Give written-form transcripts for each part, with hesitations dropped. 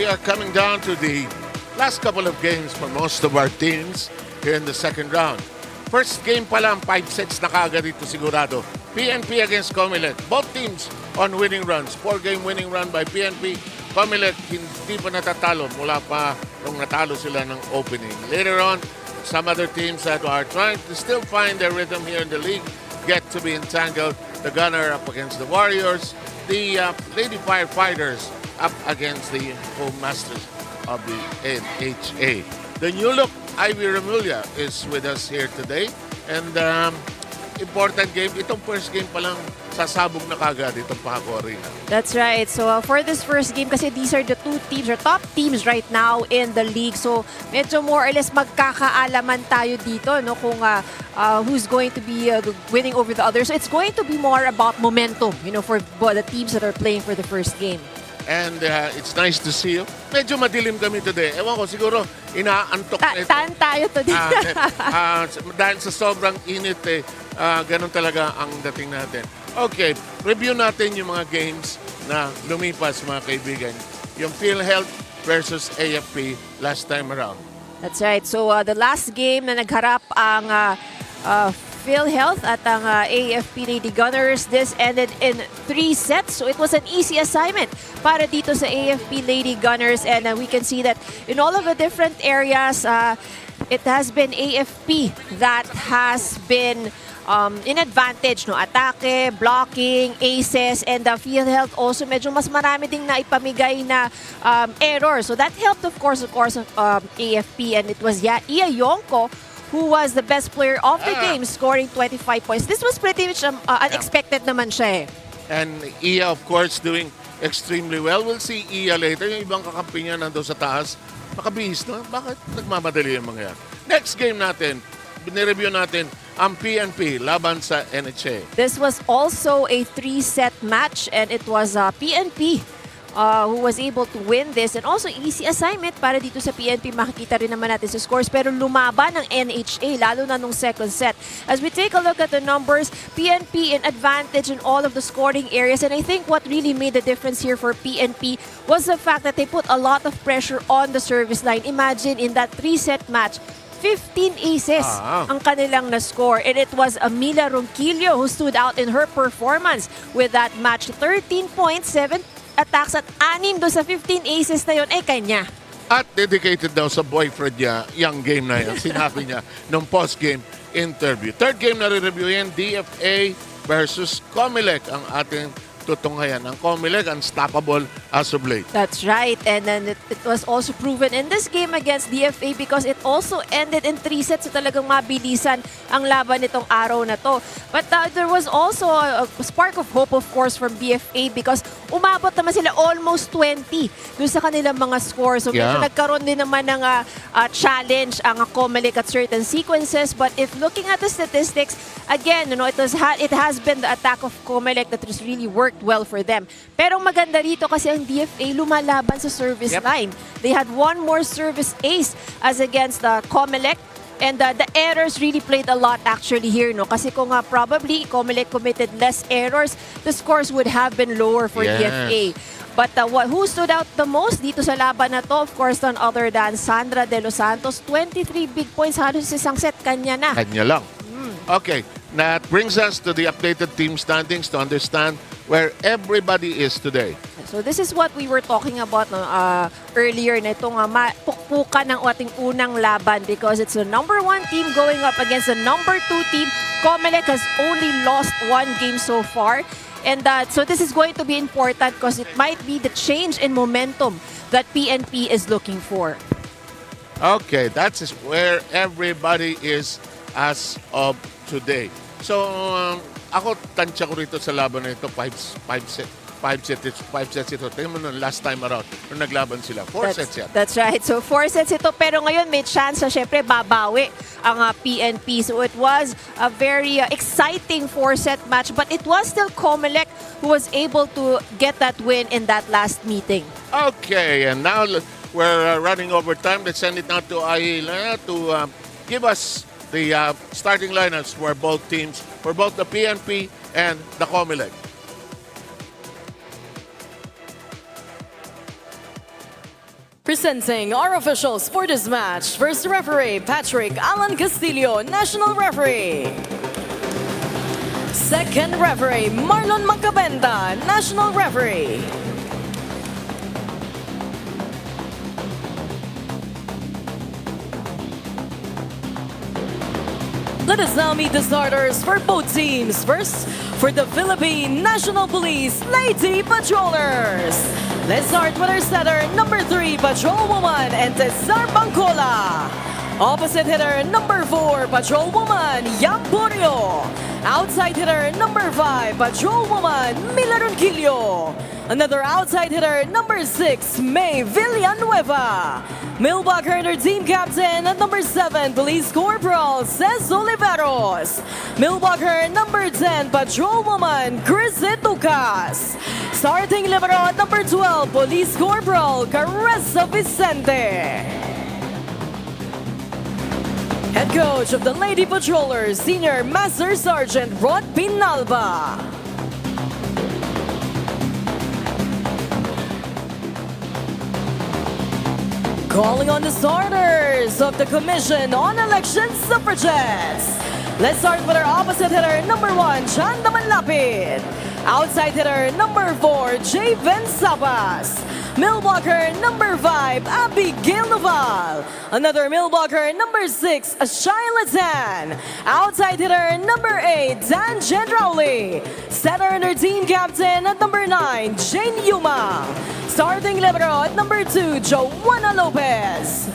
we are coming down to the last couple of games for most of our teams here in the second round. First game pa lang, 5 sets na kaagad dito sigurado. PNP against COMELEC. Both teams on winning runs. 4-game winning run by PNP. COMELEC hindi pa natatalo mula pa nung natalo sila ng opening. Later on, some other teams that are trying to still find their rhythm here in the league get to be entangled. The Gunnar up against the Warriors. The Lady Firefighters up against the home masters of the NHA. The new look, Ivy Remulla, is with us here today. And important game. Itong first game pa lang sasabog na kagad itong Paco Arena. That's right. So for this first game, kasi these are the two teams, or top teams right now in the league. So medyo more or less magkakaalaman tayo dito, no, kung who's going to be winning over the others. So it's going to be more about momentum, for the teams that are playing for the first game. And it's nice to see you. Medyo madilim kami today. Ewan ko, siguro inaantok na ito. Tan tayo today. Dahil sa sobrang init, ganun talaga ang dating natin. Okay, review natin yung mga games na lumipas, mga kaibigan. Yung PhilHealth versus AFP last time around. That's right. So the last game na nagharap ang PhilHealth at ang AFP Lady Gunners, this ended in 3 sets. So it was an easy assignment para dito sa AFP Lady Gunners. And we can see that in all of the different areas, it has been AFP that has been in advantage, no? Atake, blocking, aces, and the PhilHealth also medyo mas marami ding na ipamigay na error. So that helped, of course, AFP. And it was Iya Yonko who was the best player of the game, scoring 25 points. This was pretty much unexpected naman siya eh. And Iya, of course, doing extremely well. We'll see Iya later. Yung ibang kakampi niya nandun sa taas. Makabihis na. Bakit nagmamadali yung mga yan? Next game natin, binireview natin ang PNP laban sa NHA. This was also a 3-set match, and it was PNP who was able to win this, and also easy assignment para dito sa PNP. Makikita rin naman natin sa scores, pero lumaban ng NHA lalo na nung second set. As we take a look at the numbers, PNP in advantage in all of the scoring areas, and I think what really made the difference here for PNP was the fact that they put a lot of pressure on the service line. Imagine in that 3-set match, 15 aces ang kanilang na-score. And it was Amila Ronquillo who stood out in her performance with that match. 13 points, 7 attacks at 6 do sa 15 aces na yun ay kanya. At dedicated daw sa boyfriend niya, yung game na yun. Sinabi niya nung post-game interview. Third game na re-reviewin, DFA versus COMELEC ang ating tutunghayan. Ang COMELEC, unstoppable as of late. That's right. And then it was also proven in this game against DFA because it also ended in 3 sets. So talagang mabilisan ang laban nitong araw na to. But there was also a spark of hope, of course, from DFA because umabot naman sila almost 20 dun sa kanilang mga scores. So medyo nagkaroon din naman ng challenge ang COMELEC at certain sequences. But if looking at the statistics, again, it has been the attack of COMELEC that has really worked well for them. Pero maganda rito kasi ang DFA lumalaban sa service line. They had one more service ace as against the COMELEC. And the errors really played a lot actually here, no? Kasi kung probably COMELEC committed less errors, the scores would have been lower for DFA. But who stood out the most dito sa laban na to, of course, none other than Sandra De Los Santos. 23 big points, halos isang set kanya na. Kanya lang. Okay, that brings us to the updated team standings to understand where everybody is today. So this is what we were talking about earlier na itong pukpukan ng ating unang laban because it's the number 1 team going up against the number 2 team. COMELEC has only lost 1 game so far. And so this is going to be important because it might be the change in momentum that PNP is looking for. Okay, that's where everybody is as of today. So, ako tansya ko rito sa laban na ito, 5 sets ito. Tingnan mo nung last time around, nung naglaban sila. 4 sets yan. That's right. So 4 sets ito. Pero ngayon may chance na syempre babawi ang PNP. So it was a very exciting 4-set match. But it was still COMELEC who was able to get that win in that last meeting. Okay, and now we're running over time. Let's send it now to Aila to give us the starting lineups for both teams, for both the PNP and the COMELEC. Presenting our officials for this match. First referee, Patrick Alan Castillo, National Referee. Second referee, Marlon Macabenda, National Referee. Let us now meet the starters for both teams. First, for the Philippine National Police Lady Patrollers. Let's start with our setter, number 3, Patrolwoman Entesar Bangcola. Opposite hitter, number 4, Patrolwoman Yampurio. Outside hitter, number 5, Patrolwoman Mila Ronquillo. Another outside hitter, number 6, May Villanueva. Milwaukee Hunter team captain at number 7, Police Corporal Cez Oliveros. Milwaukee number 10, Patrolwoman Crisette Lucas. Starting libero at number 12, Police Corporal Caressa Vicente. Head coach of the Lady Patrollers, Senior Master Sergeant Rod Pinalba. Calling on the starters of the Commission on Election Suffragettes. Let's start with our opposite hitter, number 1, Chanda Manlapit. Outside hitter, number 4, Javen Sabas. Milwaukee number 5, Abigail Noval. Another Milwaukee number 6, Shaila Tan. Outside hitter, number 8, Dan Gendrauli. Setter and her team captain at number 9, Jane Yuma. Starting libero at number 2, Joanna Lopez.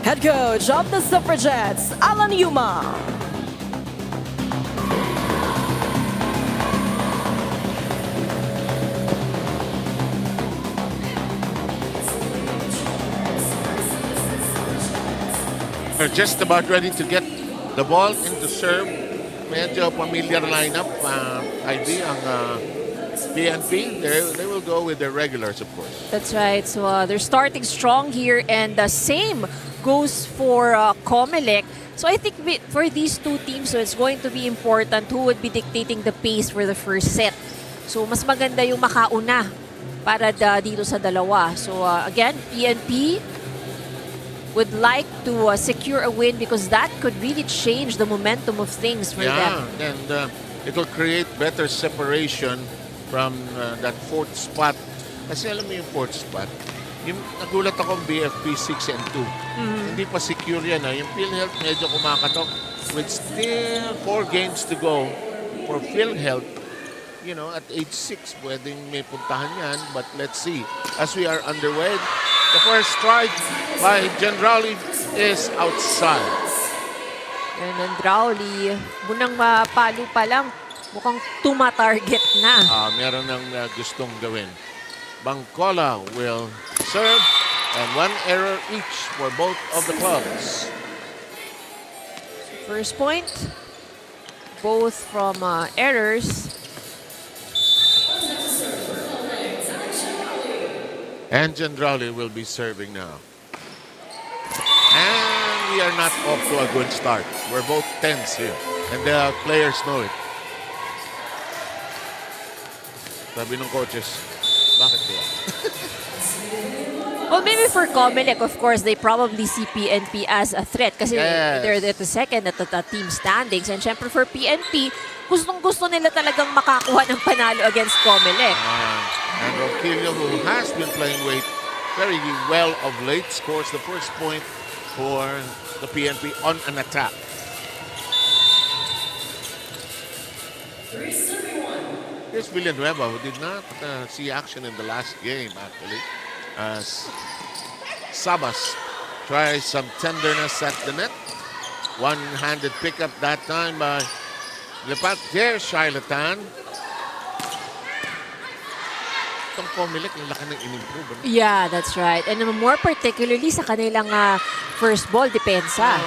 Head coach of the Suffragettes, Alan Yuma. They're just about ready to get the ball into serve. Medyo familiar lineup, ID ang PNP. They will go with their regulars, of course. That's right. So they're starting strong here, and the same goes for COMELEC. So I think for these two teams, so it's going to be important who would be dictating the pace for the first set. So mas maganda yung makauna para dito sa dalawa. So again, PNP would like to secure a win because that could really change the momentum of things for them. And it will create better separation from that fourth spot. Kasi alam mo yung fourth spot, yung nagulat akong BFP 6 and 2. Hindi pa secure yan. Yung PhilHealth medyo kumakatok. With still 4 games to go for PhilHealth, you know, at age 6, pwedeng may puntahan yan. But let's see. As we are underway, the first strike by Gendrauli is outside. And Gendrauli, munang mapalo pa lang, mukhang tuma-target na. Meron ng gustong gawin. Bangcola will serve and 1 error each for both of the clubs. First point, both from errors. And Gendrauli will be serving now. And we are not off to a good start. We're both tense here. And the players know it. Sabi ng coaches, bakit kaya? Well, maybe for COMELEC, of course, they probably see PNP as a threat kasi they're at the second at the team standings. And syempre for PNP, gustong-gusto nila talagang makakuha ng panalo against COMELEC. And Ronquillo, who has been playing very well of late, scores the first point for the PNP on an attack. Here's Villanueva, who did not see action in the last game, actually. As Sabas tries some tenderness at the net. One-handed pickup that time by Lepat. There's Charlatan. Itong COMELEC, ang laki ng in-improve. Yeah, that's right. And more particularly sa kanilang first ball depensa.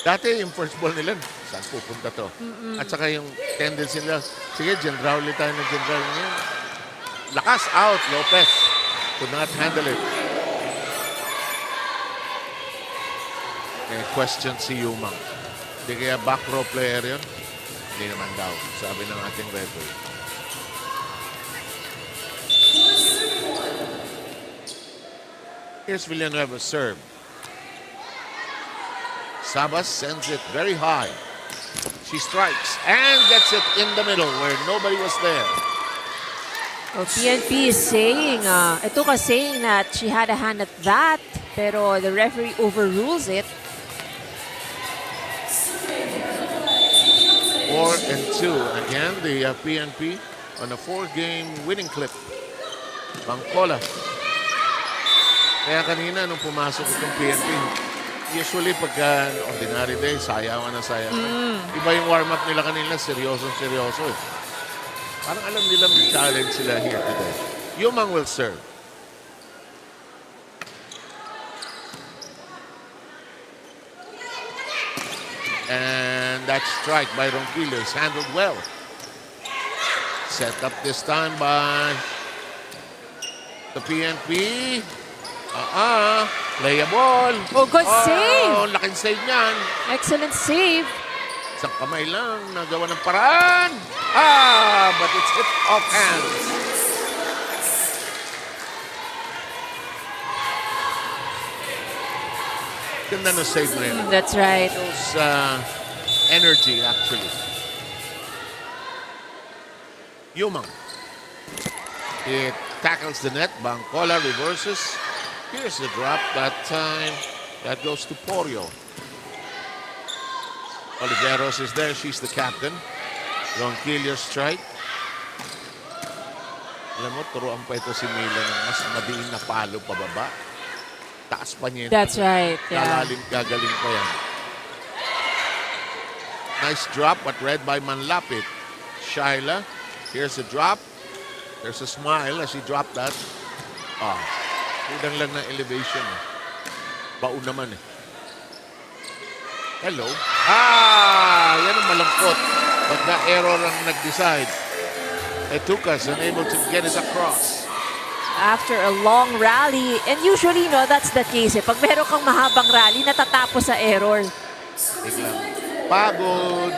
Dati yung first ball nila, saan pupunta to? At saka yung tendency nila, sige, Gendrauli tayo ng Gendrauli ngayon. Lakas out, Lopez could not handle it. May question si Yumang. Hindi kaya back row player yun? Hindi naman daw, sabi ng ating referee. Here's Villanueva's serve. Sabas sends it very high. She strikes and gets it in the middle where nobody was there. Well, PNP is saying, Etuka saying that she had a hand at that, pero the referee overrules it. 4-2. Again, the PNP on a 4-game winning clip. Bangkola. Kaya kanina nung pumasok itong PNP, usually pagka ordinary day, sayawan na sayawan. Iba yung warm-up nila kanina, seryoso eh. Parang alam nila may challenge sila here today. Yumang will serve. And that strike by Ronquillo is handled well. Set up this time by the PNP. Play a ball. Oh, good save. Oh, laking save niyan. Excellent save. Isang kamay lang, nagawa ng paraan. But it's hit off hands. Ganda na save na yun. That's right. Shows energy, actually. Yumang. It tackles the net. Bangkola reverses. Here's the drop. That time, that goes to Porio. Oliveros is there. She's the captain. Ronquillo strike. Alam mo, turuan pa ito si Mila ng mas madiin na palo pababa. Taas pa niya. That's right. Yeah. Gagaling pa yan. Nice drop, but read by Manlapit. Shaila. Here's a drop. There's a smile as she dropped that. Udang lang ng elevation. Baon naman eh. Hello. Yan ang malangkot. But the error ang nag-decide. Etukas unable to get it across. After a long rally, and usually, no, that's the case. Pag meron kang mahabang rally, natatapos sa error. Biglang pagod.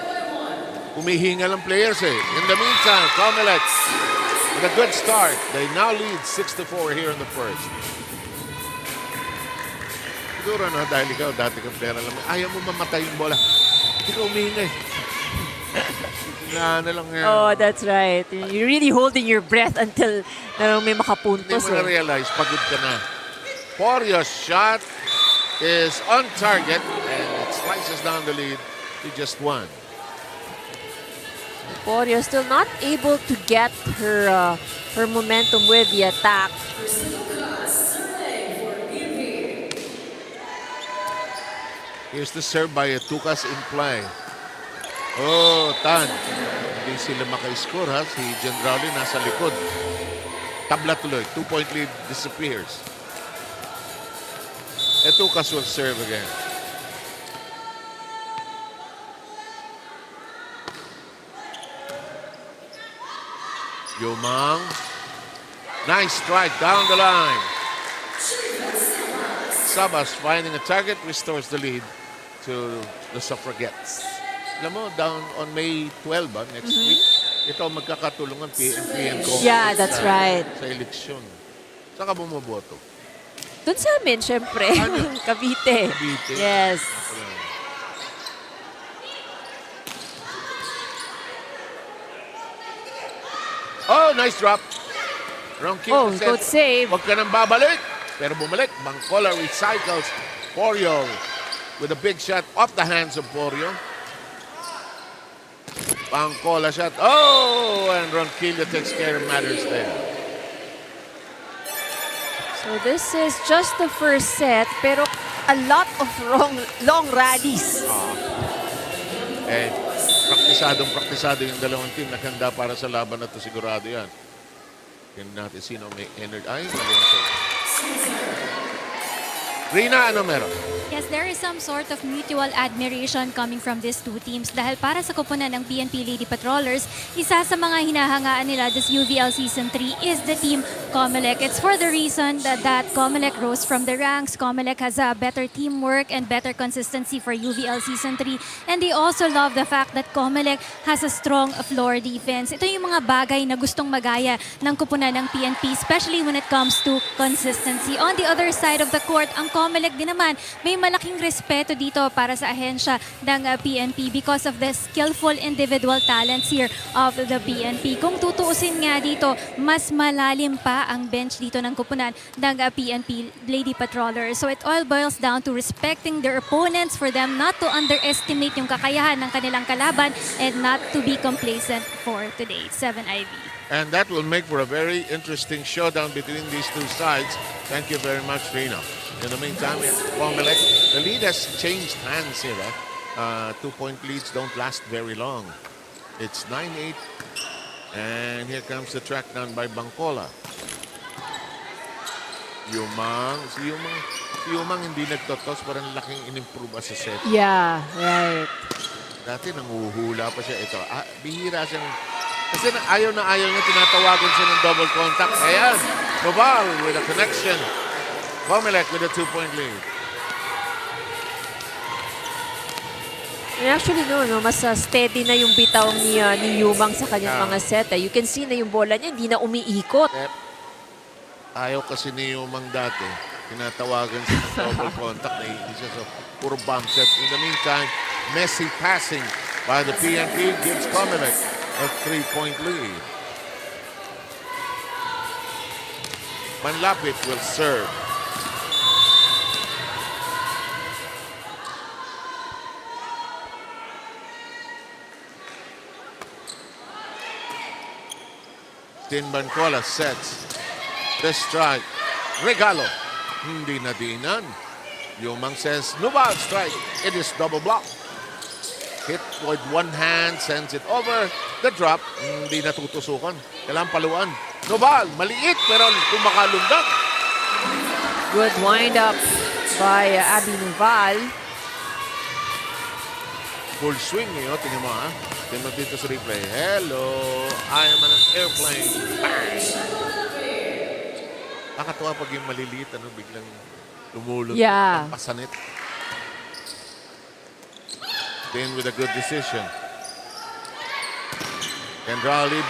Humihingal ang players eh. In the meantime, COMELEC with a good start. They now lead 6-4 here in the first. Siguro na dahil ikaw, dati kang player, alam mo, ayaw mo mamatay yung bola. Hindi ka humihinga eh. Na lang yan. Oh, that's right. You're really holding your breath until may Hindi makapuntos. mo na-realize, pagod ka na. Porio's shot is on target and it slices down the lead to just one. Porio still not able to get her momentum with the attack. Here's the serve by Etukas in play. Oh, Tan. Hindi sila maka-score ha. Si Generali nasa likod. Tabla tuloy. 2-point lead disappears. Etukas will serve again. Yumang. Nice strike down the line. Sabas finding a target restores the lead to the Suffragettes. Alam mo, down on May 12 next week, ito magkakatulungan PNP and COMELEC. Yeah, that's right. Sa eleksyon. Saan ka bumoboto? Doon sa amin, syempre. Cavite. Cavite. Yes. Oh, nice drop. Ronquillo says, good save. Huwag ka nang babalik. Pero bumalik. Bangkola recycles. Porio with a big shot off the hands of Porio. Bangkola shot. Oh, and Ronquillo takes care of matters there. So this is just the first set, pero a lot of long rallies. Praktisado yung dalawang team. Nakanda para sa laban na to, sigurado yan. Tingnan natin sino may energy. Ay, Rina, ano meron? Yes, there is some sort of mutual admiration coming from these two teams dahil para sa koponan ng PNP Lady Patrollers, isa sa mga hinahangaan nila this UVL Season 3 is the team COMELEC. It's for the reason that COMELEC rose from the ranks. COMELEC has a better teamwork and better consistency for UVL Season 3. And they also love the fact that COMELEC has a strong floor defense. Ito yung mga bagay na gustong magaya ng koponan ng PNP, especially when it comes to consistency. On the other side of the court, ang COMELEC din naman, may malaking respeto dito para sa ahensya ng PNP because of the skillful individual talents here of the PNP. Kung tutuusin nga dito, mas malalim pa ang bench dito ng kupunan ng PNP Lady Patrollers. So it all boils down to respecting their opponents, for them not to underestimate yung kakayahan ng kanilang kalaban and not to be complacent for today. 7IV. And that will make for a very interesting showdown between these two sides. Thank you very much, Rina. In the meantime, COMELEC, the lead has changed hands here. 2-point leads don't last very long. It's 9-8. And here comes the track down by Bangkola. Si Yumang hindi nagtotos, parang laking in-improve as a set. Yeah, right. Dati nanguhula pa siya. Ito, bihira siyang... Kasi ayaw niya, tinatawagan siya ng double contact. Ayan, Nobal with a connection. COMELEC with a 2-point lead. And actually, mas steady na yung bitaw ni Yumang sa kanyang mga set. You can see na yung bola niya, hindi na umiikot. Ayaw kasi ni Yumang dati. Tinatawagan siya ng double contact. Naiindi siya. So, puro bump set. In the meantime, messy passing by the PNP gives COMELEC a 3-point lead. Manlapit will serve. Bangkola sets the strike. Regalo. Hindi na dinan. Yumang says, Nubal strike. It is double block. Hit with one hand, sends it over. The drop, hindi natutusukan. Kailangan paluan. Nubal, maliit pero kumakalundag. Good wind-up by Abby Nuval. Full swing niyo, tingnan mo ha. Tingnan mo dito sa replay. Hello, I am on an airplane. Bang! Nakakatawa pag yung maliliit, biglang lumulot. Yeah. Ang pasanit. Then with a good decision. And Raleigh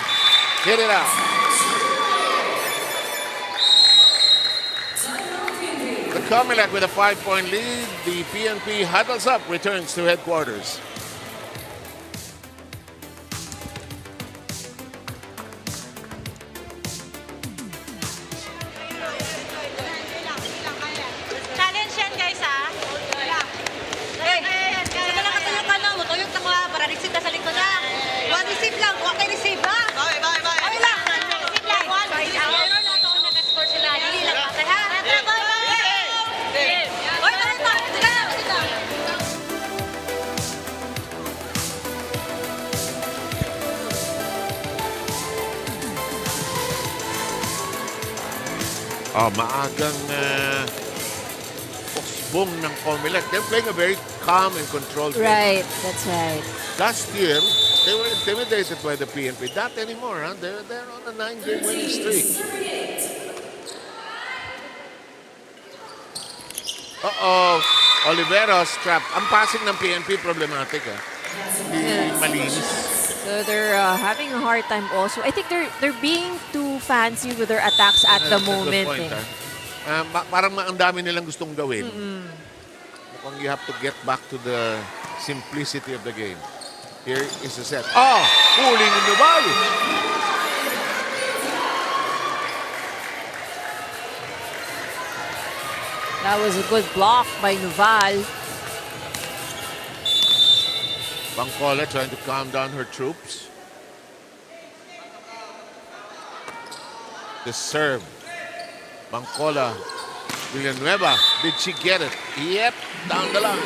hit it out. The COMELEC with a 5-point lead. The PNP huddles up, returns to headquarters. Challenge yan, guys, ha? Hey, sino lang kasi yung ano, tuyok na mga para receive na sa likod na. One receive lang, okay receive, ha? Bye. Okay lang, receive lang. One receive. Meron na ito, nag-score sila. Hindi lang patay, ha? Bye. Oy, Maagang boom ng COMELEC. They're playing a very calm and controlled game. Right, that's right. Last year, they were intimidated by the PNP. Not anymore, huh? They're on a 9-game winning streak. Oliveros trapped. Ang passing ng PNP problematic, ha? Hindi malinis. So they're having a hard time also. I think they're being too fancy with their attacks at the That's a good moment. point, parang ang dami nilang gustong gawin. Mukhang you have to get back to the simplicity of the game. Here is the set. Pulling in the ball. That was a good block by Nuval. Bangkola trying to calm down her troops. The serve. Bangkola. Villanueva. Did she get it? Yep. Down the line.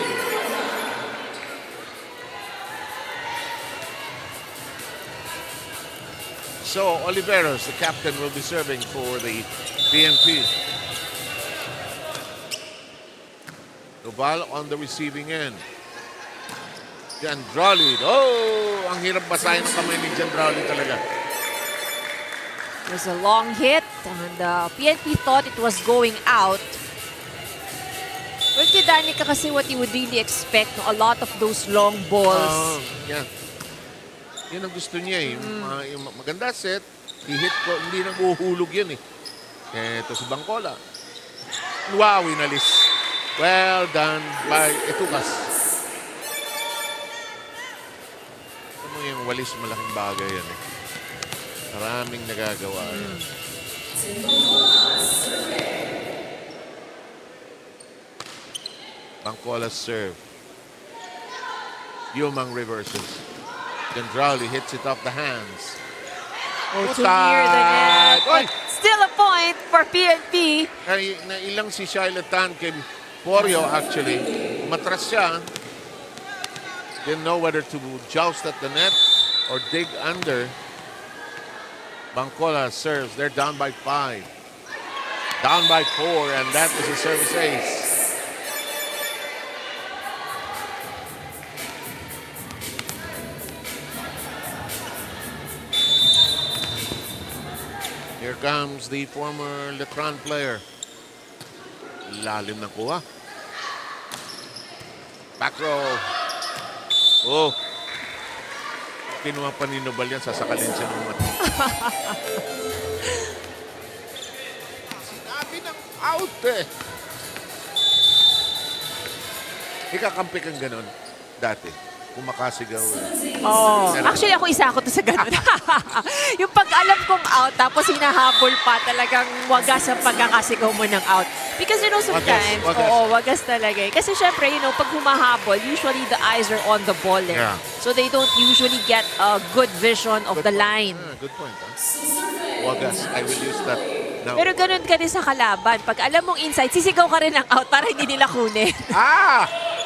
So, Oliveros, the captain, will be serving for the PNP. Noval on the receiving end. Jandrali. Oh, ang hirap basahin ng kamay ni Jandrali talaga. It was a long hit, and PNP thought it was going out. Well, kay Danica kasi what you would really expect, no? A lot of those long balls. Yan. Yan ang gusto niya eh. Yung maganda set, i-hit ko, hindi nang uhuhulog yan eh. Ito si Bangkola. Wow, inalis. Well done by Etukas. Ito mo yung walis, malaking bagay yan eh. Maraming nagagawa yan. Bangkola's serve. Yumang reverses. Gandrali hits it off the hands. Oh, too near the net. Oy! But still a point for PNP. Nailang si Shailatan kay Porio actually. Matras siya. Didn't know whether to joust at the net or dig under. Bangkola serves. They're down by 5. Down by 4, and that is a service ace. Here comes the former Letran player. Lalim na kuha. Back row. Oh. Kinuha pa ni Nobal yan, sasakalin siya ng mati. Sinabi ng out eh. Ikakampi kang ganon dati. Kumakasigaw eh. Oh, actually ako isa ako to sa ganun. Yung pag-alam kong out, tapos hinahabol pa, talagang wagas ang pagkakasigaw mo ng out. Because you know, sometimes, Wagas. oo, wagas talaga eh. Kasi syempre, you know, pag humahabol, usually the eyes are on the ball eh. Yeah. So they don't usually get a good vision of the line. Good point. Wagas. I will use that now. Pero ganun ka rin sa kalaban. Pag alam mong inside, sisigaw ka rin ng out para hindi nila kunin.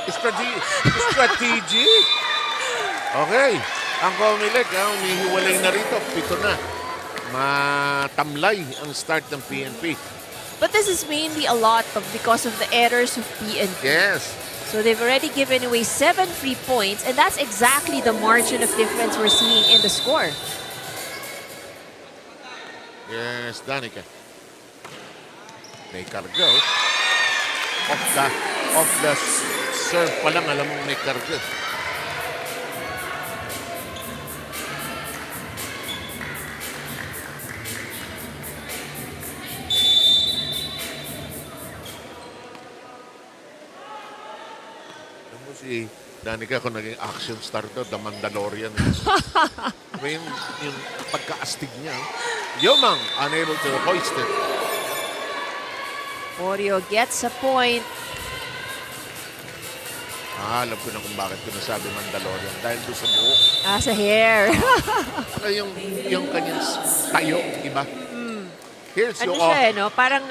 Strategy. Okay. Ang COMELEC, umihiwalay na rito. 7 na. Matamlay ang start ng PNP. But this is mainly a lot of because of the errors of PNP. Yes. So they've already given away 7 free points, and that's exactly the margin of difference we're seeing in the score. Yes, Danica. May cargo. Off the serve pa lang, alam mong may cargo. Si Danica kung naging action star to, The Mandalorian. yung pagkaastig niya. Yomang, unable to hoist it. Porio gets a point. Alam ko na kung bakit ko nasabi Mandalorian. Dahil doon sa buhok. Sa hair. Saka yung kanyang tayo, iba. Here's Ano yung siya, no? Parang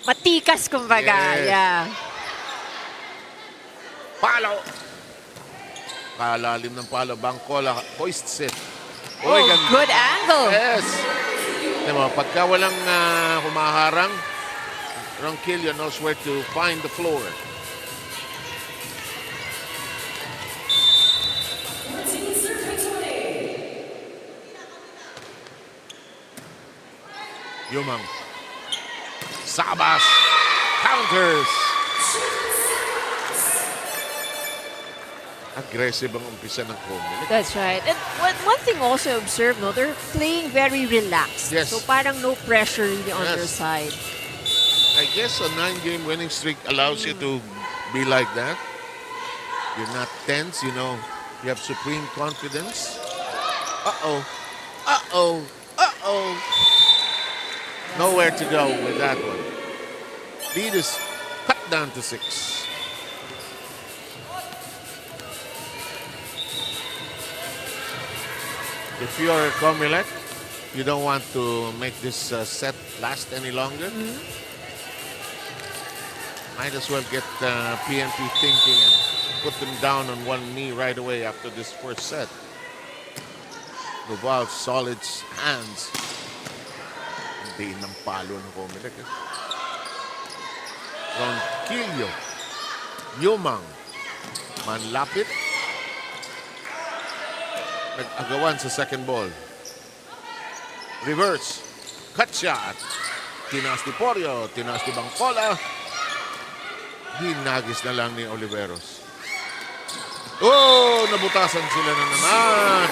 matikas, kumbaga. Yes. Yeah. Palaw. Kalalim ng palaw. Bangkola hoists it. Oh, good angle. Yes. Diba, pagka walang humaharang, Ronquillo knows where to find the floor. Yumang. Sabas. Counters. Aggressive ang umpisa ng COMELEC. That's right. And one thing also observe, no, they're playing very relaxed. Yes. So parang no pressure really on their Yes. side. I guess a 9-game winning streak allows you to be like that. You're not tense, you know. You have supreme confidence. Uh-oh. Uh-oh. Uh-oh. Nowhere to go with that one. Lead is cut down to 6. If you're COMELEC, you don't want to make this set last any longer. Might as well get PNP thinking and put them down on one knee right away after this first set. Noval, solid hands. Hindi ng palo ng COMELEC. Ronquillo. Yumang. Manlapit. Nag-agawan sa second ball. Reverse. Cut shot. Tinaas ni Porio. Tinaas ni Bangkola. Hinagis na lang ni Oliveros. Oh! Nabutasan sila na naman.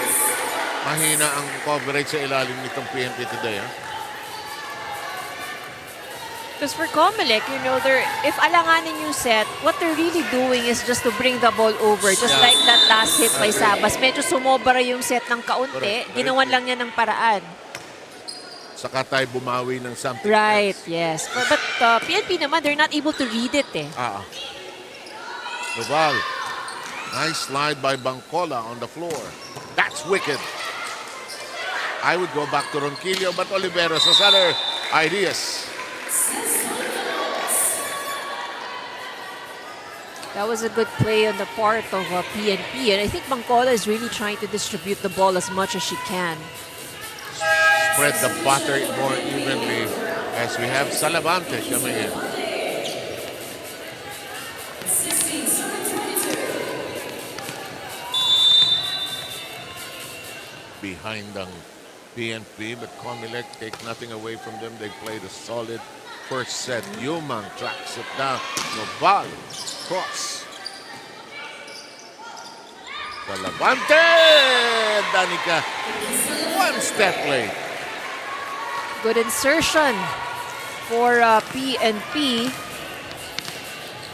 Mahina ang coverage sa ilalim nitong PNP today. Because for COMELEC, you know, if alanganin yung set, what they're really doing is just to bring the ball over. Just like that last hit by Sabas. Medyo sumobra yung set ng kaunti. Correct. Ginawan lang niya ng paraan. Saka tayo bumawi ng something Right, else. yes. But PNP naman, they're not able to read it eh. Noval. Nice slide by Bangkola on the floor. That's wicked. I would go back to Ronquillo, but Oliveros has other ideas. That was a good play on the part of PNP. And I think Bangkola is really trying to distribute the ball as much as she can. Spread the butter more evenly as we have Salavante coming in. Behind ang PNP, but COMELEC take nothing away from them. They played a solid first set. Yumang tracks it down. Noval, cross. Salavante! Danica, one step late. Good insertion for PNP.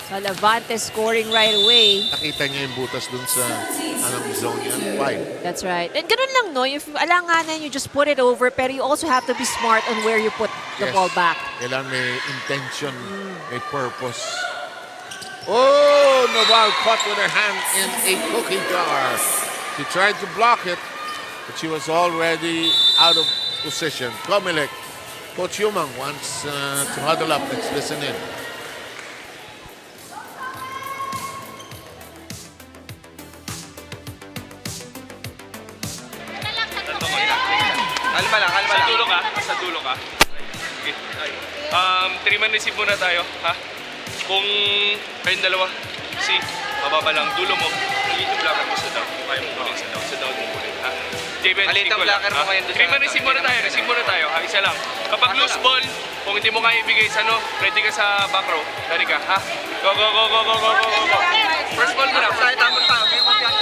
Salavante scoring right away. Nakita niya yung butas dun sa zone yan. Why? That's right. And ganun lang, no? If alanganan, you just put it over, pero you also have to be smart on where you put the ball back. Kailangan may intention, may purpose. Oh, Noval caught with her hand in a cookie jar. She tried to block it, but she was already out of position. COMELEC, Coach Yumang wants to huddle up. Let's listen in. Kalma lang. Sa dulo ka. Okay. 3-man receive muna tayo, ha? Kung kayong dalawa, mababa lang, dulo mo, maliit yung blocker mo sa down. Kaya mo kunin sa down mo kunin, ha? Maliit ang blocker mo ngayon doon sa... 3-man receive muna tayo, ha? Isa lang. Kapag loose ball, kung hindi mo kaya ibigay sa ready ka sa back row, dari ka, ha? Go! First ball mo lang, saan tamon pa, okay mo dyan.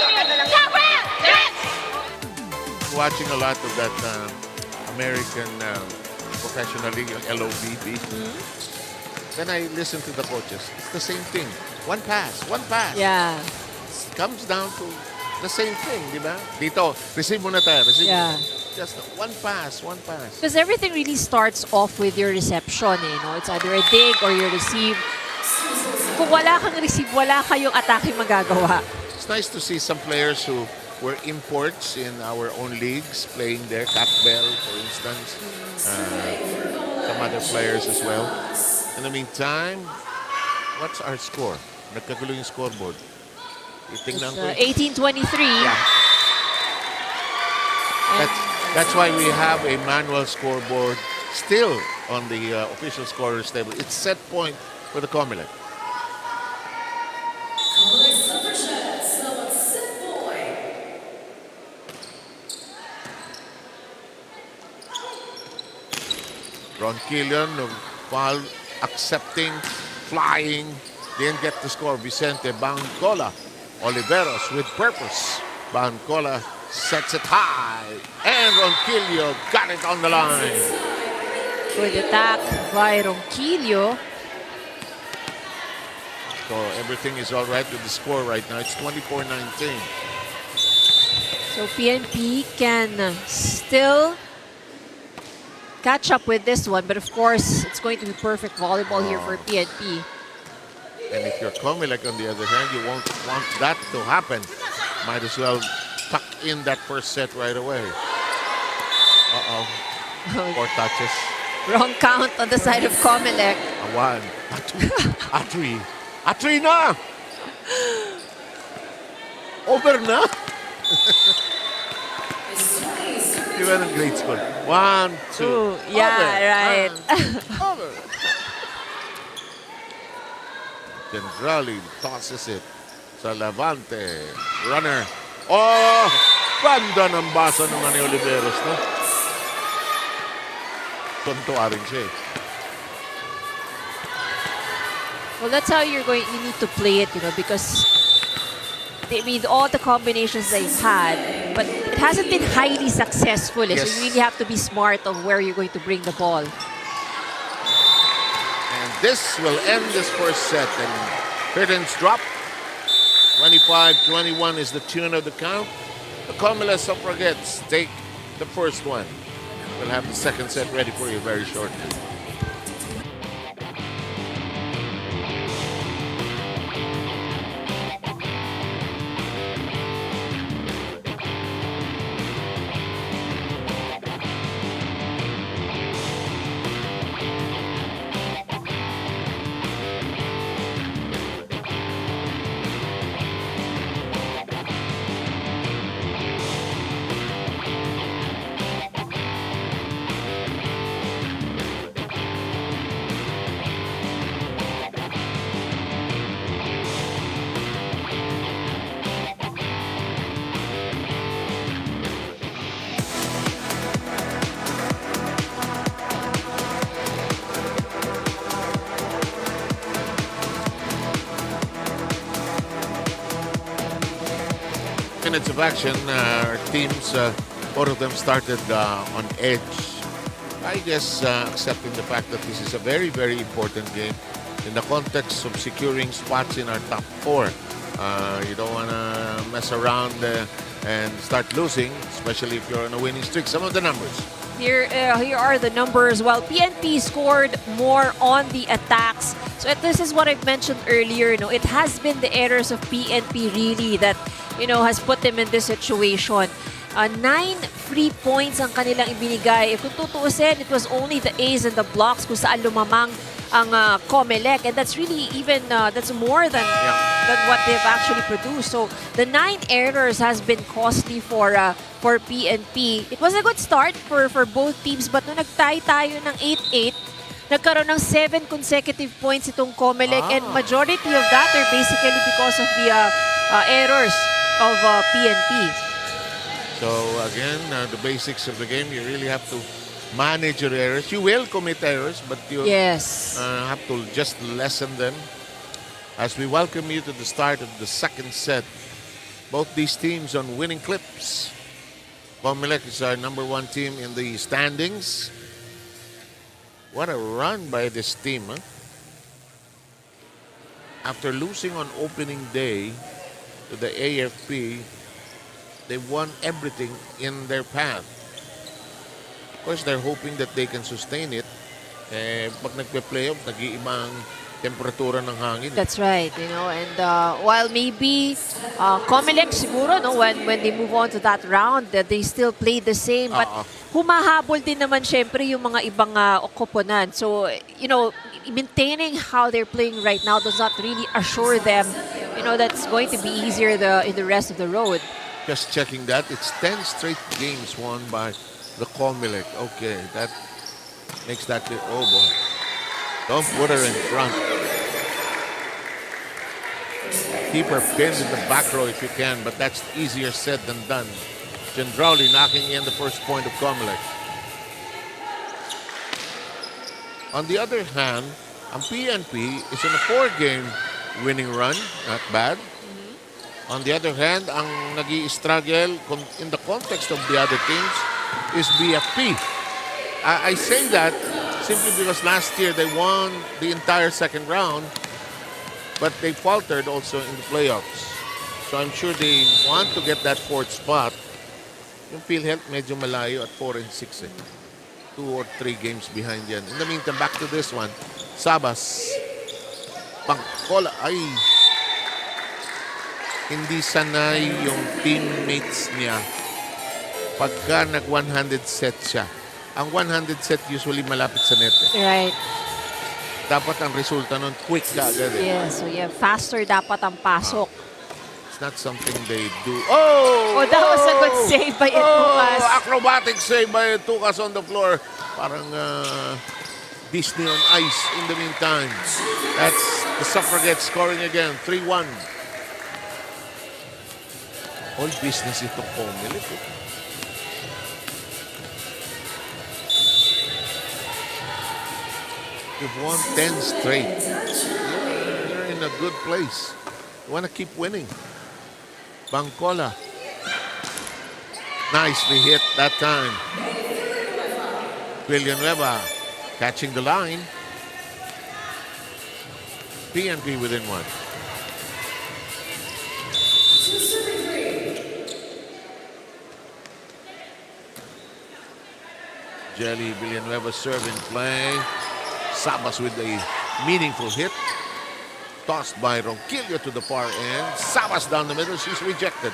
Watching a lot of that American professional league, LOBB. Then I listen to the coaches. It's the same thing. One pass. Yeah. It comes down to the same thing, di ba? Dito, receive muna tayo. Yeah. Just one pass. Because everything really starts off with your reception, eh, no? It's either a dig or you receive. Kung wala kang receive, wala kayong atake magagawa. It's nice to see some players who were imports in our own leagues playing there. Cat Bell, for instance. Some other players as well. In the meantime, what's our score? Nagkagulo yung scoreboard. Itingnan ko. 18-23. Yeah. That's why we have a manual scoreboard still on the official scorers table. It's set point for the COMELEC. Ronquillo, foul, accepting, flying, didn't get the score. Vicente, Bangkola, Oliveros with purpose. Bangkola sets it high, and Ronquillo got it on the line. Good attack by Ronquillo. So everything is all right with the score right now. It's 24-19. So PNP can still catch up with this one, but of course, it's going to be perfect volleyball here for PNP. And if you're COMELEC on the other hand, you won't want that to happen. Might as well tuck in that first set right away. Uh-oh. 4 touches. Wrong count on the side of COMELEC. A 1, a 2, a 3. A 3 na! Over na? Di ba ng grade school? 1, 2. Yeah, right. Over. Gendrali tosses it sa Levante. Runner. Oh! Ganda ng basa naman ni Oliveros, no? Tuntua rin siya. Well, that's how you need to play it, because I mean, all the combinations they've had, but it hasn't been highly successful. Yes. So you really have to be smart of where you're going to bring the ball. And this will end this first set. And curtains drop. 25-21 is the tune of the count. The COMELEC Suffragettes take the first one. We'll have the second set ready for you very shortly. Minutes of action, our teams, both of them started on edge. I guess accepting the fact that this is a very, very important game in the context of securing spots in our top four. You don't want to mess around and start losing, especially if you're on a winning streak. Some of the numbers. Here are the numbers. Well, PNP scored more on the attacks. So this is what I've mentioned earlier. It has been the errors of PNP really that has put them in this situation. 9 free points ang kanilang ibinigay. Kung tutuusin, it was only the A's and the blocks kung saan lumamang ang COMELEC, and that's really that's more than what they've actually produced. So the 9 errors has been costly for PNP. It was a good start for both teams, but nung nag-tie tayo ng 8-8, nagkaroon ng 7 consecutive points itong COMELEC, and majority of that are basically because of the errors of PNP. So again, the basics of the game, you really have to manage your errors. You will commit errors, but you have to just lessen them. As we welcome you to the start of the second set, both these teams on winning clips. COMELEC is our #1 team in the standings. What a run by this team, huh? After losing on opening day to the AFP, they won everything in their path. Of course, they're hoping that they can sustain it. Pag nagpe-playoff, nag-iibang temperatura ng hangin. That's right, and while maybe COMELEC siguro, when they move on to that round, that they still play the same, but humahabol din naman syempre yung mga ibang koponan. So, maintaining how they're playing right now does not really assure them, that's going to be easier in the rest of the road. Just checking that, it's 10 straight games won by the COMELEC. Okay, that makes that, oh boy. Don't put her in front. Keep her pinned in the back row if you can, but that's easier said than done. Gendrali knocking in the first point of COMELEC. On the other hand, ang PNP is in a 4-game winning run. Not bad. On the other hand, ang nag-i-struggle in the context of the other teams is BFP. I say that simply because last year they won the entire second round, but they faltered also in the playoffs. So I'm sure they want to get that 4th spot. Yung PhilHealth medyo malayo at 4-6 eh. 2 or 3 games behind yan. In the meantime, back to this one. Sabas. Pangkola. Ay. Hindi sanay yung teammates niya pagka nag-100 set siya. Ang 100 set usually malapit sa net. Right. Dapat ang resulta nun quick ka agad eh. Yeah, so faster dapat ang pasok. It's not something they do. Oh! That was a good save by Etukas. Acrobatic save by Etukas on the floor. Parang Disney on ice in the meantime. That's the Suffragettes scoring again, 3-1. All business itong COMELEC. You've won 10 straight. You're in a good place. You want to keep winning. Bangkola. Nicely hit that time. Villanueva catching the line. PNP within one. Jelly Villanueva serve in play. Sabas with a meaningful hit. Tossed by Ronquillo to the far end. Sabas down the middle. She's rejected.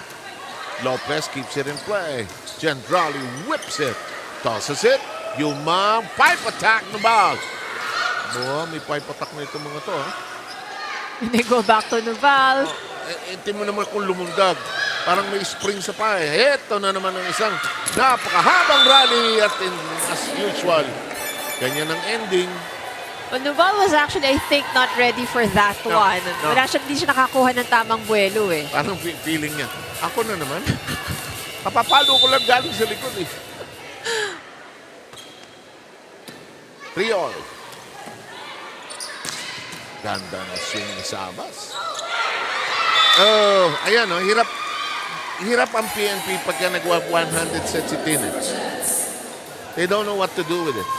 Lopez keeps it in play. Gendrali whips it. Tosses it. Yuma. Pipe attack na ball. May pipe attack na itong mga to. They go back to Noval. Ito mo naman kung lumundag. Parang may spring sa pa eh. Ito na naman ang isang napakahabang rally at as usual. Ganyan ang ending. Well, Noval was actually, I think, not ready for that one. No. Hindi siya nakakuha ng tamang buwelo eh. Parang feeling niya, ako na naman. Kapapalo ko lang galing sa likod eh. 3-all. Ganda na swing ni Sabas. Oh, ayan oh, hirap ang PNP pagka nagwa 100 sets si Tinich. They don't know what to do with it.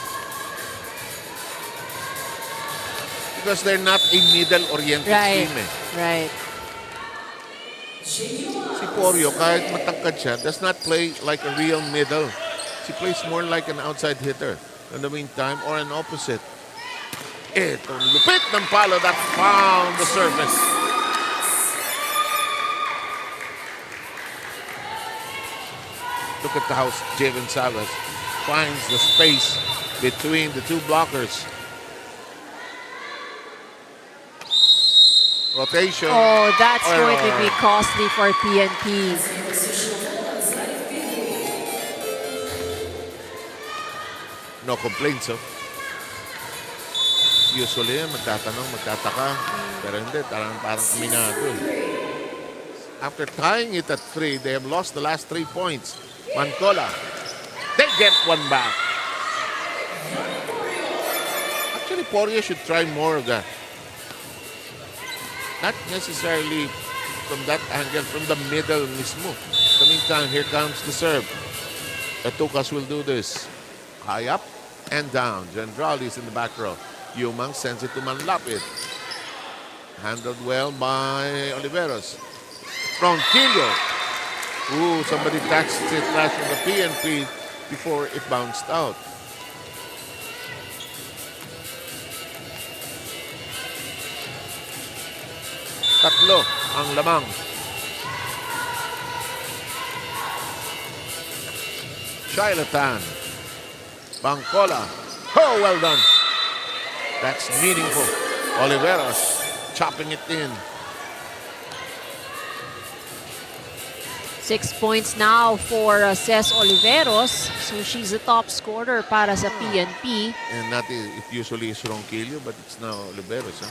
Because they're not a middle-oriented team eh. Right. Si Porio, kahit matangkad siya, does not play like a real middle. She plays more like an outside hitter in the meantime or an opposite. Itong lupit ng palo that found the surface. Look at how Javen Sabas finds the space between the two blockers. Rotation. Oh, that's going to be costly for PNP. No complaints, oh. Usually, magtatanong, magtataka. Pero hindi, parang aminado. After tying it at 3, they have lost the last 3 points. Mancola. They get one back. Actually, Poirier should try more of that. Not necessarily from that angle, from the middle mismo. In the meantime, here comes the serve. Etukas will do this. High up and down. Gendrali is in the back row. Yumang sends it to Manlapit. Handled well by Oliveros. Ronquillo. Ooh, somebody touched it last from the PNP before it bounced out. Tatlo ang lamang. Charlatan. Bangkola. Oh, well done. That's meaningful. Oliveros chopping it in. 6 points now for Ces Oliveros. So she's the top scorer para sa PNP. And that is, it usually is Ronquillo, but it's now Oliveros. Huh?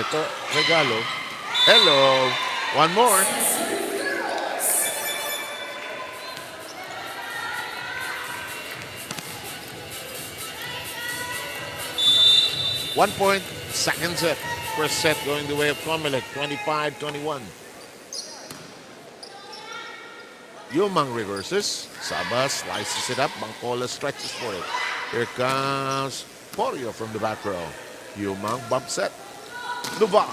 Eto, regalo. Hello. One more. One point, second set. First set going the way of COMELEC, 25-21. Yumang reverses. Sabas slices it up. Bangkola stretches for it. Here comes Porio from the back row. Yumang bump set. Noval.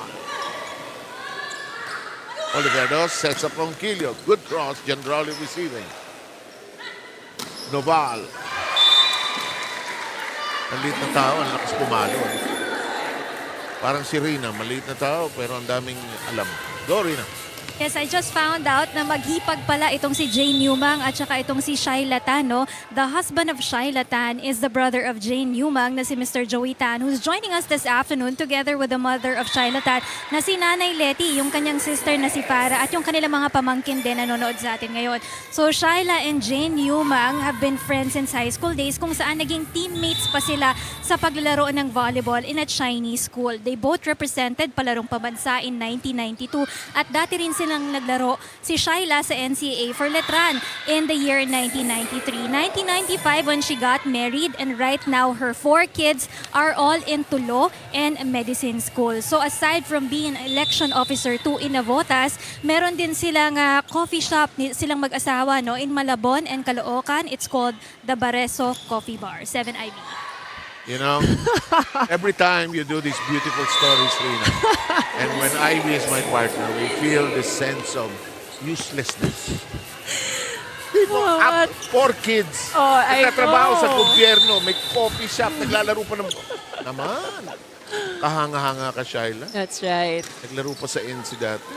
Oliveros sets up Ronquillo. Good cross. Gendrali receiving. Noval. Maliit na tao. Ang lakas pumalo. Parang si Rina. Maliit na tao pero ang daming alam. Go, Rina. Yes, I just found out na maghipag pala itong si Jane Newmang at saka itong si Shyla Tan, no? The husband of Shyla Tan is the brother of Jane Newmang na si Mr. Joey Tan, who's joining us this afternoon together with the mother of Shyla Tan na si Nanay Letty, yung kanyang sister na si Farah at yung kanilang mga pamangkin din nanonood sa atin ngayon. So Shyla and Jane Newmang have been friends since high school days kung saan naging teammates pa sila sa paglalaro ng volleyball in a Chinese school. They both represented palarong pabansa in 1992 at dati rin silang naglaro si Shyla sa NCAA for Letran in the year 1993. 1995 when she got married, and right now her 4 kids are all into law and medicine school. So aside from being an election officer to in Navotas, meron din silang coffee shop silang mag-asawa, no, in Malabon and Caloocan. It's called the Bareso Coffee Bar, 7IB. You know, every time you do these beautiful stories, Rina, and when Ivy is my partner, we feel this sense of uselessness. People, What? 4 kids, Oh, I nagtatrabaho sa know. gobyerno, may coffee shop, naglalaro pa ng... Naman, kahanga-hanga ka, Shyla. That's right. Naglaro pa sa NC dati.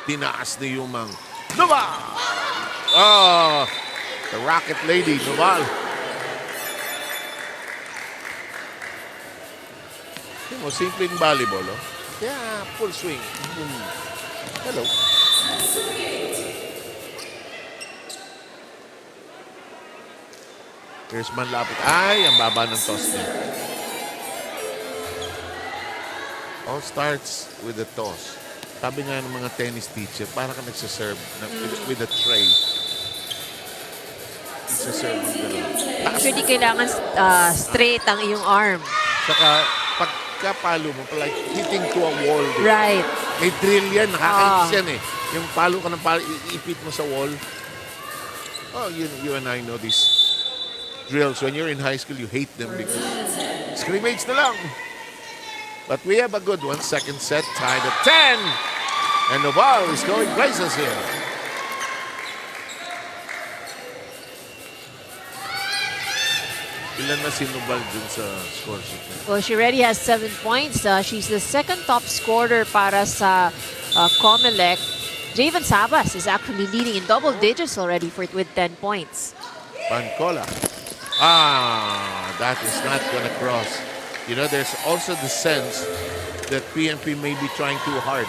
Tinaas ni Yumang. Noval! Oh, the Rocket Lady, Noval. Tingnan mo, simpleng volleyball, oh. Yeah, full swing. Boom. Hello. Here's Manlapit. Ay, ang baba ng toss niya. All starts with the toss. Sabi nga ng mga tennis teacher, para ka nagsaserve with a tray. Nagsaserve ng gano'n. Actually, kailangan straight ang iyong arm. Saka, pagkapalo mo, like hitting to a wall. Diba? Right. May drill yan, nakakaitis yan eh. Yung palo ka ng palo, iipit mo sa wall. Oh, you and I know these drills. When you're in high school, you hate them because scrimmage na lang. But we have a good one. Second set, tied at 10. And Noval is going places here. Ilan na si Noval dun sa score sheet niya? Well, she already has 7 points. She's the second top scorer para sa COMELEC. Javen Sabas is actually leading in double digits already with 10 points. Pancola. Ah, that is not going to cross. You know, there's also the sense that PNP may be trying too hard.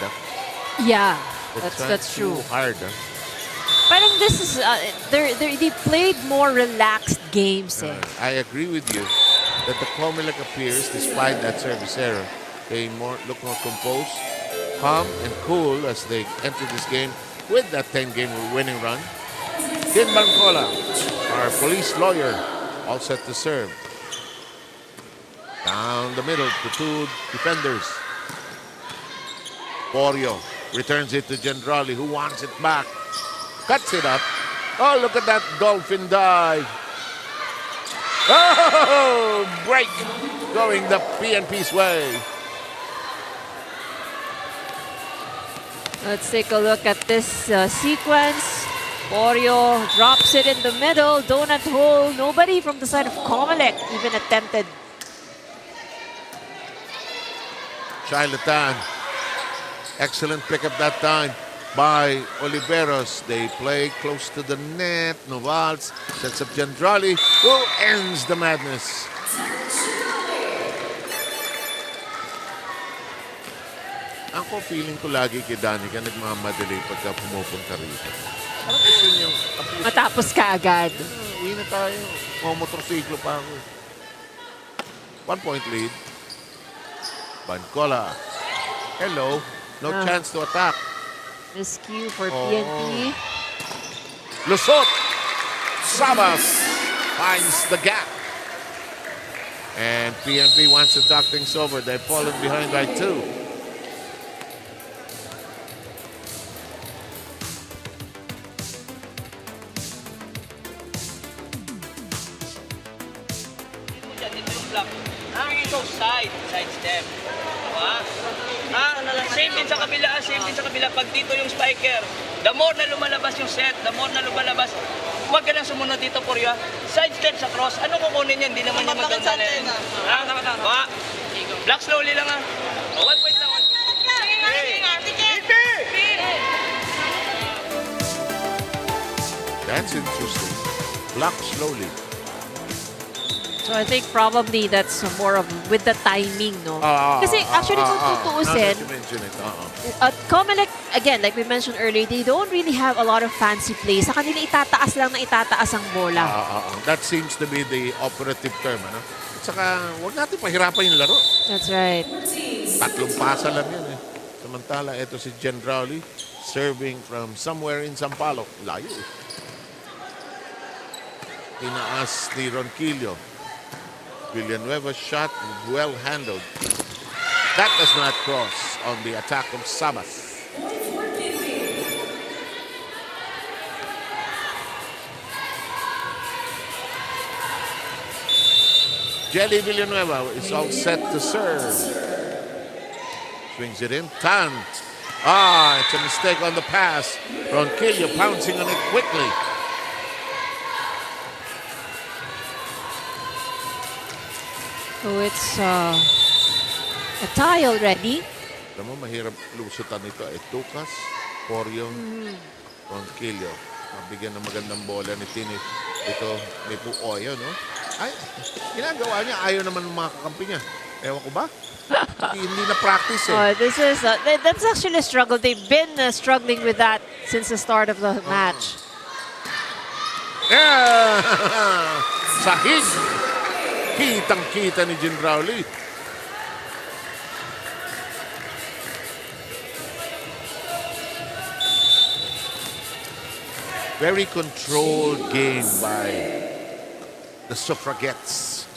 Yeah, They're trying that's true. Too hard. Parang this is, they played more relaxed games eh. I agree with you that the COMELEC appears, despite that service error, they look more composed, calm, and cool as they enter this game with that 10-game winning run. Ken Bancola, our police lawyer, all set to serve. Down the middle to 2 defenders. Borio returns it to Gendrali, who wants it back. Cuts it up. Oh, look at that dolphin dive. Oh, break going the PNP's way. Let's take a look at this sequence. Borio drops it in the middle, donut hole. Nobody from the side of COMELEC even attempted. Charlatan. Excellent pickup that time by Oliveros. They play close to the net. Novals sets up Gendrali, who ends the madness. Ako, feeling ko lagi kay Danica nagmamadali pagka pumupunta rito. Parang gusto niyang Matapos ka agad. uwi na tayo. Motorsiklo pa ako. 1-point lead. Bancola. Hello. No chance to attack. Miscue for Oh. PNP. Lusot. Sabas finds the gap. And PNP wants to talk things over. They've fallen behind by 2. Side step. Same din sa kabila, Pag dito yung spiker, the more na lumalabas yung set, the more na lumalabas, huwag ka nang sumunod dito, Porya. Side step sa cross, ano kukunin yan? Hindi naman yung maganda na yan. Block slowly lang ah. 1 point lang. 1 point. That's interesting. Block slowly. So I think probably that's more of with the timing, no? Kasi actually kung Now tutuusin, that you mention it, at COMELEC, again, like we mentioned earlier, they don't really have a lot of fancy plays. Sa kanila itataas lang na itataas ang bola. That seems to be the operative term, ano? At saka, huwag natin pahirapan yung laro. That's right. Tatlong pasa lang yan eh. Samantala, ito si Jen Rowley, serving from somewhere in Sampaloc. Layo eh. Tinaas ni Ronquillo. Villanueva's shot, well handled. That does not cross on the attack of Sabas. Jelly Villanueva is all set to serve. Swings it in. Tant. It's a mistake on the pass. Ronquillo pouncing on it quickly. So it's a tie already. Alam mo, mahirap lusutan ito. Tukas, Poryong, Ronquillo. Mabigyan ng magandang bola ni Tini. Ito, may puoyo, no? Ay, ginagawa niya. Ayaw naman ng mga kakampi niya. Ewan ko ba? Hindi na practice eh. This is that's actually a struggle. They've been struggling with that since the start of the match. Yeah! Sahig! Kitang-kita ni Jen Rowley. Very controlled game by the Suffragettes.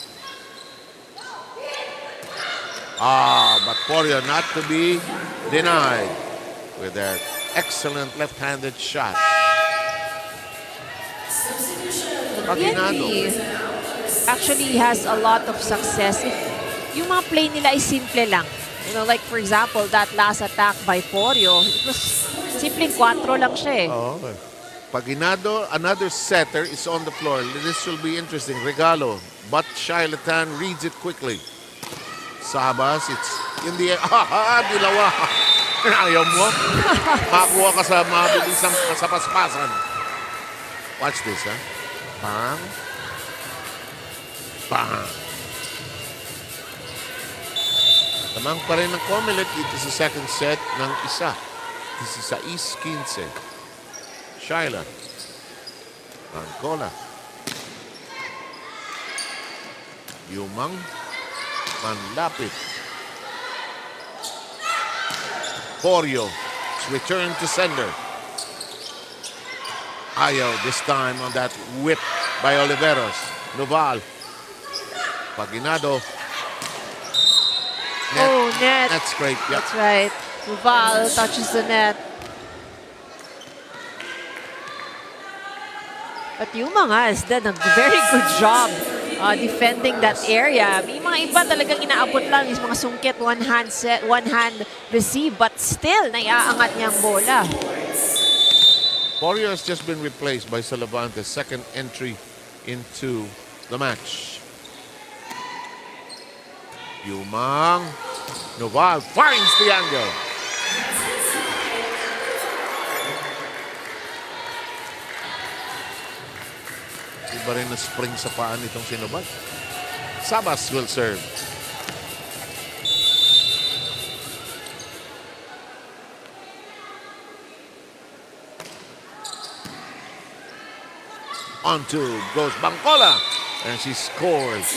But Porio not to be denied with their excellent left-handed shot. Paginado. Actually has a lot of success. Yung mga play nila ay simple lang. You know, like for example, that last attack by Porio, it was simpleng 4 lang siya eh. Paginado, another setter is on the floor. This will be interesting. Regalo, but Charlatan reads it quickly. Sabas, it's in the air. Dilawa. Ayaw mo. Makuha ka sa mabilisang sa paspasan. Watch this, ha? Bang. Bang. Tamang pa rin ng COMELEC. Ito sa second set ng isa. This is sa East 15. Shyla. Ancola. Yumang. Manlapit. Porio. It's returned to sender. Ayaw this time on that whip by Oliveros. Noval. Paginado. Net. Net. That's great. Yep. That's right. Duval touches the net. But Yumang has done a very good job defending that area. May mga iba talagang inaabot lang is mga sungkit, one hand receive, but still naiaangat niya ang bola. Porio has just been replaced by Salavante's second entry into the match. Yumang. Noval finds the angle. Iba rin na spring sa paan itong sinubad. Sabas will serve. On to goes Bangkola. And she scores.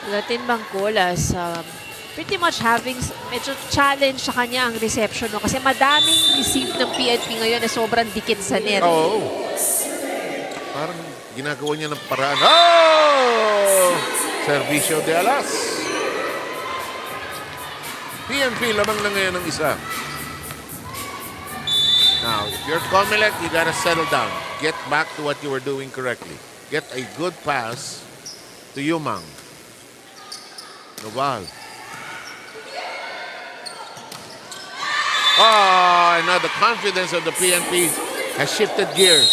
Latin Bangcolas, pretty much having medyo challenge sa kanya ang reception. No? Kasi madaming receive ng PNP ngayon na sobrang dikit sa net. Oh. Parang ginagawa niya ng paraan. Oh! Servicio de alas. PNP lamang na ngayon ng isa. Now, if you're COMELEC, you gotta settle down. Get back to what you were doing correctly. Get a good pass to Yumang. Noval. Now the confidence of the PNP has shifted gears.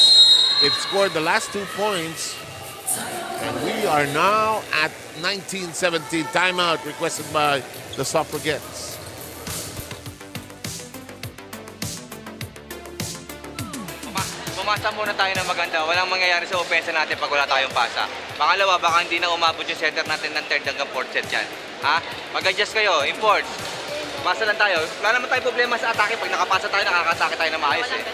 They've scored the last 2 points And we are now at 1917 timeout requested by the Suffragettes. Pumasa muna tayo ng maganda. Walang mangyayari sa opensa natin pag wala tayong pasa. Pangalawa, baka hindi na umabot yung center natin ng third hanggang fourth set yan. Ha? Mag-adjust kayo, import. Pasa lang tayo. Wala naman tayo problema sa atake. Pag nakapasa tayo, nakakatake tayo na maayos eh.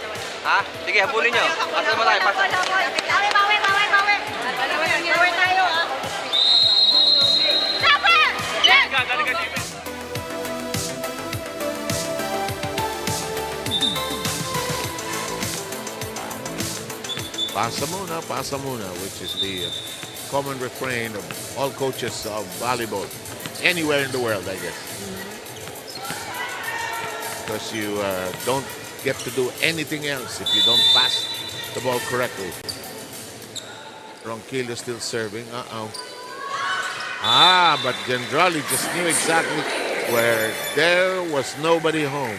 Ha? Sige, habulin nyo. Pasa mo tayo, pasa. Bawi tayo, ha? Pasa muna, which is the common refrain of all coaches of volleyball anywhere in the world, I guess. Because you don't get to do anything else if you don't pass the ball correctly. Ronquillo still serving. But Gendrali just knew exactly where there was nobody home.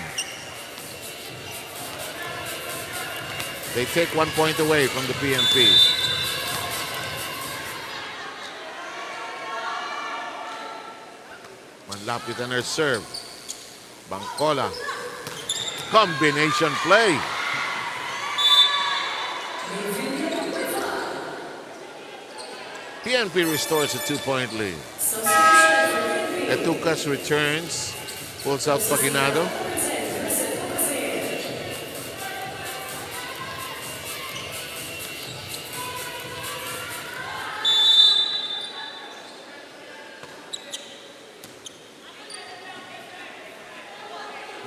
They take 1 point away from the PNP. Manlapit on her serve. Bangkola. Combination play. PNP restores a 2-point lead. Etucas returns. Pulls out Paquinado.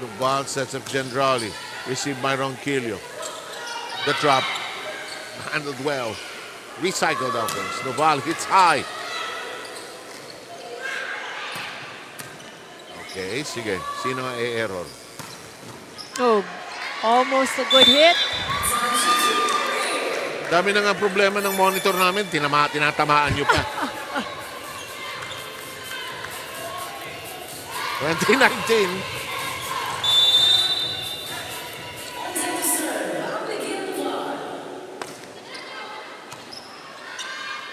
Duval sets up Gendrali. Received by Ronquillo. The drop. Handled well. Recycled offense. Duval hits high. Okay, sige. Sino ang error? Oh, almost a good hit. Dami na nga problema ng monitor namin. Tinatamaan nyo pa. 2019.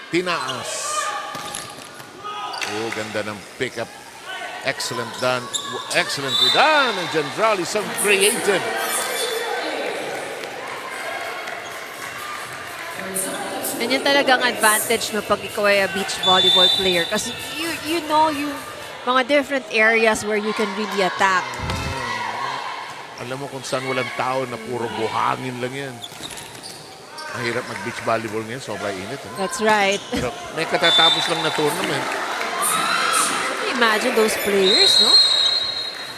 Tinaas. Oh, ganda ng pickup. Excellent done. Excellently done. And Gendrali, so creative. And yun talagang advantage no pag ikaw ay a beach volleyball player. Kasi you know yung mga different areas where you can really attack. Alam mo kung saan walang tao na puro buhangin lang yan. Ang hirap mag-beach volleyball ngayon. Sobrang init. That's right. Pero may katatapos lang na tournament. Imagine those players, no?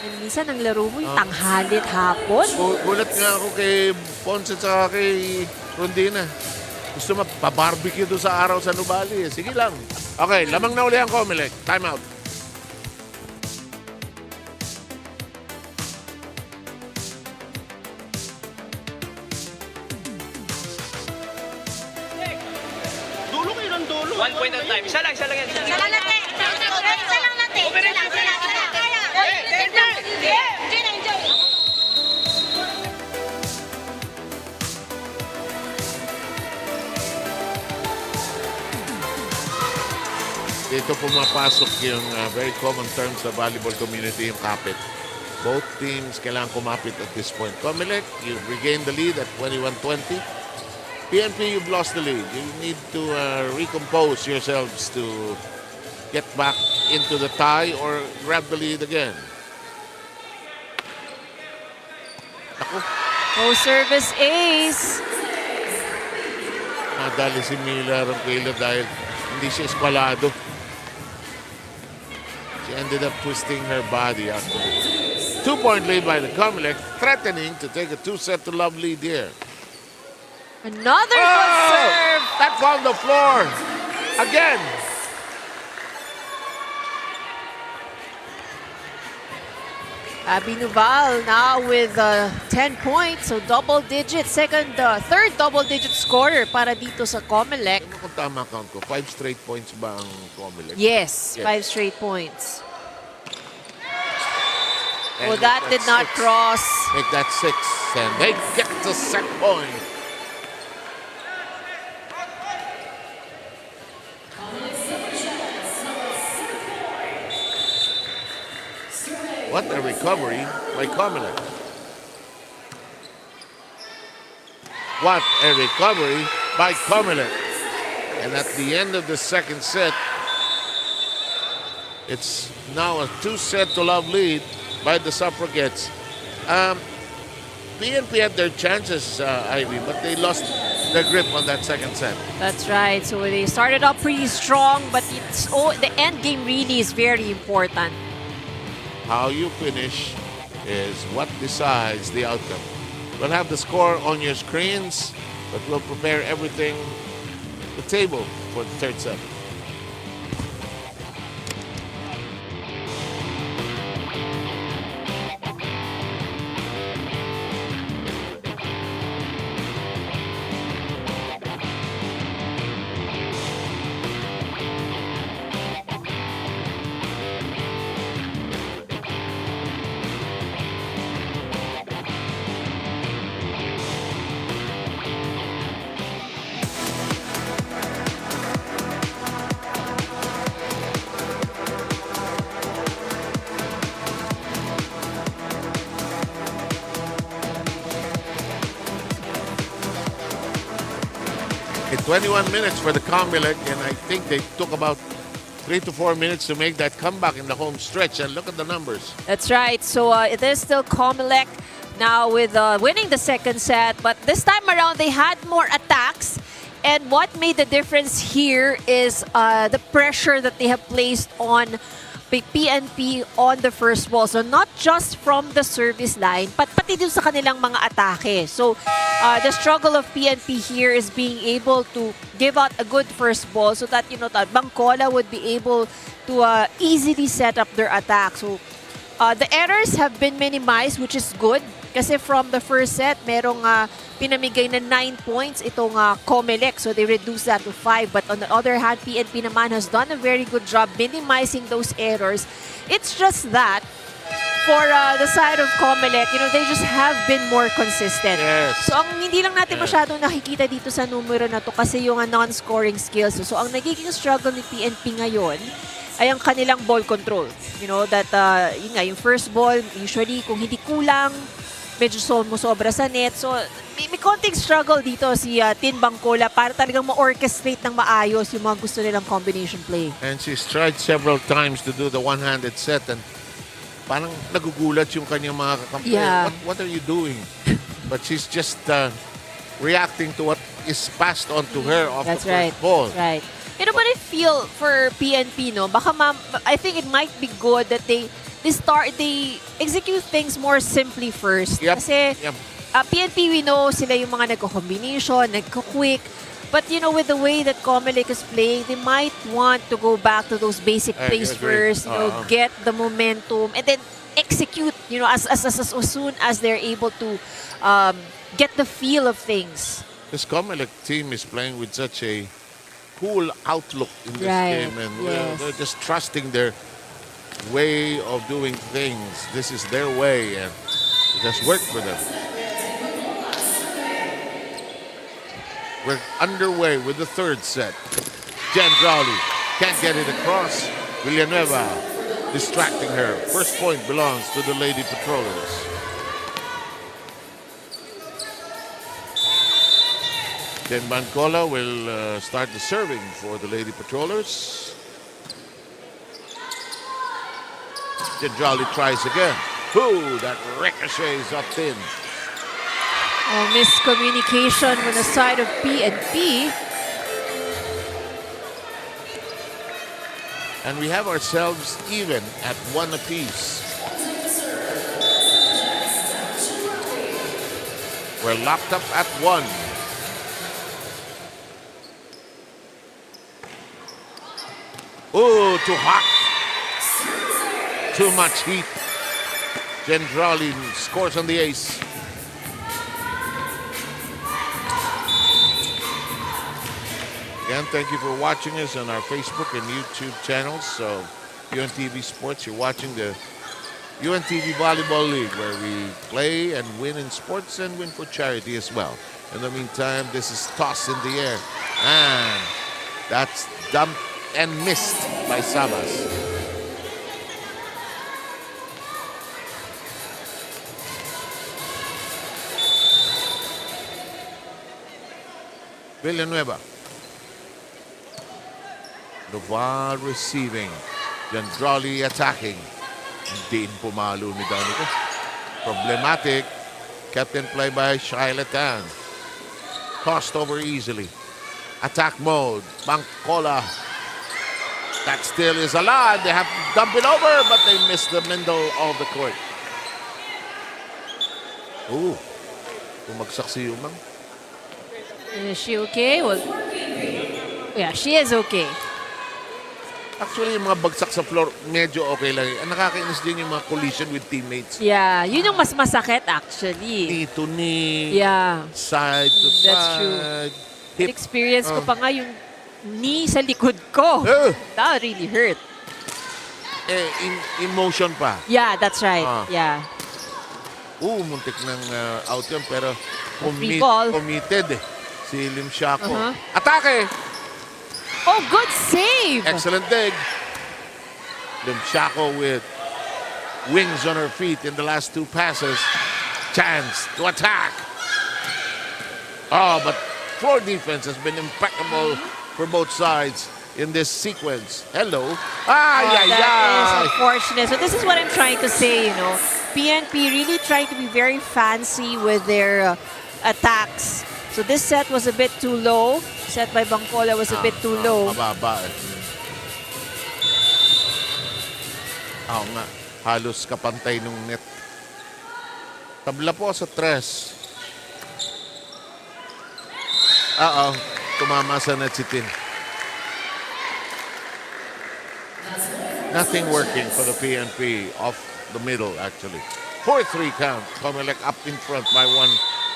And minsan ang laro mo yung tanghalit hapon. Gulat nga ako kay Ponce at kay Rondina. Gusto mapabarbecue doon sa araw sa Nubali. Sige lang. Okay, lamang na uli ang COMELEC. Time out. Dulo kayo ng dulo. 1 point at a time. Isa lang yan. Isa lang natin. Dito pumapasok yung very common term sa volleyball community, yung kapit. Both teams kailangan kumapit at this point. COMELEC, you've regained the lead at 21-20. PNP, you've lost the lead. You need to recompose yourselves to get back into the tie or grab the lead again. Ako, Oh, service ace. nadali si Mila Ronquillo dahil hindi siya eskwalado. She ended up twisting her body after. 2-point lead by the COMELEC, threatening to take a 2-set to love lead here. Another good serve. That found the floor again. Abby Nuval now with 10 points, so double digit, third double digit scorer para dito sa COMELEC. Ano kung tama count ko? 5 straight points ba ang COMELEC? Yes, Yes. 5 straight points. And Oh, that make did not 6. cross. Make that 6, and they get the set point. What a recovery by COMELEC. What a recovery by COMELEC. And at the end of the second set, it's now a 2-set-to-love lead by the Suffragettes. PNP had their chances, Ivy, but they lost their grip on that second set. That's right. So they started off pretty strong, but the end game really is very important. How you finish is what decides the outcome. We'll have the score on your screens, but we'll prepare everything, the table for the third set. In 21 minutes for the COMELEC, and I think they took about 3 to 4 minutes to make that comeback in the home stretch. And look at the numbers. That's right. So it is still COMELEC now with winning the second set. But this time around, they had more attacks. And what made the difference here is the pressure that they have placed on PNP on the first ball. So not just from the service line, but pati din sa kanilang mga atake. So the struggle of PNP here is being able to give out a good first ball so that, Bangkola would be able to easily set up their attack. So the errors have been minimized, which is good. Kasi from the first set, merong pinamigay na 9 points itong COMELEC. So they reduced that to 5. But on the other hand, PNP naman has done a very good job minimizing those errors. It's just that for the side of COMELEC, they just have been more consistent. Yes. So ang hindi lang natin masyadong nakikita dito sa numero na to kasi yung non-scoring skills. So ang nagiging struggle ni PNP ngayon ay ang kanilang ball control. That yung first ball, usually kung hindi kulang, medyo sobra sa net. So, may konting struggle dito si Tin Bangkola para talagang ma-orchestrate ng maayos yung mga gusto nilang combination play. And she's tried several times to do the one-handed set and parang nagugulat yung kanyang mga kakampi. Yeah. What are you doing? But she's just reacting to what is passed on to her off That's the right. first ball. That's right. But I feel for PNP, baka I think it might be good that they execute things more simply first. Yep. Kasi Yep. PNP, we know sila yung mga nagko-combination, nagko-quick. But with the way that COMELEC is playing, they might want to go back to those basic I plays agree. first, get the momentum, and then execute, as soon as they're able to get the feel of things. This COMELEC team is playing with such a cool outlook in this Right. game, and Yes. they're just trusting their way of doing things. This is their way, and it has worked for them. We're underway with the third set. Jen Rowley can't get it across. Villanueva distracting her. First point belongs to the Lady Patrollers. Then Bangkola will start the serving for the Lady Patrollers. Rowley tries again. Ooh, that ricochets up in. Miscommunication on the side of PNP. And we have ourselves even at 1 apiece. We're locked up at 1. Ooh, too hot. Too much heat. Gendrali scores on the ace. Again, thank you for watching us on our Facebook and YouTube channels. So, UNTV Sports, you're watching the UNTV Volleyball League, where we play and win in sports and win for charity as well. In the meantime, this is tossed in the air. And that's dumped and missed by Sabas. Villanueva. Noval receiving. Jandrali attacking. Hindi pumalo ni Danico. Problematic. Kept in play by Charlatan. Tossed over easily. Attack mode. Bangkola. That still is alive. They have to dump it over, but they missed the middle of the court. Ooh. Bumagsak si Yumang. Is she okay? Well, yeah, she is okay. Actually, yung mga bagsak sa floor, medyo okay lang. Ang nakakainis din yung mga collision with teammates. Yeah, yun yung mas masakit actually. Knee to knee. Yeah, Side to that's side. true. Hip. Experience ko pa nga yung knee sa likod ko. That really hurt. In motion pa. Yeah, that's right. Ah. Yeah. Muntik ng out yun, pero Free ball. committed si Lim Shaco. Uh-huh. Atake! Oh, good save! Excellent dig. Lim Shaco with wings on her feet in the last two passes. Chance to attack. Oh, but floor defense has been impeccable for both sides in this sequence. Hello. That is unfortunate. So this is what I'm trying to say, you know. PNP really trying to be very fancy with their attacks. So this set was a bit too low. Set by Bangkola was a bit too low. Mababa eh. Nga. Halos kapantay nung net. Tabla po sa tres. Tumama sa net si Tin. Nothing working for the PNP off the middle, actually. 4-3 count. COMELEC up in front by one,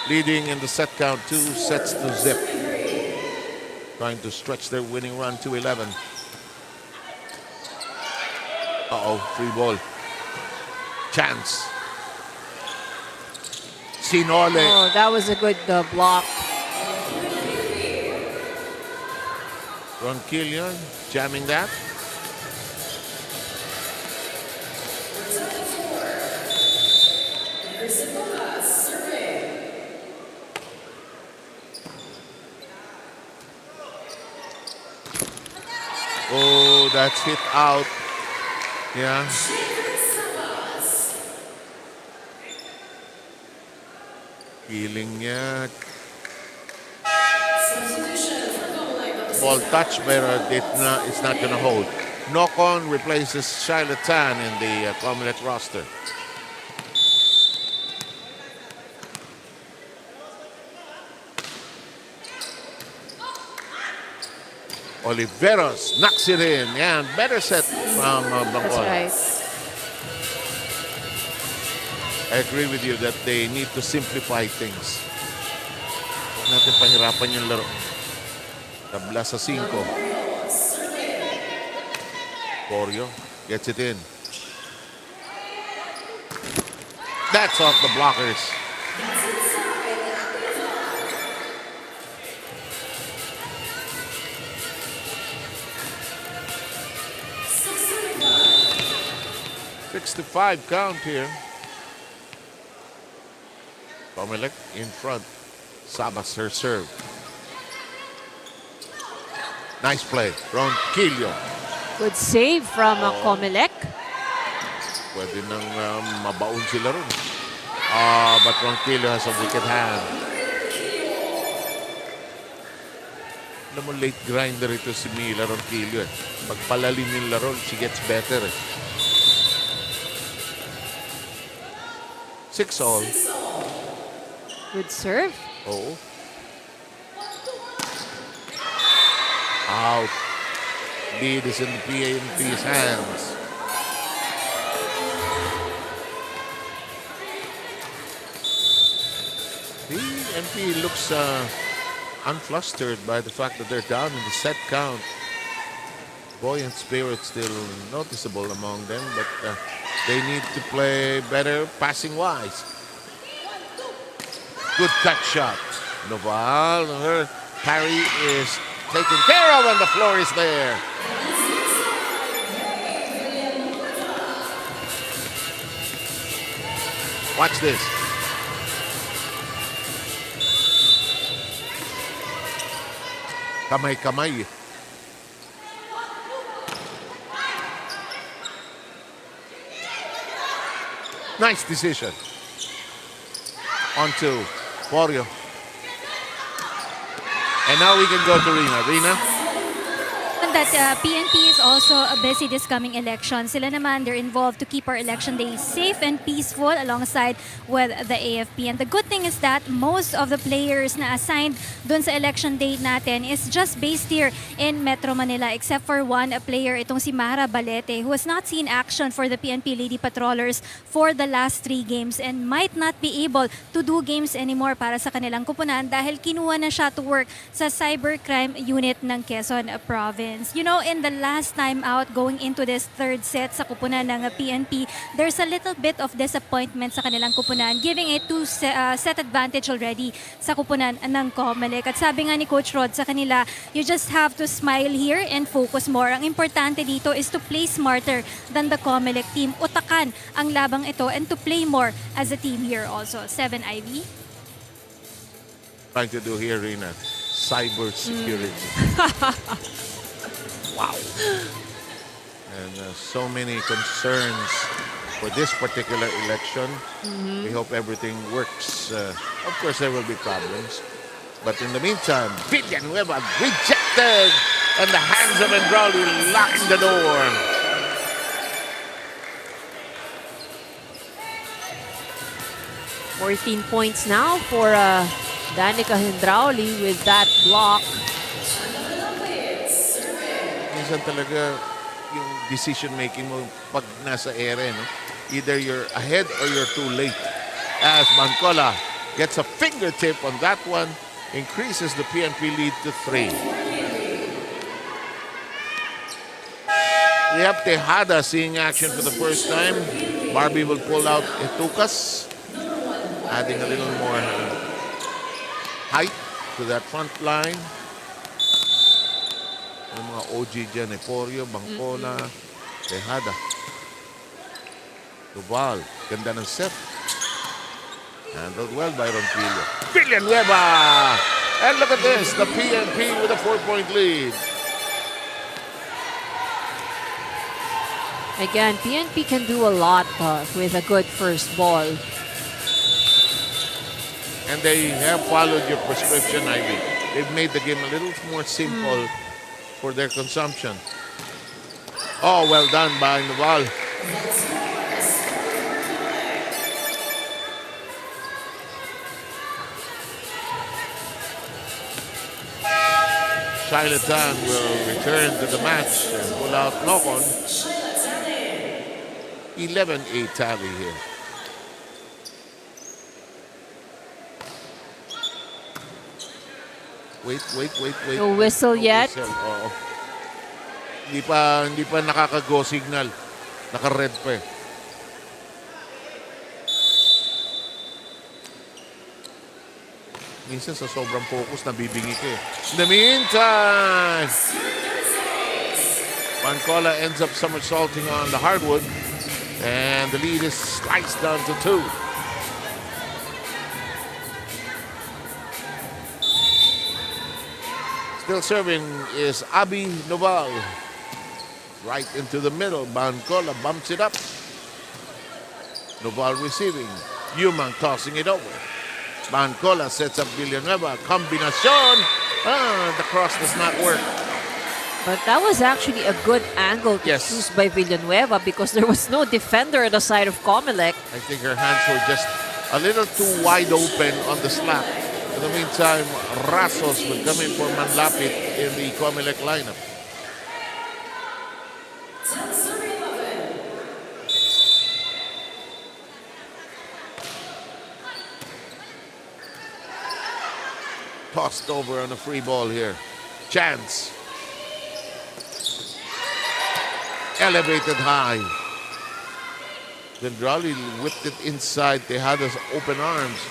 leading in the set count 2-0. Trying to stretch their winning run to 11. Free ball. Chance. Sinole. Oh, that was a good block. Ronquillo jamming that. Oh, that's hit out. Yeah. Feeling niya. Ball touch, but it's not going to hold. Knock-on replaces Charlatan in the COMELEC roster. Oliveros knocks it in. Yeah, better set from Bangkola. That's right. I agree with you that they need to simplify things. Huwag natin pahirapan yung laro. Tabla sa 5. Corio gets it in. That's off the blockers. .65 count here. COMELEC in front. Sabas her serve. Nice play. Ronquillo. Good save from COMELEC. Pwede nang mabaon sila ron. But Ronquillo has a wicked hand. Alam mo, late grinder ito si Mila Ronquillo. Pag palalim yung laro, she gets better. 6-all. Good serve. Oh. Out. Lead is in the PNP's hands. PNP looks unflustered by the fact that they're down in the set count. Buoyant spirit still noticeable among them, but they need to play better passing-wise. Good cut shot. Noval, her parry is taken care of and the floor is there. Watch this. kamay-kamay. Nice decision. On to Porio. And now we can go to Rina. Rina? That PNP is also busy this coming election. Sila naman, they're involved to keep our election day safe and peaceful alongside with the AFP. And the good thing is that most of the players na assigned dun sa election day natin is just based here in Metro Manila, except for one player, itong si Mara Balete, who has not seen action for the PNP Lady Patrollers for the last 3 games and might not be able to do games anymore para sa kanilang kupunan dahil kinuha na siya to work sa cybercrime unit ng Quezon Province. You know, in the last time out going into this third set sa kupunan ng PNP, there's a little bit of disappointment sa kanilang kupunan, giving a 2-set advantage already sa kupunan ng COMELEC. At sabi nga ni Coach Rod sa kanila, you just have to smile here and focus more. Ang importante dito is to play smarter than the COMELEC team. Utakan ang labang ito and to play more as a team here also. 7 Ivy. Trying to do here, Rina. Cyber security. Wow. And so many concerns for this particular election. We hope everything works. Of course, there will be problems. But in the meantime, Villanueva rejected. And the hands of Andrade locking the door. – 14 points now for Danica Hendrauli with that block. Minsan talaga yung decision making mo pag nasa ere, no? Either you're ahead or you're too late. As Mancola gets a fingertip on that one, increases the PNP lead to 3. We have Tejada seeing action for the first time. Barbie will pull out Etucas, adding a little more height to that front line. Yung mga OG dyan, Porio, Bangcola, Tejada. Duval, ganda ng set. Handled well by Ronquillo. Villanueva! And look at this, the PNP with a 4-point lead. Again, PNP can do a lot with a good first ball. And they have followed your prescription, Ivy. They've made the game a little more simple for their consumption. Oh, well done by Naval. Charlatan will return to the match and pull out Locon. 11-8 tally here. Wait. No whistle yet. Whistle. Oo. Hindi pa nakaka-go signal. Naka-red pa eh. Minsan sa sobrang focus, nabibingi ka eh. In the meantime, Mancola ends up somersaulting on the hardwood. And the lead is sliced down to 2. Still serving is Abby Noval. Right into the middle. Mancola bumps it up. Noval receiving. Yumang tossing it over. Mancola sets up Villanueva. Combination. The cross does not work. But that was actually a good angle to choose by Villanueva because there was no defender at the side of COMELEC. I think her hands were just a little too wide open on the slap. In the meantime, Rasos will come in for Manlapit in the COMELEC lineup. Tossed over on a free ball here. Chance. Elevated high. Gendrali whipped it inside Tejada's open arms.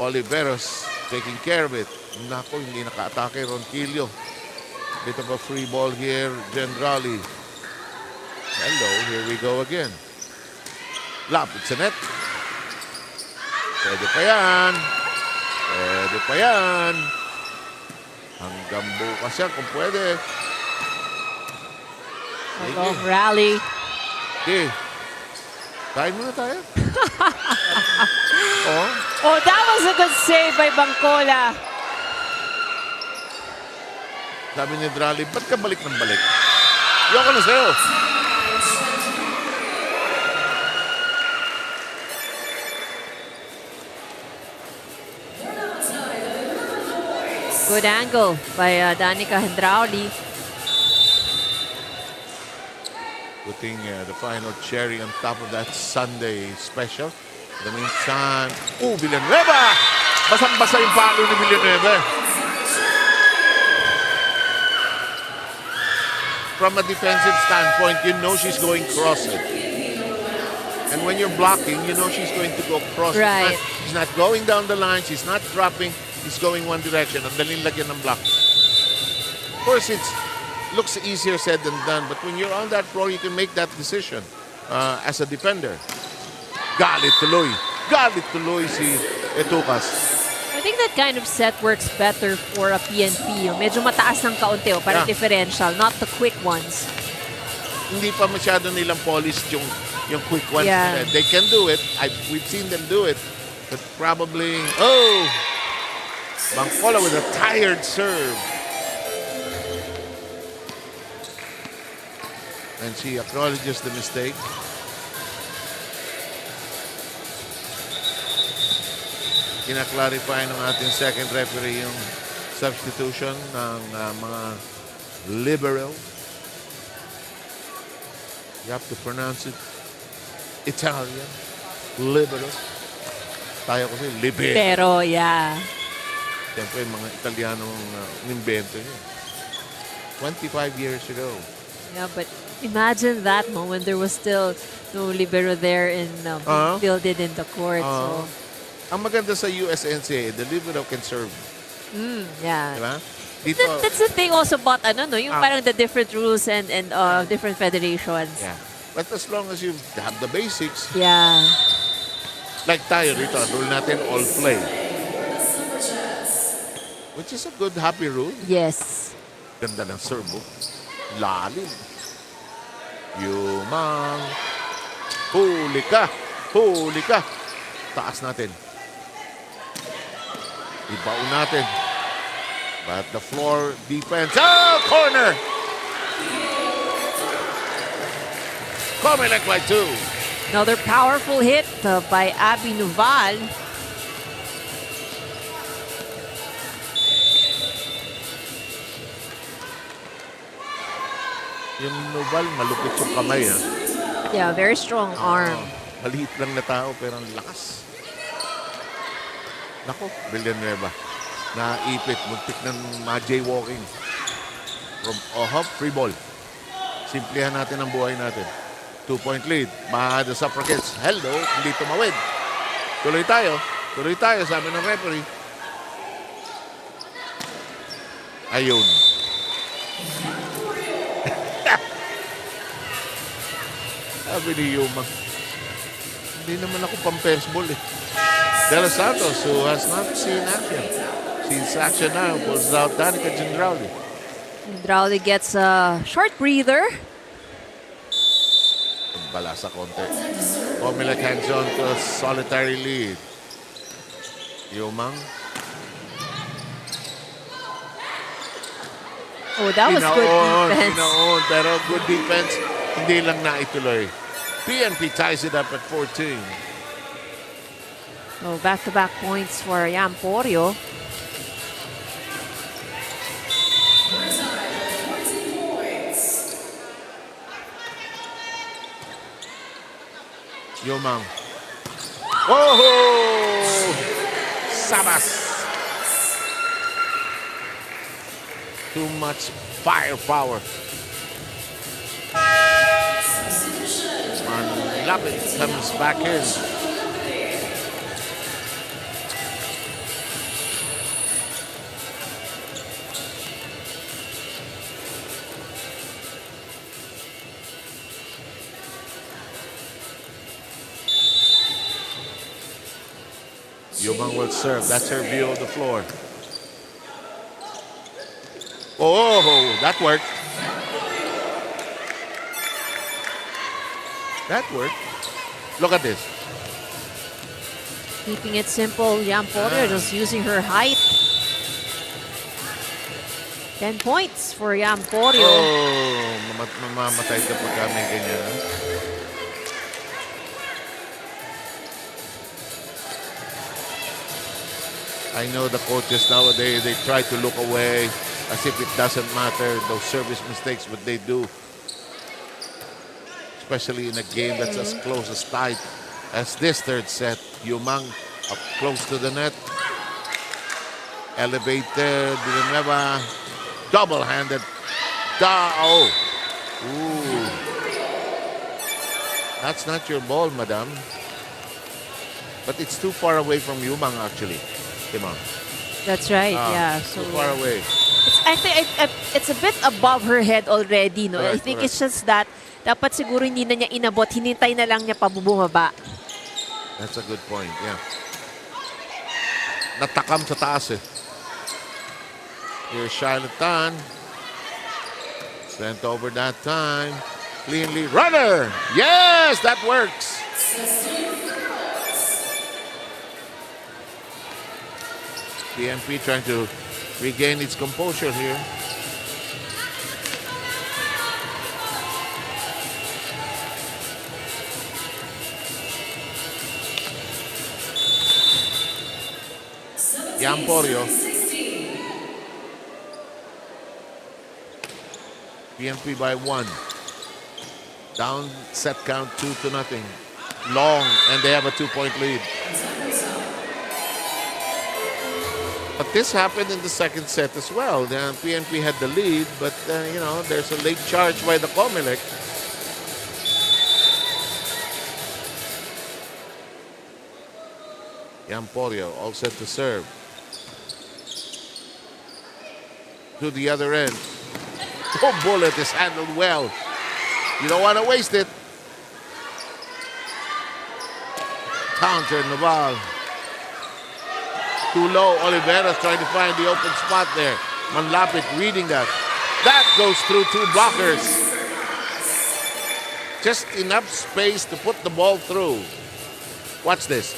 Oliveros taking care of it. Nako, hindi naka-atake Ronquillo. Bit of a free ball here, Gendrali. Hello, here we go again. Lapit sa net. Pwede pa yan. Pwede pa yan. Hanggang bukas yan kung pwede. A long rally. Okay. Kain muna tayo. Oh. Oh, that was a good save by Bangkola. Sabi ni Drali, ba't ka balik ng balik? Yoko na sa'yo. Good angle by Danica Hendrauli. Putting the final cherry on top of that Sunday special. In the meantime, Villanueva! Basang-basa yung palo ni Villanueva. From a defensive standpoint, you know she's going cross it. And when you're blocking, you know she's going to go cross it. Right. She's not going down the line. She's not dropping. She's going one direction. Ang daling lagyan ng block. Of course, it looks easier said than done. But when you're on that floor, you can make that decision as a defender. Galit tuloy. Galit tuloy si Etukas. I think that kind of set works better for a PNP. Yung medyo mataas ng kaunti, parang differential, not the quick ones. Hindi pa masyado nilang polished yung quick ones. Yeah. They can do it. We've seen them do it. But probably, Bangkola with a tired serve. And she acknowledges the mistake. Kina-clarify ng ating second referee yung substitution ng mga liberal. You have to pronounce it Italian. Liberal. Tayo kasi libero. Pero, yeah. Siyempre, mga Italianong inimbento niya. 25 years ago. Yeah, but imagine that when there was still no libero there in fielded in the court. So, ang maganda sa USNCA, the libero can serve. yeah. Diba? Dito, That's the thing also about yung parang the different rules and different federations. yeah. But as long as you have the basics, Yeah. like tayo dito, rule natin all play. Which is a good, happy rule. Yes. Ganda ng servo. Lalim. Yumang. Huli ka. Huli ka. Taas natin. Ibaon natin. But the floor defense. Corner! COMELEC by 2. Another powerful hit by Abby Nuval. Yung Noval, malupit yung kamay. Yeah, very strong arm. Maliit lang na tao pero ang lakas. Nako, Villanueva. Naipit, muntik ng ma-jaywalking. From free ball. Simplihan natin ang buhay natin. 2-point lead. Mahada sa Suffragettes. Hello, hindi tumawid. Tuloy tayo. Tuloy tayo, sabi ng referee. Ayun. Sabi ni Yuma, hindi naman ako pang-baseball eh. De Los Santos, who has not seen action. Sees action now, pulls out Danica Hendrauli. Hendrauli gets a short breather. Bala sa konti. COMELEC hangs on to a solitary lead. Yumang. Oh, that was good defense. Pinaon, pero good defense. Hindi lang naituloy. PNP ties it up at 14. So back-to-back points for Yamporio. Yumang. Oh! Sabas. Too much firepower. Manlapit comes back in. Yumang will serve. That's her view of the floor. Oh, that worked. That worked. Look at this. Keeping it simple, Yamporio just using her height. 10 points for Yamporio. Oh, mamamatay ka pag may ganyan. I know the coaches nowadays, they try to look away as if it doesn't matter, those service mistakes, what they do. Especially in a game that's as close as tight as this third set. Yumang up close to the net. Elevated, Villanueva, double-handed. Oh. Ooh. That's not your ball, madam. But it's too far away from Yumang, actually. Come on. That's right, yeah. So Too far away. I think it's a bit above her head already, no? I Correct, think correct. it's just that dapat siguro hindi na niya inabot, hinintay na lang niya pa bumaba. That's a good point, yeah. Natakam sa taas eh. Here's Charlotte Tan. Sent over that time. Cleanly. Runner! Yes, that works. PNP trying to regain its composure here. Yamporio. PNP by 1. Down set count 2-0. Long, and they have a 2-point lead. But this happened in the second set as well. The PNP had the lead, but you know, there's a late charge by the COMELEC. Yamporio all set to serve. To the other end. Oh, bullet is handled well. You don't want to waste it. Counter Naval. Too low. Oliveira's trying to find the open spot there. Manlapit reading that. That goes through 2 blockers. Just enough space to put the ball through. Watch this.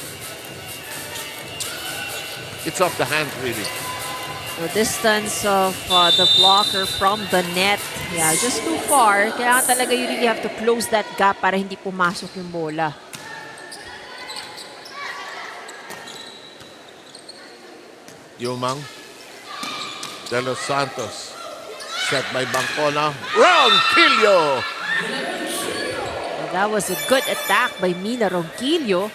It's off the hand, really. The distance of the blocker from the net, yeah, just too far. Kailangan talaga you really have to close that gap para hindi pumasok yung bola. Yumang. De Los Santos. Set by Bancona. Ronquillo! Well, that was a good attack by Mila Ronquillo.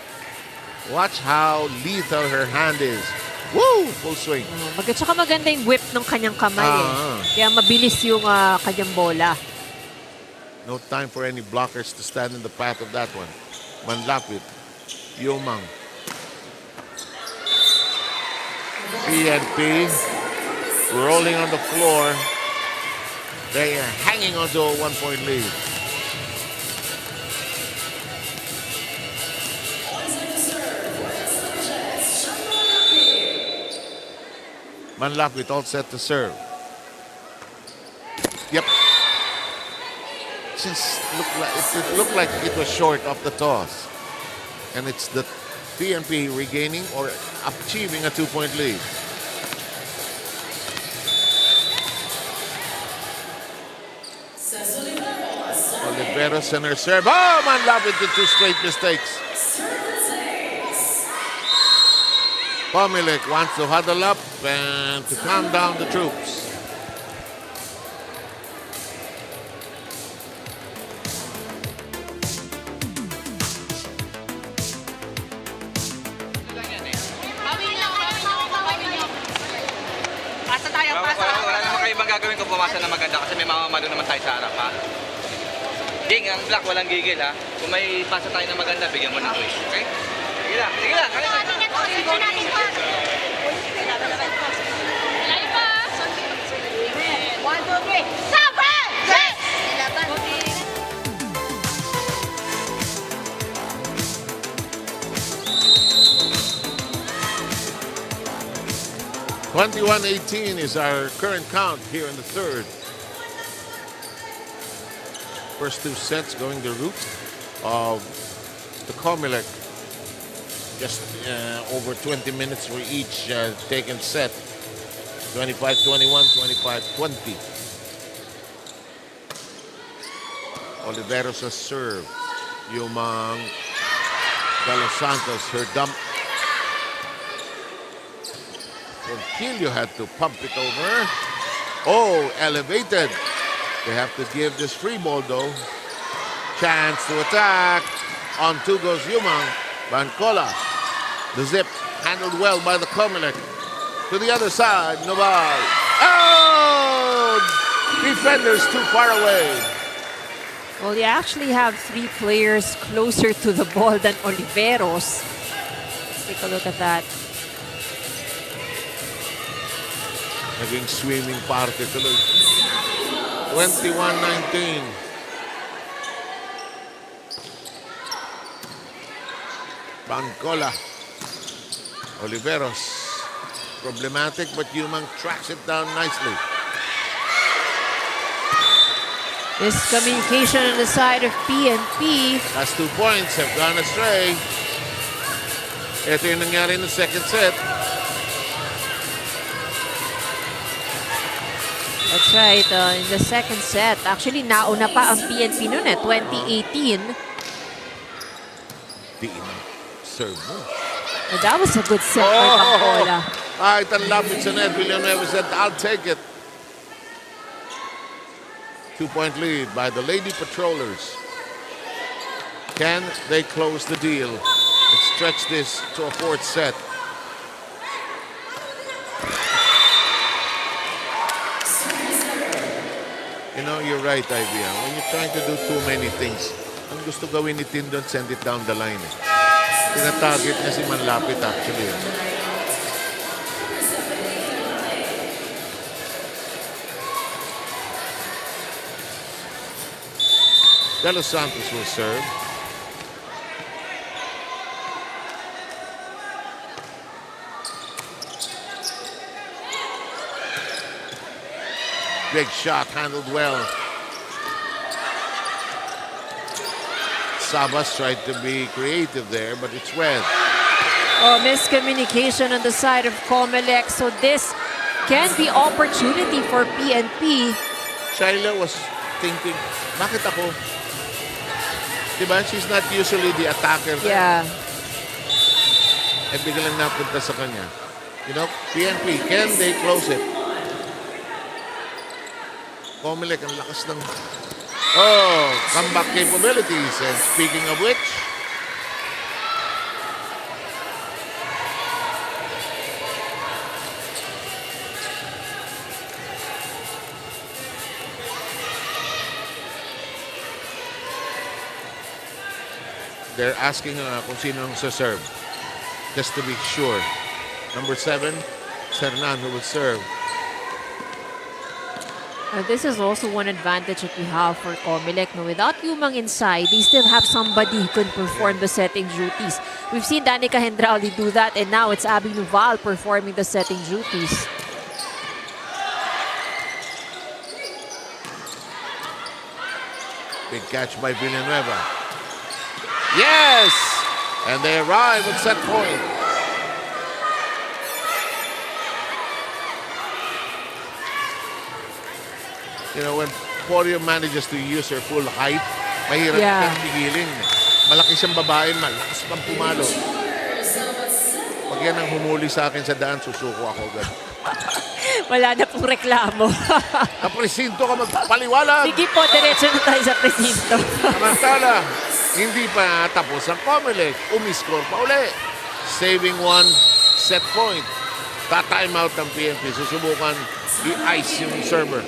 Watch how lethal her hand is. Woo! Full swing. Tsaka maganda yung whip ng kanyang kamay eh. Kaya mabilis yung kanyang bola. No time for any blockers to stand in the path of that one. Manlapit. Yumang. PNP rolling on the floor. They are hanging onto a 1-point lead. Manlapit all set to serve. Yep. It looked like it was short of the toss. And it's the PNP regaining or achieving a 2-point lead. Oliveira center serve. Oh, Manlapit did 2 straight mistakes. COMELEC wants to huddle up and to calm down the troops. Pasa tayo, pasa. Wala naman kayo ibang gagawin kung pumasa na maganda kasi may mamamalo naman tayo sa harap, ha? Ging, ang black, walang gigil, ha? Kung may pasa tayo na maganda, bigyan mo ng twist, okay? Sige lang, sige lang. One, two, three. Suffragettes! 21-18 is our current count here in the third. First two sets going the route of the COMELEC. Just over 20 minutes for each taken set. 25-21, 25-20. Oliveros has served. Yumang De Los Santos, her dump. Ronquillo had to pump it over. Oh, elevated. They have to give this free ball though. Chance to attack. On two goes Yumang. Bancola. The zip handled well by the COMELEC. To the other side, Noval. Oh! Defenders too far away. Well, you actually have three players closer to the ball than Oliveros. Let's take a look at that. Naging swimming party tuloy. 21-19. Bancola. Oliveros. Problematic, but Yumang tracks it down nicely. Miscommunication on the side of PNP. Last 2 points have gone astray. Ito yung nangyari in the second set. That's right. In the second set, actually nauna pa ang PNP noon 2018. Di serve mo. And that was a good set by Bancola. Kahit ang lapit sa net, Villanueva said, I'll take it. 2-point lead by the Lady Patrollers. Can they close the deal and stretch this to a fourth set? You know, you're right, Ivy. When you're trying to do too many things, ang gusto gawin ni Tindon, send it down the line. Tina-target niya si Manlapit actually. De Los Santos will serve. Big shot handled well. Sabas tried to be creative there, but it's red. Oh, miscommunication on the side of COMELEC. So this can be opportunity for PNP. Shaila was thinking, bakit ako? Diba? She's not usually the attacker. Yeah. Eh, biglang napunta sa kanya. You know, PNP, can they close it? COMELEC, ang lakas ng... Oh, comeback capabilities. And speaking of which... They're asking kung sino ang serve. Just to be sure. Number 7, Sernan, who will serve. This is also one advantage that we have for COMELEC. No? Without Yumang inside, they still have somebody who can perform the setting duties. We've seen Danica Hendrauli do that, and now it's Abby Nuval performing the setting duties. Big catch by Villanueva. Yes! And they arrive at set point. You know, when Porio manages to use her full height, mahirap kang pigilin. Malaki siyang babae, malakas pang pumalo. Pag yan ang humuli sa akin sa daan, susuko ako agad. Wala na pong reklamo. Sa presinto ka magpaliwalag. Sige po, diretso na tayo sa presinto. Samantala, hindi pa tapos ang COMELEC. Umiscore pa uli. Saving one set point. Ta-time out ng PNP. Susubukan i-ice yung server.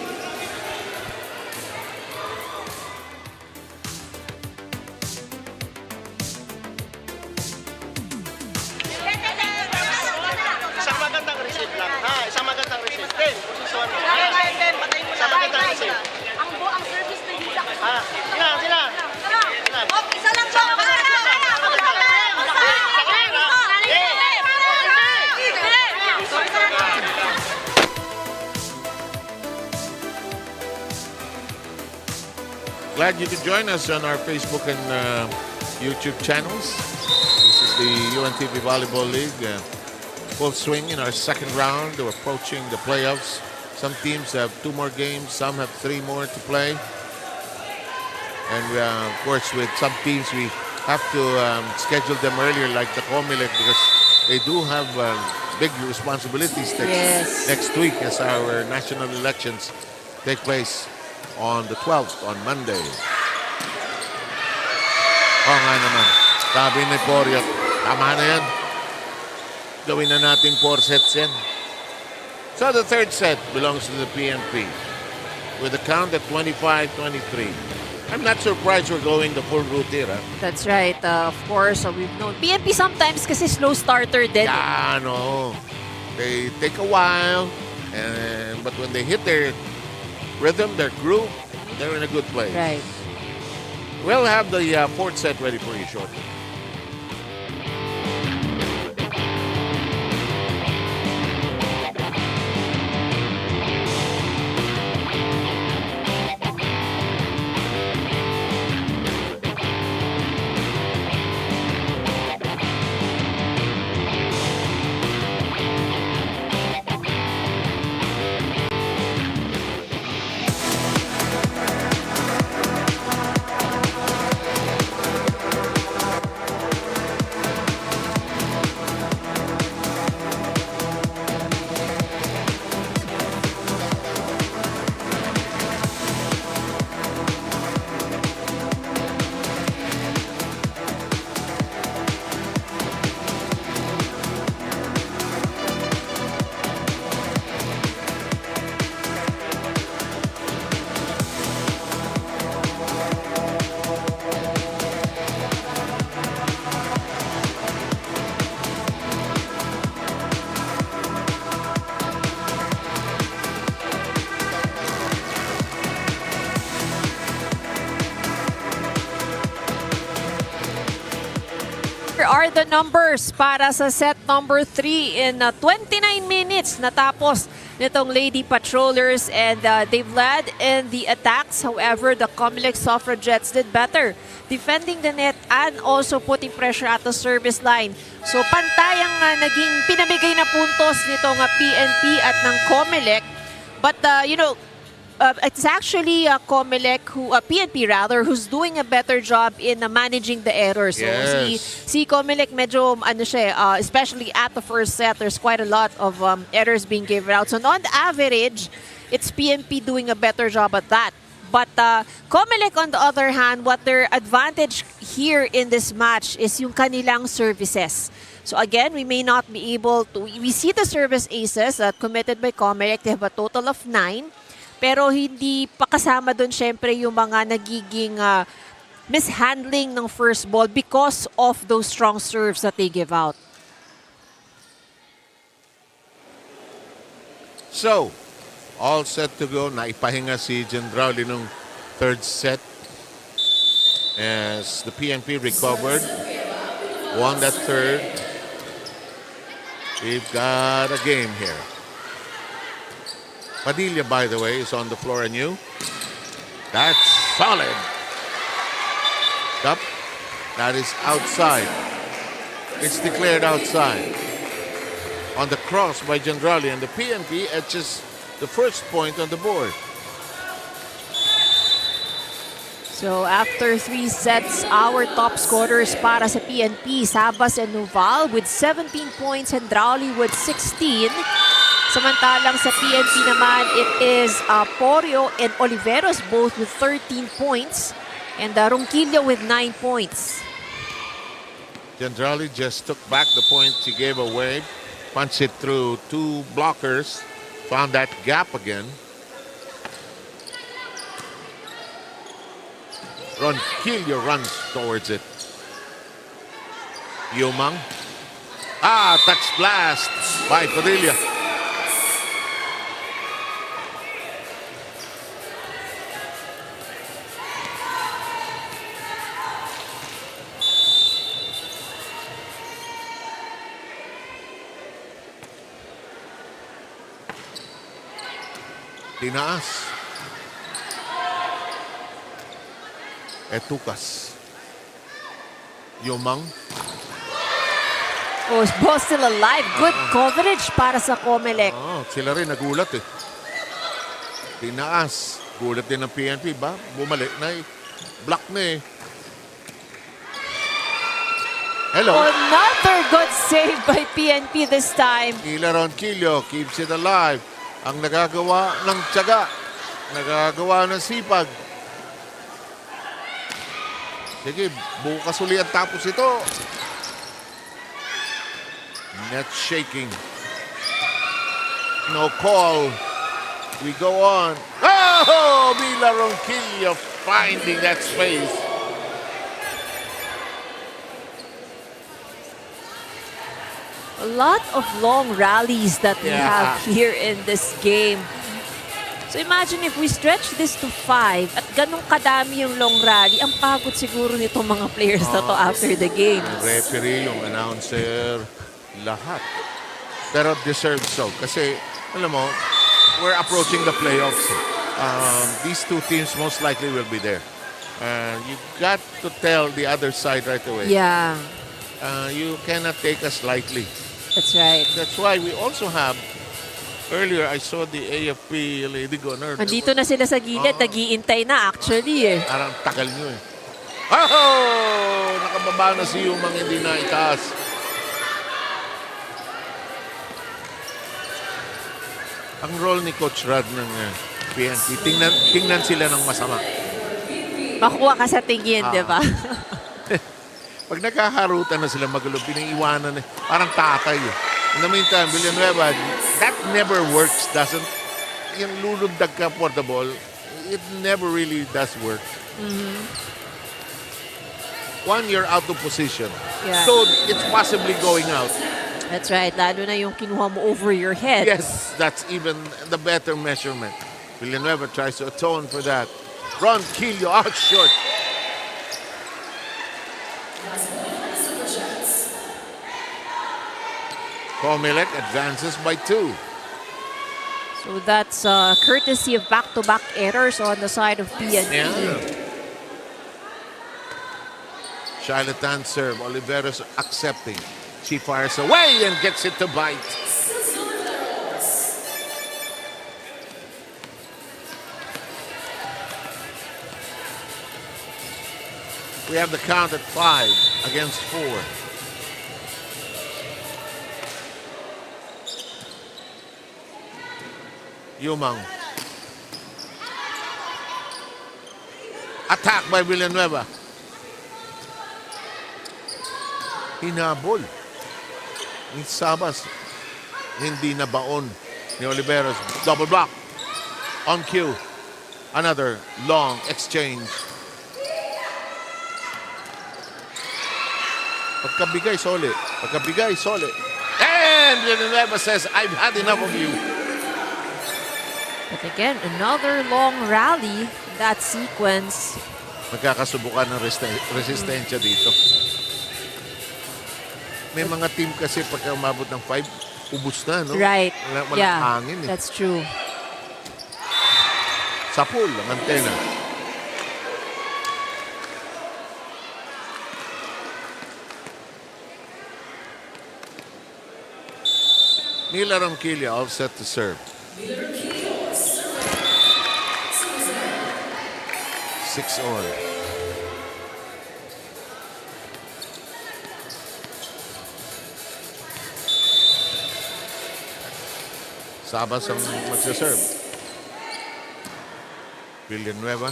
Isang magandang receipt lang, ha? Isang magandang receipt. Then, posisyon mo. Isang magandang receipt. Ang service na hindi ako. Sila. Isa lang siya. Glad you could join us on our Facebook and YouTube channels. This is the UNTV Volleyball League. Full swing in our second round. We're approaching the playoffs. Some teams have 2 more games. Some have 3 more to play. And of course, with some teams, we have to schedule them earlier, like the COMELEC, because they do have big responsibilities next week as our national elections take place on the 12th, on Monday. Oo nga naman. Sabi ni Poryot, tama na yan. Gawin na natin 4 sets yan. So the third set belongs to the PNP with a count at 25-23. I'm not surprised we're going the full route here. That's right. Of course, we've known. PNP sometimes kasi slow starter din. Yeah, no. They take a while, but when they hit their rhythm, their groove, they're in a good place. Right. We'll have the fourth set ready for you shortly. Are the numbers para sa set number 3 in 29 minutes natapos nitong Lady Patrollers, and they've led in the attacks. However, the COMELEC Suffragettes did better defending the net and also putting pressure at the service line. So pantayang naging pinamigay na puntos nitong PNP at ng COMELEC. But it's actually COMELEC, PNP rather, who's doing a better job in managing the errors. So si COMELEC medyo especially at the first set, there's quite a lot of errors being given out. So on average, it's PNP doing a better job at that. But COMELEC, on the other hand, what their advantage here in this match is yung kanilang services. So again, we may not be able to, we see the service aces committed by COMELEC. They have a total of 9. Pero hindi pa kasama doon syempre yung mga nagiging mishandling ng first ball because of those strong serves that they give out. So, all set to go. Naipahinga si Gendrauli nung third set as the PNP recovered. Won that third. We've got a game here. Padilla, by the way, is on the floor anew. That's solid. Up. That is outside. It's declared outside. On the cross by Gendrauli, and the PNP etches the first point on the board. So after 3 sets, our top scorers para sa PNP, Sabas and Noval with 17 points and Drauli with 16. Samantalang sa PNP naman, it is Porio and Oliveros both with 13 points and Ronquillo with 9 points. Gendrauli just took back the points he gave away, punched it through 2 blockers, found that gap again. Ronquillo runs towards it. Yumang. Touch blast by Padilla. Tinaas. Etukas. Yumang. Oh, ball still alive. Good coverage para sa COMELEC. Sila rin nagulat eh. Tinaas. Gulat din ng PNP ba? Bumalik na eh. Block na eh. Hello. Another good save by PNP this time. Mila Ronquillo keeps it alive. Ang nagagawa ng tiyaga. Nagagawa ng sipag. Sige, bukas uli ang tapos ito. Net shaking. No call. We go on. Oh! Mila Ronquillo finding that space. A lot of long rallies that we have here in this game. So imagine if we stretch this to 5 at ganun kadami yung long rally, ang pagod siguro nitong mga players na to after the games. Yung referee, yung announcer, lahat. Pero deserved so. Kasi, alam mo, we're approaching the playoffs. These two teams most likely will be there. You got to tell the other side right away. Yeah, You cannot take us lightly. that's right. That's why we also have, earlier I saw the AFP Lady Gunnar. Andito na sila sa gilid, nag-iintay na actually eh. Parang tagal nyo eh. Oh! Nakababa na si Yumang, hindi na itaas. Ang role ni Coach Rad ng PNP, tingnan sila ng masama. Makuha ka sa tingin, di ba? Pag nagkakarutan na sila magulo, pinaiwanan eh. Parang tatay eh. In the meantime, Villanueva, that never works, doesn't. Yung lulundag ka for the ball, it never really does work. One, you're out of position. Yeah. So, it's possibly going out. That's right, lalo na yung kinuha mo over your head. Yes, that's even the better measurement. Villanueva tries to atone for that. Ron Quillo out short. COMELEC advances by 2. So that's courtesy of back-to-back errors on the side of PNP. Yeah. Charlatan serve. Oliveros accepting. She fires away and gets it to bite. We have the count at 5 against 4. Yumang. Attack by Villanueva. Hinabol. Ni Sabas. Hindi na baon ni Oliveros. Double block. On cue. Another long exchange. Pagkabigay, sole. Pagkabigay, sole. And Villanueva says, I've had enough of you. But again, another long rally in that sequence. Magkakasubukan ng resistensya dito. May mga team kasi pagka umabot ng 5, ubus na, no? Right. Walang hangin eh. That's true. Sapul ang antena. Mila Ronquillo all set to serve. 6-all. Sabas ang magsaserve. Villanueva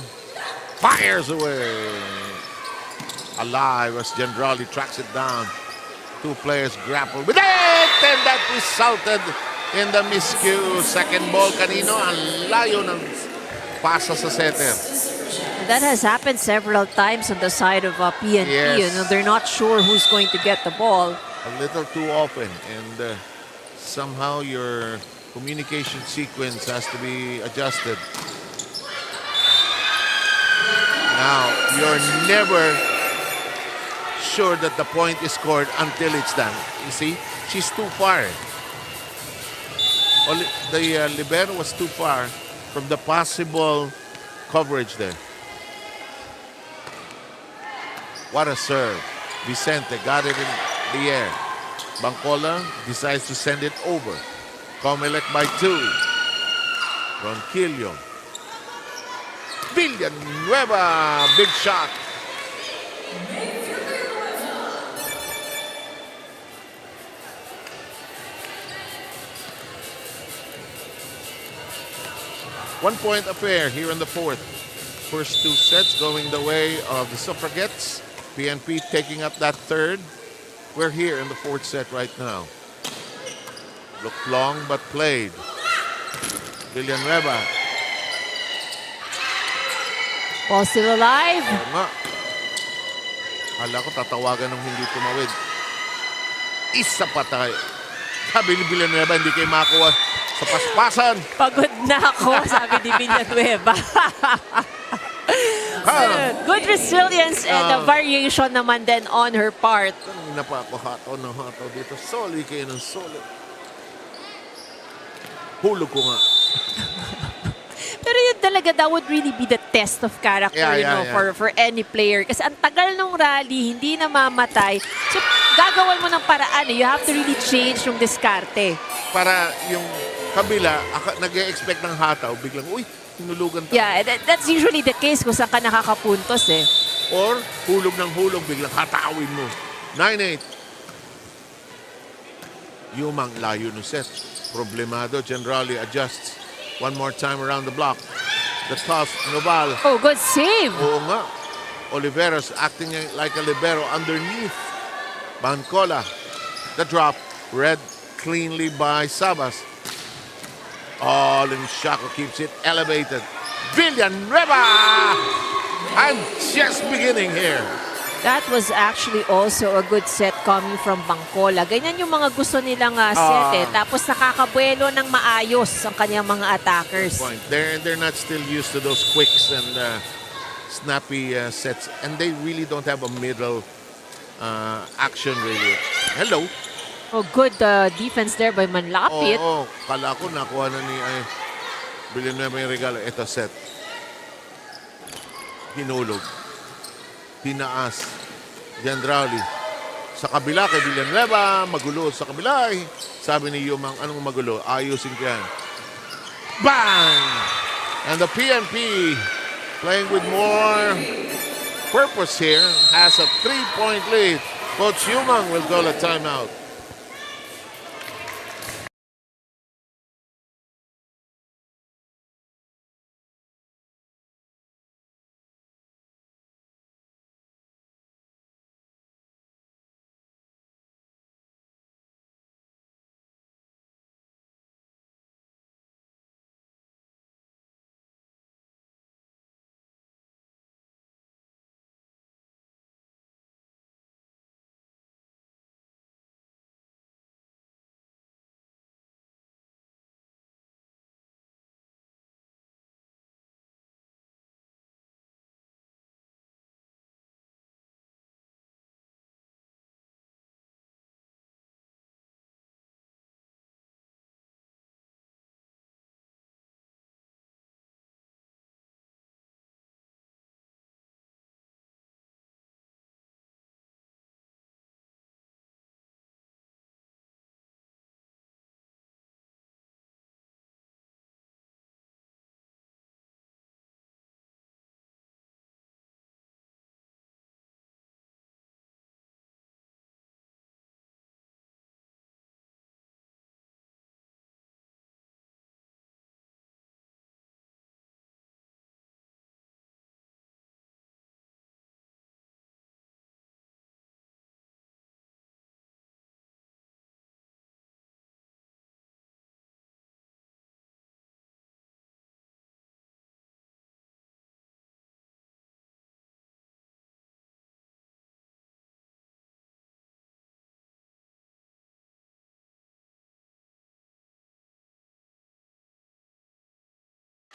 fires away. Alive as Gendrali tracks it down. Two players grapple with it, and that resulted in the miscue. Second ball kanino, ang layo ng pasa sa setter. That has happened several times on the side of PNP. Yes. You know, they're not sure who's going to get the ball. A little too often, and somehow your communication sequence has to be adjusted. Now, you're never sure that the point is scored until it's done. You see, she's too far. The libero was too far from the possible coverage there. What a serve. Vicente got it in the air. Bangkola decides to send it over. COMELEC by 2. Ronquillo. Villanueva. Big shot. One-point affair here in the fourth. First two sets going the way of the Suffragettes. PNP taking up that third. We're here in the fourth set right now. Looked long but played. Villanueva. Ball still alive. Oo nga. Kala ko tatawagan ng hindi tumawid. Isa pa tayo. Sabi ni Villanueva, hindi kayo makakuha sa paspasan. Pagod na ako, sabi ni Villanueva. Good resilience and a variation naman din on her part. Kanina pa ako hataw dito. Soli kayo ng soli. Hulog ko nga. Pero yun talaga, that would really be the test of character, for any player. Kasi ang tagal ng rally, hindi namamatay. So, gagawan mo ng paraan. You have to really change yung diskarte. Para yung kabila, nag-e-expect ng hataw, biglang, uy, hinulugan tayo. Yeah, that's usually the case kung saan ka nakakapuntos eh. Or, hulog ng hulog, biglang hatawin mo. 9-8. Yumang layo ng set. Problemado, generally adjusts. One more time around the block. The toss, Noval. Oh, good save. Oo nga. Oliveros acting like a libero underneath. Bancola. The drop. Read cleanly by Sabas. Oh, Limshako keeps it elevated. Villanueva! I'm just beginning here. That was actually also a good set coming from Bangkola. Ganyan yung mga gusto nilang set eh. Tapos nakakabuelo ng maayos ang kanyang mga attackers. Point. They're not still used to those quicks and snappy sets. And they really don't have a middle action really. Hello. Oh, good defense there by Manlapit. Oo, kala ko nakuha na ni Villanueva yung regalo. Ito set. Hinulog. Tinaas. Gendrauli. Sa kabila kay Villanueva, magulo. Sa kabila, sabi ni Yumang, anong magulo? Ayusin ko yan. Bang! And the PNP, playing with more purpose here, has a 3-point lead. Coach Yumang will call a timeout.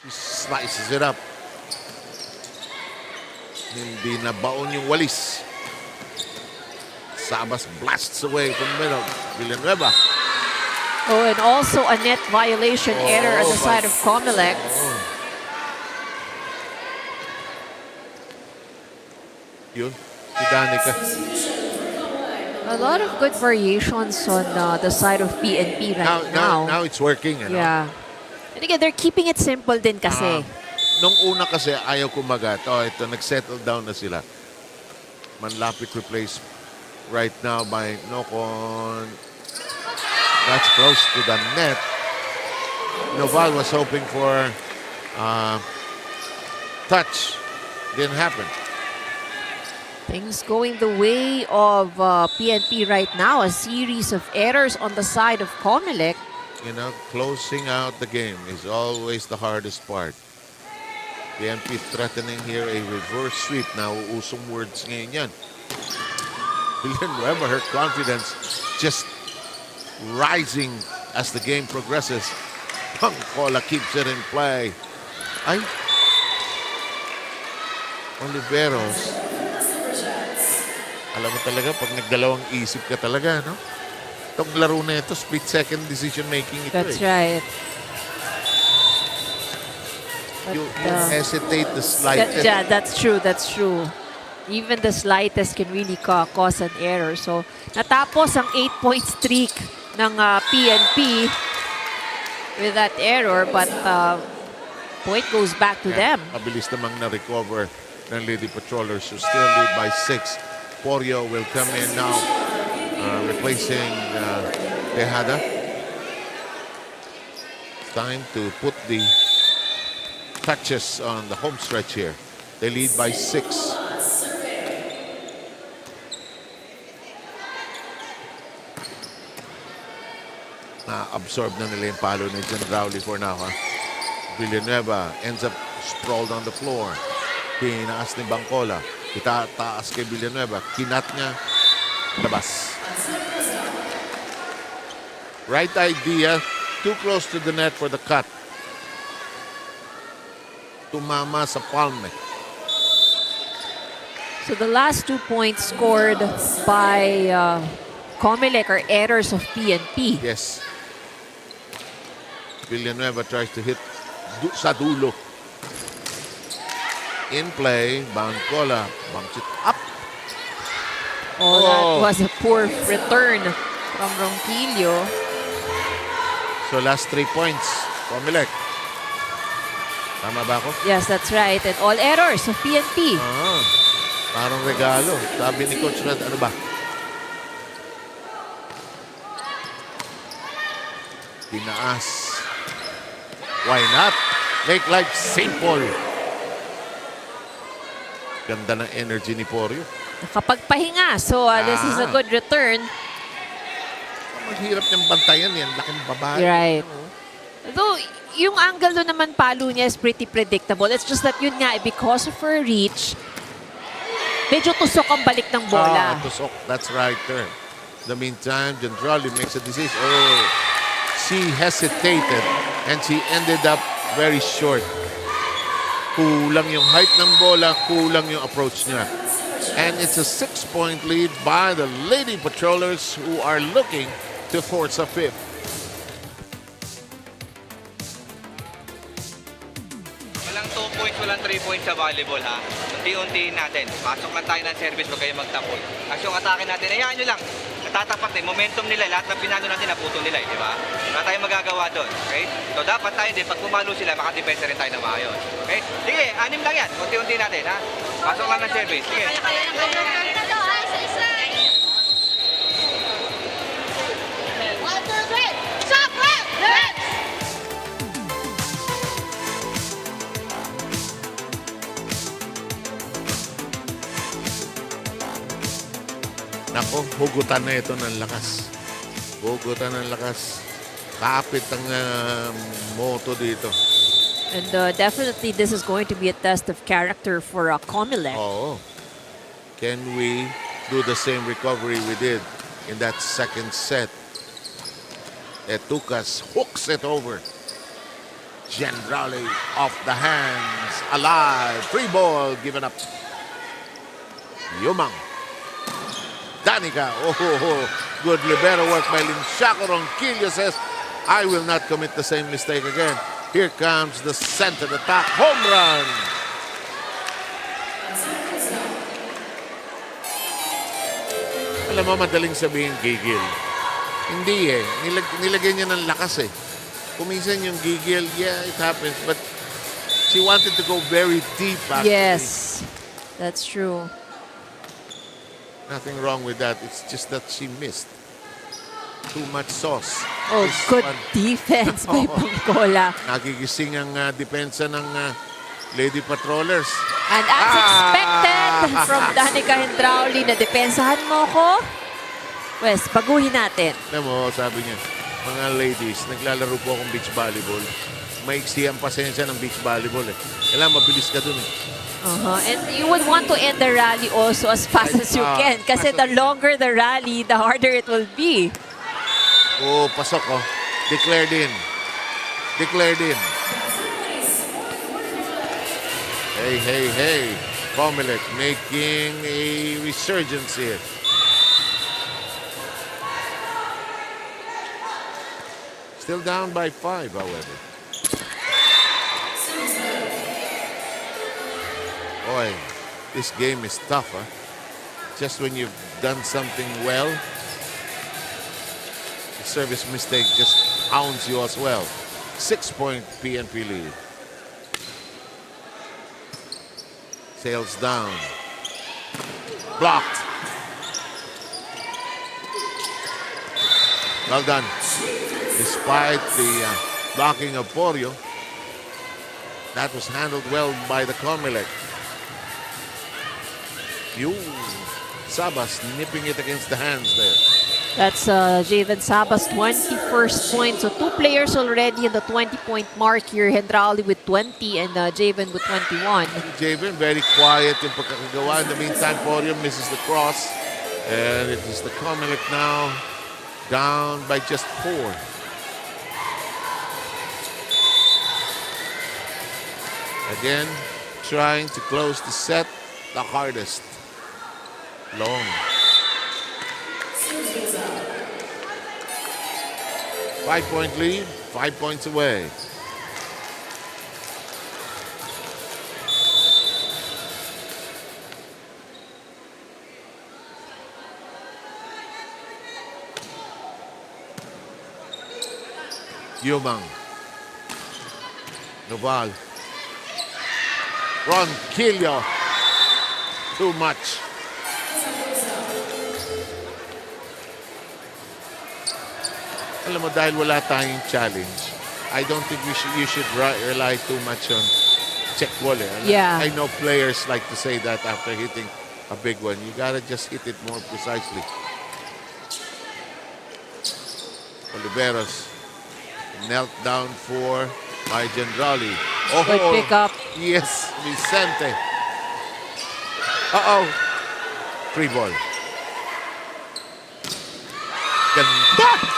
He slices it up. Hindi na baon yung walis. Sabas blasts away from the middle. Villanueva. Oh, and also a net violation error on the side of COMELEC. Yun. si Danica. A lot of good variations on the side of PNP right now. Now it's working. You know? Yeah. And again, they're keeping it simple din kasi. Nung una kasi ayaw kumagat. Oh, ito, nag-settle down na sila. Manlapit replaced right now by Nocon. That's close to the net. Noval was hoping for touch. Didn't happen. Things going the way of PNP right now. A series of errors on the side of COMELEC. You know, closing out the game is always the hardest part. PNP threatening here a reverse sweep. Now, usong words ngayon yan. Villanueva, her confidence just rising as the game progresses. Pangcola keeps it in play. Ay. Oliveros. Alam mo talaga, pag nagdalawang isip ka talaga, no? Itong laro na ito, split-second decision-making ito. That's right. You hesitate the slightest. Yeah, that's true. That's true. Even the slightest can really cause an error. So, natapos ang 8-point streak ng PNP with that error, but point goes back to them. Mabilis namang na-recover ng Lady Patrollers who still lead by 6. Porio will come in now, replacing Tejada. Time to put the touches on the home stretch here. They lead by 6. Na-absorb na nila yung palo ni John Rowley for now. Villanueva ends up sprawled on the floor. Tinaas ni Bangcola. Itataas kay Villanueva. Kinat niya. Labas. Right idea. Too close to the net for the cut. Tumama sa palme. So the last 2 points scored by COMELEC are errors of PNP. Yes. Villanueva tries to hit sa dulo. In play, Bangcola bumps it up. Oh, that was a poor return from Ronquillo. So last 3 points, COMELEC. Tama ba ako? Yes, that's right. And all errors of PNP. Parang regalo. Sabi ni Coach Red, ano ba? Tinaas. Why not? Make life simple. Ganda ng energy ni Porio. Nakapagpahinga. So this is a good return. Maghirap niyang bantayan yan. Laking babae. Right. Though, yung angle doon naman palo niya is pretty predictable. It's just that yun nga, because of her reach, medyo tusok ang balik ng bola. Tusok. That's right there. In the meantime, Jandrali makes a decision. Oh, she hesitated and she ended up very short. Kulang yung height ng bola, kulang yung approach niya. And it's a 6-point lead by the Lady Patrollers who are looking to force a fifth. Walang 2 points, walang 3 points sa volleyball ha. Unti-untiin natin. Pasok lang tayo ng service, huwag kayo magtapon. Kasi yung atake natin, hayaan nyo lang. Natatapat eh. Momentum nila, lahat ng pinano natin, naputol nila eh, di ba? Wala tayong magagawa doon, okay? So dapat tayo din, pag pumalo sila, makadepensa rin tayo na maayos. Okay? Sige, 6 lang yan. Unti-unti natin ha. Pasok lang ng service. Sige. Nako, hugutan na ito ng lakas. Hugutan ng lakas. Kapit ang moto dito. And definitely this is going to be a test of character for COMELEC. Oo. Can we do the same recovery we did in that second set? Etukas hooks it over. Gendrali off the hands. Alive. Free ball given up. Yumang. Danica. Oh, good libero work by Linshaco. Ronquillo says, I will not commit the same mistake again. Here comes the center attack. Home run. Alam mo, madaling sabihin gigil. Hindi eh. Nilagay niya ng lakas eh. Kuminsan yung gigil, yeah, it happens. But she wanted to go very deep actually. Yes, that's true. Nothing wrong with that. It's just that she missed. Too much sauce. Oh, This good one, defense by Pangcola. nagigising ang depensa ng Lady Patrollers. And as expected from Danica Hendrauli na depensahan mo ko, Wes, baguhin natin. Alam mo, sabi niya, mga ladies, naglalaro po akong beach volleyball. Maiksi ang pasensya ng beach volleyball eh. Kailangan mabilis ka dun eh. And you would want to end the rally also as fast as you can. Kasi the longer the rally, the harder it will be. Oh, pasok oh. Declared in. Declared in. Hey, hey, hey. COMELEC making a resurgence here. Still down by 5, however. Boy, this game is tough, huh? Just when you've done something well, the service mistake just hounds you as well. 6-point PNP lead. Sails down. Blocked. Well done. Despite the blocking of Porio, that was handled well by the COMELEC. Sabas nipping it against the hands there. That's Javen Sabas' 21st point. So 2 players already in the 20-point mark here. Hendrauli with 20 and Javen with 21. Javen, very quiet yung pagkakagawa. In the meantime, Porio misses the cross. And it is the COMELEC now down by just 4. Again, trying to close the set the hardest. Long. 5-point lead, 5 points away. Yumang. Noval. Ronquillo. Too much. Alam mo, dahil wala tayong challenge, I don't think you should rely too much on check volley. Yeah. I know players like to say that after hitting a big one. You gotta just hit it more precisely. Oliveros knelt down for Hendrauli. Oh, Good pick up. yes, Vicente. Uh-oh. Free ball. Ganda!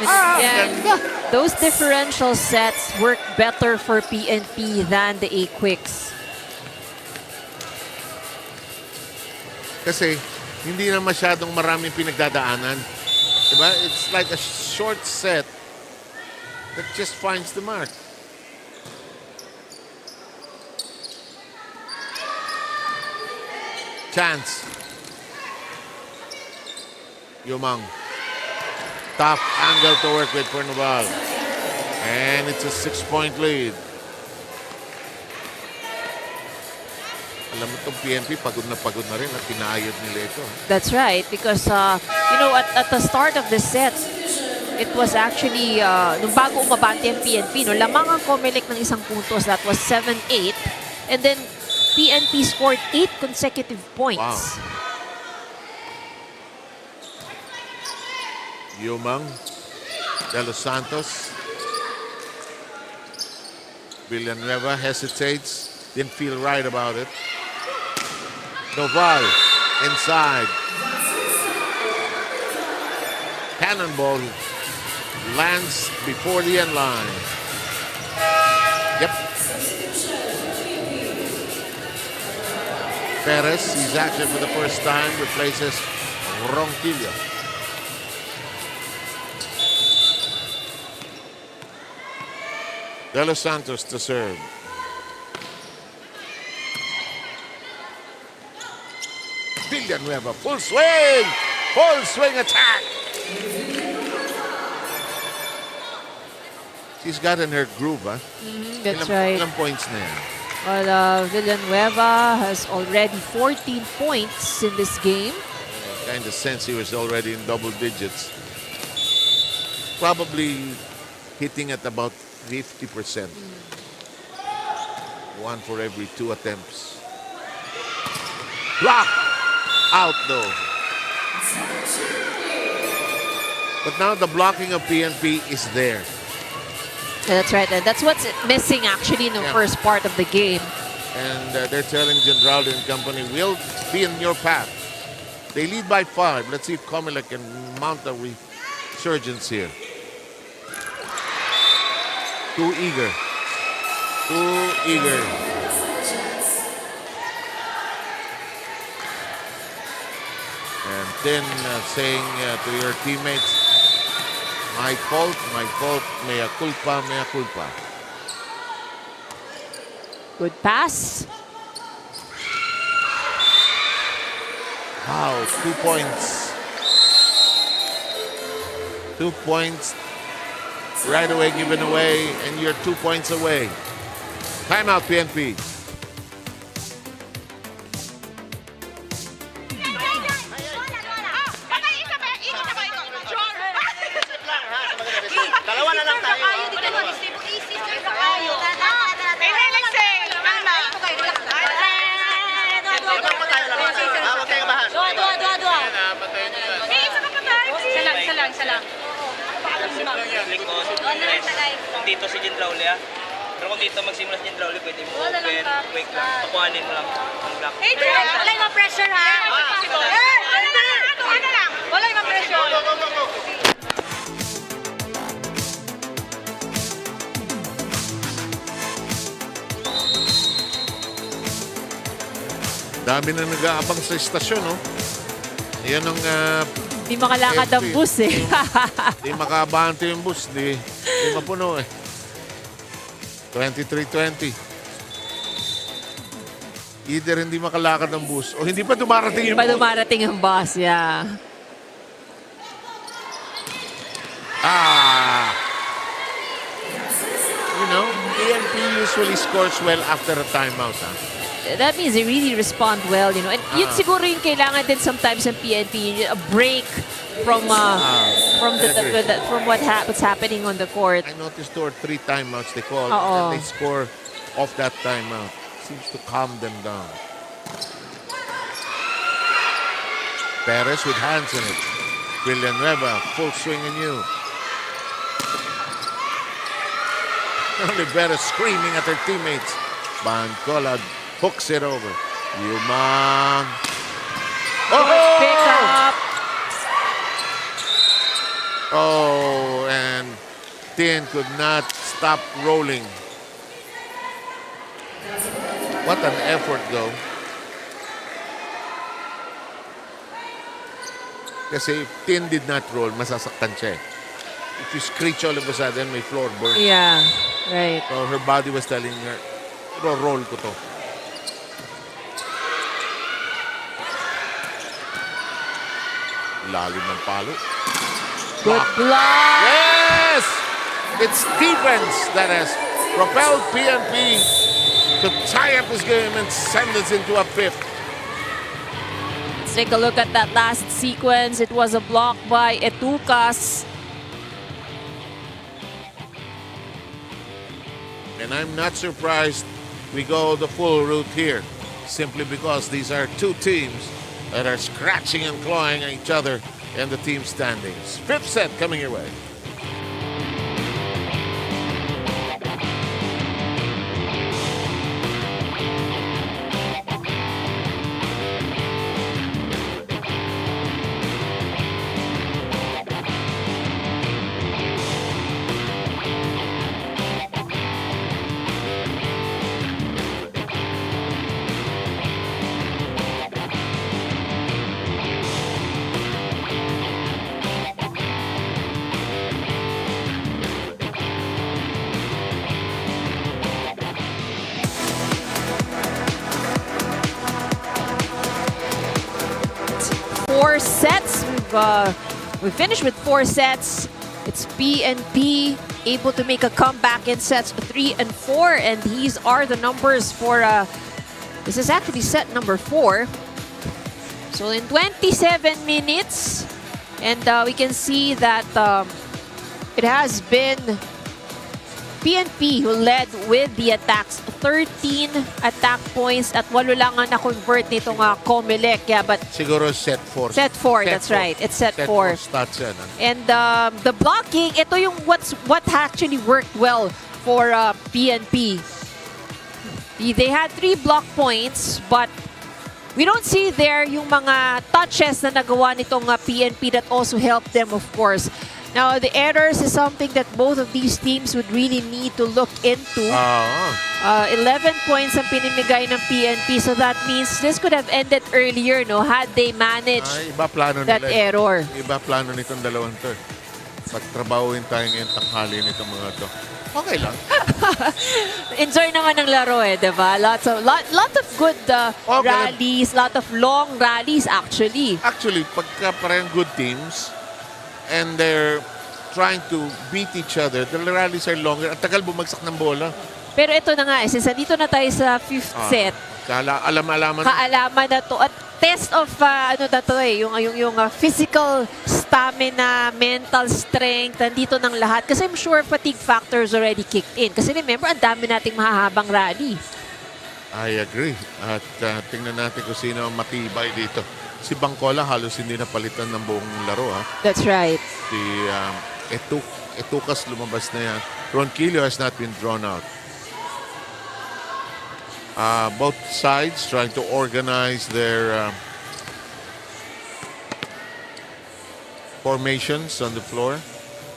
And those differential sets work better for PNP than the A-Quicks. Kasi hindi na masyadong maraming pinagdadaanan. Diba? It's like a short set that just finds the mark. Chance. Yumang. Tough angle to work with for Noval. And it's a 6-point lead. Alam mo itong PNP, pagod na rin at pinayod nila ito. That's right, because you know, at the start of the set, it was actually, nung bago umabante ang PNP, no, lamang ang COMELEC ng isang puntos, that was 7-8. And then, PNP scored 8 consecutive points. Wow. Yumang, De Los Santos. Villanueva hesitates, didn't feel right about it. Noval, inside. Cannonball lands before the end line. Yep. Perez, he's active for the first time, replaces Ronquillo. De Los Santos to serve. Villanueva, full swing! Full swing attack. She's got in her groove, huh? That's right. Ilang points na yan? Well, Villanueva has already 14 points in this game. Kind of sense he was already in double digits. Probably hitting at about 50%. One for every 2 attempts. Block! Out though. But now the blocking of PNP is there. That's right. And that's what's missing actually in the first part of the game. And they're telling Generaldo and company, we'll be in your path. They lead by 5. Let's see if COMELEC can mount a resurgence here. Too eager. Too eager. And then saying to your teammates, my fault, mea culpa, mea culpa. Good pass. Wow, 2 points. 2 points right away given away, and you're 2 points away. Timeout, PNP. Dalawa na lang tayo. Huwag kayong bahan. Isa lang. Dito si Jindrauli, ah. Pero kung dito magsimula si Jindrauli, pwede mo open, wake lang. Pakuhanin mo lang ang block. Hey, wala yung pressure ha. Wala yung pressure. Go. Dami na nag-aabang sa istasyon, no? Yan ang Di makalakad ang FP. bus eh. di makabante yung bus, di mapuno eh. 23:20. Either hindi makalakad ang bus o hindi pa dumarating yung Pa bus. dumarating ang bus, yeah. You know, PNP usually scores well after a timeout. That means they really respond well, you know. And yun siguro yung kailangan din sometimes ng PNP, a break from what's happening on the court. I noticed there were 3 timeouts they called, Oo. and they score off that timeout. Seems to calm them down. Perez with hands in it. Villanueva, full swing anew. Olivera screaming at her teammates. Bancola hooks it over. Yuman. Pick up. Oh, and Tin could not stop rolling. What an effort, though. Kasi if Tin did not roll, masasaktan siya eh. If you screech all of a sudden, may floor burn. Yeah, right. So her body was telling her, roll ko to. Lalim ng palo. Good block. Yes! It's defense that has propelled PNP to tie up this game and send us into a 5th. Let's take a look at that last sequence. It was a block by Etucas. And I'm not surprised we go the full route here, simply because these are 2 teams that are scratching and clawing at each other in the team standings. 5th set coming your way. Four sets we finished with 4 sets. It's PNP able to make a comeback in sets 3 and 4, and these are the numbers for this is actually set number 4. So in 27 minutes, and we can see that it has been PNP who led with the attacks. 13 attack points at 8 lang ang na-convert nitong COMELEC. Yeah, but Siguro set 4. set 4, that's right. It's set 4. Stats yan. And the blocking, ito yung what actually worked well for PNP. They had 3 block points, but we don't see there yung mga touches na nagawa nitong PNP that also helped them, of course. Now, the errors is something that both of these teams would really need to look into. 11 points ang pinimigay ng PNP, so that means this could have ended earlier, no, had they managed Iba plano that nila. error. Iba plano nitong dalawang to. Pagtrabahuin tayo ngayong tanghali nitong mga to. Okay lang. Enjoy naman ng laro diba? Lot of good rallies, lot of long rallies actually. Actually, pagka parang good teams and they're trying to beat each other, the rallies are longer. At tagal bumagsak ng bola. Pero ito na nga, since nandito na tayo sa 5th set, Alam-alaman. kaalaman na to. At test of yung physical stamina, mental strength, nandito ng lahat. Kasi I'm sure fatigue factors already kicked in. Kasi remember, ang dami nating mahahabang rally. I agree. At tingnan natin kung sino ang matibay dito. Si Bangkola halos hindi napalitan ng buong laro. That's right. Si Etukas lumabas na yan. Ronquillo has not been drawn out. Both sides trying to organize their formations on the floor.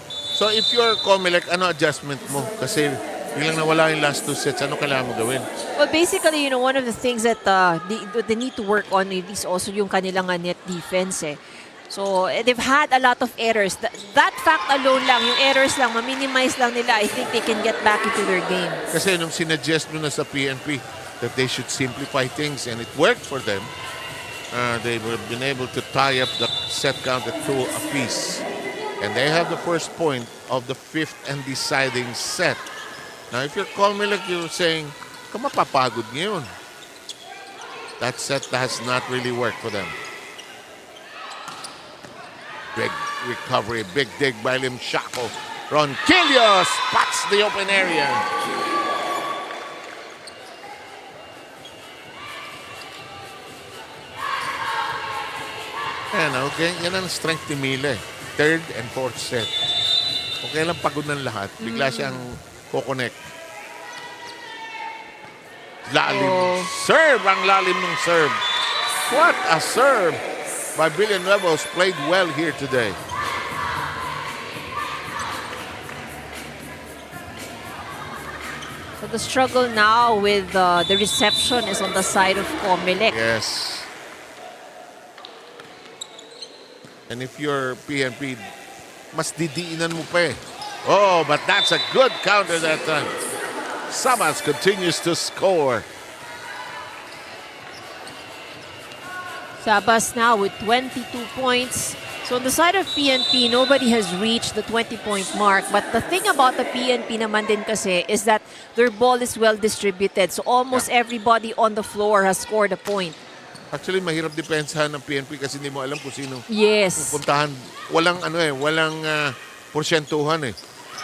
So if you're COMELEC, ano adjustment mo? Kasi biglang nawala yung last 2 sets. Ano kailangan mo gawin? Well, basically, one of the things that they need to work on is also yung kanilang net defense. So, they've had a lot of errors. That fact alone lang, yung errors lang, ma-minimize lang nila, I think they can get back into their game. Kasi nung sinuggest mo na sa PNP that they should simplify things and it worked for them, they would have been able to tie up the set count at 2 apiece. And they have the first point of the 5th and deciding set. Now, if you're COMELEC, you're saying, mapapagod ngayon. That set has not really worked for them. Big recovery, big dig by Limshako. Ronquillo spots the open area. Ayan, okay. Yan ang strength ni Mile. 3rd and 4th set. Okay lang, pagod ng lahat. Bigla siyang kukonek. Lalim. Serve ang lalim ng serve. What a serve by Villanueva, who's played well here today. So the struggle now with the reception is on the side of COMELEC. Yes. And if you're PNP, mas didiinan mo pa eh. Oh, but that's a good counter that time. Sabas continues to score. Sabas now with 22 points. So on the side of PNP, nobody has reached the 20-point mark. But the thing about the PNP naman din kasi is that their ball is well distributed. So almost everybody on the floor has scored a point. Actually, mahirap depensahan ng PNP kasi hindi mo alam kung sino Yes. pupuntahan. Walang walang porsyentuhan eh.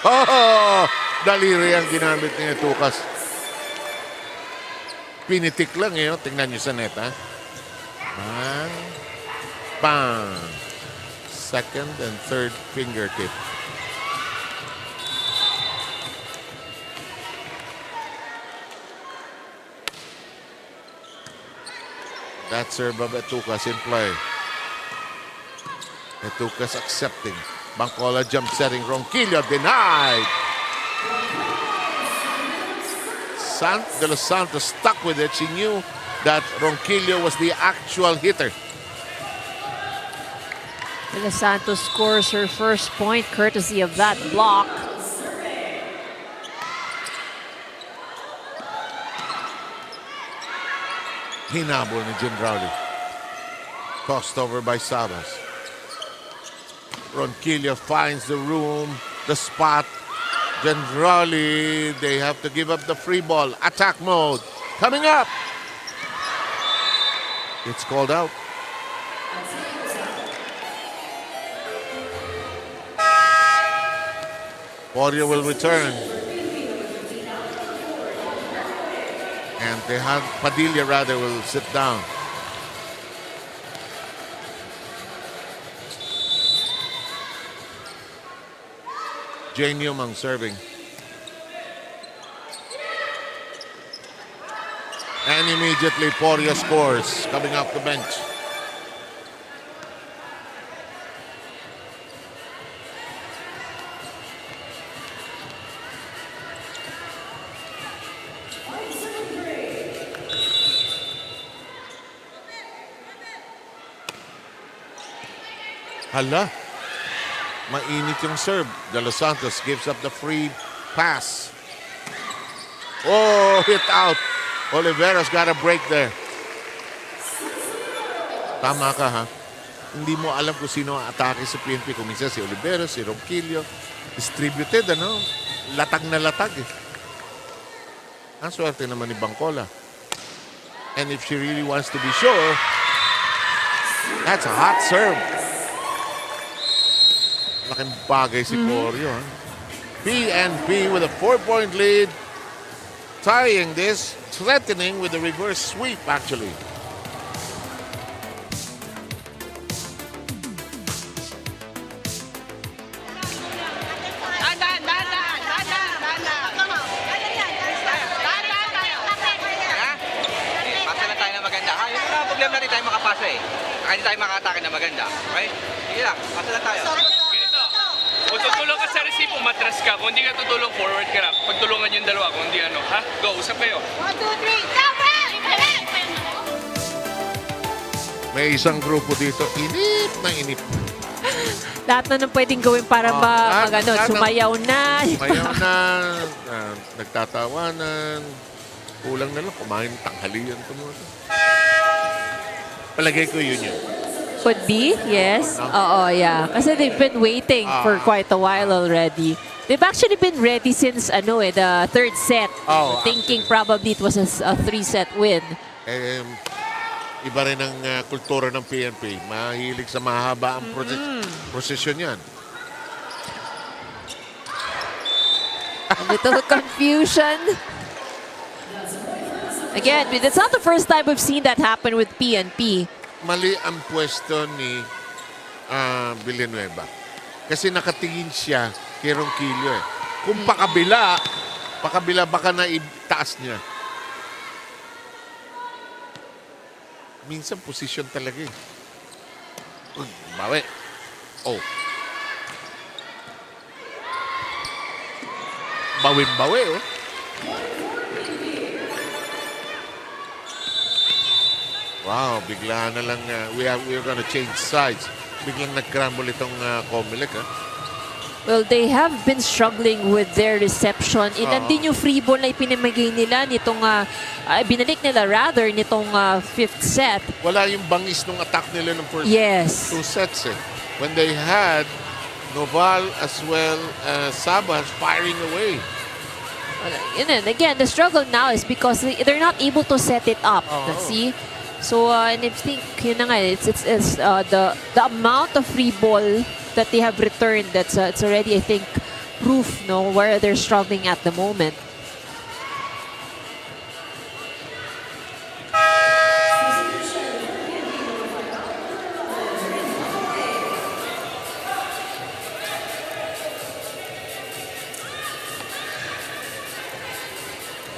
Oh! Daliri ang ginamit niya Tukas. Pinitik lang eh. Tingnan niyo sa net, ha? Bang. Bang. 2nd and 3rd fingertip. That serve of Etukas in play. Etukas accepting. Bangkola jump setting. Ronquillo denied. De Los Santos stuck with it. She knew that Ronquillo was the actual hitter. De Los Santos scores her first point courtesy of that block. Hinabol ni Jim Rowley. Tossed over by Sabas. Ronquillo finds the room, the spot. Generally, they have to give up the free ball. Attack mode coming up. It's called out. Warrior will return. And Padilla rather will sit down. Jane Newman serving. And immediately Poria scores coming off the bench. Hala. Mainit yung serve. De Los Santos gives up the free pass. Oh, hit out. Oliveira's got a break there. Tama ka, ha? Hindi mo alam kung sino ang atake sa PNP. Kung minsan si Oliveira, si Ronquillo. Distributed, ano? Latag na latag, eh. Ang swerte naman ni Bangkola. And if she really wants to be sure, that's a hot serve. Laking bagay si Porio. PNP with a 4-point lead. Tying this, threatening with a reverse sweep, actually. Pasa lang tayo na maganda. Yung mga problema natin tayo makapasa eh. Hindi tayo makatake na maganda. Okay? Sige lang, pasa lang tayo. Kung tutulong ka sa receive, umatras ka. Kung hindi ka tutulong, forward ka na. Pagtulungan yung dalawa, kung hindi ano. Ha? Go, usap kayo. 1, 2, 3, cover! May isang grupo dito, inip na inip. Lahat na nang pwedeng gawin para sumayaw na. Sumayaw na, nagtatawanan. Kulang na lang, kumain ng tanghalian. Palagay ko yun. Could be, yes. Oo, yeah. Kasi they've been waiting for quite a while already. They've actually been ready since the third set. Thinking probably it was a 3-set win. Iba rin ang kultura ng PNP. Mahilig sa mahaba ang prosesyon yan. A little confusion. Again, it's not the first time we've seen that happen with PNP. Mali ang pwesto ni Villanueva. Kasi nakatingin siya kay Ronquillo eh. Kung pakabila baka na itaas niya. Minsan posisyon talaga eh. Bawi. Oh. Bawin-bawi oh. Wow, bigla na lang we're gonna change sides. Biglang nag-crumble itong COMELEC. Well, they have been struggling with their reception. Ilan din yung free ball na ipinamigay nila nitong binalik nila rather nitong fifth set. Wala yung bangis nung attack nila ng first two sets eh. When they had Noval as well as Sabas firing away. And again, the struggle now is because they're not able to set it up. See? So, and I think, yun na nga, it's the amount of free ball that they have returned, it's already, I think, proof, no, where they're struggling at the moment.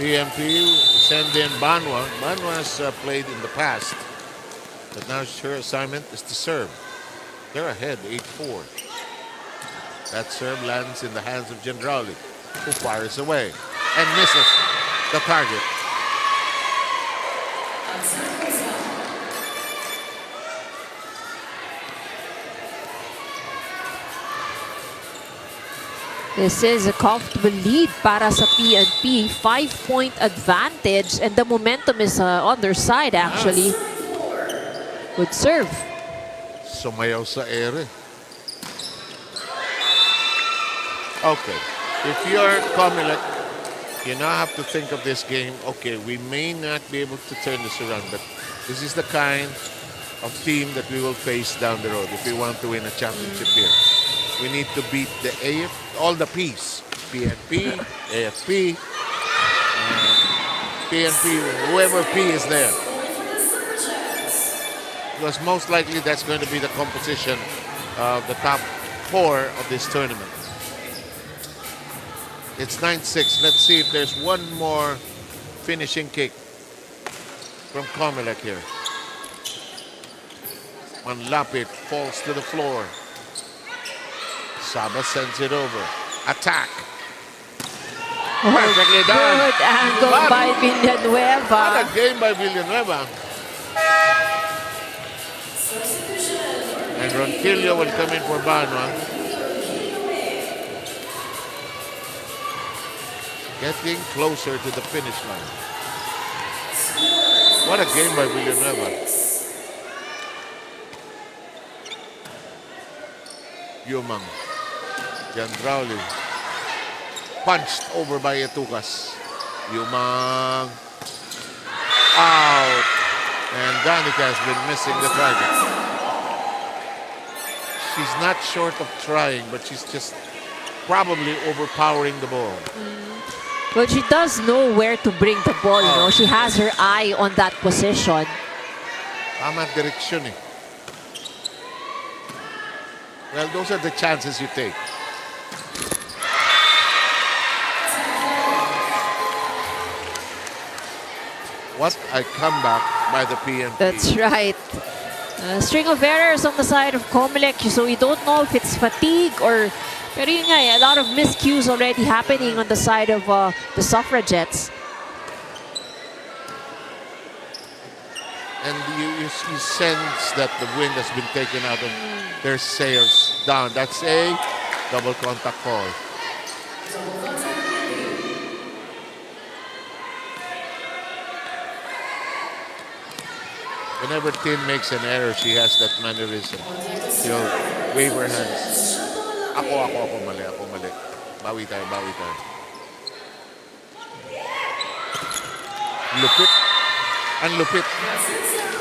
PNP send in Banwa. Banwa's played in the past, but now her assignment is to serve. They're ahead, 8-4. That serve lands in the hands of Gendrali, who fires away and misses the target. This is a comfortable lead para sa PNP. 5-point advantage and the momentum is on their side actually. Good serve. Sumayaw sa ere. Okay. If you're COMELEC, you now have to think of this game. Okay, we may not be able to turn this around, but this is the kind of team that we will face down the road if we want to win a championship here. We need to beat the all the P's. PNP, AFP, PNP, whoever P is there. Because most likely that's going to be the composition of the top 4 of this tournament. It's 9-6. Let's see if there's one more finishing kick from COMELEC here. Manlapit falls to the floor. Saba sends it over. Attack. Perfectly done. Good angle by Villanueva. What a game by Villanueva. And Ronquillo will come in for Banwa. Getting closer to the finish line. What a game by Villanueva. Yumang. Jandrauli. Punched over by Etukas. Yumang. Out. And Danica has been missing the target. She's not short of trying, but she's just probably overpowering the ball. But she does know where to bring the ball, you know. She has her eye on that position. Tama direksyon eh. Well, those are the chances you take. What a comeback by the PNP. That's right. String of errors on the side of COMELEC, so we don't know if it's fatigue or... Pero yun nga, a lot of miscues already happening on the side of the Suffragettes. And you sense that the wind has been taken out of their sails down. That's a double contact call. Whenever Tin makes an error, she has that mannerism. She'll wave her hands. Ako, mali. Bawi tayo. Lupit. Ang lupit.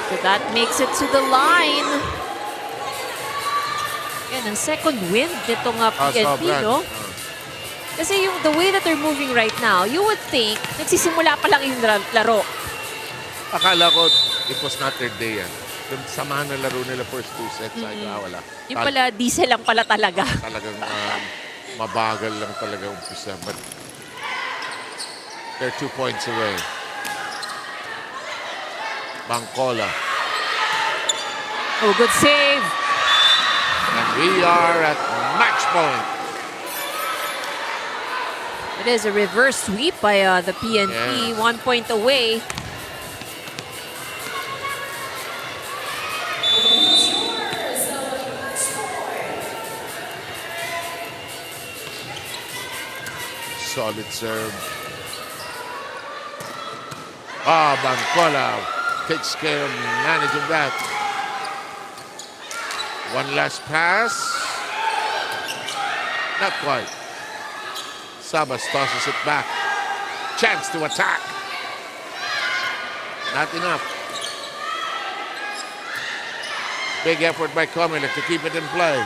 So that makes it to the line. Yan, ang second wind nitong PNP, no? Kasi the way that they're moving right now, you would think, nagsisimula pa lang yung laro. Akala ko, it was not their day yan. Yung samahan na laro nila first 2 sets, ay wala. Yung pala, diesel lang pala talaga. Talagang mabagal lang talaga umpisa. But they're 2 points away. Bangkola. Oh, good save. And we are at match point. It is a reverse sweep by the PNP, 1 point away. Solid serve. Bangkola takes care of managing that. One last pass. Not quite. Sabas tosses it back. Chance to attack. Not enough. Big effort by COMELEC to keep it in play.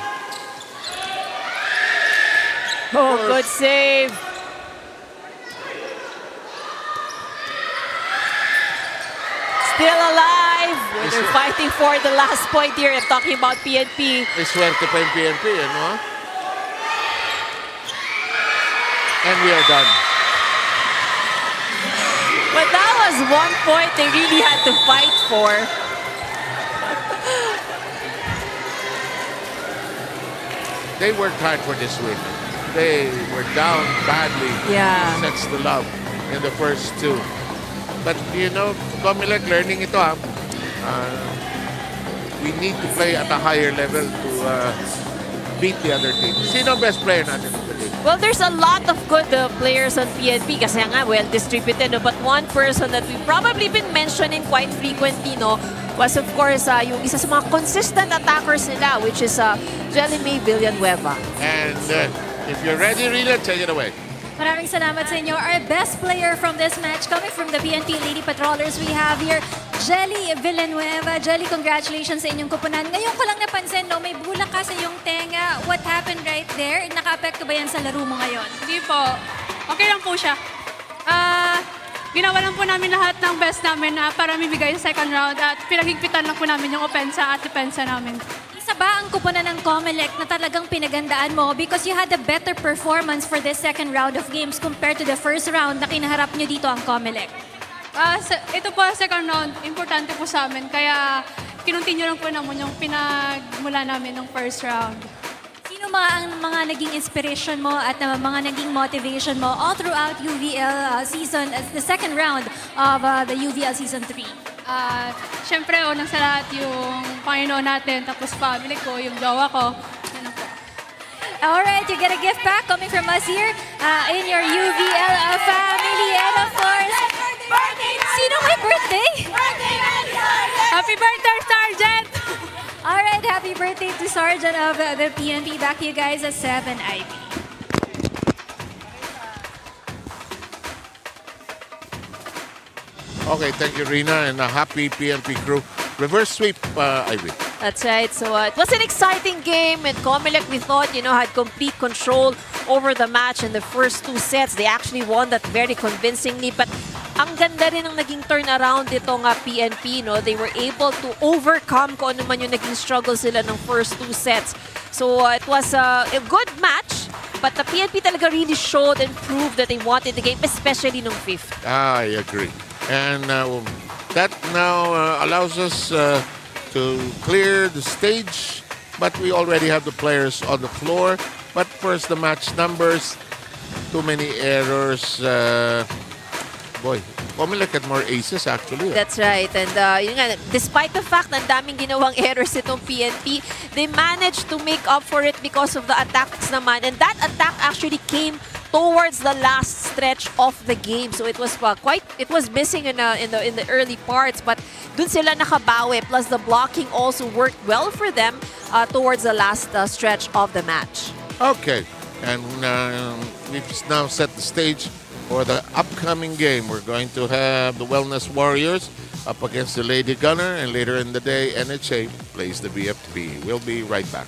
Oh, good save. Still alive. They're fighting for the last point here. I'm talking about PNP. May swerte pa yung PNP, ano? And we are done. But that was 1 point they really had to fight for. They worked hard for this win. They were down badly. Yeah. Sets to love in the first 2. But, you know, COMELEC learning ito, we need to play at a higher level to beat the other team. Sino ang best player natin in the league? Well, there's a lot of good players on PNP kasi nga well distributed. No? But one person that we've probably been mentioning quite frequently was of course yung isa sa mga consistent attackers nila, which is Jelly May Villanueva. And If you're ready, Rina, take it away. Maraming salamat sa inyo. Our best player from this match coming from the PNP Lady Patrollers, we have here Jelly Villanueva. Jelly, congratulations sa inyong kupunan. Ngayon ko lang napansin, no, may bulak ka sa iyong tenga. What happened right there? Naka-apekto ba yan sa laro mo ngayon? Hindi po. Okay lang po siya. Ginawa lang po namin lahat ng best namin para mibigay sa second round at pinagigpitan lang po namin yung opensa at depensa namin. Isa ba ang kupunan ng COMELEC na talagang pinagandaan mo because you had a better performance for this second round of games compared to the first round na kinaharap nyo dito ang COMELEC? Ito po second round, importante po sa amin. Kaya kinuntinyo lang po naman yung pinagmula namin ng first round. Sino ang mga naging inspiration mo at mga naging motivation mo all throughout UVL season, the second round of the UVL season 3? Siyempre, unang sa lahat yung Panginoon natin, tapos family ko, yung jowa ko. Yan po. Alright, you get a gift pack coming from us here in your UVL family. And of course, sino may birthday? Happy birthday, Sergeant! Alright, happy birthday to Sergeant of the PNP. Back to you guys at 7 IB. Okay, thank you, Rina, and a happy PNP crew. Reverse sweep, Ivy. That's right. So it was an exciting game, and COMELEC, we thought, had complete control over the match in the first 2 sets. They actually won that very convincingly, but ang ganda rin ng naging turnaround dito nga PNP, no? They were able to overcome kung ano man yung naging struggle sila ng first 2 sets. So it was a good match, but the PNP talaga really showed and proved that they wanted the game, especially nung 5th. I agree. And that now allows us to clear the stage, but we already have the players on the floor. But first, the match numbers, too many errors. Boy, COMELEC had more aces actually. That's right. And yun nga, despite the fact na ang daming ginawang errors itong PNP, they managed to make up for it because of the attacks naman. And that attack actually came towards the last stretch of the game. So it was it was missing in the early parts, but dun sila nakabawi. Plus the blocking also worked well for them towards the last stretch of the match. Okay, and we've now set the stage for the upcoming game. We're going to have the Wellness Warriors up against the Lady Gunnar, and later in the day, NHA plays the BFP. We'll be right back.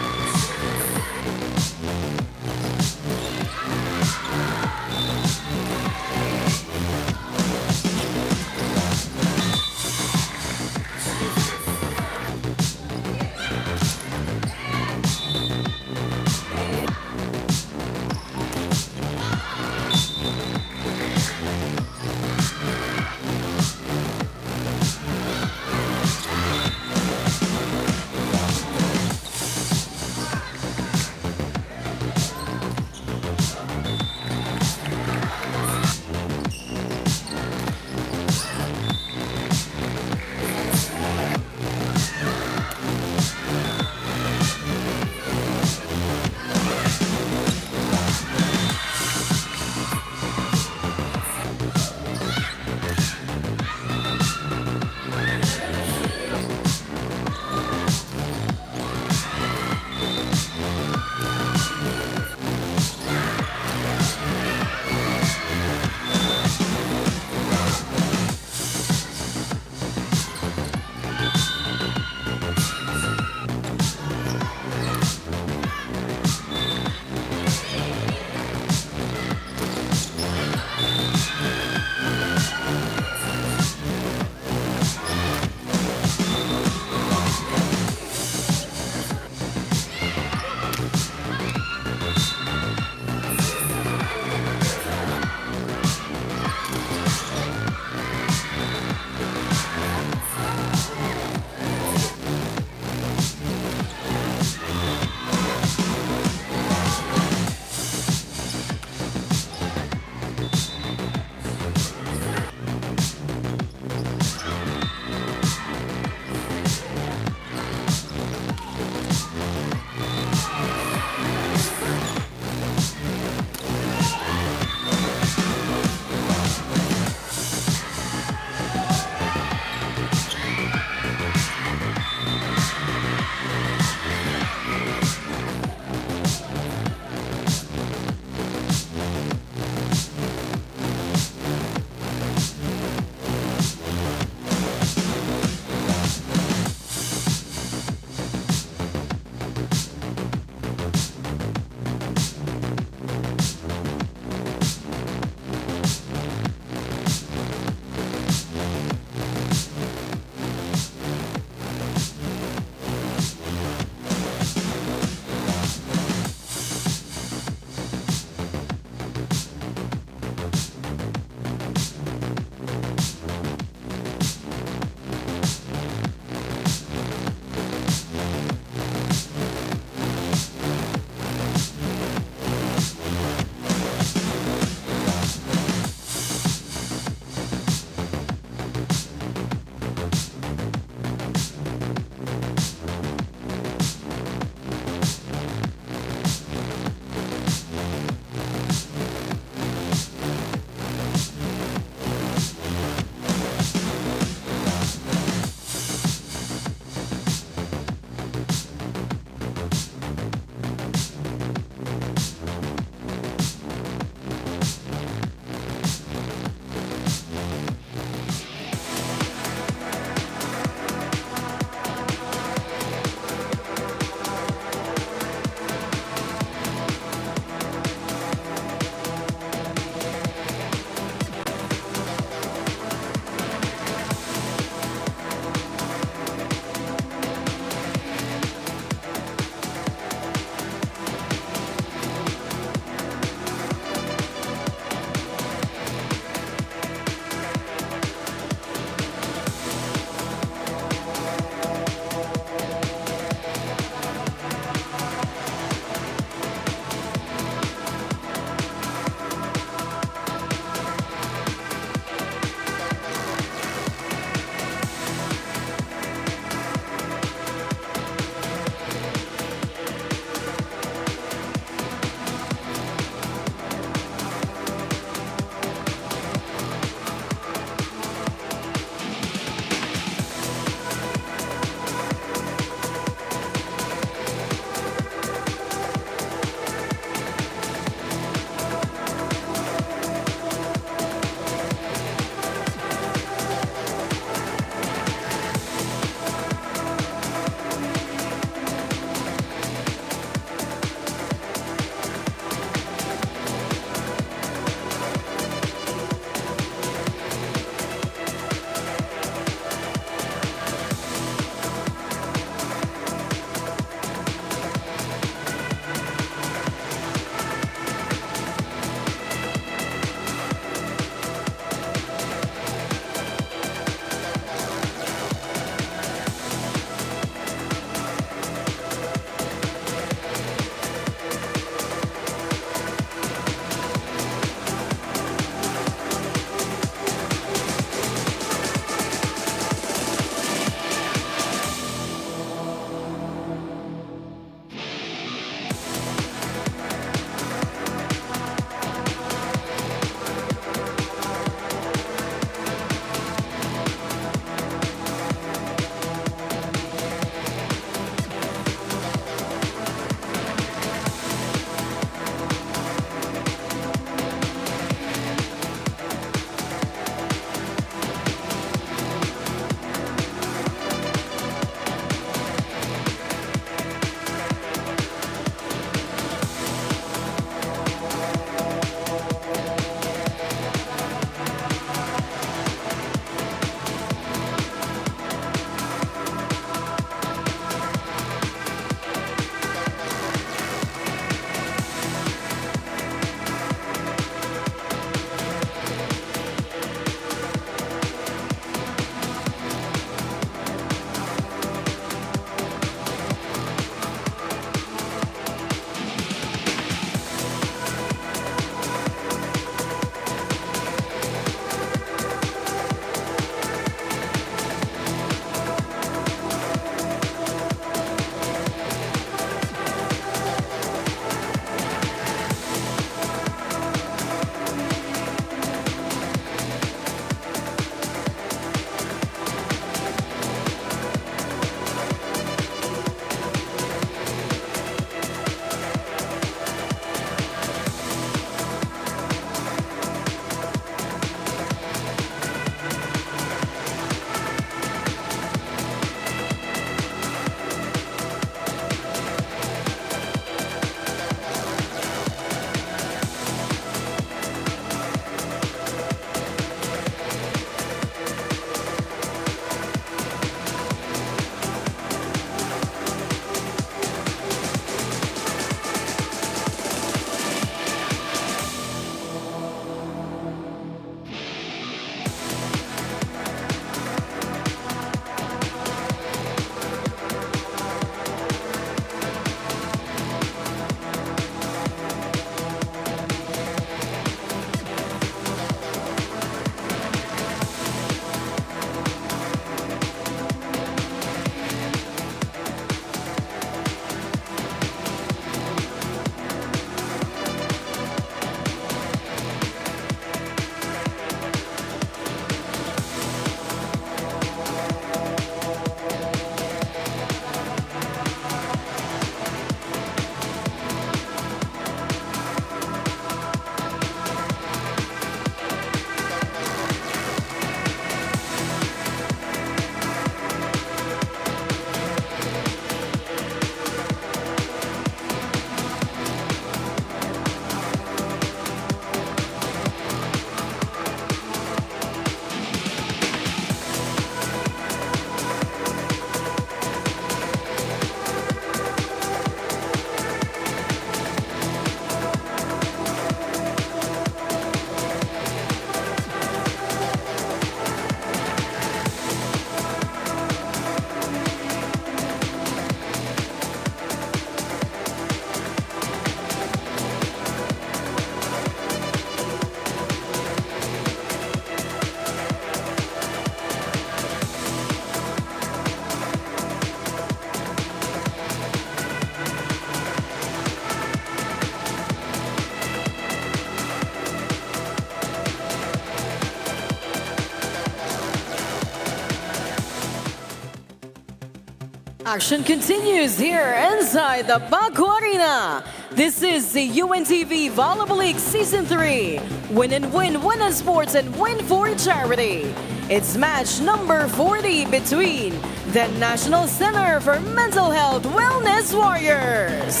Action continues here inside the Paco Arena. This is the UNTV Volleyball League Season 3. Win and win, win on sports and win for charity. It's match number 40 between the National Center for Mental Health Wellness Warriors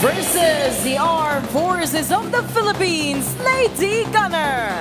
versus the Armed Forces of the Philippines, Lady Gunnar.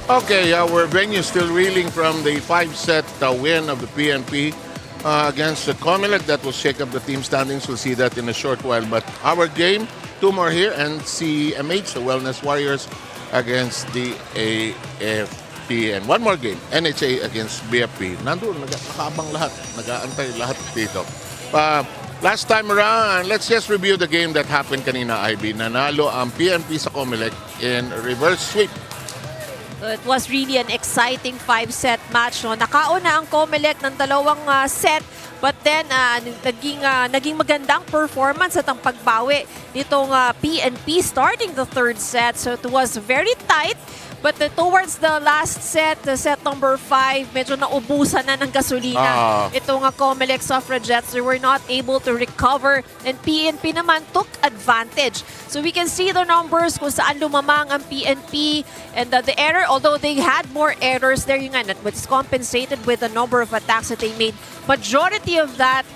Okay, our venue still reeling from the 5-set win of the PNP against the COMELEC. That will shake up the team standings. We'll see that in a short while. But our game, two more here, NCMH, the Wellness Warriors, against the AFP. And one more game, NHA against BFP. Nandun, nakabang lahat. Nag-aantay lahat dito. Last time around, let's just review the game that happened kanina, IB. Nanalo ang PNP sa COMELEC in reverse sweep. So it was really an exciting 5-set match. No? Nakauna ang COMELEC ng dalawang set, but then naging magandang performance at ang pagbawi nitong PNP starting the third set. So it was very tight. But towards the last set, set number 5, medyo naubusan na ng gasolina. Itong COMELEC Suffragettes, they were not able to recover, and PNP naman took advantage. So we can see the numbers kung saan lumamang ang PNP, and the error, although they had more errors there, yun nga, which is compensated with the number of attacks that they made. Majority of that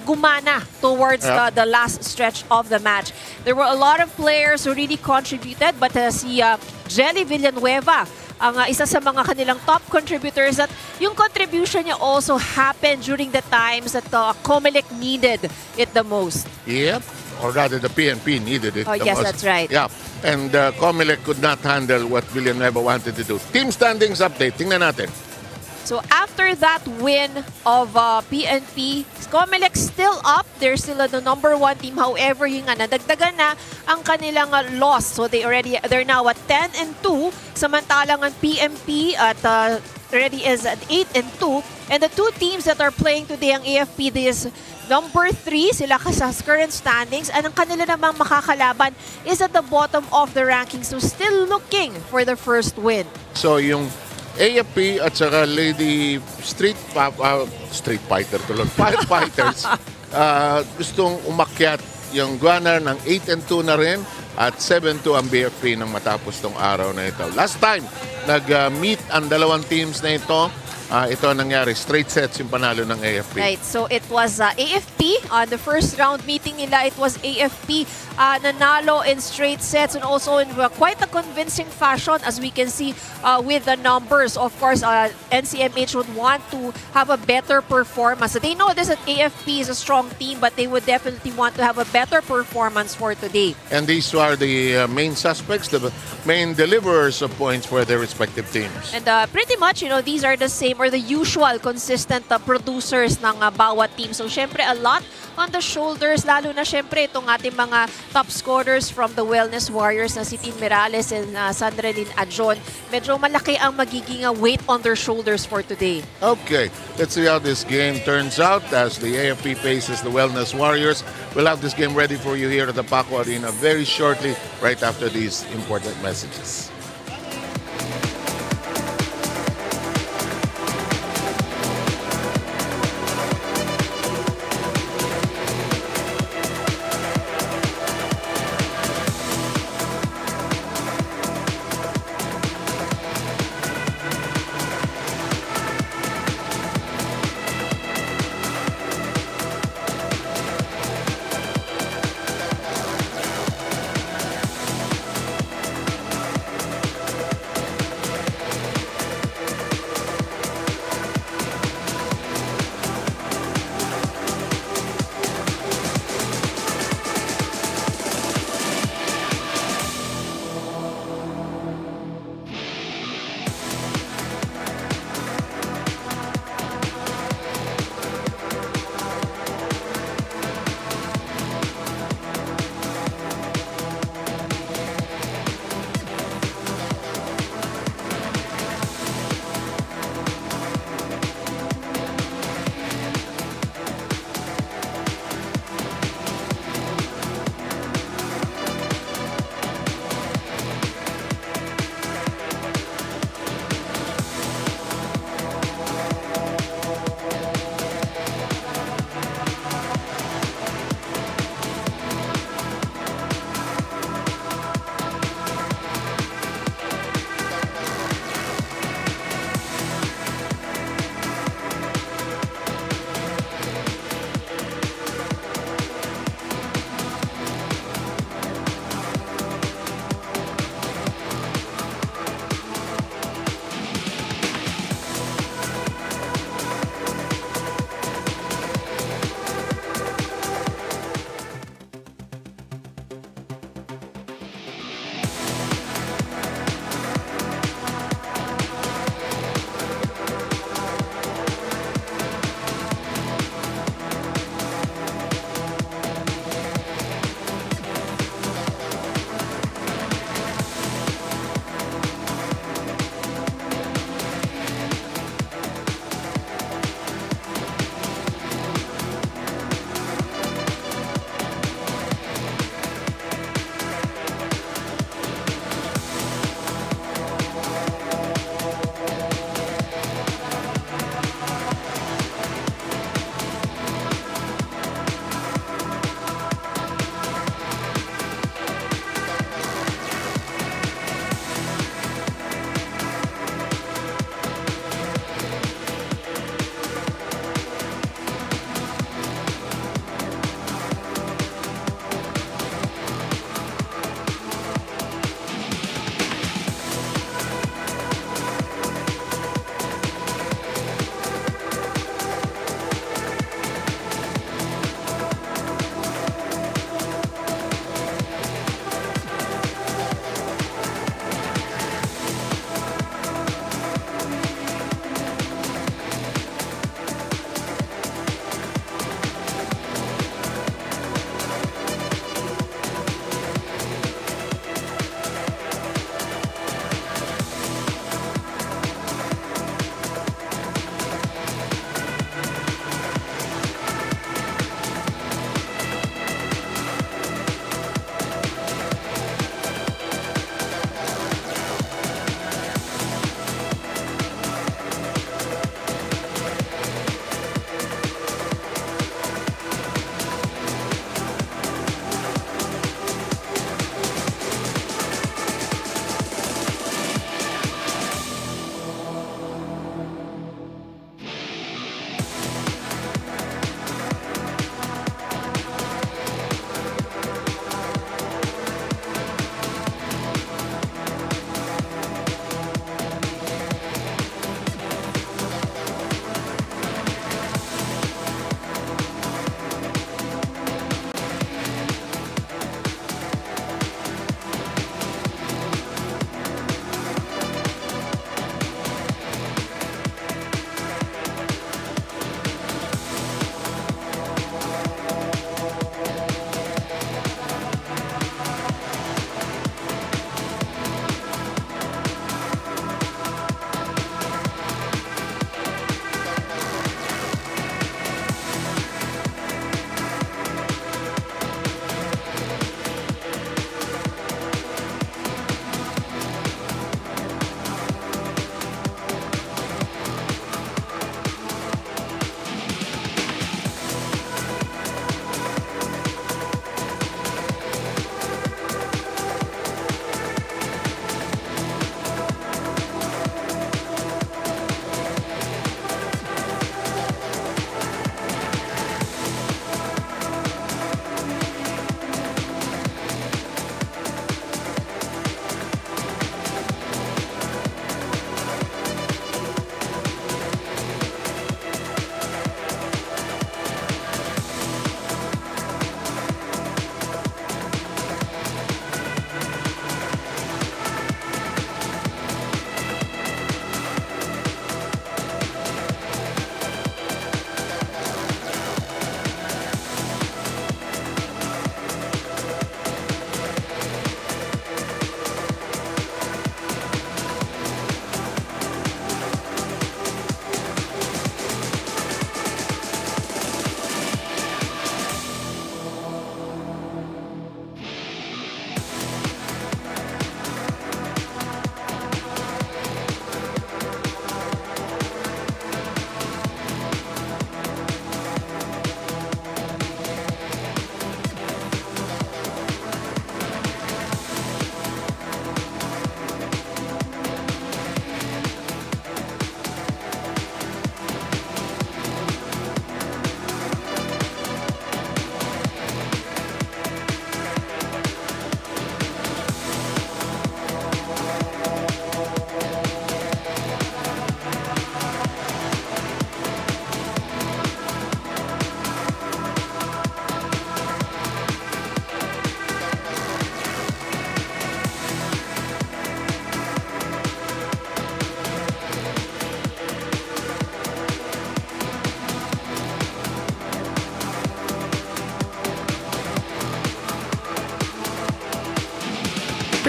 gumana towards the last stretch of the match. There were a lot of players who really contributed, but si Jelly Villanueva, ang isa sa mga kanilang top contributors, at yung contribution niya also happened during the times that COMELEC needed it the most. Yep, or rather the PNP needed it the yes, most. that's right. Yeah, and COMELEC could not handle what Villanueva wanted to do. Team standings update, tingnan natin. So after that win of PNP, COMELEC still up. They're still the number 1 team. However, yung nadagdagan na ang kanilang loss. So they're now at 10-2. Samantalang ang PNP at already is at 8-2. And the two teams that are playing today, ang AFP, is number 3, sila sa current standings. And ang kanila namang makakalaban is at the bottom of the rankings. So still looking for the first win. So yung AFP at saka Lady Street Fighter tulad Firefighters gustong umakyat yung Gunnar ng 8-2 na rin at 7-2 ang BFP nang matapos tong araw na ito. Last time nag-meet ang dalawang teams na ito, ito nangyari, straight sets yung panalo ng AFP. Right, so it was AFP on the first round meeting nila. It was AFP nanalo in straight sets and also in quite a convincing fashion, as we can see with the numbers. Of course, NCMH would want to have a better performance. They know this, that AFP is a strong team, but they would definitely want to have a better performance for today. And these are the main suspects, the main deliverers of points for their respective teams. And pretty much, these are the same or the usual consistent producers ng bawat team. So, syempre, a lot on the shoulders, lalo na syempre itong ating mga top scorers from the Wellness Warriors na si Tin Mirales and Sandrelyn Adjon. Medyo malaki ang magiging weight on their shoulders for today. Okay, let's see how this game turns out as the AFP faces the Wellness Warriors. We'll have this game ready for you here at the Paco Arena very shortly, right after these important messages.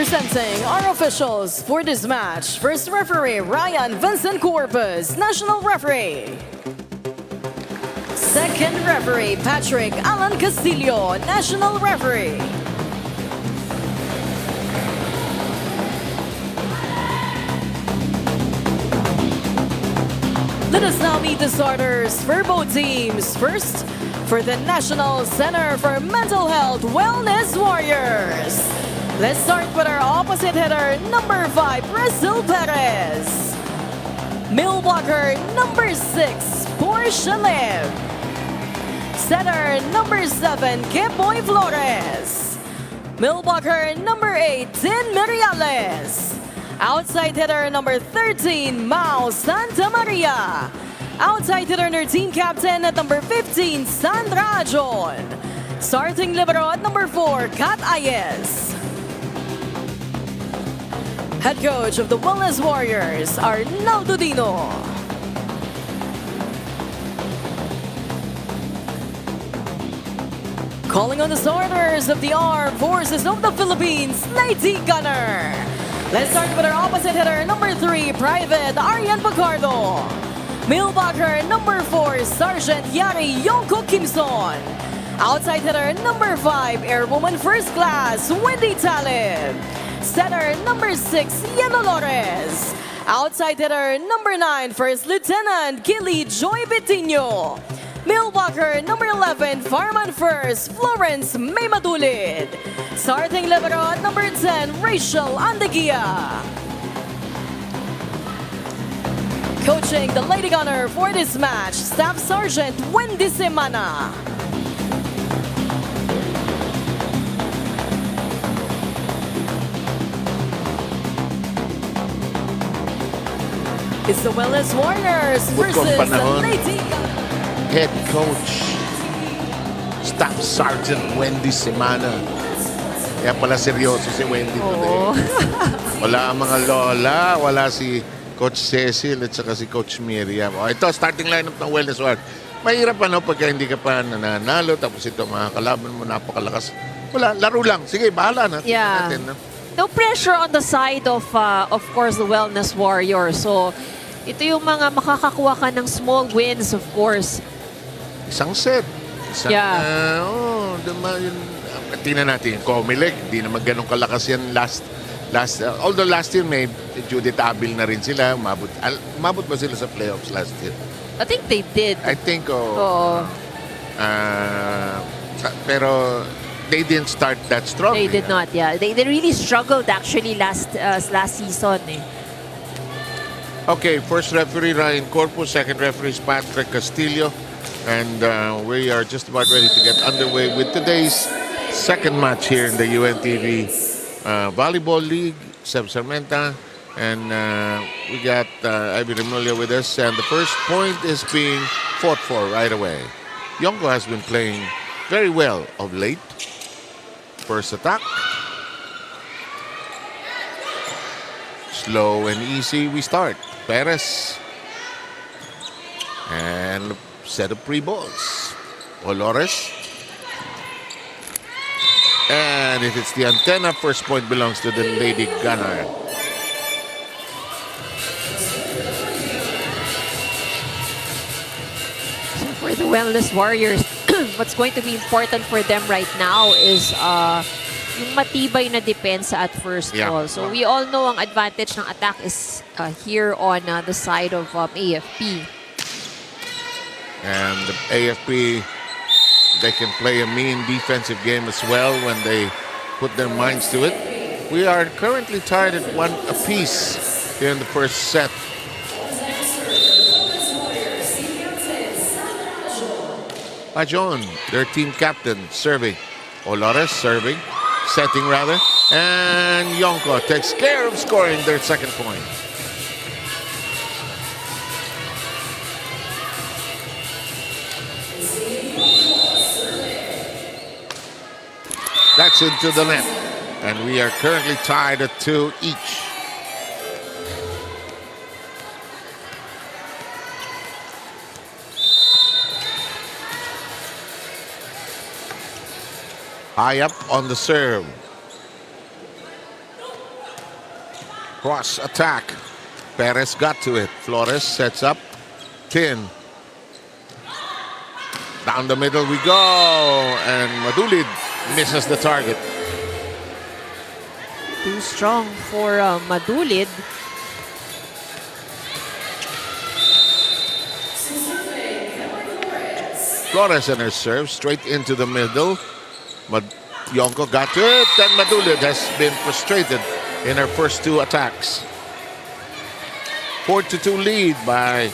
Presenting our officials for this match. First referee, Ryan Vincent Corpus, National Referee. Second referee, Patrick Alan Castillo, National Referee. Let us now meet the starters for both teams. First, for the National Center for Mental Health Wellness Warriors. Let's start with our opposite hitter, number 5, Brazil Perez. Middle blocker, number 6, Portia Lim. Setter, number 7, Kepoy Flores. Middle blocker, number 8, Tin Miriales. Outside hitter, number 13, Mau Santa Maria. Outside hitter, their team captain at number 15, Sandra John. Starting libero at number 4, Kat Ayes. Head coach of the Wellness Warriors, Arnaldo Dino. Calling on the starters of the Armed Forces of the Philippines, Lady Gunnar. Let's start with our opposite hitter, number 3, Private Arian Bacardo. Middlebacker, number 4, Sergeant Yari Yonko Kimson. Outside hitter, number 5, Airwoman First Class, Wendy Talib. Setter, number 6, Yano Lores. Outside hitter, number 9, First Lieutenant Gilly Joy Betino. Middlebacker, number 11, Fireman First, Florence May Madulid. Starting libero at number 10, Rachel Andegia. Coaching the Lady Gunner for this match, Staff Sergeant Wendy Semana. It's the Wellness Warriors versus the Lady Gunner. Head coach, Staff Sergeant Wendy Semana. Kaya pala seryoso si Wendy today. Wala ang mga lola, wala si Coach Cecil at saka si Coach Miriam. O ito, starting lineup ng Wellness Warriors. Mahirap pagka hindi ka pa nananalo, tapos ito mga kalaban mo napakalakas. Wala, laro lang. Sige, bahala na. Yeah. Natin, no? No pressure on the side of course, the Wellness Warriors. So, ito yung mga makakakuha ka ng small wins, of course. Isang set. Yeah. Tingnan natin yung COMELEC. Hindi naman ganun kalakas yan although last year may Judith Abil na rin sila. Umabot ba sila sa playoffs last year? I think they did. I think, pero they didn't start that strong. They did not, yeah. They really struggled actually last season. Okay, first referee Ryan Corpus, second referee is Patrick Castillo. And we are just about ready to get underway with today's second match here in the UNTV Volleyball League, Seb Sarmenta. And we got Ivy Remulla with us. And the first point is being fought for right away. Yonko has been playing very well of late. First attack. Slow and easy we start. Perez. And set of pre-balls. Olores. And if it's the antenna, first point belongs to the Lady Gunnar. So for the Wellness Warriors, what's going to be important for them right now is yung matibay na depensa at first ball. So we all know ang advantage ng attack is here on the side of AFP. And the AFP, they can play a mean defensive game as well when they put their minds to it. We are currently tied at 1 apiece here in the first set. Pajon, their team captain, serving. Olores serving, setting rather. And Yonko takes care of scoring their second point. That's into the net. And we are currently tied at 2 each. High up on the serve. Cross attack. Perez got to it. Flores sets up. Tin. Down the middle we go. And Madulid misses the target. Too strong for Madulid. Flores and her serve straight into the middle. Yonko got to it. And Madulid has been frustrated in her first two attacks. 4-2 lead by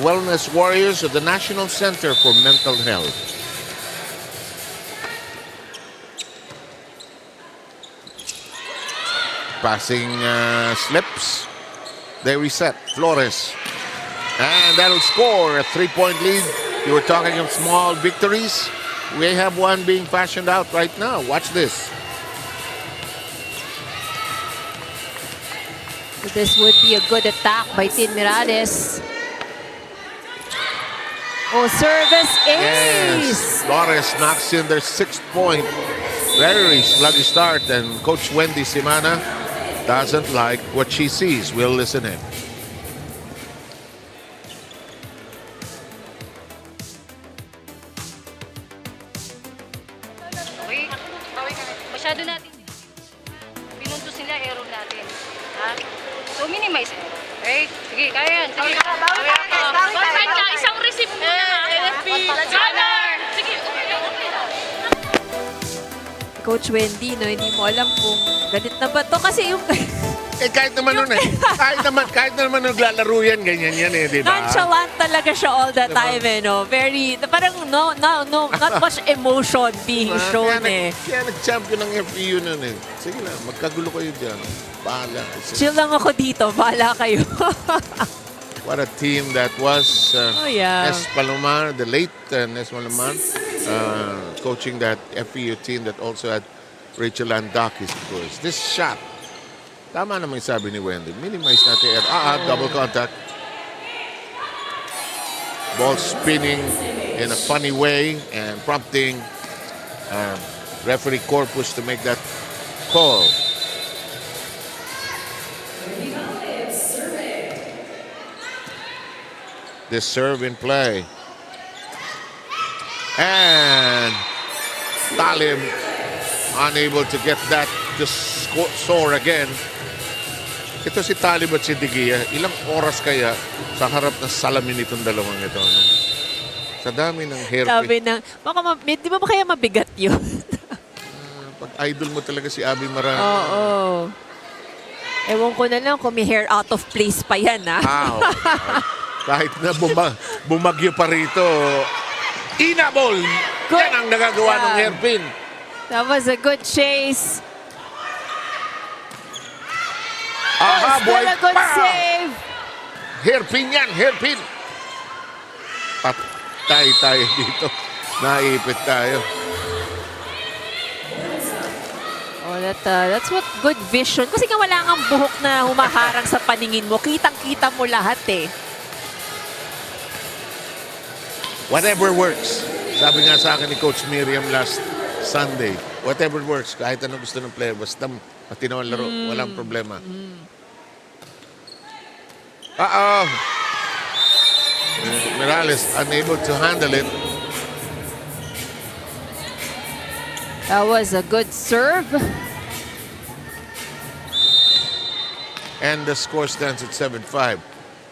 Wellness Warriors of the National Center for Mental Health. Passing slips. They reset. Flores. And that'll score a 3-point lead. You were talking of small victories. We have one being fashioned out right now. Watch this. This would be a good attack by Tin Mirales. Oh, service ace! Yes. Flores knocks in their 6th point. Very sluggish start, and Coach Wendy Simana doesn't like what she sees. We'll listen in. Okay? Masyado natin. Pinuntos nila error natin. Ha? So, minimize error. Okay? Sige, kaya yan. Sige. Isang receive muna. NFP. Gunnar! Sige, okay lang. Coach Wendy, no, hindi mo alam kung galit na ba to kasi yung Kahit naman nun kahit naman naglalaro yan, ganyan yan di ba? nonchalant talaga siya all the time no. Very, parang no, not much emotion being shown Kaya nag-champion ng FEU nun Sige lang, magkagulo kayo dyan. Bahala. Chill lang ako dito, bahala kayo. What a team that was. Nes Palomar, the late Nes Palomar, coaching that FEU team that also had Rachel Landakis, of course. This shot, tama naman yung sabi ni Wendy. Minimize natin. Double contact. Ball spinning in a funny way and prompting referee Corpus to make that call. This serve in play. And Talib unable to get that to soar again. Ito si Talib at si Digia. Ilang oras kaya sa harap ng salamin itong dalawang ito? No? Sa dami ng hairpin. Sabi ng, di ba kaya mabigat yun? Pag idol mo talaga si Abby Marano. Oo. Ewan ko na lang kung may hair out of place pa yan, ha? Kahit na bumagyo pa rito, inabol! Yan ang nagagawa ng hairpin. That was a good chase. Buhay Still a good pa! save. Hairpin yan, hairpin! Patay tayo dito. Naipit tayo. Oh, that's what good vision. Kasi nga wala kang buhok na humaharang sa paningin mo. Kitang-kita mo lahat Whatever works. Sabi nga sa akin ni Coach Miriam last Sunday, whatever works, kahit ano gusto ng player, basta matinaw ang laro, walang problema. Mirales unable to handle it. That was a good serve. And the score stands at 7-5.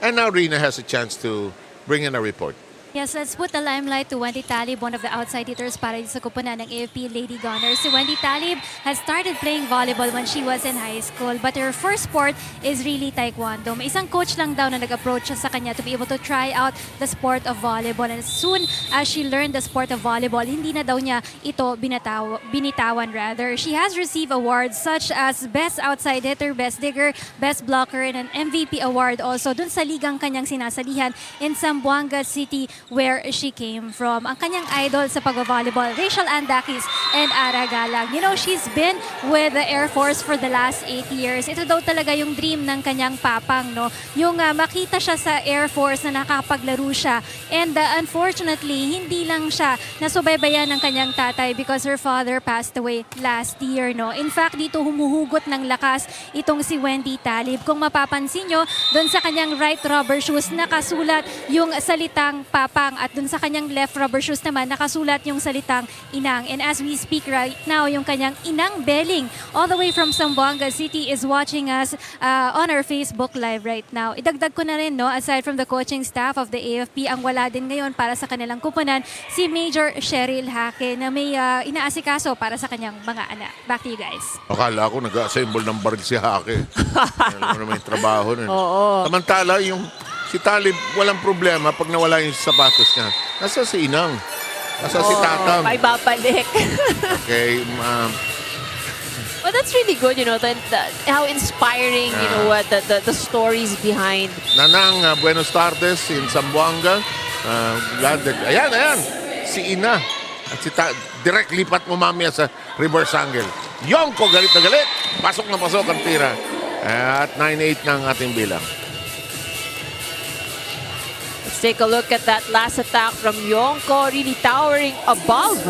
And now Rina has a chance to bring in a report. Yes, let's put the limelight to Wendy Talib, one of the outside hitters para sa kupunan ng AFP Lady Gunners. Si Wendy Talib has started playing volleyball when she was in high school, but her first sport is really taekwondo. May isang coach lang daw na nag-approach sa kanya to be able to try out the sport of volleyball. And as soon as she learned the sport of volleyball, hindi na daw niya ito binitawan rather. She has received awards such as Best Outside Hitter, Best Digger, Best Blocker, and an MVP award also dun sa ligang kanyang sinasalihan in Zamboanga City, where she came from. Ang kanyang idol sa pag-volleyball, Rachel Andakis and Ara Galag. You know, she's been with the Air Force for the last 8 years. Ito daw talaga yung dream ng kanyang papang, no? Yung makita siya sa Air Force na nakapaglaro siya. And unfortunately, hindi lang siya nasubaybayan ng kanyang tatay because her father passed away last year, no? In fact, dito humuhugot ng lakas itong si Wendy Talib. Kung mapapansin nyo, doon sa kanyang right rubber shoes, nakasulat yung salitang papang at doon sa kanyang left rubber shoes naman, nakasulat yung salitang inang. And as we speak right now, yung kanyang inang Belling, all the way from Zamboanga City, is watching us on our Facebook Live right now. Idagdag ko na rin, no, aside from the coaching staff of the AFP, ang wala din ngayon para sa kanilang kupunan, si Major Cheryl Hake na may inaasikaso para sa kanyang mga anak. Back to you guys. Akala ko nag-assemble ng baril si Hake. Ano naman yung trabaho nun. Oo. Samantala, yung si Talib, walang problema pag nawala yung sapatos niya. Nasa si Inang. Nasa si Tatang. May babalik. Okay, Well, that's really good, you know, how inspiring, you know, what the stories behind. Nanang, buenos tardes in Zamboanga. Ayan, si Ina. At si direct lipat mo mamaya sa reverse angle. Yongko, galit na galit. Pasok na pasok ang tira. At 9-8 ng ating bilang. Let's take a look at that last attack from Yongko, really towering above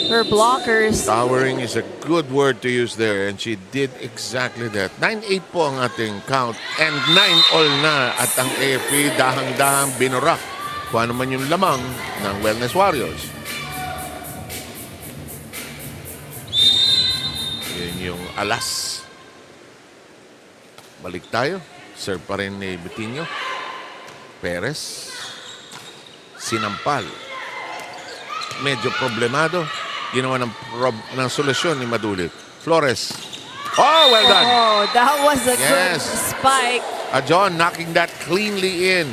her blockers. Towering is a good word to use there, and she did exactly that. 9-8 po ang ating count, and 9-all na at ang AFP dahang-dahang binura kung ano man yung lamang ng Wellness Warriors. Yun yung alas. Balik tayo. Serve pa rin ni Betinho. Perez. Sinampal. Medyo problemado. Ginawa ng solusyon ni Madulit. Flores. Oh, well done. Oh, that was a good spike. John knocking that cleanly in.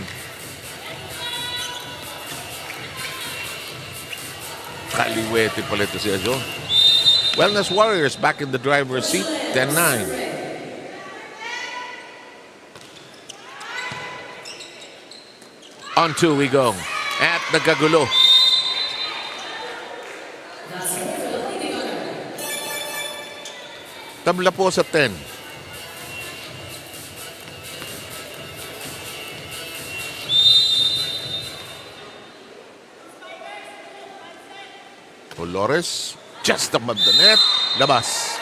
Kaliwete pala ito si John. Wellness Warriors back in the driver's seat. 10-9. On 2 we go. At nagkagulo. Tabla po sa 10. Dolores just above the net. Labas.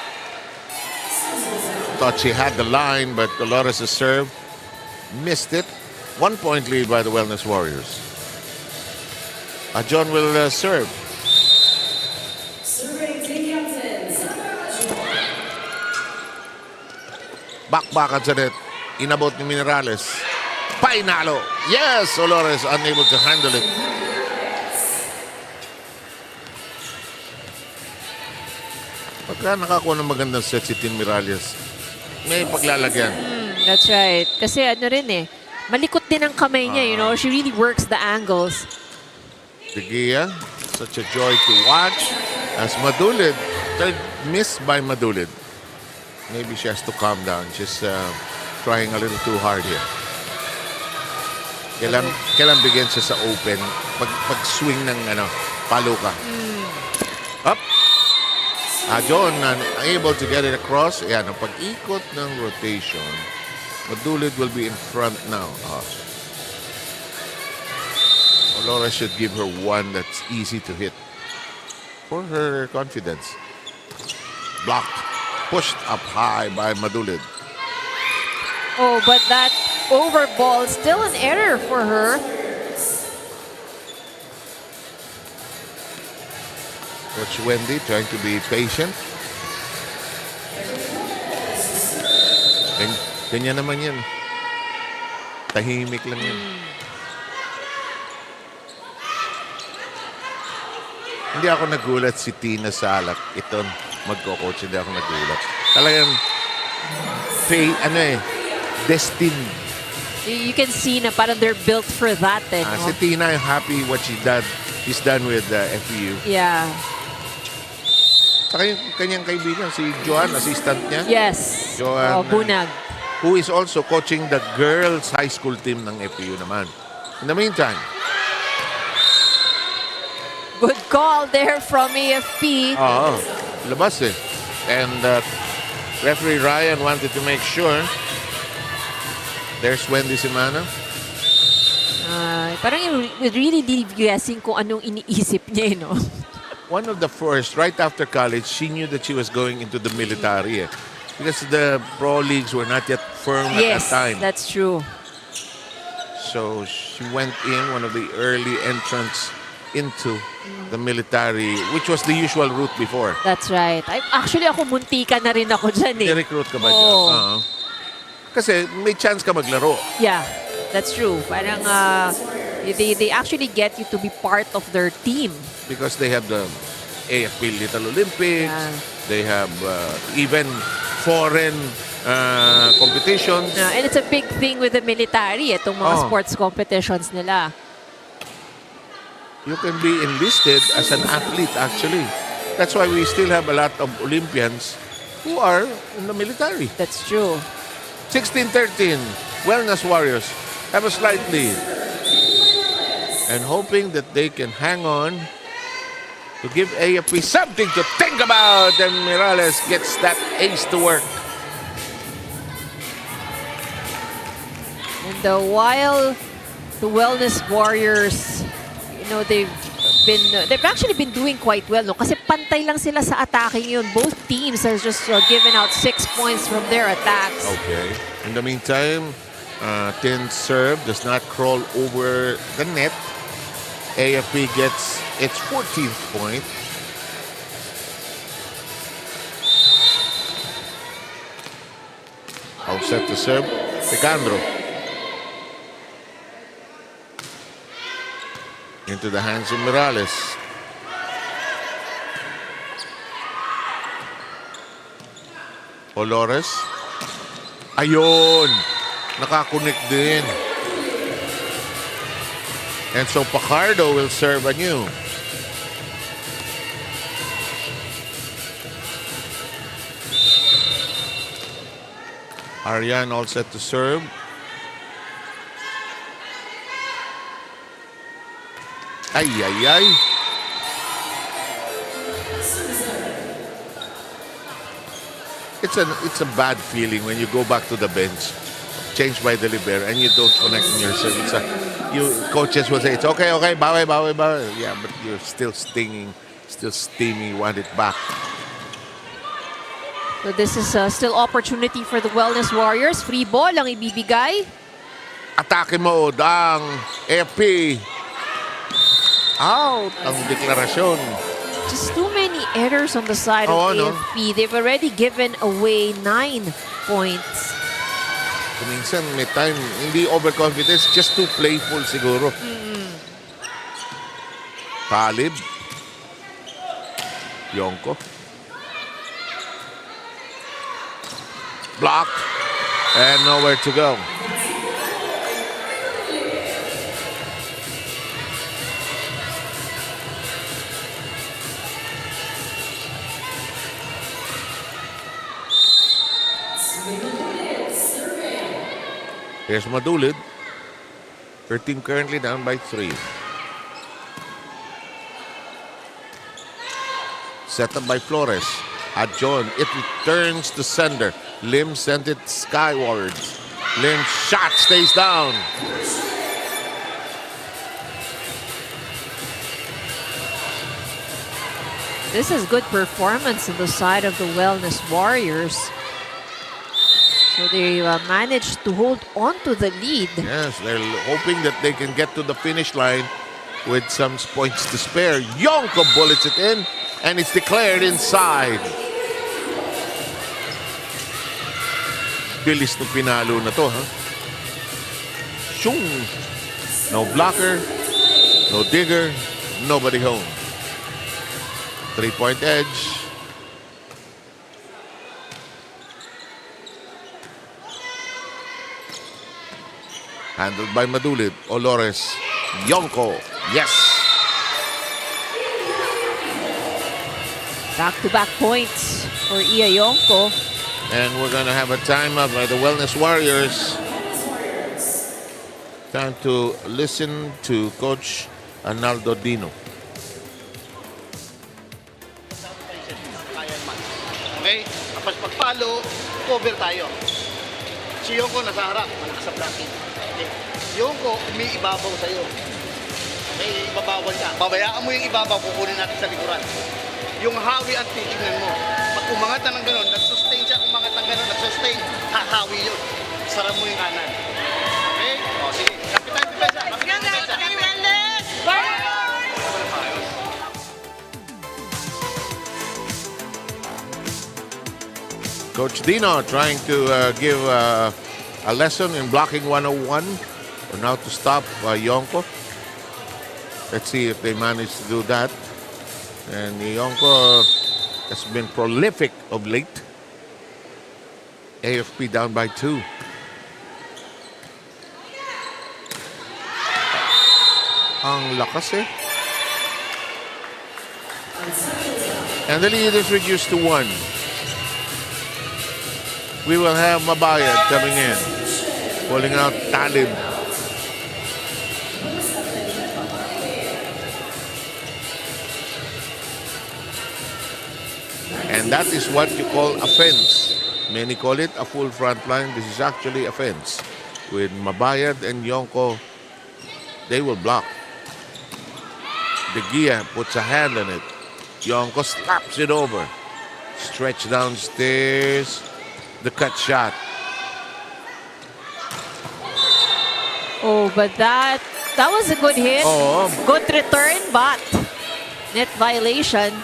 Thought she had the line, but Dolores' serve missed it. 1 point lead by the Wellness Warriors. John will serve. Bakbakan sa net. Inabot ni Minerales. Painalo. Yes, Dolores unable to handle it. Pagka nakakuha ng magandang set si Tin Miralles, may paglalagyan. That's right. Kasi ano rin eh, malikot din ang kamay niya, you know. She really works the angles. De Gea, such a joy to watch. As Madulid, third miss by Madulid. Maybe she has to calm down. She's trying a little too hard here. Kailan bigyan siya sa open. Pag-swing ng paluka. Up. John unable to get it across. Yan, ang pag-ikot ng rotation. Madulid will be in front now. Laura should give her one that's easy to hit for her confidence. Blocked. Pushed up high by Madulid. Oh, but that over ball, still an error for her. Coach Wendy trying to be patient. Ganyan naman yan. Tahimik lang yan. Hindi ako nagulat si Tina Salak. Ito, magko-coach, hindi ako nagulat. Talagang, destined. You can see na parang they're built for that. Si Tina, I'm happy what she's done with FEU. Yeah. Saka yung kanyang kaibigan, si Joan, assistant niya. Yes. Joan, Bunag. Who is also coaching the girls high school team ng FEU naman. In the meantime, Good call there from AFP. Oo, labas eh. And referee Ryan wanted to make sure. There's Wendy Simana. Parang really guessing kung anong iniisip niya, no? One of the first, right after college, she knew that she was going into the military. Because the pro leagues were not yet firm at that Yes, time. that's true. So she went in, one of the early entrants into the military, which was the usual route before. That's right. Actually, ako muntika na rin ako dyan eh. Ni-recruit ka ba dyan? Oo. Oo. Kasi may chance ka maglaro. Yeah, that's true. Parang they actually get you to be part of their team. Because they have the AFP Little Olympics. Yeah. They have even foreign competitions. And it's a big thing with the military, itong mga sports competitions nila. You can be enlisted as an athlete, actually. That's why we still have a lot of Olympians who are in the military. That's true. 16-13, Wellness Warriors have a slight lead. And hoping that they can hang on to give AFP something to think about. And Mirales gets that ace to work. And while the Wellness Warriors, they've actually been doing quite well, no? Kasi pantay lang sila sa attacking yun. Both teams have just given out 6 points from their attacks. Okay. In the meantime, Tin's serve does not crawl over the net. AFP gets its 14th point. All set to serve. Picandro. Into the hands of Morales. Olores. Ayun! Nakakonect din. And so Pacardo will serve anew. Arian all set to serve. Ay, ay, ay. It's a bad feeling when you go back to the bench, changed by the libero, and you don't connect in your service. Coaches will say, it's okay, bawi. Yeah, but you're still stinging, still steamy, want it back. So this is still opportunity for the Wellness Warriors. Free ball ang ibibigay. Atake mode ang AFP. Out ang deklarasyon. Just too many errors on the side of AFP. They've already given away 9 points. Minsan may time, hindi overconfidence, just too playful siguro. Talib. Yonko. Blocked. And nowhere to go. Here's Madulid. Her team currently down by 3. Set up by Flores. At John, it returns to sender. Lim sent it skywards. Lim's shot stays down. This is good performance on the side of the Wellness Warriors. So they managed to hold on to the lead. Yes, they're hoping that they can get to the finish line with some points to spare. Yonko bullets it in, and it's declared inside. Bilis ng pinalo na to, ha? Shung! No blocker, no digger, nobody home. 3-point edge. Handled by Madulid. Olores. Yonko. Yes. Back-to-back points for Iya Yonko. And we're going to have a timeout by the Wellness Warriors. Time to listen to Coach Arnaldo Dino. palo, cover tayo. Si Yonko nasa harap, malakas sa blocking. Okay. Yonko, umiibabaw sa'yo. Okay, ibabawan ka. Babayaan mo yung ibabaw, kukunin natin sa likuran. Yung hawi at titignan mo. Pag umangat na ng gano'n, nag-sustain siya, umangat ng gano'n, nag-sustain, hahawi yun. Sarap mo yung kanan. Okay? O, sige. Kapitan depensa. Kapitan depensa. Coach Dino trying to give a lesson in blocking 101 on how to stop Yonko. Let's see if they manage to do that. And Yonko has been prolific of late. AFP down by 2. Ang lakas eh. And the lead is reduced to 1. We will have Mabayad coming in, pulling out Talib. And that is what you call a fence. Many call it a full front line. This is actually a fence. With Mabayad and Yonko, they will block. De Gia puts a hand on it. Yonko slaps it over. Stretch downstairs. The cut shot. Oh, but that was a good hit. Oh. Good return, but net violation.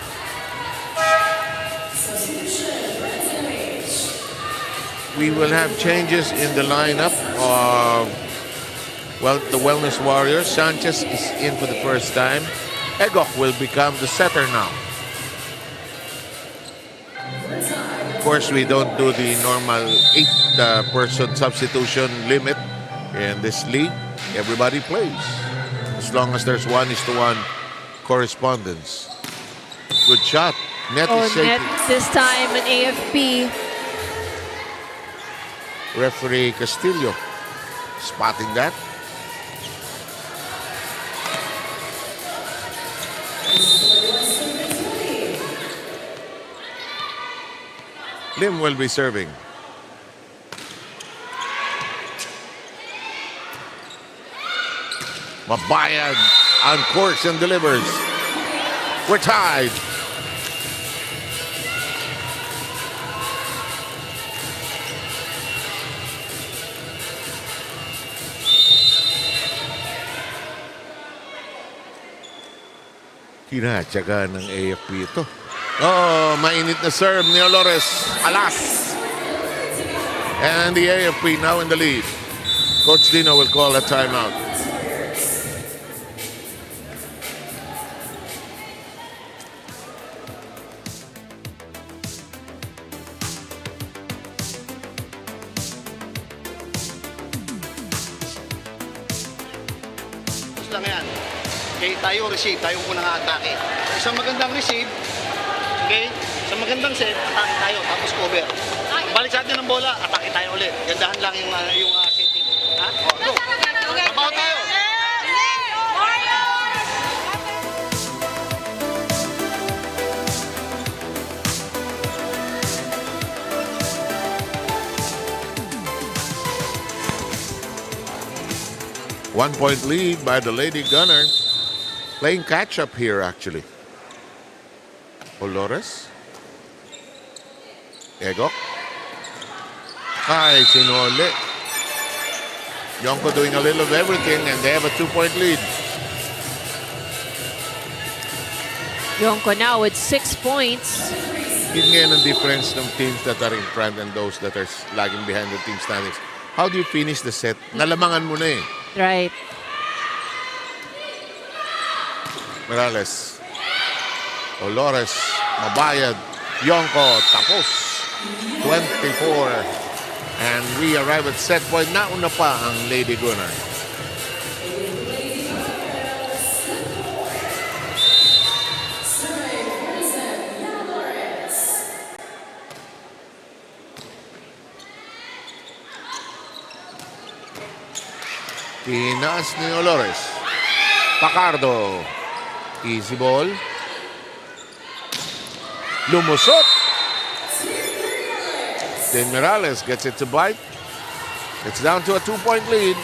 We will have changes in the lineup of, well, the Wellness Warriors. Sanchez is in for the first time. Egok will become the setter now. Of course, we don't do the normal 8-person substitution limit in this league. Everybody plays, as long as there's 1:1 correspondence. Good shot. Net is Net shaking. this time an AFP. Referee Castillo spotting that. Lim will be serving. Mabayad on course and delivers. We're tied. Tinatsaga ng AFP ito. Oh, mainit na serve ni Olores. Alas. And the AFP now in the lead. Coach Dino will call a timeout. Tapos lang yan. Okay, tayo receive, tayo unang atake. Isang magandang receive, okay? Isang magandang set, atake tayo, tapos cover. Balik sa atin ng bola, atake tayo ulit. Gandahan lang yung setting. Ha? O, go! Trabaho tayo! One-point lead by the Lady Gunnar. Playing catch-up here, actually. Olores. Egok. Ay, sinole. Yonko doing a little of everything, and they have a 2-point lead. Yonko now with 6 points. Yun ngayon ang difference ng teams that are in front and those that are lagging behind the team standings. How do you finish the set? Nalamangan mo na eh. Right. Morales. Olores. Mabayad. Yonko. Tapos. 24. And we arrive at set point. Nauna pa ang Lady Gunnar. Tinaas ni Olores. Pacardo. Easy ball. Lumusot. Then Morales gets it to bite. It's down to a 2-point lead.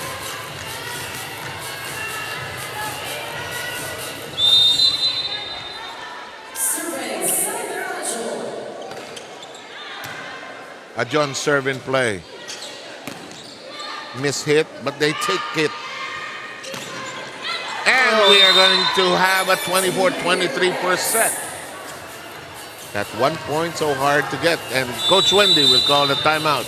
A John serve in play. Miss-hit, but they take it. And we are going to have a 24-23 per set. That 1 point so hard to get. And Coach Wendy will call the timeout.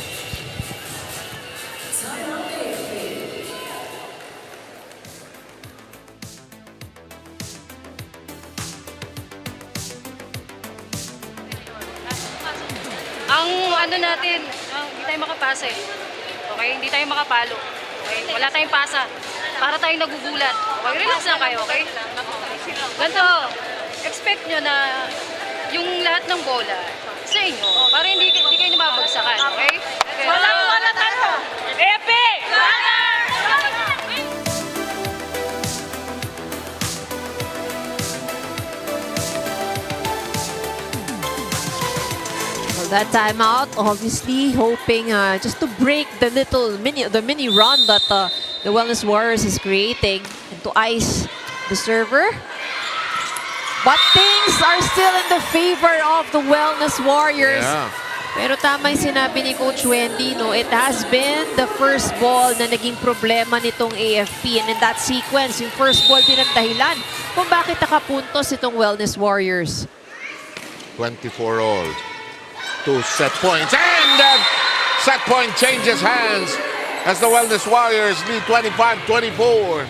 Ang ano natin, hindi tayo makapasa eh. Okay, hindi tayo makapalo. Okay, wala tayong pasa. Para tayong nagugulat. Okay, relax lang kayo, okay? Ganito, expect nyo na yung lahat ng bola sa inyo, para hindi kayo nababagsakan, okay? Wala tayo! Epe! That timeout, obviously hoping just to break the mini run that the Wellness Warriors is creating and to ice the server. But things are still in the favor of the Wellness Warriors. Yeah. Pero tama yung sinabi ni Coach Wendy, no? It has been the first ball na naging problema nitong AFP. And in that sequence, yung first ball din ang dahilan kung bakit nakapuntos itong Wellness Warriors. 24 all. 2 set points. And that set point changes hands as the Wellness Warriors lead 25-24.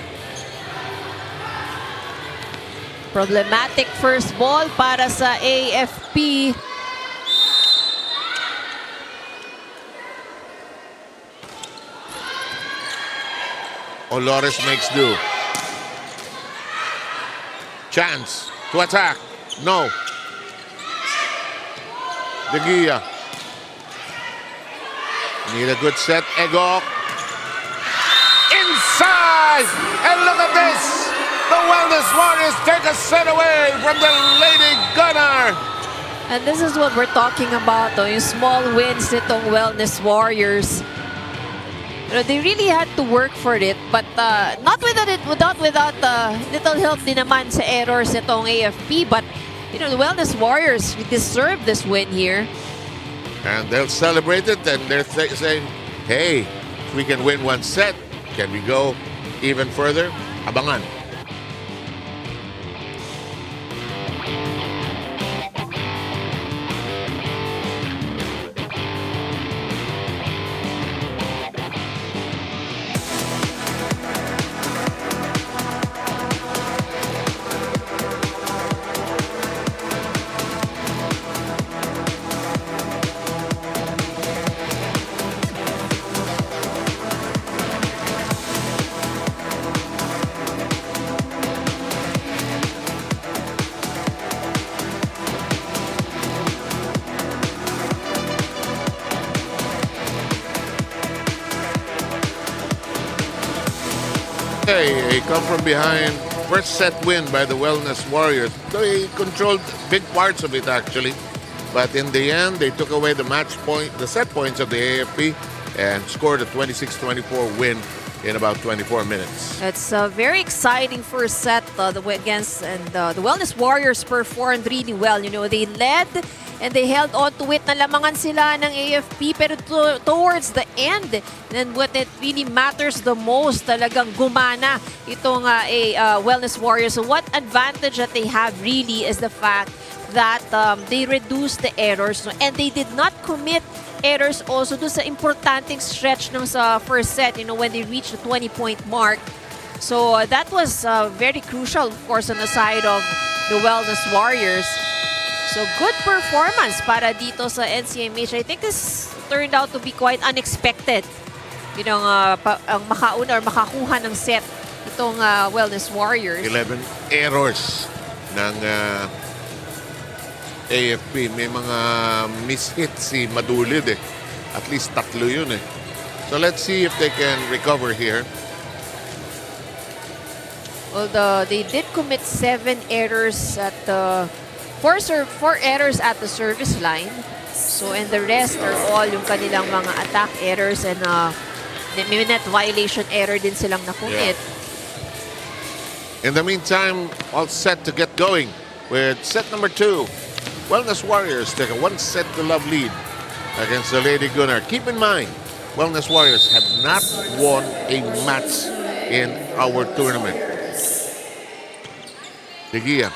Problematic first ball para sa AFP. Olores makes do. Chance to attack. No. De Gia. Need a good set. Egok. Inside! And look at this! The Wellness Warriors take a set away from the Lady Gunnar. And this is what we're talking about, yung small wins nitong Wellness Warriors. You know, they really had to work for it, but not without little help din naman sa errors nitong AFP. But you know, the Wellness Warriors deserve this win here. And they'll celebrate it, and they're saying, hey, if we can win one set, can we go even further? Abangan. A come from behind first set win by the Wellness Warriors. They controlled big parts of it actually, but in the end they took away the the set points of the AFP and scored a 26-24 win in about 24 minutes. It's a very exciting first set against, and the Wellness Warriors performed really well. You know, they led and they held on to it. Nalamangan sila ng AFP, pero towards the end, and what it really matters the most, talagang gumana itong Wellness Warriors. So what advantage that they have really is the fact that they reduced the errors, no? And they did not commit errors also do sa importanteng stretch ng sa first set, you know, when they reached the 20-point mark. So that was very crucial, of course, on the side of the Wellness Warriors. So good performance para dito sa NCMH. I think this turned out to be quite unexpected. You know, ang makauna or makakuha ng set itong Wellness Warriors. 11 errors ng AFP. May mga miss-hit si Madulid eh. At least 3 yun eh. So let's see if they can recover here. Although they did commit 7 errors at the 4 errors at the service line. So, and the rest are all yung kanilang mga attack errors and may net violation error din silang nakumit. In the meantime, all set to get going with set number 2. Wellness Warriors take a 1-set-to-love lead against the Lady Gunnar. Keep in mind, Wellness Warriors have not won a match in our tournament. Digia.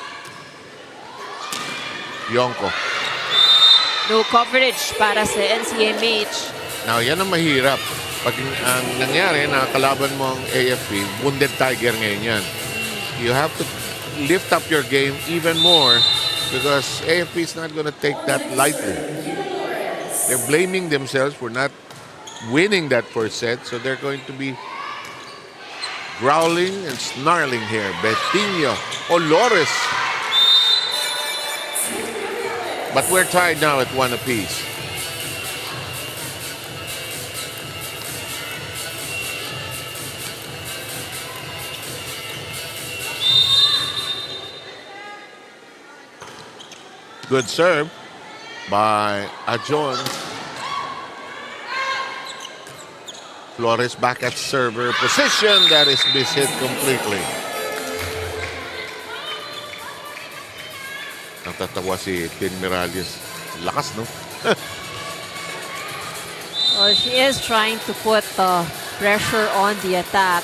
Yonko. No coverage para sa NCMH. Now, yan ang mahirap. Pag ang nangyari, nakakalaban mo ang AFP, wounded tiger ngayon yan. You have to lift up your game even more because AFP is not going to take that lightly. They're blaming themselves for not winning that first set, so they're going to be growling and snarling here. Betinho, Olores. But we're tied now at 1 apiece. Good serve by Ajon. Flores back at server position. That is mishit completely. Natatawa si Tin Miralles. Lakas, no? Well, she is trying to put pressure on the attack.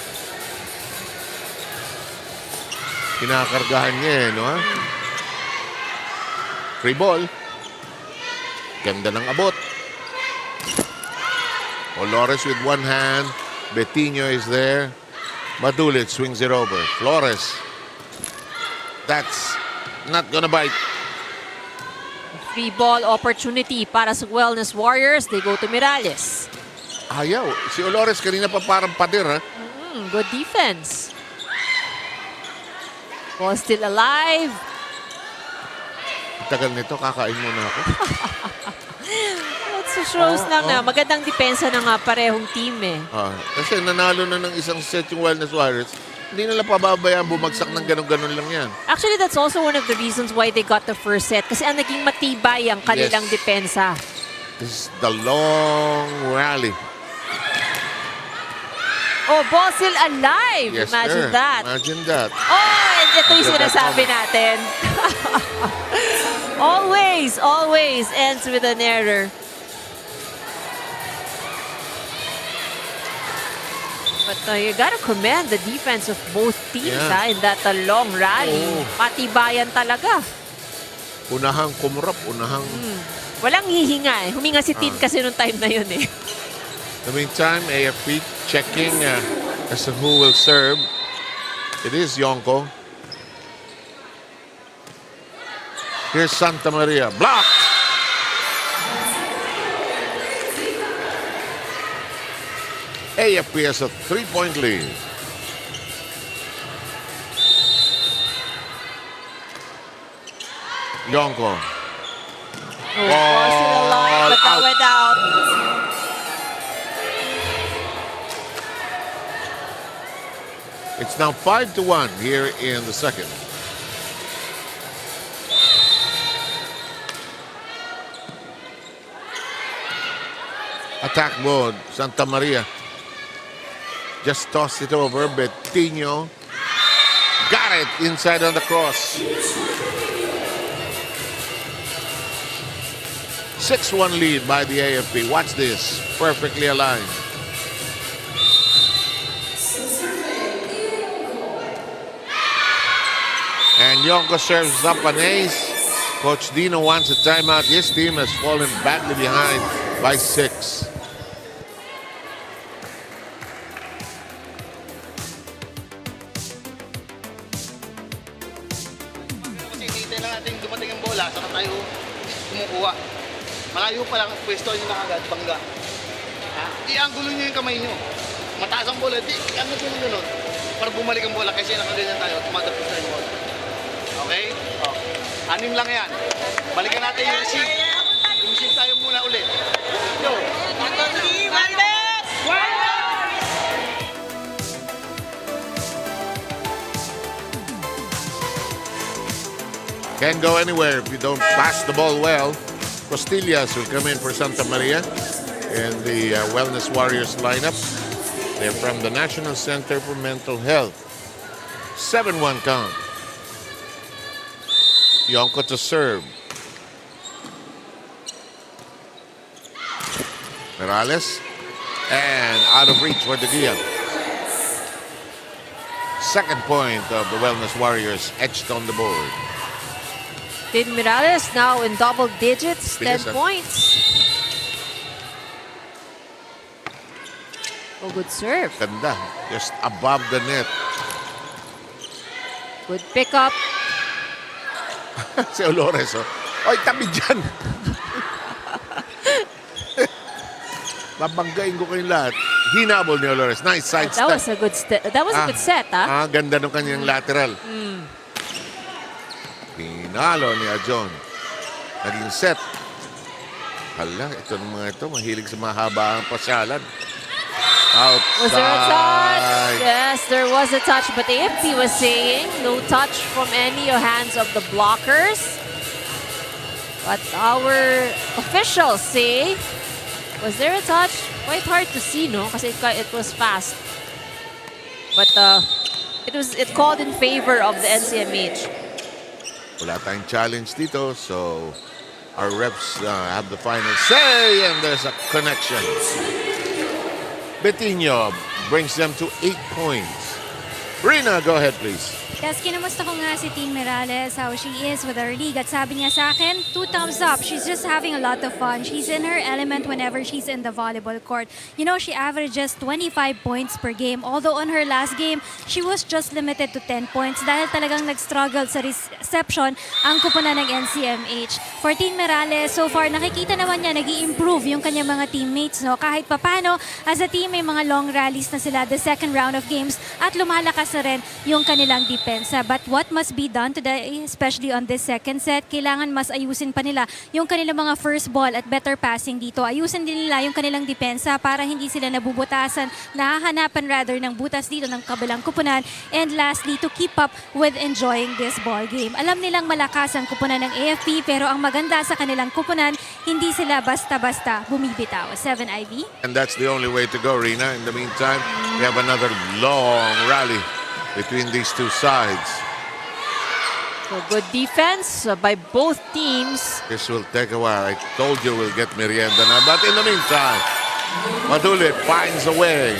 Kinakargahan niya eh, no? Free ball. Ganda ng abot. Olores with one hand. Betinho is there. Madulit swings it over. Flores. That's not gonna bite. Free ball opportunity para sa Wellness Warriors. They go to Miralles. Ayaw. Si Olores kanina pa parang pader, ha? Good defense. Ball still alive. Tagal nito, kakain muna ako. It shows lang na magandang depensa ng parehong team eh. Kasi nanalo na ng isang set yung Wellness Warriors. Hindi nila pababayaan bumagsak ng ganun-ganun lang yan. Actually, that's also one of the reasons why they got the first set. Kasi ang naging matibay ang kanilang depensa. This is the long rally. Oh, ball still alive. Yes, Imagine sir. that. Imagine that. Oh, and ito yung sinasabi natin. always ends with an error. But you gotta commend the defense of both teams in that long rally. Patibayan talaga. Unahang kumurap, unahang... Walang hihinga eh. Huminga si Tin kasi nung time na yun eh. In the meantime, AFP checking as to who will serve. It is Yonko. Here's Santa Maria. Blocked! AFP has a 3-point lead. Yonko. Ball still alive, but that went out. It's now 5-1 here in the second. Attack mode, Santa Maria. Just tossed it over, Betinho. Got it inside on the cross. 6-1 lead by the AFP. Watch this, perfectly aligned. And Yonko serves up an ace. Coach Dino wants a timeout. His team has fallen badly behind by 6. Hinihintay lang natin dumating ang bola, saka tayo kumukuha. Malayo pa lang, pwesto nyo na agad, bangga. I-angulo nyo yung kamay nyo. Mataas ang bola, i-angulo nyo gano'n. Para bumalik ang bola, kasi nakaganyan tayo, tumatapos tayo yung bola. Okay? Anim lang yan. Balikan natin yung receive. Yung receive tayo muna ulit. Yo! Can't go anywhere if you don't pass the ball well. Costillas will come in for Santa Maria in the Wellness Warriors lineup. They're from the National Center for Mental Health. 7-1 count. Yonko to serve. Morales. And out of reach for the Gian. Second point of the Wellness Warriors etched on the board. Tin Morales now in double digits, 10 Bilis, points. Oh, good serve. Ganda. Just above the net. Good pickup. Si Olores, oh. Oy, tabi dyan. Babanggain ko kayong lahat. Hinabol ni Olores. Nice side That step. was a good that was a good set, ah. Ganda ng kanyang lateral. Pinalo ni Ajon. Naging set. Hala, ito ng mga ito. Mahilig sa mahaba ang pasyalan. Outside. Was there a touch? Yes, there was a touch. But the AFP was saying no touch from any hands of the blockers. But our officials say, was there a touch? Quite hard to see, no? Kasi it was fast. But it called in favor of the NCMH. Wala tayong challenge dito. So, our reps have the final say. And there's a connection. Betinho brings them to 8 points. Rina, go ahead, please. Yes, kinamusta ko nga si Tin Morales, how she is with our league. At sabi niya sa akin, 2 thumbs up. She's just having a lot of fun. She's in her element whenever she's in the volleyball court. You know, she averages 25 points per game. Although on her last game, she was just limited to 10 points dahil talagang nag-struggle sa reception ang kupunan ng NCMH. For Tin Morales, so far, nakikita naman niya nag-i-improve yung kanyang mga teammates. No? Kahit papano, as a team, may mga long rallies na sila the second round of games at lumalakas na rin yung kanilang depensa. But what must be done today, especially on this second set, kailangan mas ayusin pa nila yung kanilang mga first ball at better passing dito. Ayusin din nila yung kanilang depensa para hindi sila nabubutasan, nahahanapan rather ng butas dito ng kabilang kupunan. And lastly, to keep up with enjoying this ball game. Alam nilang malakas ang kupunan ng AFP pero ang maganda sa kanilang kupunan, hindi sila basta-basta bumibitaw. 7 IV. And that's the only way to go, Rina. In the meantime, we have another long rally between these two sides. So good defense by both teams. This will take a while. I told you we'll get merienda now. But in the meantime, Madulit finds a way.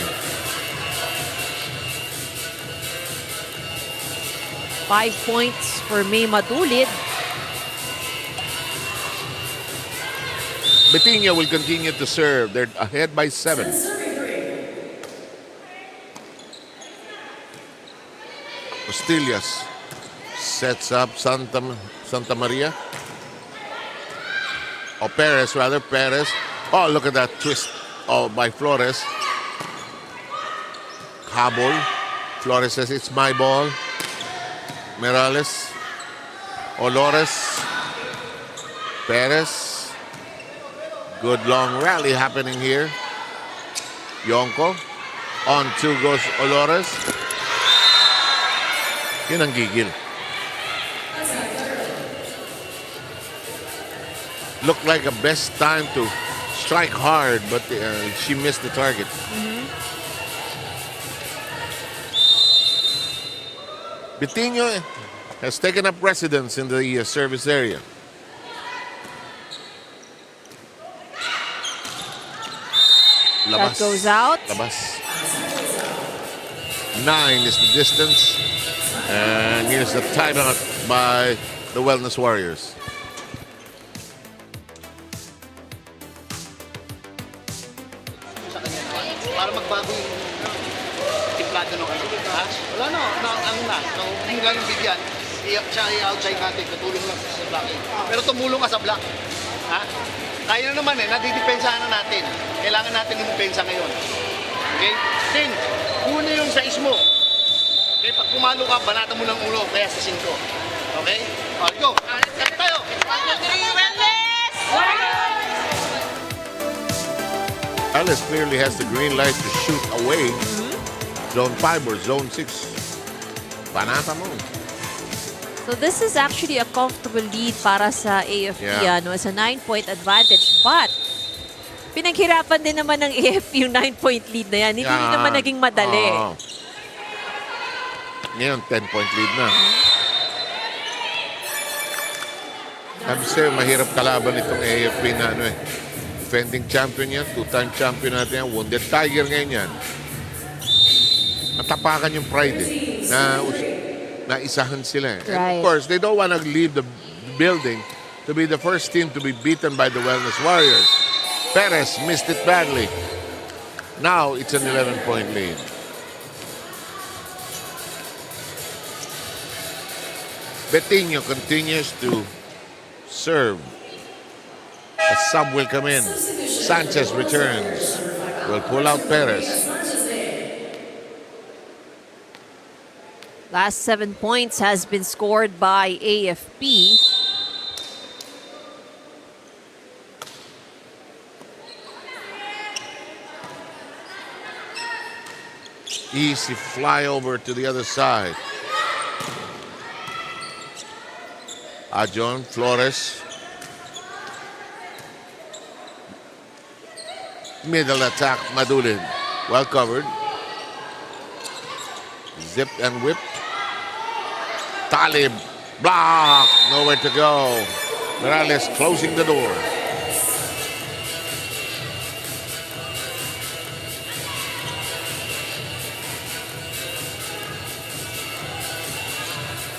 Five points for May Madulit. Betinho will continue to serve. They're ahead by 7. Costillas sets up Santa Maria. Oh, Perez, rather. Perez. Oh, look at that twist by Flores. Habol. Flores says, it's my ball. Morales. Olores. Perez. Good long rally happening here. Yonko. On 2 goes Olores. Yun ang gigil. Looked like a best time to strike hard, but she missed the target. Betinho has taken up residence in the service area. That goes out. Labas. 9 is the distance. And here's the timeout by the Wellness Warriors. Sa kanya para magbago yung timplado ng ano. Ha? Wala na, hindi lang yung bigyan. Siya i-outside natin, katulong lang sa blocking. Pero tumulong ka sa block. Ha? Kaya na naman nadidepensahan na natin. Kailangan natin yung pensa ngayon. Okay? Then, una yung size mo. Okay, pag pumalo ka, banata mo ng ulo, kaya sa 5. Okay? Alright, go! Start tayo! 1, 2, 3, Wellness! Alice clearly has the green light to shoot away. Zone 5 or Zone 6. Banata mo. So this is actually a comfortable lead para sa AFP. Yeah. It's a 9-point advantage. But, pinaghirapan din naman ng AFP yung 9-point lead na yan. Hindi din naman naging madali. Oo. Ngayon, 10-point lead na. Sabi sa'yo, mahirap kalaban itong AFP na defending champion yan, 2-time champion natin yan, wounded tiger ngayon yan. Matapakan yung pride na isahan sila. And of Right. course, they don't want to leave the building to be the first team to be beaten by the Wellness Warriors. Perez missed it badly. Now, it's an 11-point lead. Betinho continues to serve. A sub will come in. Sanchez returns. Will pull out Perez. Last 7 points has been scored by AFP. Easy flyover to the other side. Ajon Flores. Middle attack, Madulin. Well covered. Zipped and whipped. Talib. Block. Nowhere to go. Morales closing the door.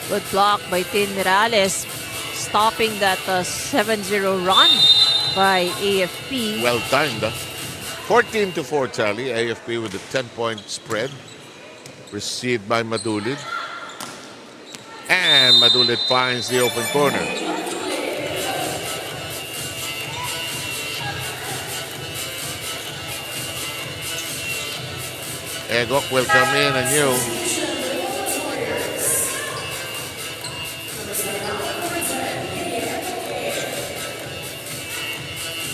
Good block by Tin Morales, stopping that 7-0 run by AFP. Well timed. 14-4 tally. AFP with a 10-point spread. Received by Madulid. And Madulid finds the open corner. Egok will come in anew.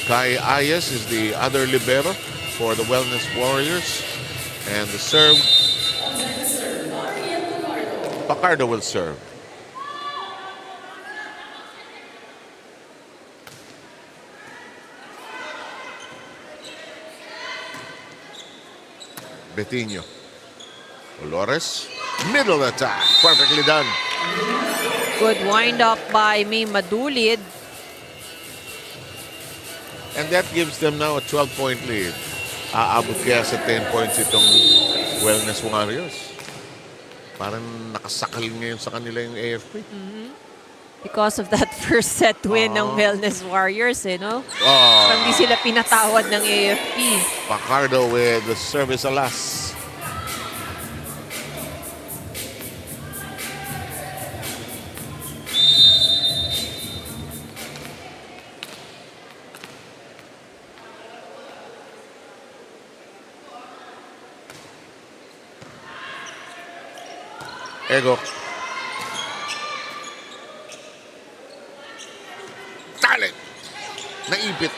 Kai Ayas is the other libero for the Wellness Warriors. And the serve, Pacardo will serve. Betinho. Dolores. Middle attack. Perfectly done. Good wind up by May Madulid. And that gives them now a 12-point lead. Aabot kaya sa 10 points itong Wellness Warriors. Parang nakasakal ngayon sa kanila yung AFP. Because of that first set win ng Wellness Warriors, no? Oh, Parang di sila pinatawad ng AFP. Pacardo with the service alas. Egok. Talent. Naipit.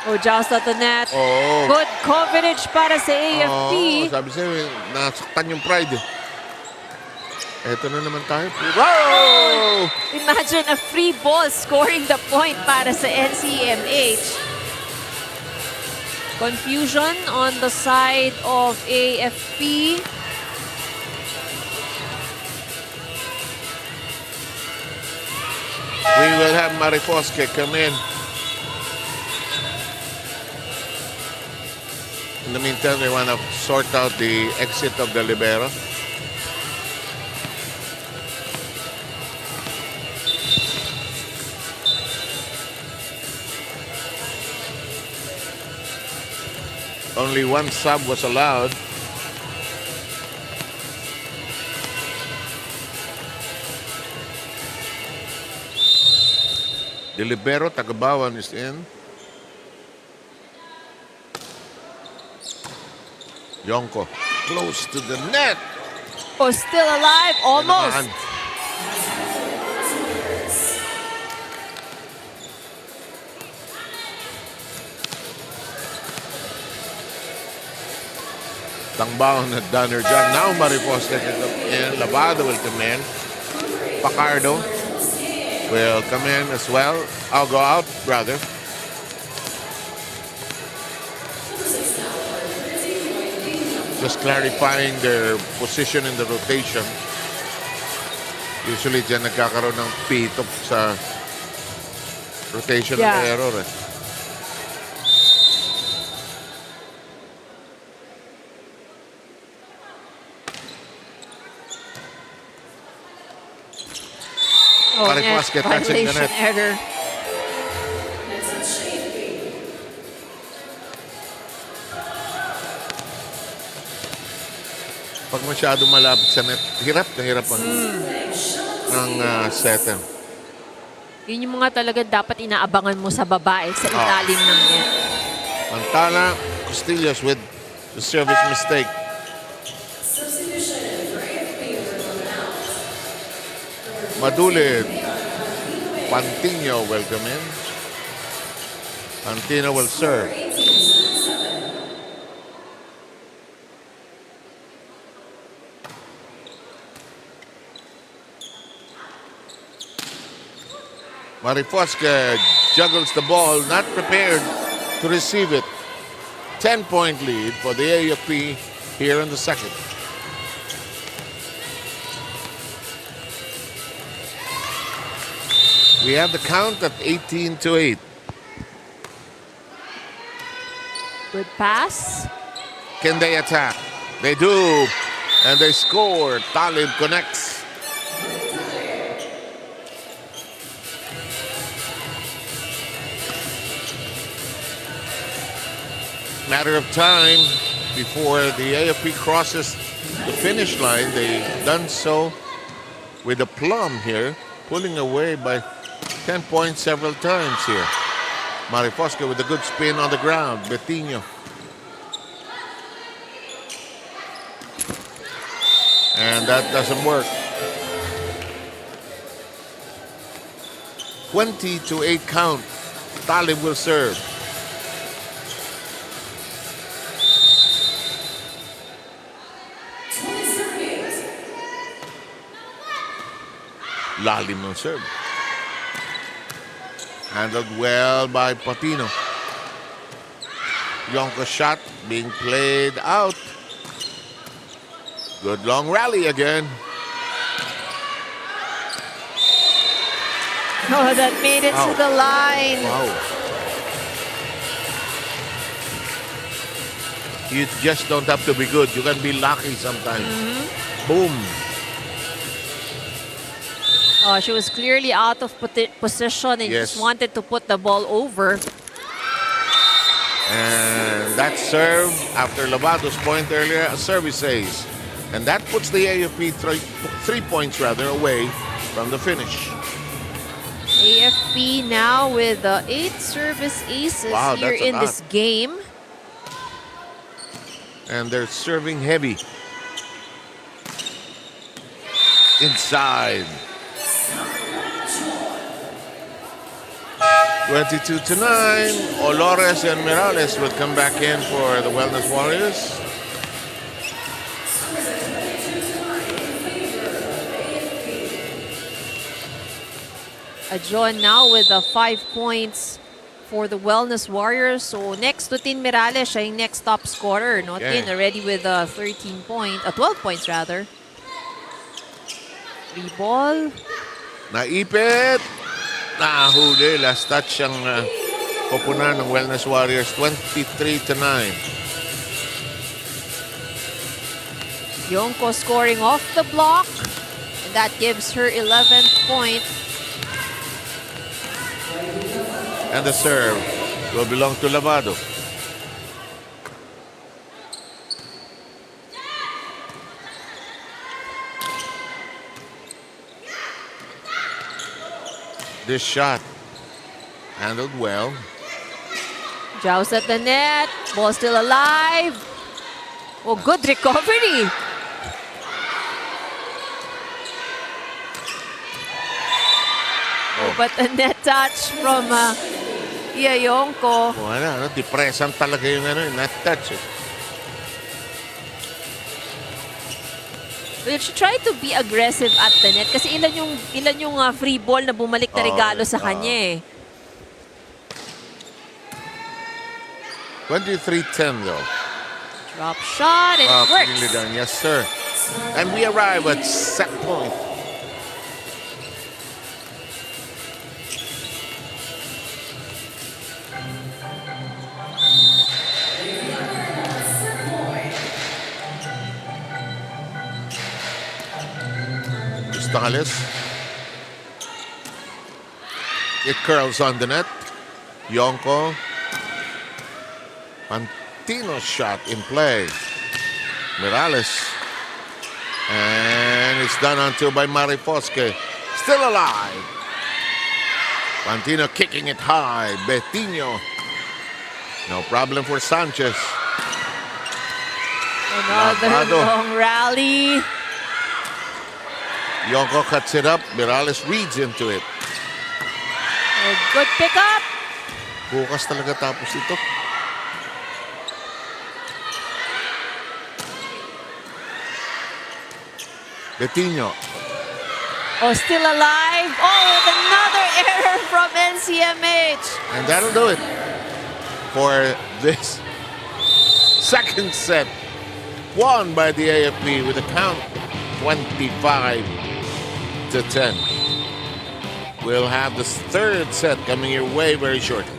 Oh, just at the net. Oh. Good coverage para sa AFP. Oh, sabi sa'yo, nasaktan yung pride. Eto na naman tayo. Wow! Imagine a free ball scoring the point para sa NCMH. Confusion on the side of AFP. We will have Marifosque come in. In the meantime, they want to sort out the exit of the libero. Only one sub was allowed. The libero, Tagabawan, is in. Yonko, close to the net. Oh, still alive, almost. Naman. Tangbaon at Gunnar dyan. Now Mariposa and Lavado will come in. Pacardo will come in as well. I'll go out, rather. Just clarifying their position in the rotation. Usually dyan nagkakaroon ng pitop sa rotation ng error. Mariposa touching the net. Error. Pag masyado malapit sa net, hirap na hirap ang setter. Yun yung mga talaga dapat inaabangan mo sa babae, sa ilalim ng net. Antala, Costillas with the service mistake. Madulid. Pantino will come in. Pantino will serve. Mariposa juggles the ball, not prepared to receive it. 10-point lead for the AFP here in the second. We have the count at 18-8. Good pass. Can they attack? They do. And they score. Talib connects. Matter of time before the AFP crosses the finish line. They've done so with a plum here, pulling away by 10 points several times here. Mariposa with a good spin on the ground. Betinho. And that doesn't work. 20-8 count. Talib will serve. Lalim ng serve. Handled well by Patino. Yonko's shot being played out. Good long rally again. Oh, that made it to the line. Wow. You just don't have to be good. You can be lucky sometimes. Boom. Oh, she was clearly out of position and just wanted to put the ball over. And that serve, after Lavado's point earlier, a service ace. And that puts the AFP 3 points rather away from the finish. AFP now with 8 service aces here in this game. And they're serving heavy. Inside. 22-9. Olores and Mirales will come back in for the Wellness Warriors. John now with 5 points for the Wellness Warriors. So next to Tin Mirales, siya yung next top scorer. No? Tin already with 12 points rather. 3 ball. Naipit. Nahuli. Last touch ang koponan ng Wellness Warriors. 23-9. Yonko scoring off the block. And that gives her 11th point. And the serve will belong to Lavado. This shot handled well. Joust at the net. Ball still alive. Oh, good recovery. Oh, but a net touch from Yonko. Wala, depressan talaga yung net touch. She tried to be aggressive at the net kasi ilan yung free ball na bumalik na regalo sa kanya eh. 23-10 though. Drop shot, it works. Really done. Yes, sir. And we arrive at set point. Gonzalez. It curls on the net. Yonko. Pantino's shot in play. Morales. And it's done onto by Marifosque. Still alive. Pantino kicking it high. Betinho. No problem for Sanchez. Another long rally. Yonko cuts it up. Morales reads into it. A good pickup. Bukas talaga tapos ito. Betinho. Oh, still alive. Oh, with another error from NCMH. And that'll do it for this second set. Won by the AFP with a count 25-10. We'll have the third set coming your way very shortly.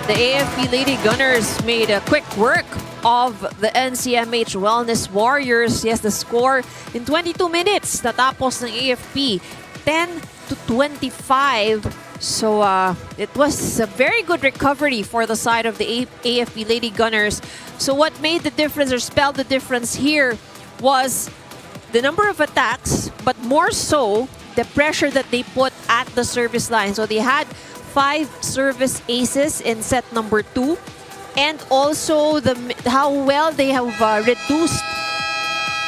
The AFP Lady Gunners made a quick work of the NCMH Wellness Warriors. Yes, the score in 22 minutes. Natapos ng AFP 10-25. So it was a very good recovery for the side of the AFP Lady Gunners. So what made the difference or spelled the difference here was the number of attacks, but more so the pressure that they put at the service line. So they had 5 service aces in set number 2, and also how well they have reduced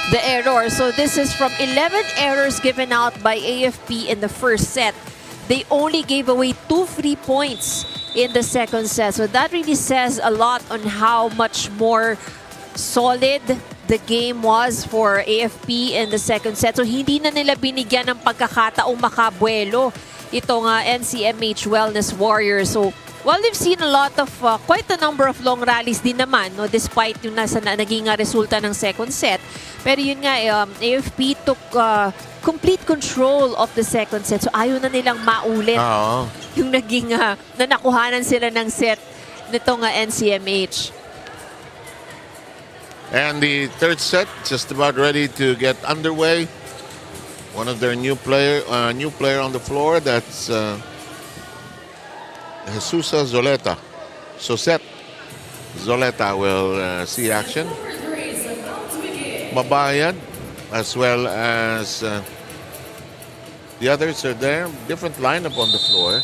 the error. So this is from 11 errors given out by AFP in the first set. They only gave away 2 free points in the second set. So that really says a lot on how much more solid the game was for AFP in the second set. So hindi na nila binigyan ng pagkakataong makabuelo itong NCMH Wellness Warriors. So, well, they've seen a lot of, quite a number of long rallies din naman, no, despite yung naging resulta ng second set. Pero yun nga, AFP took complete control of the second set. So, ayaw na nilang maulit yung naging, na nakuhanan sila ng set nitong NCMH. And the third set just about ready to get underway. One of their new player on the floor, that's Jesusa Zoleta. So set Zoleta will see action. Mabayan, as well as the others are there. Different lineup on the floor.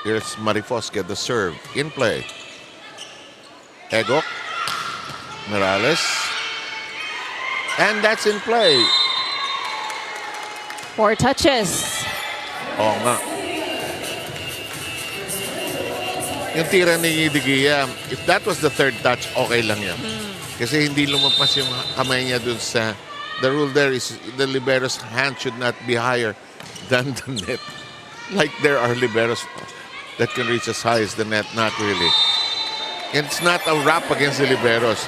Here's Marifosque, the serve in play. Egok, Morales, and that's in play. 4 touches. Oo nga. Yung tira ni Digia, if that was the third touch, okay lang yan. Kasi hindi lumampas yung kamay niya dun sa the rule there is the libero's hand should not be higher than the net. Like there are liberos that can reach as high as the net. Not really. And it's not a wrap against the liberos.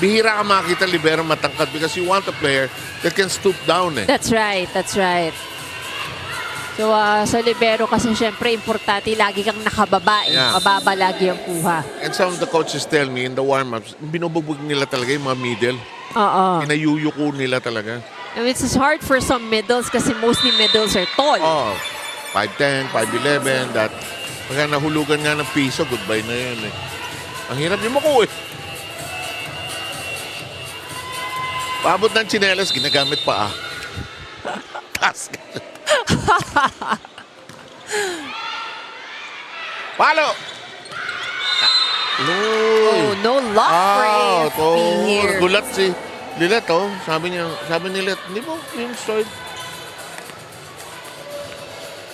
Bihira ka makita libero matangkad because you want a player that can stoop down eh. That's right, that's right. So sa libero kasi syempre importante lagi kang nakababa eh. Yeah. Mababa lagi ang kuha. And some of the coaches tell me in the warm-ups, binubugbog nila talaga yung mga middle. Oo. Inayuyuko nila talaga. And it's hard for some middles kasi mostly middles are tall. Oh, 5'10", 5'11", that. Pagka nahulugan nga ng piso, goodbye na yun eh. Ang hirap yung mako eh. Paabot ng tsinelas, ginagamit pa ah. Palo! Oh, no luck for AFP here. Gulat si Lilet oh. Sabi ni Lilet, hindi mo yung start.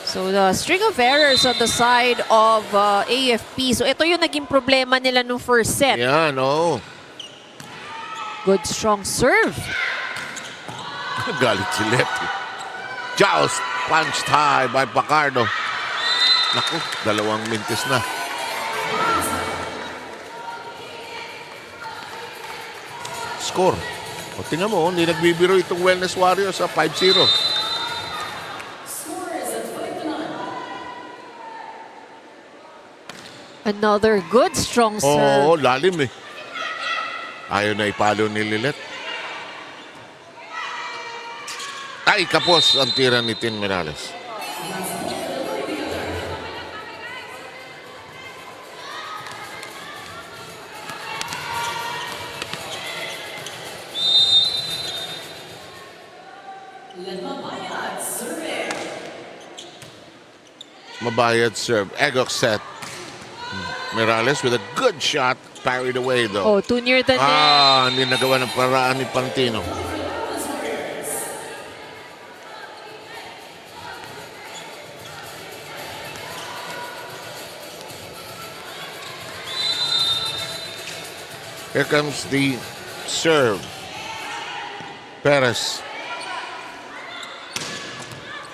So the string of errors on the side of AFP. So ito yung naging problema nila nung first set. Yeah, no. Good strong serve. Galit si Lilet. Joust punched high by Pacardo. Naku, 2 minutes na. Score. O tingnan mo, hindi nagbibiro itong Wellness Warriors sa 5-0. Another good strong serve. Oo, lalim eh. Ayaw na ipalo ni Lilet. Ay, kapos ang tira ni Tin Morales. Mabayad serve. Egok set. Morales with a good shot. Parried away though. Oh, too near the net. Hindi nagawa ng paraan ni Pantino. Here comes the serve. Perez.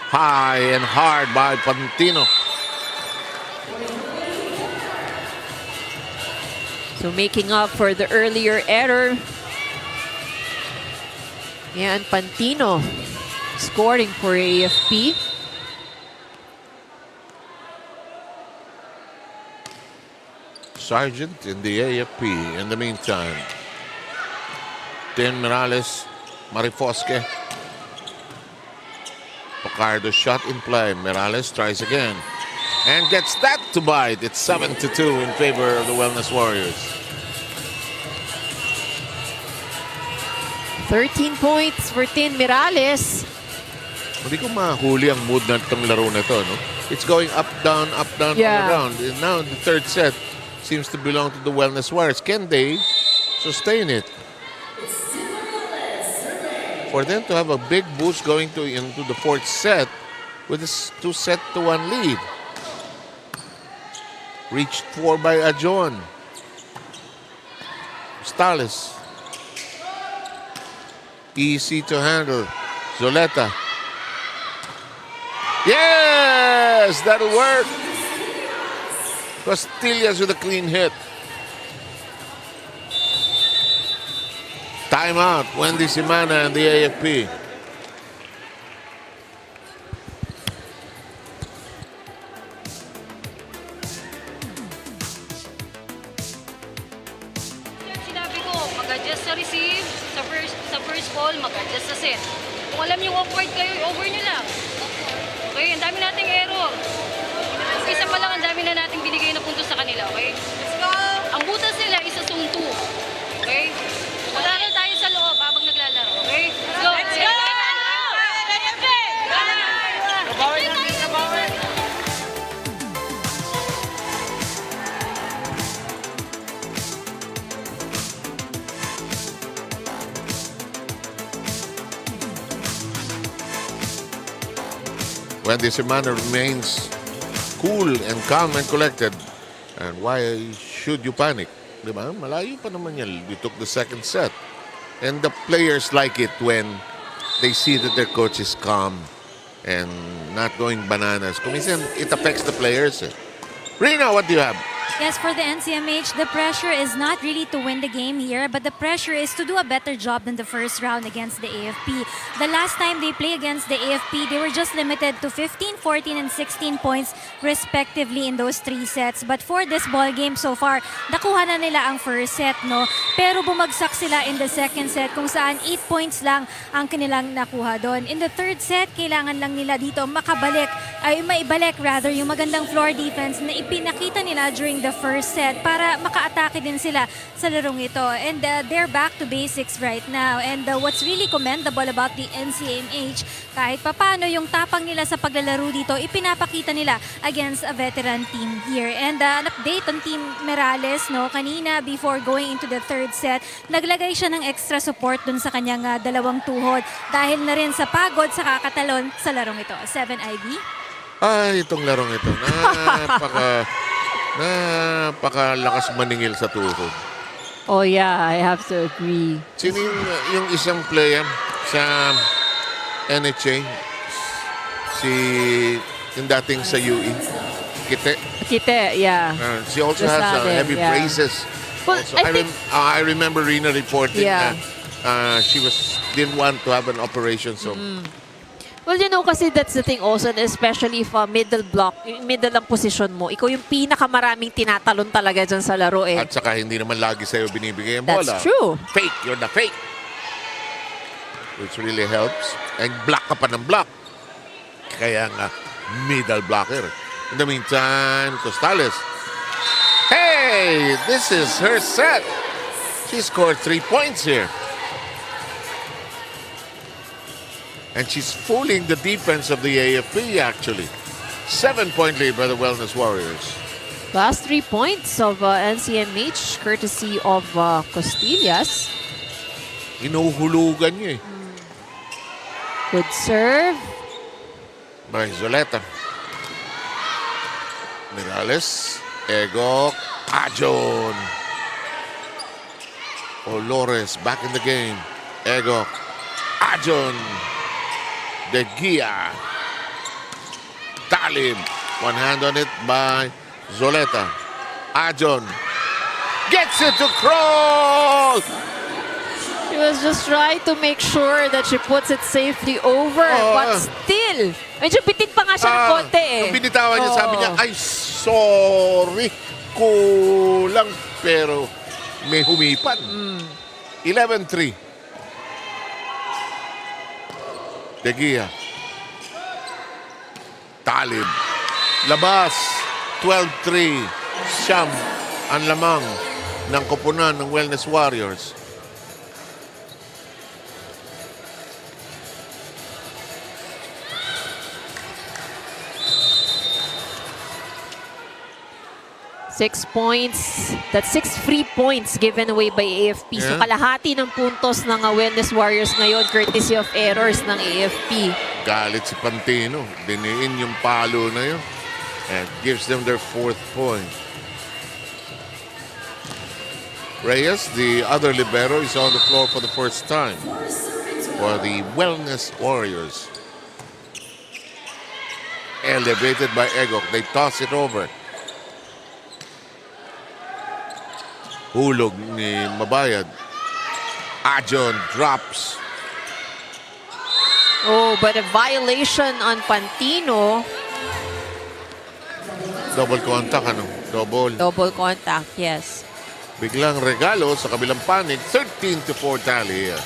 High and hard by Pantino. So making up for the earlier error. Yeah, and Pantino scoring for AFP. Sargent in the AFP in the meantime. Tin Morales, Marifosque. Pacardo shot in play. Morales tries again. And gets that to bite. It's 7-2 in favor of the Wellness Warriors. 13 points for Tin Morales. Hindi ko mahuli ang mood na itong laro na ito, no? It's going up, down, all around. And now the third set seems to belong to the Wellness Warriors. Can they sustain it? For them to have a big boost going into the fourth set with a 2-1 lead. Reached 4 by Ajon. Stales. Easy to handle. Zoleta. Yes! That'll work. Castillas with a clean hit. Timeout. Wendy Simana and the AFP. Sinabi ko, mag-adjust sa receive, sa first ball, mag-adjust sa set. Kung alam yung awkward kayo, over nyo lang. Okay, ang dami nating error. Isa pa lang, ang dami na nating binigay na puntos sa kanila, okay? Let's go! Ang butas nila, isa sung 2. Okay? Mag-aral tayo sa loob habang naglalaro, okay? Let's go! Let's go! Wendy Simana remains cool and calm and collected. And why should you panic? Diba? Malayo pa naman yan. You took the second set. And the players like it when they see that their coach is calm and not going bananas. Kuminsan, it affects the players. Rina, what do you have? Yes, for the NCMH, the pressure is not really to win the game here, but the pressure is to do a better job than the first round against the AFP. The last time they played against the AFP, they were just limited to 15, 14, and 16 points respectively in those 3 sets. But for this ball game so far, nakuha na nila ang first set, no? Pero bumagsak sila in the second set kung saan 8 points lang ang kanilang nakuha doon. In the third set, kailangan lang nila dito maibalik yung magandang floor defense na ipinakita nila during the first set para maka-atake din sila sa larong ito. And they're back to basics right now. And what's really commendable about the NCMH, kahit papano yung tapang nila sa paglalaro dito, ipinapakita nila against a veteran team here. And an update on Team Merales, no, kanina before going into the third set, naglagay siya ng extra support dun sa kanyang dalawang tuhod dahil na rin sa pagod sa kakatalon sa larong ito. 7 IB. Itong larong ito. Napakalakas maningil sa tuhod. Oh yeah, I have to agree. Sino yung isang player sa NHA? Yung dating sa UE? Kite, yeah. She also has heavy braces. Well, Also, I remember Rina reporting that she didn't want to have an operation, so... Well, you know, kasi that's the thing also, and especially if middle ang posisyon mo, ikaw yung pinakamaraming tinatalon talaga dyan sa laro eh. At saka hindi naman lagi sa'yo binibigay ang bola. That's true. Fake, you're the fake. Which really helps. And block ka pa ng block. Kaya nga, middle blocker. In the meantime, Costales. Hey, this is her set. She scored 3 points here. And she's fooling the defense of the AFP, actually. 7-point lead by the Wellness Warriors. Last 3 points of NCMH, courtesy of Costillas. Hinuhulugan niya eh. Good serve. By Zoleta. Morales. Ego. Ajon. Olores back in the game. Ego. Ajon. De Gia. Talib. One hand on it by Zoleta. Ajon. Gets it to crawl. She was just trying to make sure that she puts it safely over. But still, medyo bitin pa nga siya ng konti eh. Nung binitawan niya, sabi niya, ay, sorry. Kulang. Pero may humipan. 11-3. De Gia. Talib. Labas. 12-3. Siyam ang lamang ng koponan ng Wellness Warriors. Six points. That's 6 free points given away by AFP. So kalahati ng puntos ng Wellness Warriors ngayon courtesy of errors ng AFP. Galit si Pantino. Diniin yung palo na yun. And gives them their 4th point. Reyes, the other libero, is on the floor for the first time for the Wellness Warriors. Elevated by Egok. They toss it over. Hulog ni Mabayad. Ajon drops. Oh, but a violation on Pantino. Double contact, ano? Double contact, yes. Biglang regalo sa kabilang panig. 13-4 tally here.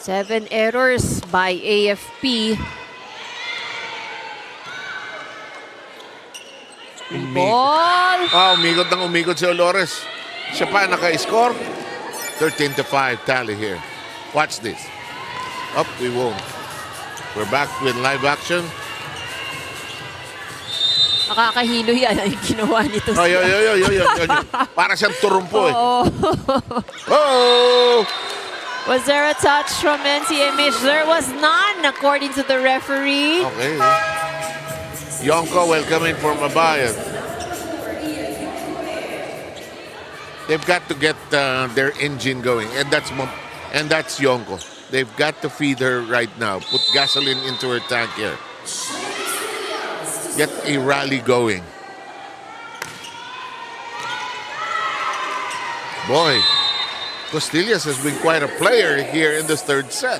7 errors by AFP. Ball. Umigot si Olores. Siya pa naka-score. 13-5 tally here. Watch this. Up, we won't. We're back with live action. Nakakahilo yan ang ginawa nito. Para siyang turumpo eh. Oh. Was there a touch from NCMH? There was none according to the referee. Okay. Yonko welcoming for Mabayad. They've got to get their engine going, and that's Yonko. They've got to feed her right now. Put gasoline into her tank here. Get a rally going. Boy, Costillas has been quite a player here in this third set.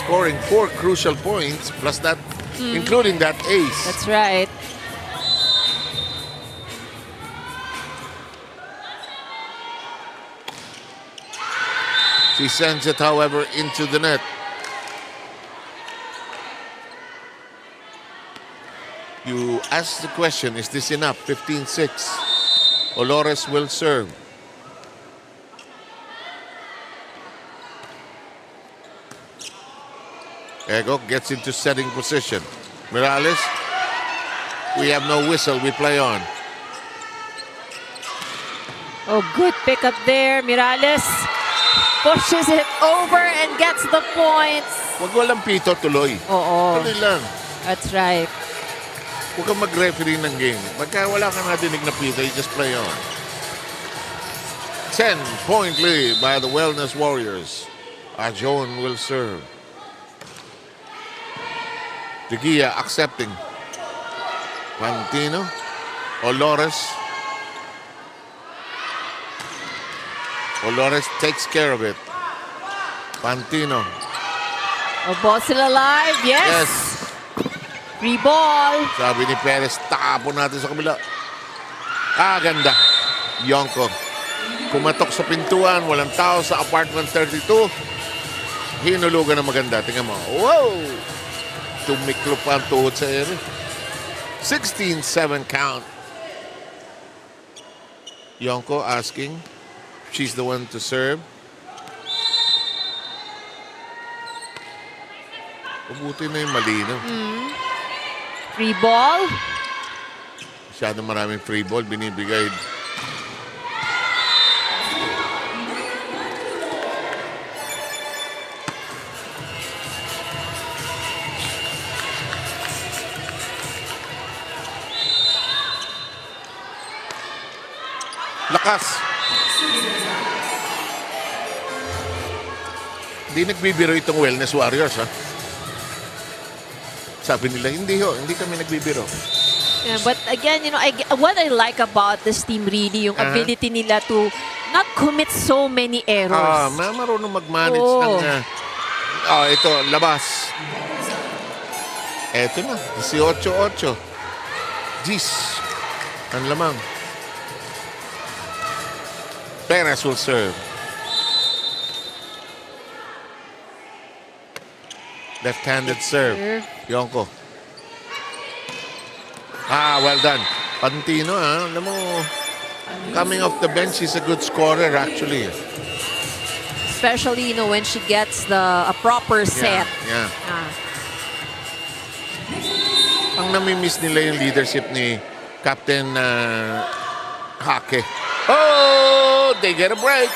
Scoring 4 crucial points, plus that, including that ace. That's right. She sends it, however, into the net. You ask the question, is this enough? 15-6. Olores will serve. Ego gets into setting position. Morales, we have no whistle, we play on. Oh, good pickup there. Mirales pushes it over and gets the points. Huwag walang pito, tuloy. Oo. Tuloy lang. That's right. Huwag kang mag-referee ng game. Pagka wala kang nadinig na pito, you just play on. 10-point lead by the Wellness Warriors. Ajon will serve. De Gia accepting. Pantino. Olores. Olores takes care of it. Pantino. Oh, ball still alive. Yes. Yes. Free ball. Sabi ni Perez, tapo natin sa kabila. Ganda. Yonko. Kumatok sa pintuan. Walang tao sa apartment 32. Hinulugan na maganda. Tingnan mo. Wow! Tumiklo pa ang tuhod sa ere. 16-7 count. Yonko asking. She's the one to serve. Mabuti na yung malino. Free ball. Masyado maraming free ball binibigay. Lakas. Hindi nagbibiro itong Wellness Warriors, ha? Sabi nila, hindi kami nagbibiro. Yeah, but again, what I like about this team really, yung ability nila to not commit so many errors. Marunong mag-manage ng... ito, labas. Eto na, 18-8. Jeez. Ang lamang. Perez will serve. Left-handed serve. Yonko. Well done. Pantino, alam mo, coming off the bench, she's a good scorer actually. Especially, when she gets a proper set. Yeah. Ang namimiss nila yung leadership ni Captain Hake. Oh, they get a break.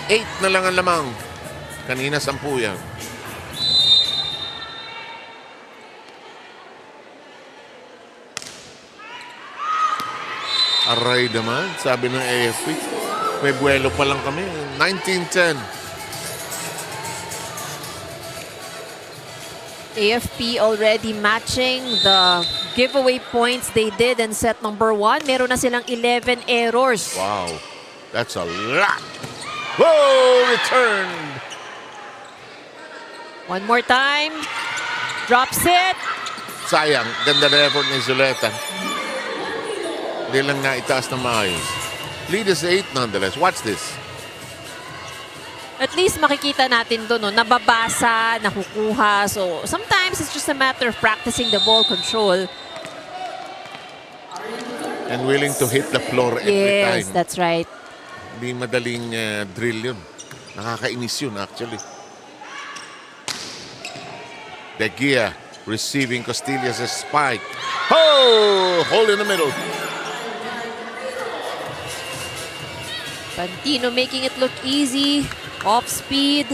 Eight na lang ang lamang. Kanina 10 yan. Aray naman, sabi ng AFP. May buwelo pa lang kami. 19-10. AFP already matching the giveaway points they did in set number 1. Meron na silang 11 errors. Wow, that's a lot. Whoa, returned. One more time. Drops it. Sayang, ganda na effort ni Zuleta. Hindi lang na itaas na maayos. Lead is 8 nonetheless. Watch this. At least makikita natin doon, nababasa, nakukuha. So, sometimes it's just a matter of practicing the ball control. And willing to hit the floor every time. Yes, that's right. Hindi madaling drill yun. Nakakainis yun actually. De Gia receiving Costillas' spike. Oh! Hole in the middle. Pantino making it look easy. Off speed.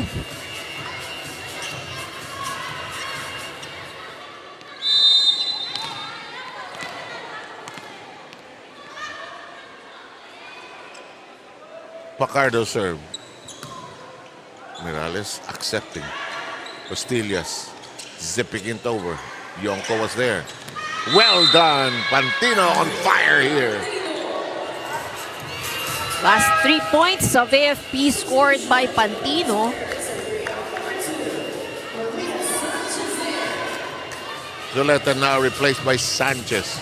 Pacardo serve. Mirales accepting. Postillas zipping it over. Yonko was there. Well done. Pantino on fire here. Last 3 points of AFP scored by Pantino. Zuleta now replaced by Sanchez.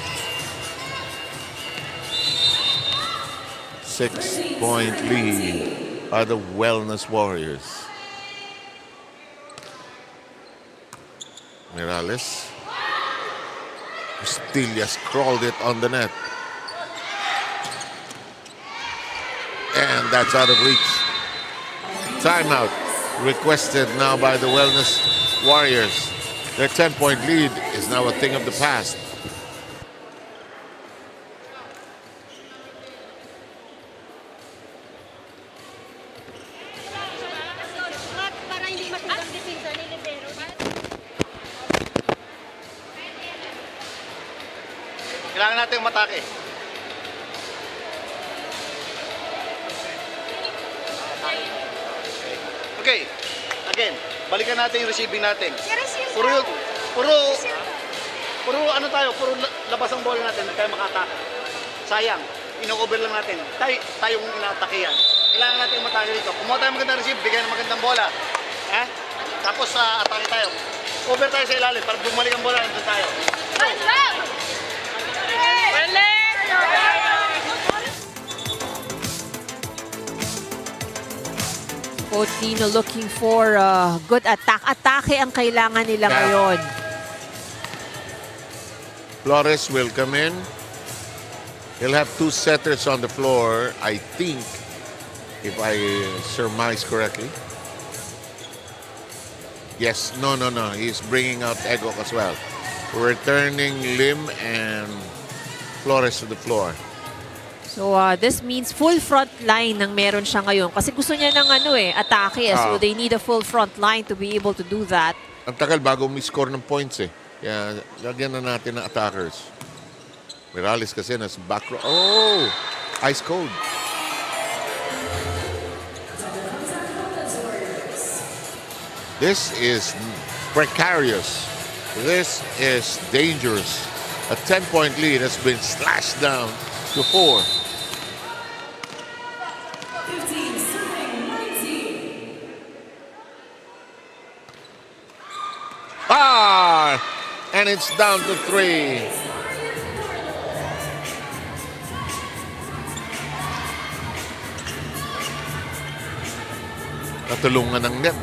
6-point lead by the Wellness Warriors. Mirales. Postillas crawled it on the net. And that's out of reach. Timeout requested now by the Wellness Warriors. Their 10-point lead is now a thing of the past. Para hindi matulog defensa ni Libero. Kailangan natin matake. Okay. Again, balikan natin yung receiving natin. Puro ano tayo, puro labas ang bola natin, hindi tayo makatake. Sayang, ino-over lang natin. Tayong inatake yan. Kailangan natin matake dito. Kumuha tayo magandang receive, bigyan ng magandang bola. Tapos atake tayo. Over tayo sa ilalim para bumalik ang bola, nandun tayo. Coutinho looking for good attack. Atake ang kailangan nila ngayon. Flores will come in. He'll have 2 setters on the floor, I think, if I surmise correctly. Yes, no. He's bringing out Egok as well. Returning Lim and Flores to the floor. So this means full front line ng meron siya ngayon. Kasi gusto niya ng atake. So they need a full front line to be able to do that. Ang tagal bago score ng points eh. Kaya lagyan na natin ng attackers. Mirales kasi nasa back row. Oh! Ice cold. This is precarious. This is dangerous. A 10-point lead has been slashed down to 4. And it's down to 3. Natulungan ng net.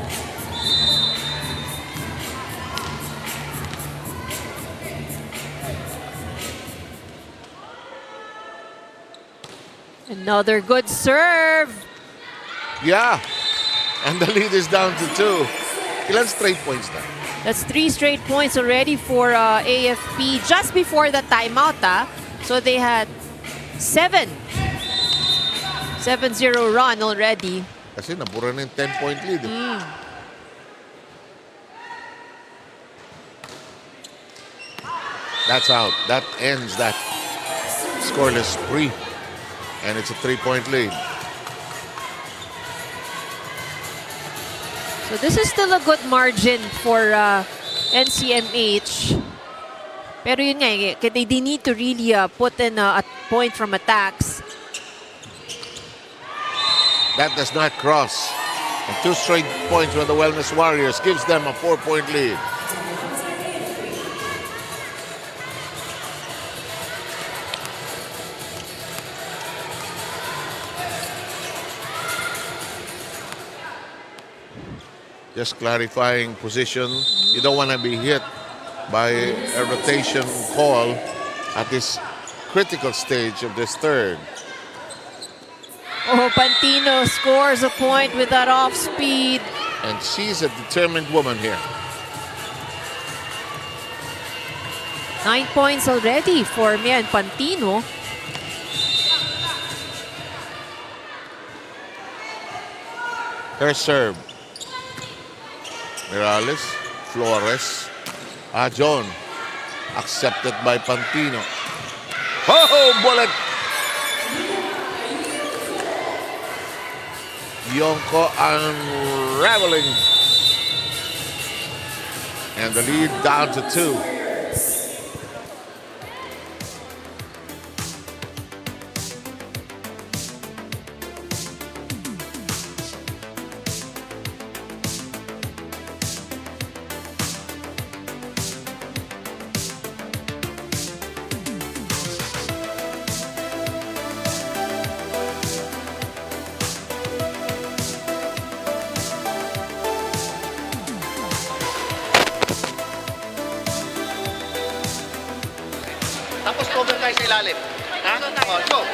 Another good serve. Yeah. And the lead is down to 2. Ilan straight points na? That's 3 straight points already for AFP just before the timeout. So they had 7. 7-0 run already. Kasi nabura na yung 10-point lead. That's out. That ends that scoreless spree. And it's a 3-point lead. So this is still a good margin for NCMH. Pero yun nga, they need to really put in a point from attacks. That does not cross. And 2 straight points for the Wellness Warriors gives them a 4-point lead. Just clarifying position. You don't want to be hit by a rotation call at this critical stage of this third. Oh, Pantino scores a point with that off speed. And she's a determined woman here. 9 points already for Mia and Pantino. Her serve. Mirales, Flores, John, accepted by Pantino. Oh, bullet! Yonko unraveling. And the lead down to 2. Tapos cover tayo sa ilalim. Ha? Oh, go.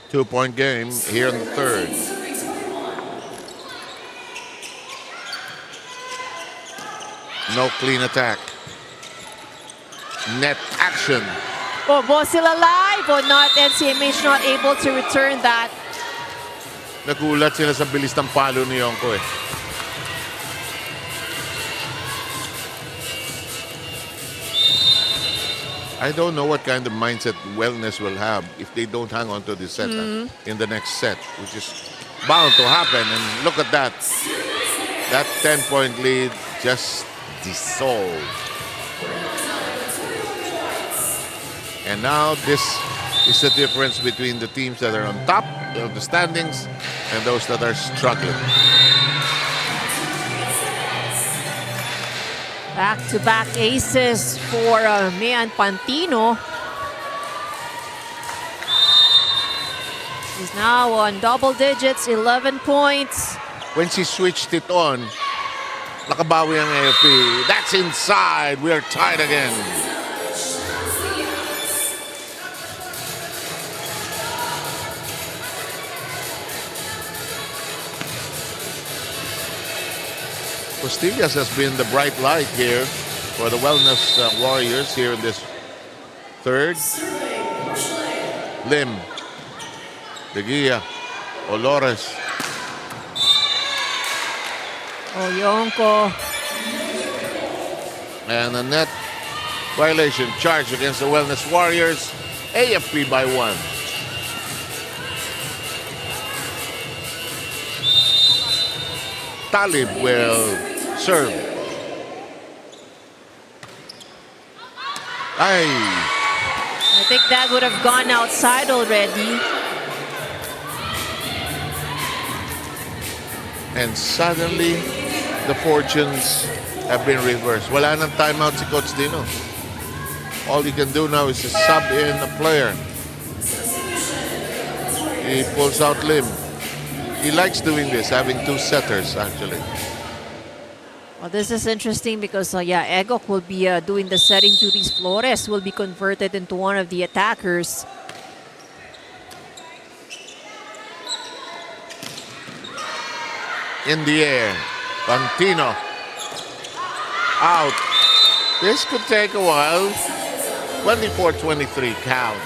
2-point game here in the third. No clean attack. Net action. Oh, was still alive or not? NCMH not able to return that. Nagulat sila sa bilis ng palo ni Yonko eh. I don't know what kind of mindset Wellness will have if they don't hang on to this set in the next set, which is bound to happen. And look at that. That 10-point lead just dissolved. And now this is the difference between the teams that are on top of the standings and those that are struggling. Back-to-back aces for Mayan Pantino. He's now on double digits, 11 points. When she switched it on, nakabawi ang AFP. That's inside. We are tied again. Costillas has been the bright light here for the Wellness Warriors here in this third. Lim, De Guia, Olores. Oh, Yonko. And a net violation charge against the Wellness Warriors. AFP by 1. Talib will serve. I think that would have gone outside already. And suddenly, the fortunes have been reversed. Wala nang timeout si Coach Dino. All he can do now is to sub in a player. He pulls out Lim. He likes doing this, having two setters, actually. Well, this is interesting because, Egok will be doing the setting to these Flores, will be converted into one of the attackers. In the air, Pantino. Out. This could take a while. 24-23 count.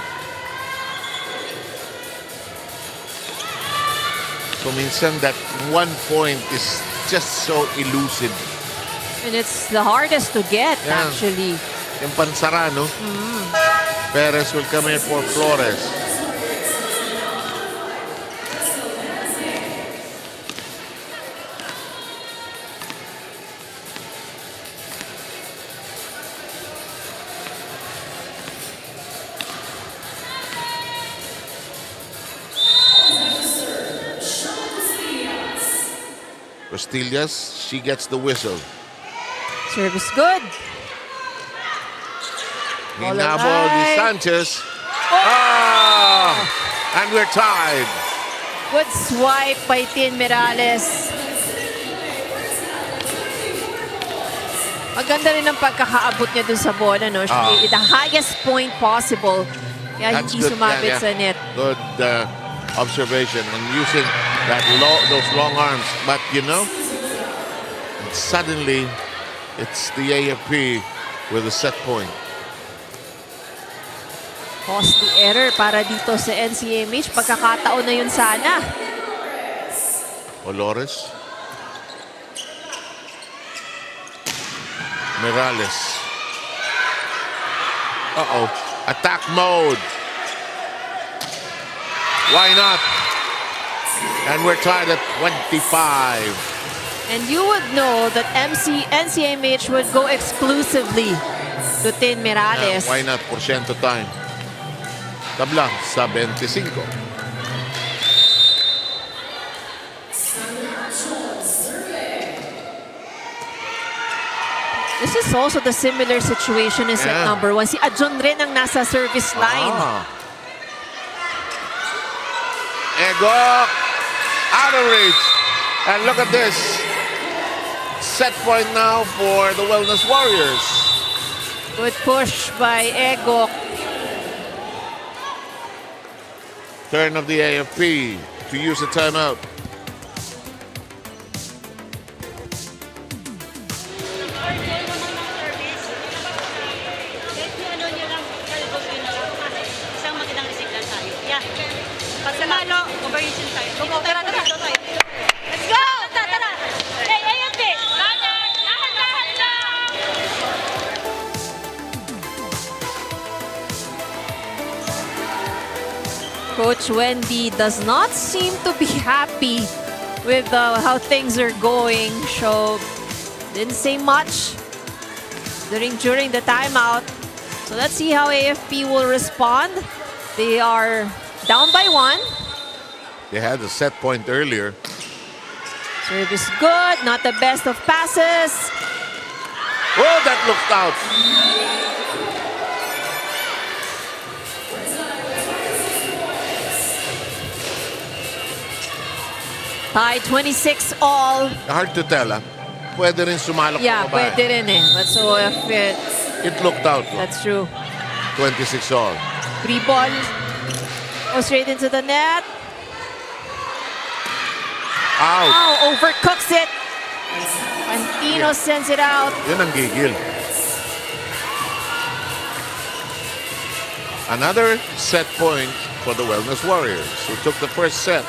So minsan that 1 point is just so elusive. And it's the hardest to get, Yeah. actually. Yung pansara, no? Perez will come in for Flores. Costillas, she gets the whistle. Service good. All Hinabo alive. ni Sanchez. Ah! And we're tied. Good swipe by Tin Mirales. Maganda rin ang pagkakaabot niya dun sa bola, no? The highest point possible. Kaya That's hindi good. sumabit Yeah, yeah. sa net. Good observation and using that those long arms. But you know, suddenly it's the AFP with a set point. Costly error para dito sa NCMH. Pagkakataon na yun sana. Olores. Morales. Uh-oh. Attack mode. Why not? And we're tied at 25. And you would know that NCMH would go exclusively to Tin Morales. Why not? Porsyento time. Tabla sa 25. This is also the similar situation in set number 1. Si Adjon rin ang nasa service line. Ego out of reach. And look at this. Set point now for the Wellness Warriors. Good push by Ego. Turn of the AFP to use a timeout. Isang magandang receive lang tayo. Yeah. Pagsamalo, overusing tayo. Tara. Let's go! Tara! Hey, AFP! Lahat lang! Coach Wendy does not seem to be happy with how things are going. So, didn't say much during the timeout. So let's see how AFP will respond. They are down by 1. They had a set point earlier. Service good, not the best of passes. Oh, that looked out. Tie 26 all. Hard to tell, ah. Pwede rin sumalak Yeah, pa babae. pwede rin eh. But so if It looked out. that's true. 26 all. Free ball. Go straight into the net. Out. Oh, overcooks it. Antino sends it out. Yun ang gigil. Another set point for the Wellness Warriors, who took the first set.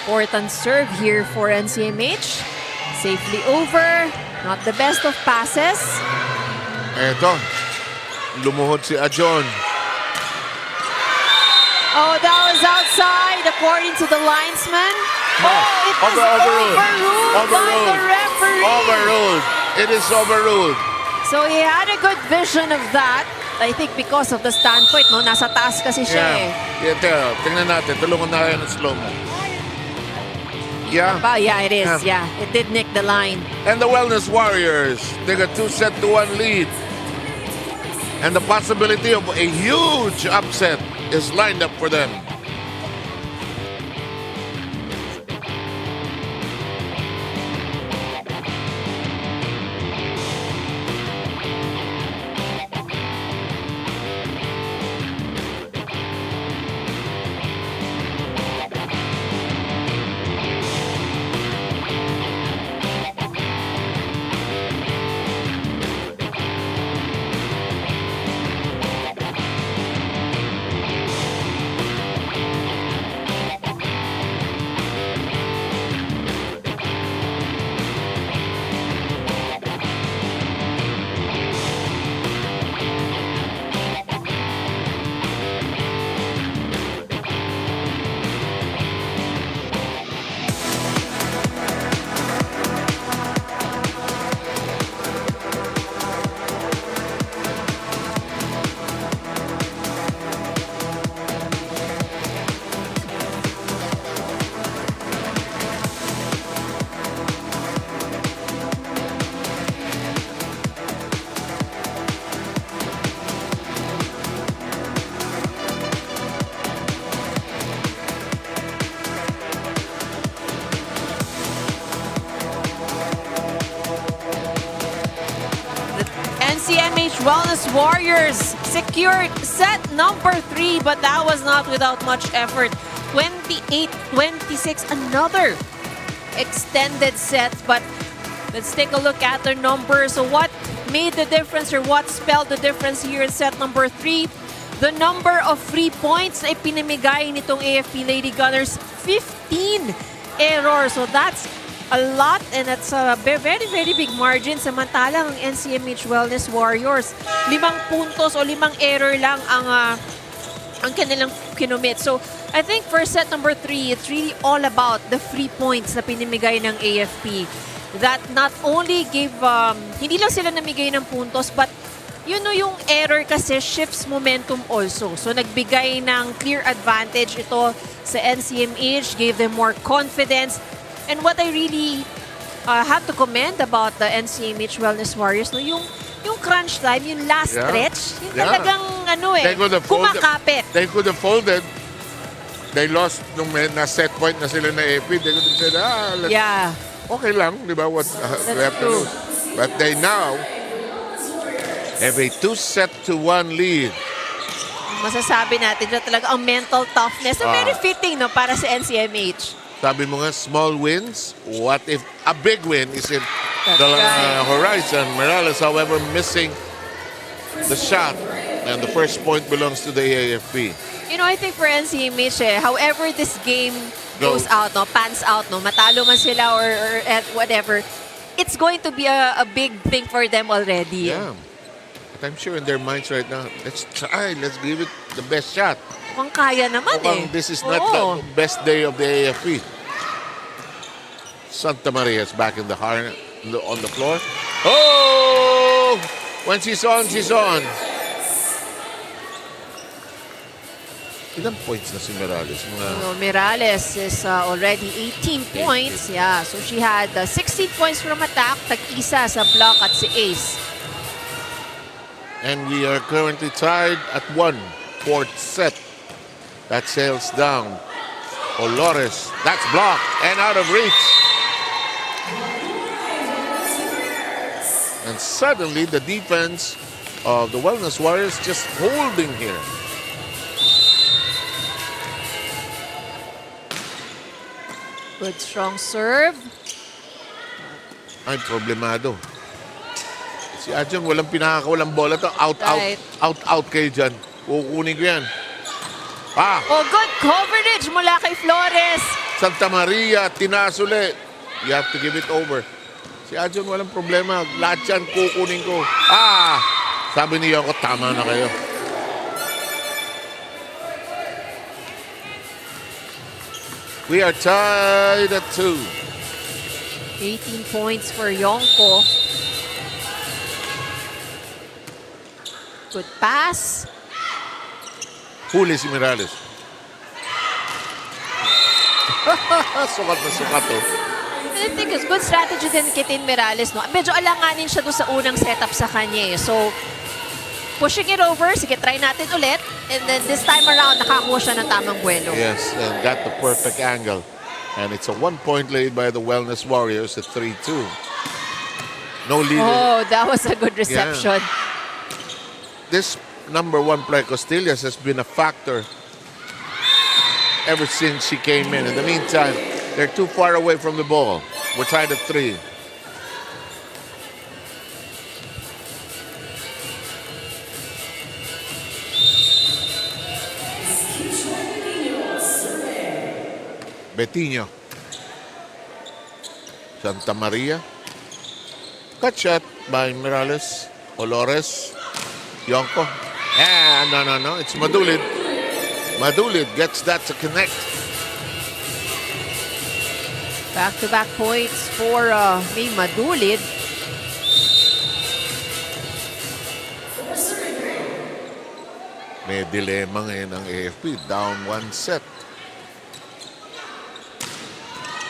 Important serve here for NCMH. Safely over. Not the best of passes. Eto, lumuhod si Adjon. Oh, that was outside according to the linesman. Oh, it was Overruled. overruled by the referee. Overruled. It is overruled. So he had a good vision of that. I think because of the standpoint, no? Nasa taas kasi siya eh. Yeah, tingnan natin. Tulungan na kayo ng slow-mo. Yeah. Yeah, it is. Yeah, it did nick the line. And the Wellness Warriors, they got 2-1 lead. And the possibility of a huge upset is lined up for them. NCMH Wellness Warriors secured set number 3, but that was not without much effort. 28-26, another extended set. But let's take a look at their numbers. So what made the difference or what spelled the difference here in set number 3. The number of free points na ipinamigay nitong AFP Lady Gunners, 15 errors. So that's a lot and that's a very, very big margin. Samantalang ang NCMH Wellness Warriors, 5 puntos o 5 error lang ang kanilang kinumit. So I think for set number 3, it's really all about the free points na pinamigay ng AFP. That not only gave, hindi lang sila namigay ng puntos, but yung error kasi shifts momentum also. So nagbigay ng clear advantage ito sa NCMH, gave them more confidence. And what I really have to commend about the NCMH Wellness Warriors, no, yung crunch time, yung last stretch, yung talagang kumakapit. They could have folded. They lost nung na set point na sila na AP. They could have said, okay lang, di ba? What we have to lose. But they now have a 2-1 lead. Masasabi natin na talaga ang mental toughness. Very fitting no, para sa NCMH. Sabi mo nga, small wins. What if a big win is in the horizon? Morales, however, missing the shot. And the first point belongs to the AFP. You know, I think for NCMH, however this game goes out, no, pans out, no, matalo man sila or at whatever, it's going to be a big thing for them already. Yeah. But I'm sure in their minds right now, let's try, let's give it the best shot. Mukhang kaya naman This is not the best day of the AFP. Santa Maria is back in the on the floor. Oh! When she's on, she's on. Ilang points na si Morales? Morales is already 18 points. Yeah, so she had 16 points from attack, tag-isa sa block at si Ace. And we are currently tied at 1, fourth set. That sails down. Olores, that's blocked and out of reach. And suddenly the defense of the Wellness Warriors just holding here. Good strong serve. Ay, problemado. Si Adjan, walang pinakakawalang bola to. Out kayo dyan. Kukunin ko yan. Good coverage mula kay Flores. Santa Maria, tinaas ulit. You have to give it over. Si Adjan, walang problema. Lahat yan, kukunin ko. Sabi niya ako, tama na kayo. We are tied at 2. 18 points for Yonko. Good pass. Huli si Morales. Sukat na sukat to. I think it's good strategy din Kitin Morales. No? Medyo alanganin siya doon sa unang setup sa kanya. So, pushing it over. Sige, try natin ulit. And then this time around, nakakuha siya ng tamang buwelo. Yes, and got the perfect angle. And it's a 1-point lead by the Wellness Warriors at 3-2. No lead. Oh, that was a good reception. Yeah. This number 1 player, Costillas, has been a factor ever since she came in. In the meantime, they're too far away from the ball. We're tied at 3. Betinho. Santa Maria. Cut shot by Morales. Olores. Yonko. No. It's Madulid. Madulid gets that to connect. Back-to-back points for May Madulid. May dilema ngayon ang AFP. Down 1 set.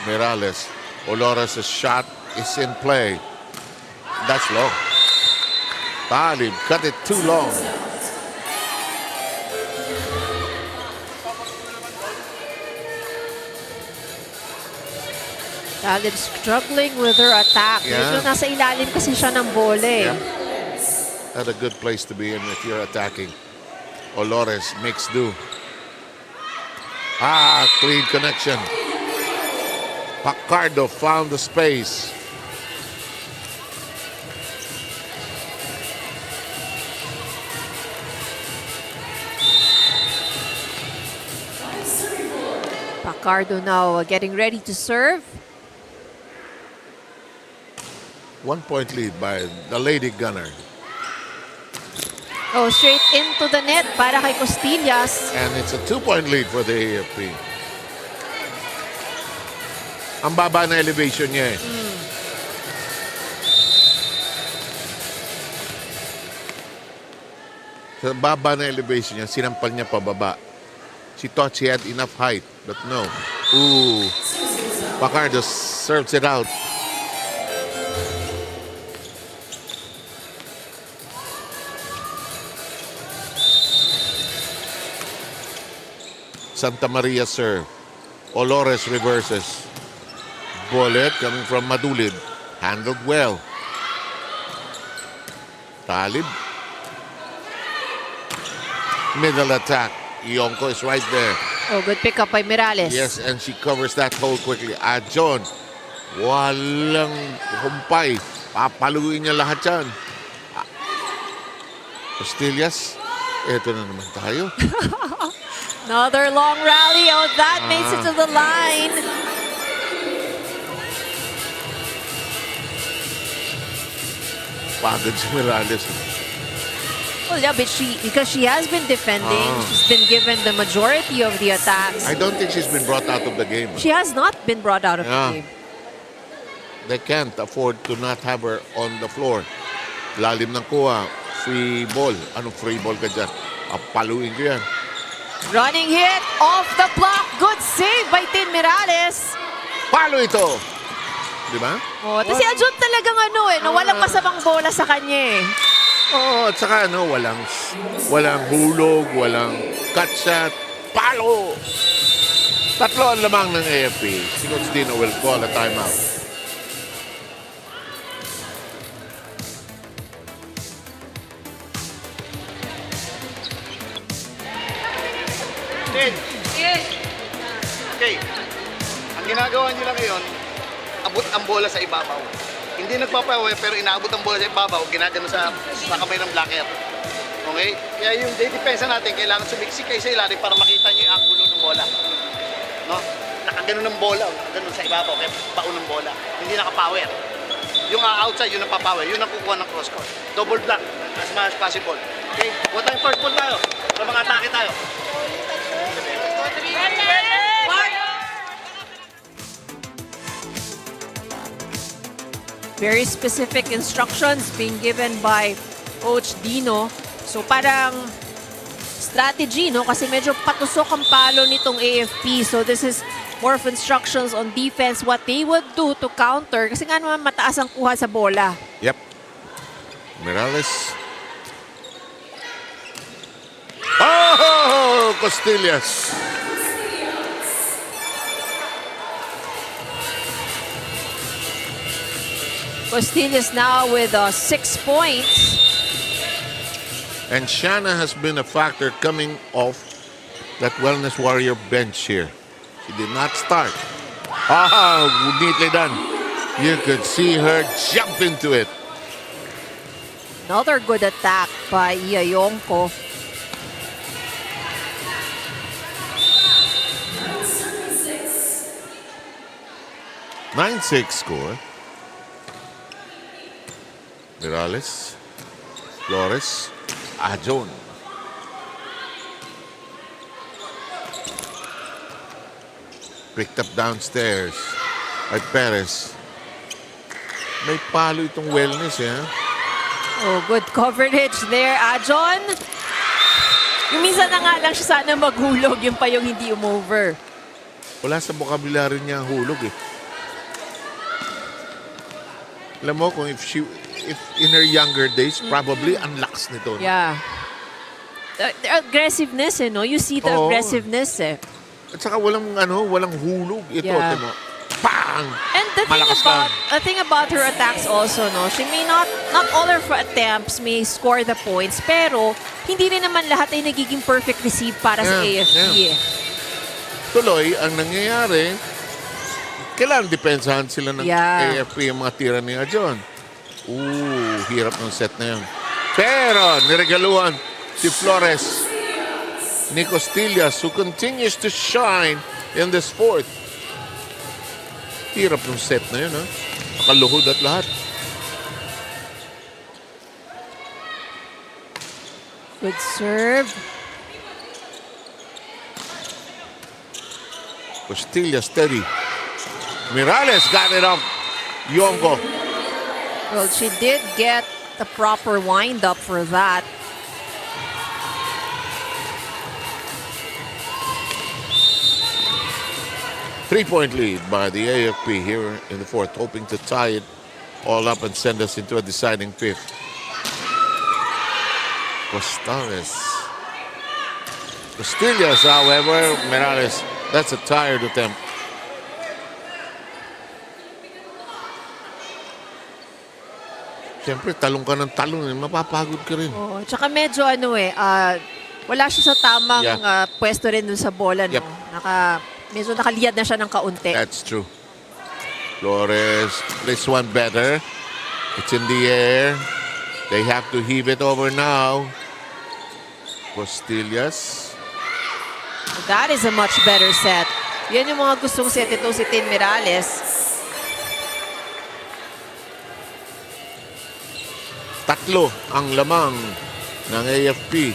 Morales. Olores' shot is in play. That's long. Talib cut it too long. Talib struggling with her attack. Medyo nasa ilalim kasi siya ng bola eh. Not a good place to be in if you're attacking. Olores makes do. Clean connection. Pacardo found the space. Ricardo now getting ready to serve. 1 point lead by the Lady Gunnar. Oh, straight into the net para kay Costillas. And it's a 2-point lead for the AFP. Ang baba na elevation niya eh. Sa baba na elevation niya, sinampal niya pababa. She thought she had enough height, but no. Ooh. Pacardo serves it out. Santa Maria serve. Olores reverses. Bullet coming from Madulid. Handled well. Talib. Middle attack. Ionco is right there. Oh, good pickup by Mirales. Yes, and she covers that hole quickly. John. Walang humpay. Papaluin niya lahat yan. Costillas. Ito na naman tayo. Another long rally. Oh, that makes it to the line. Pagod si Mirales. Well, yeah, but because she has been defending, she's been given the majority of the attacks. I don't think she's been brought out of the game. She has not been brought out of the game. They can't afford to not have her on the floor. Lalim ng kuha. Free ball. Anong free ball ka dyan? Paluin ko yan. Running hit off the block. Good save by Tin Mirales. Palo ito! Di ba? Oh, tapos si Ajun talagang walang masamang bola sa kanya eh. Oo, at saka walang hulog, walang cut shot. Palo! Tatlo ang lamang ng AFP. Si Coach Dino will call a timeout. Okay. Ang ginagawa nyo lang ngayon, abot ang bola sa ibabaw. Hindi nagpapawe, pero inaabot ang bola sa ibabaw, ginagano sa kamay ng blocker. Okay? Kaya yung depensa natin, kailangan sumiksik kayo sa ilalim para makita nyo yung angulo ng bola. No? Nakagano ng bola, nakagano sa ibabaw, kaya paun ng bola. Hindi nakapower. Yung outside, yun ang papower. Yun ang kukuha ng cross court. Double block, as much as possible. Okay? What time first ball tayo? Para mga atake tayo. Very specific instructions being given by Coach Dino. So parang strategy, no? Kasi medyo patusok ang palo nitong AFP. So this is more of instructions on defense, what they would do to counter. Kasi nga naman mataas ang kuha sa bola. Yep. Mirales. Oh! Costillas. Costillas now with 6 points. And Shanna has been a factor coming off that Wellness Warrior bench here. She did not start. Neatly done. You could see her jump into it. Another good attack by Ionco. Nine 6 score. Mirales. Flores. Ajon. Picked up downstairs by Perez. May palo itong Wellness, eh. Oh, good coverage there, Ajon. Yung minsan na nga lang siya sana maghulog, yung pa yung hindi umover. Wala sa vocabulary niya ang hulog, eh. Alam mo, kung if in her younger days, probably ang lakas nito. No? Yeah. The aggressiveness, no? You see the aggressiveness, eh. At saka walang hulog. Ito, Yeah. ito, bang! And the thing about her attacks also, no, she may not all her attempts may score the points, pero hindi rin naman lahat ay nagiging perfect receive para sa AFP. Yeah. Tuloy, ang nangyayari, kailangan depensahan sila ng AFP yung mga tira niya John. Hirap ng set na yun. Pero, niregaluhan si Flores ni Costillas, who continues to shine in this fourth. Hirap ng set na yun, ha? Nakaluhod at lahat. Good serve. Costilla steady. Mirales got it off Yonko. Well, she did get the proper wind-up for that. Three-point lead by the AFP here in the fourth, hoping to tie it all up and send us into a deciding fifth. Costillas, however, Mirales, that's a tired attempt. Siyempre, talong ka ng talong, mapapagod ka rin. Oh, tsaka medyo wala siya sa tamang pwesto rin dun sa bola, no? Yep. Medyo nakaliyad na siya ng kaunti. That's true. Flores, this one better. It's in the air. They have to heave it over now. Costillas. That is a much better set. Yan yung mga gustong set ito si Tin Mirales. Tatlo ang lamang ng AFP.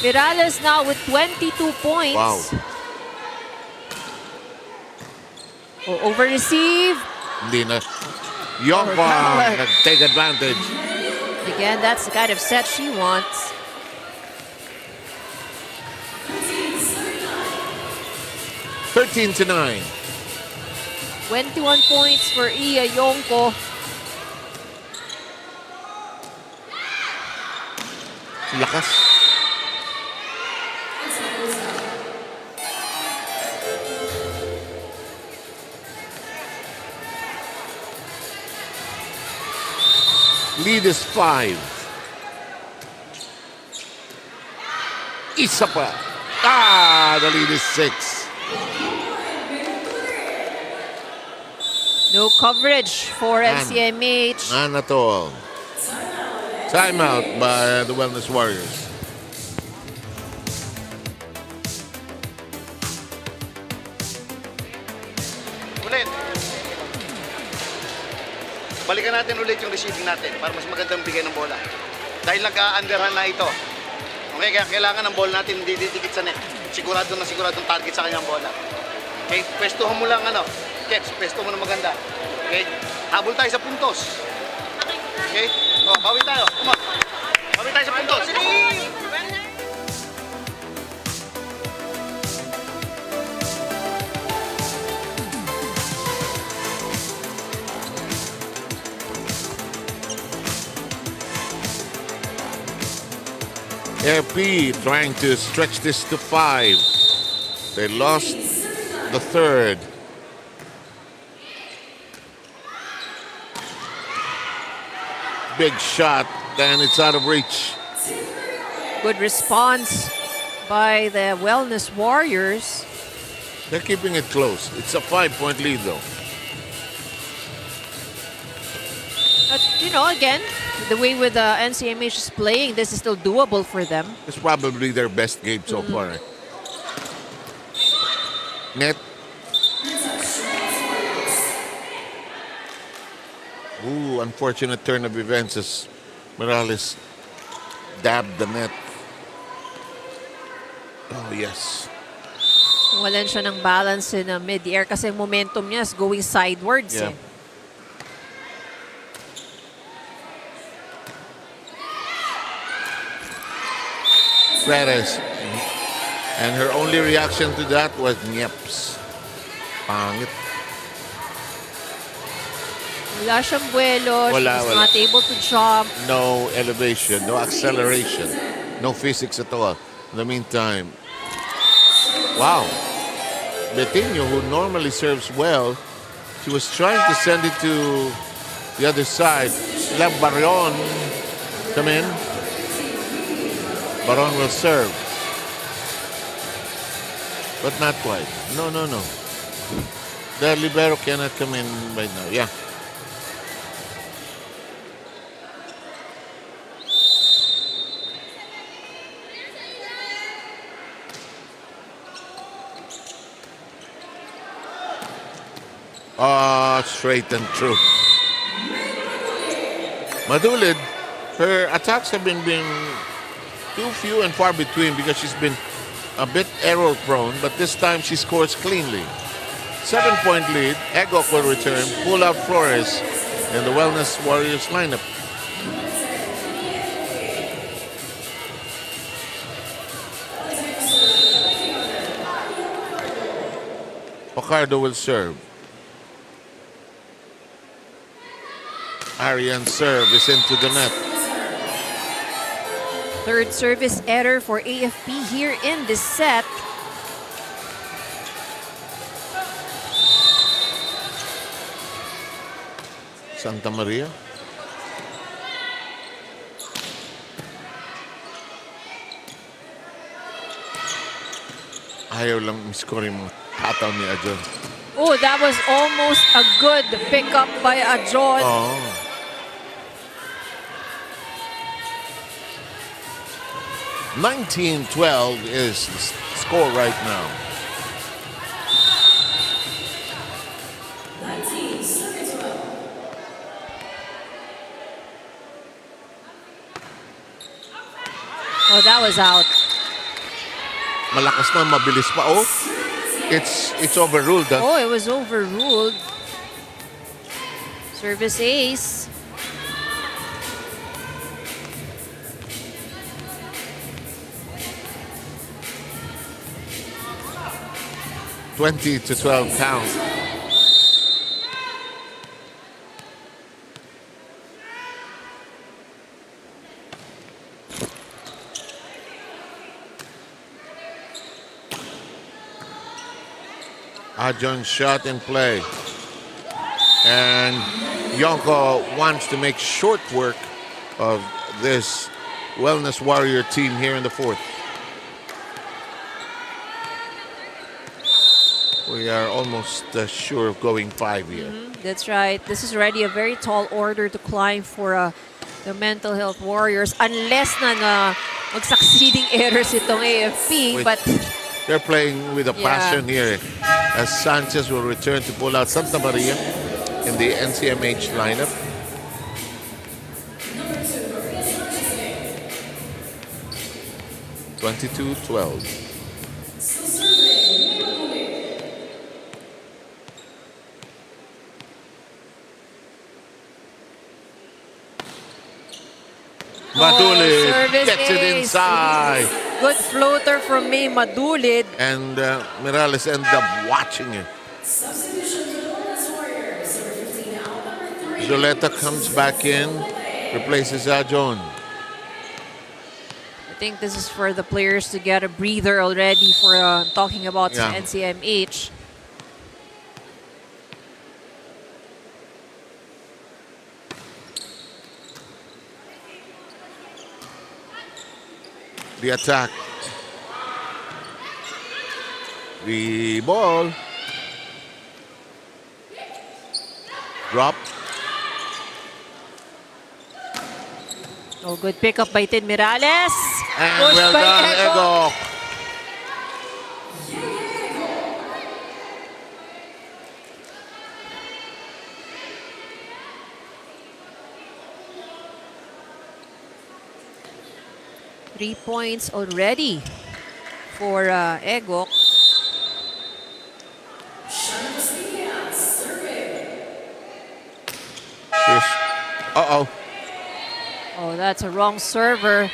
Mirales now with 22 points. Wow. Over-receive. Hindi na. Yonko nag-take advantage. Again, that's the kind of set she wants. $13-9. 21 points for Iya Yonko. Lakas. Lead is 5. Isa pa. The lead is 6. No coverage for NCMH. None at all. Timeout by the Wellness Warriors. Ulit. Balikan natin ulit yung receiving natin para mas magandang bigay ng bola. Dahil nag-underhand na ito. Okay, kaya kailangan ng bola natin hindi didikit sa net. Siguradong target sa kanyang bola. Okay, pwestuhan mo lang Keps, pwesto mo na maganda. Okay, habol tayo sa puntos. Okay, bawi tayo. Come on. Bawi tayo sa puntos. AFP trying to stretch this to 5. They lost the third. Big shot, and it's out of reach. Good response by the Wellness Warriors. They're keeping it close. It's a 5-point lead, though. But, again, the way with NCMH is playing, this is still doable for them. It's probably their best game so far. Net. Ooh, unfortunate turn of events as Morales dabbed the net. Oh, yes. Walan siya ng balance in mid-air kasi momentum niya is going sidewards. Yeah. Perez. And her only reaction to that was nyeps. Pangit. Wala siyang buwelo. She's not able to jump. No elevation, no acceleration, no physics at all. In the meantime, wow. Betinho, who normally serves well, she was trying to send it to the other side. Let Baron come in. Baron will serve. But not quite. No. The libero cannot come in right now. Yeah. Straight and true. Madulid, her attacks have been too few and far between because she's been a bit error prone, but this time she scores cleanly. 7-point lead. Egok will return. Pull out Flores in the Wellness Warriors lineup. Picardo will serve. Arian's serve is into the net. Third service error for AFP here in this set. Santa Maria. Ayaw lang score yung hataw ni Ajon. Oh, that was almost a good pickup by Ajon. Oh. $19-12 is the score right now. Oh, that was out. Malakas na, mabilis pa. Oh, it's overruled. Huh? Oh, it was overruled. Service ace. $20-12 count. Ajon shot in play. And Yonko wants to make short work of this Wellness Warrior team here in the fourth. We are almost sure of going 5 here. That's right. This is already a very tall order to climb for the Mental Health Warriors. Unless na mag-succeeding errors itong AFP. But they're playing with a passion here. As Sanchez will return to pull out Santa Maria in the NCMH lineup. $22-12. Madulid service gets it ace. inside. Good floater from May Madulid. And Morales ends up watching it. Joleta comes back in, replaces Ajon. I think this is for the players to get a breather already for talking about NCMH. The attack. The ball. Drop. Oh, good pickup by Tin Morales. And Pushed well by done, Egok. Egok. Three points already for Egok. Uh-oh. Oh, that's a wrong server.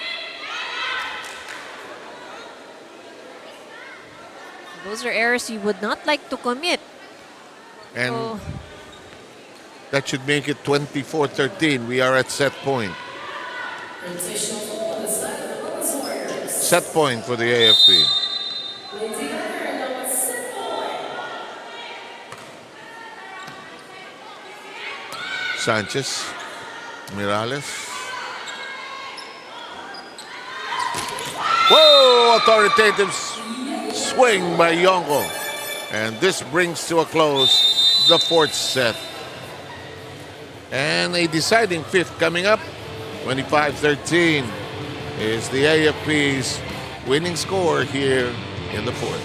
Those are errors you would not like to commit. And So, that should make it 24-13. We are at set point. Set point for the AFP. Sanchez, Morales. Whoa! Authoritative swing by Yonko. And this brings to a close the fourth set. And a deciding fifth coming up. 25-13 is the AFP's winning score here in the fourth.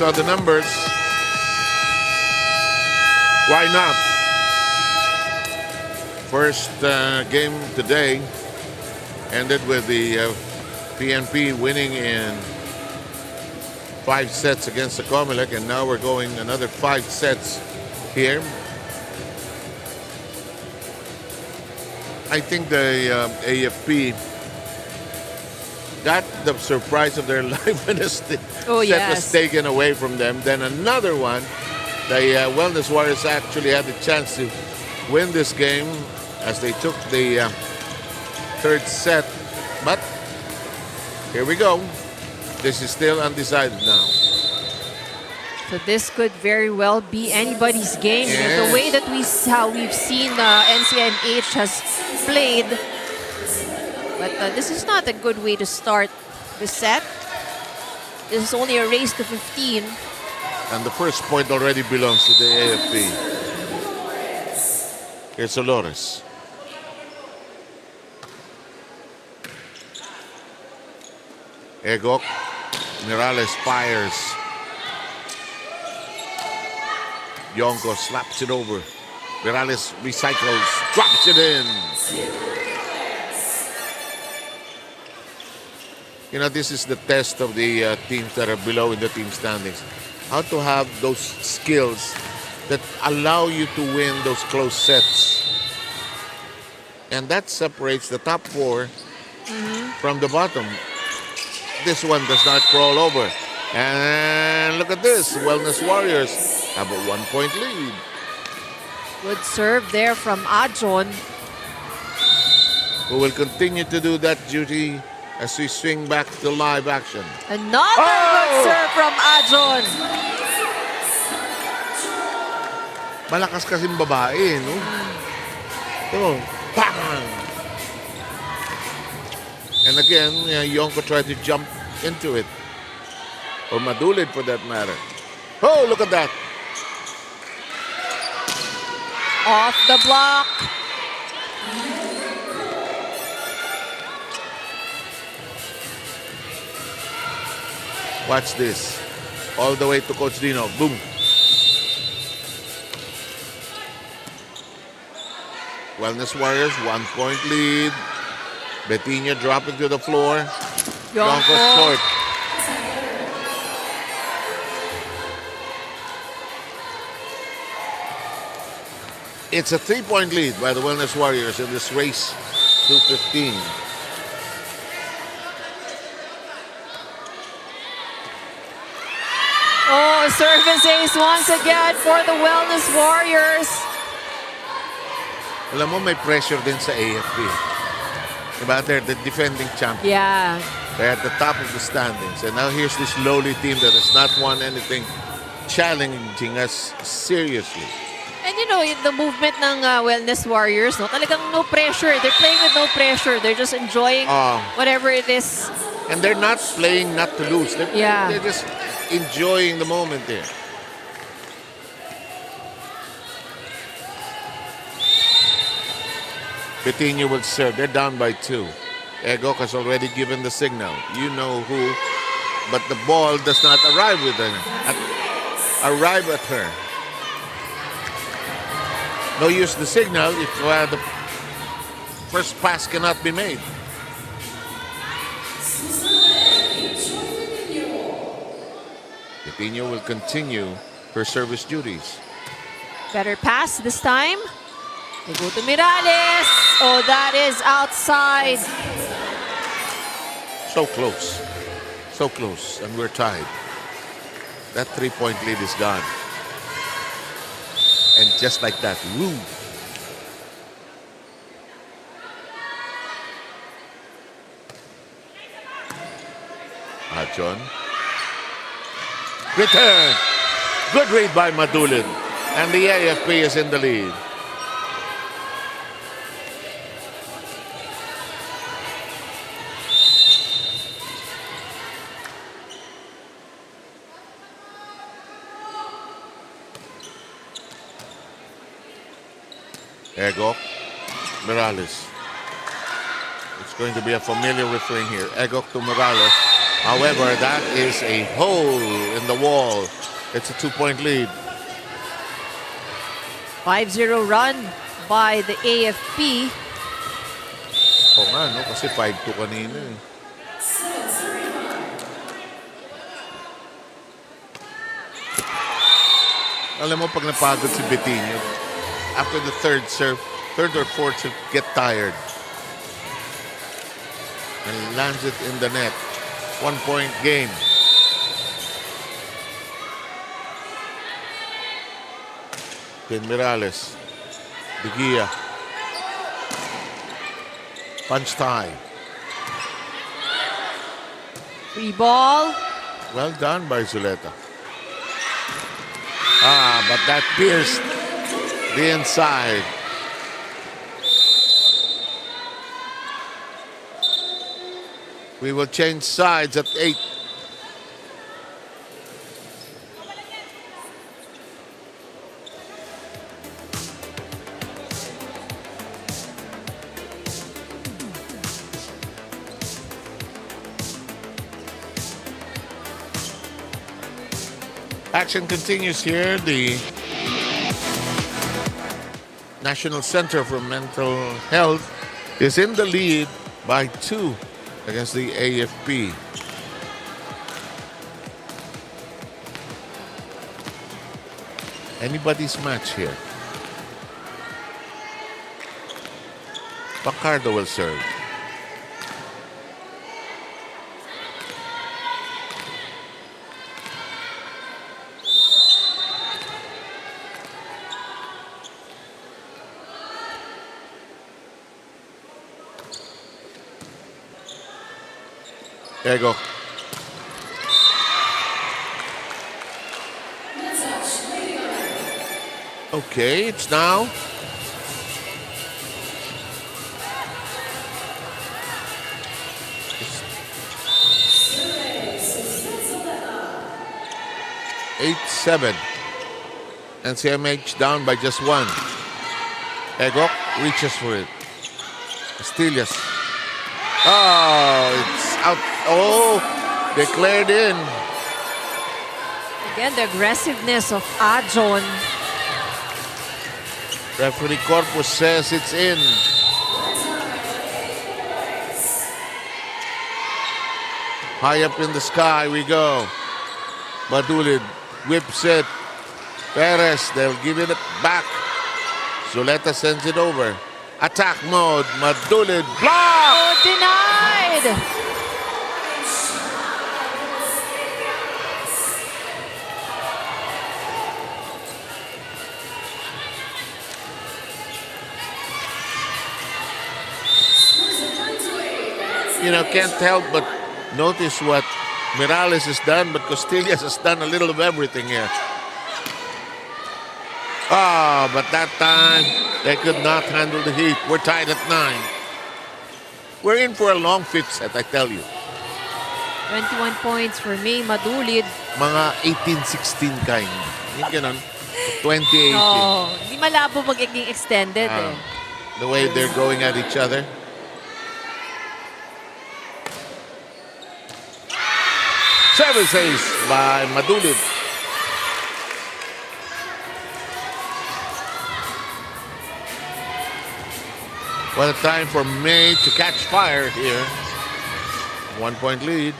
saw the numbers. Why not? First game today ended with the PNP winning in 5 sets against the COMELEC, and now we're going another 5 sets here. I think the AFP got the surprise of their life when the set was taken away from them. Then another one, the Wellness Warriors actually had the chance to win this game as they took the 3rd set. But here we go. This is still undecided now. So this could very well be anybody's game. You know, the way that how we've seen NCMH has played. But this is not a good way to start the set. This is only a race to 15. And the first point already belongs to the AFP. Here's Dolores. Egok. Mirales fires. Yonko slaps it over. Mirales recycles, drops it in. You know, this is the test of the teams that are below in the team standings. How to have those skills that allow you to win those close sets. And that separates the top 4 from the bottom. This one does not crawl over. And look at this. Wellness Warriors have a 1-point lead. Good serve there from Ajon. Who will continue to do that duty as we swing back to live action. Another good serve from Ajon. Malakas kasing babae, no? So, bang! And again, Yonko tried to jump into it. Or Madulid for that matter. Oh, look at that. Off the block. Watch this. All the way to Coach Dino. Boom. Wellness Warriors, 1-point lead. Betinho dropping to the floor. Yonko short. It's a 3-point lead by the Wellness Warriors in this race to 15. Oh, service ace once again for the Wellness Warriors. Alam mo, may pressure din sa AFP. Diba? They're the defending champion. Yeah. They're at the top of the standings. And now here's this lowly team that has not won anything, challenging us seriously. And you know, the movement ng Wellness Warriors, no, talagang no pressure. They're playing with no pressure. They're just enjoying whatever it is. And they're not playing not to lose. They're just enjoying the moment there. Betinho will serve. They're down by 2. Egok has already given the signal. You know who. But the ball does not arrive with her. Arrive at her. No use the signal if the first pass cannot be made. Betinho will continue her service duties. Better pass this time. They go to Mirales. Oh, that is outside. So close. So close. And we're tied. That 3-point lead is gone. And just like that, woo. John. Return. Good read by Madulid. And the AFP is in the lead. Egok, Morales. It's going to be a familiar refrain here. Egok to Morales. However, that is a hole in the wall. It's a 2-point lead. 5-0 run by the AFP. Oo nga, no? Kasi 5-2 kanina eh. Alam mo, pag napagod si Betinho, after the third or fourth serve, get tired. And lands it in the net. 1-point game. Ken Mirales. Bigia. Punch tie. Free ball. Well done by Zuleta. But that pierced the inside. We will change sides at 8. Action continues here. The National Center for Mental Health is in the lead by 2 against the AFP. Anybody's match here. Bacardo will serve. There you go. Okay, it's now 8-7. NCMH down by just 1. Egok reaches for it. Castillas. Oh, it's out. Oh, declared in. Again, the aggressiveness of Ajon. Referee Corpus says it's in. High up in the sky we go. Madulid whips it. Perez, they'll give it back. Zuleta sends it over. Attack mode. Madulid block. Oh, denied. You know, can't help but notice what Mirales has done, but Costillas has done a little of everything here. Ah, but that time they could not handle the heat. We're tied at 9. We're in for a long 5th set, I tell you. 21 points for May Madulid. Mga 18-16 kind. Yung ganun. 20-18. No, hindi malabo magiging extended eh. The way they're going at each other. Service ace by Madulid. What a time for May to catch fire here. 1-point lead.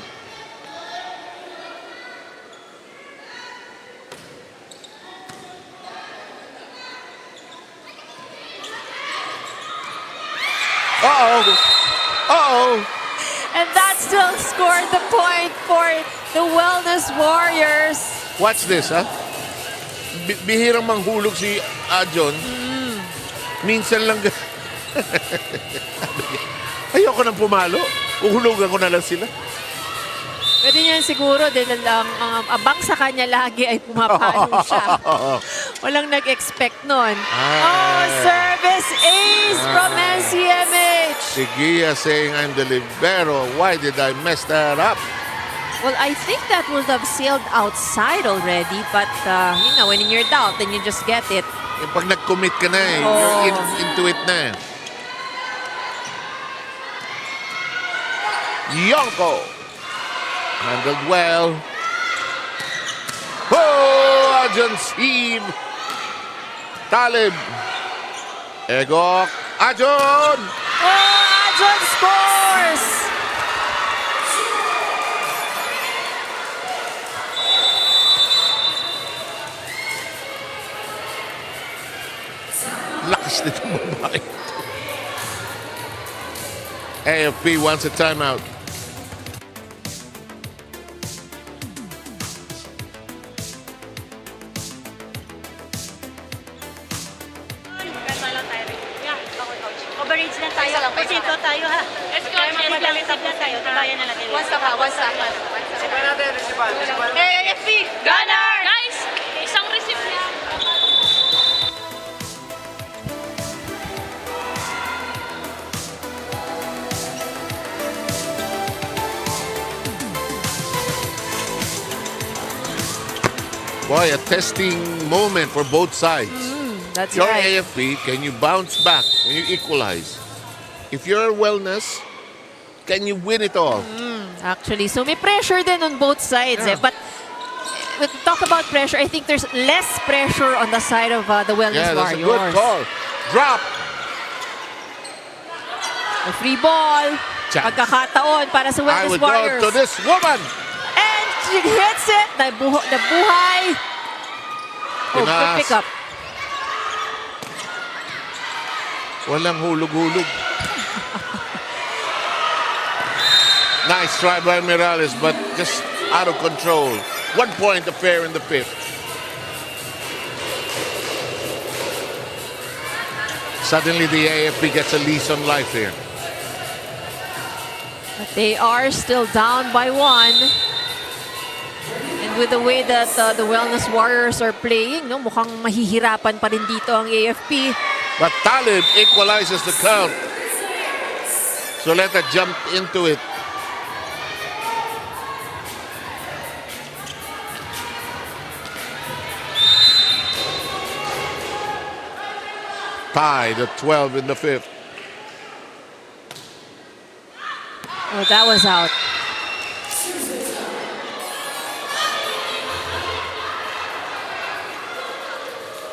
Uh-oh. Uh-oh. And that still scored the point for the Wellness Warriors. Watch this, ha? Bihirang manghulog si Ajon. Minsan lang. Ayoko nang pumalo. Uhulugan ko na lang sila. Pwede niyan siguro dahil ang abang sa kanya lagi ay pumapalo siya. Walang nag-expect nun. Oh, service ace from NCMH. Sigia saying, I'm the libero. Why did I mess that up? Well, I think that would have sailed outside already, but you know, when in your doubt, then you just get it. Eh, pag nag-commit ka na eh, you're into it na eh. Yonko Handled well. Oh, Ajon Steve. Talib. Egok. Ajon. Oh, Ajon scores! Lakas nito babae. AFP wants a timeout. Coverage lang tayo. Posito tayo ha. Let's go. Receive lang tayo. Tabayan na natin. One stop. AFP! Gunnar! Guys, isang receive niya. Boy, a testing moment for both sides. That's Your right. AFP, can you bounce back? Can you equalize? If you're wellness, can you win it all? Actually, so may pressure din on both sides. Yeah. But when we talk about pressure, I think there's less pressure on the side of the Wellness Yeah, that's a Warriors. good call. Drop. The free ball. Chance. Pagkakataon para sa I Wellness would Warriors. go to this woman. And she hits it. Nabuhay. Oh, good Pinas. pick up. Walang hulog-hulog. Nice try by Morales, but just out of control. 1 point affair in the fifth. Suddenly the AFP gets a lease on life here. But they are still down by 1. And with the way that the Wellness Warriors are playing, no, mukhang mahihirapan pa rin dito ang AFP. But Talib equalizes the count. So let her jump into it. Tied at 12 in the fifth. Oh, that was out.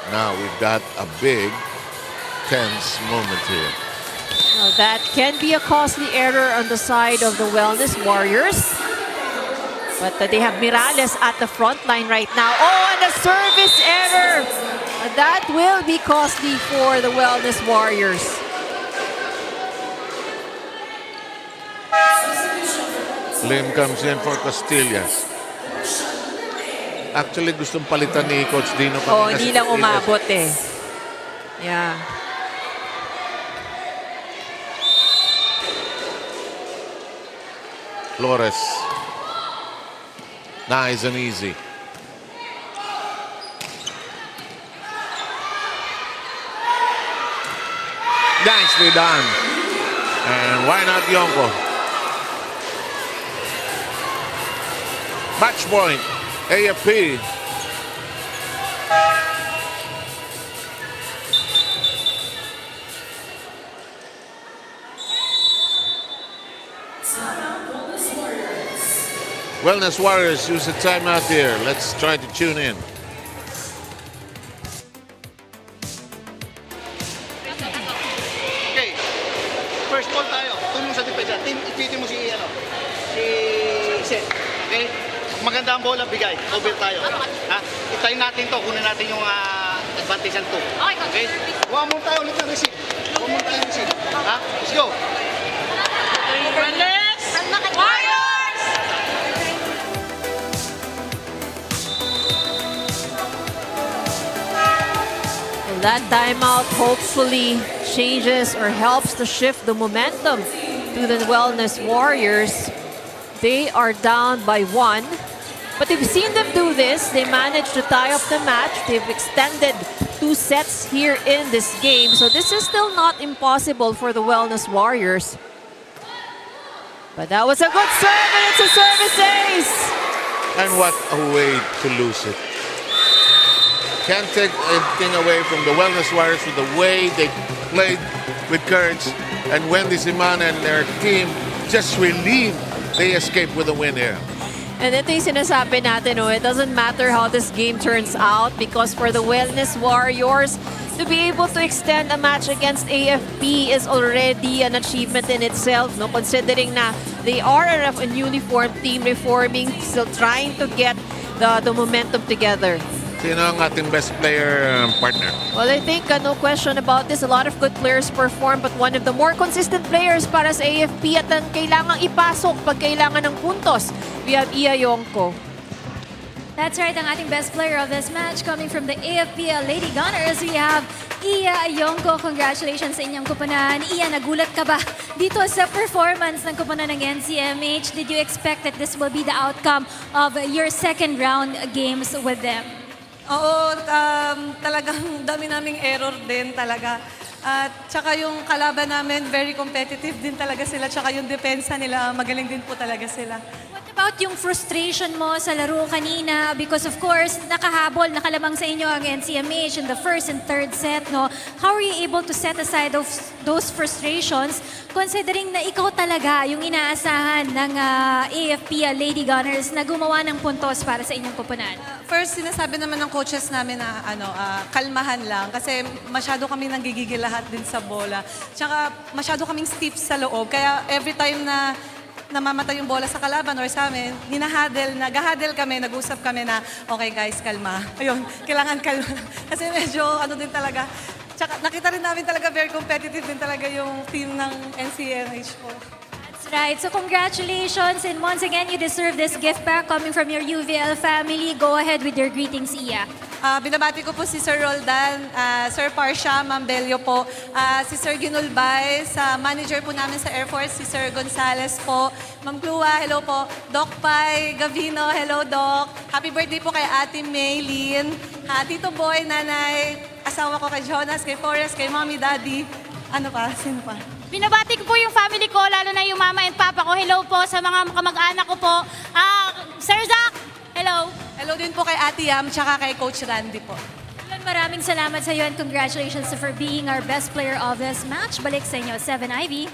Now we've got a big, tense moment here. Now that can be a costly error on the side of the Wellness Warriors. But they have Morales at the front line right now. Oh, and a service error! That will be costly for the Wellness Warriors. Lim comes in for Castillas. Actually, gustong palitan ni Coach Dino. Oh, kanina hindi si lang Castillas. umabot eh. Yeah. Flores. Nice and easy. Nicely done. And why not Yonko? Match point. AFP. Wellness Warriors use a timeout here. Let's try to tune in. Okay. First ball tayo. Tulong sa depensa. Ipitin mo si Seth. Okay? Maganda ang bola, bigay. Over tayo. Ha? Itayin natin to. Kunin natin yung advantage ng 2. Okay? Huwag mo tayo ulit ng receive. Huwag mo tayo receive. Ha? Let's go. Warriors! And that timeout hopefully changes or helps to shift the momentum to the Wellness Warriors. They are down by 1. But we've seen them do this. They managed to tie up the match. They've extended 2 sets here in this game. So this is still not impossible for the Wellness Warriors. But that was a good serve, and it's a service ace. And what a way to lose it. Can't take anything away from the Wellness Warriors with the way they played with courage. And Wendy Simana and their team just relieved they escaped with a win here. And ito yung sinasabi natin, no? It doesn't matter how this game turns out because for the Wellness Warriors, to be able to extend a match against AFP is already an achievement in itself, no? Considering na they are a newly formed team, reforming, still trying to get the momentum together. Sino ang ating best player partner? Well, I think no question about this. A lot of good players perform, but one of the more consistent players para sa AFP at ang kailangang ipasok pag kailangan ng puntos, we have Iya Yongko. That's right, ang ating best player of this match coming from the AFP Lady Gunners, we have Iya Yongko. Congratulations sa inyong kupunan. Iya, nagulat ka ba dito sa performance ng kupunan ng NCMH? Did you expect that this will be the outcome of your second round games with them? Oo, talagang dami naming error din talaga. At saka yung kalaban namin, very competitive din talaga sila. Tsaka yung depensa nila, magaling din po talaga sila. What about yung frustration mo sa laro kanina? Because of course, nakahabol, nakalamang sa inyo ang NCMH in the first and third set, no? How are you able to set aside those frustrations considering na ikaw talaga yung inaasahan ng AFP Lady Gunners na gumawa ng puntos para sa inyong kupunan? First, sinasabi naman ng coaches namin na kalmahan lang kasi masyado kami nanggigigil lahat din sa bola. Tsaka masyado kaming stiff sa loob. Kaya every time na namamatay yung bola sa kalaban or sa amin, nag-huddle kami, nag-usap kami na, okay guys, kalma. Ayun, kailangan kalma. Kasi medyo din talaga. Tsaka nakita rin namin talaga very competitive din talaga yung team ng NCMH po. Right. So congratulations and once again, you deserve this gift pack coming from your UVL family. Go ahead with your greetings, Iya. Binabati ko po si Sir Roldan, Sir Parsha, Ma'am Belio po, si Sir Ginulbay, sa manager po namin sa Air Force, si Sir Gonzales po, Ma'am Klua, hello po, Doc Pai, Gavino, hello Doc. Happy birthday po kay Ate Maylin, Tito Boy, Nanay, asawa ko kay Jonas, kay Forrest, kay Mommy, Daddy. Ano pa? Sino pa? Binabati ko po yung family ko, lalo na yung mama and papa ko. Hello po sa mga kamag-anak ko po. Sir Zach, hello. Hello din po kay Ate Yam, tsaka kay Coach Randy po. Maraming salamat sa iyo and congratulations for being our best player of this match. Balik sa inyo, 7 Ivy.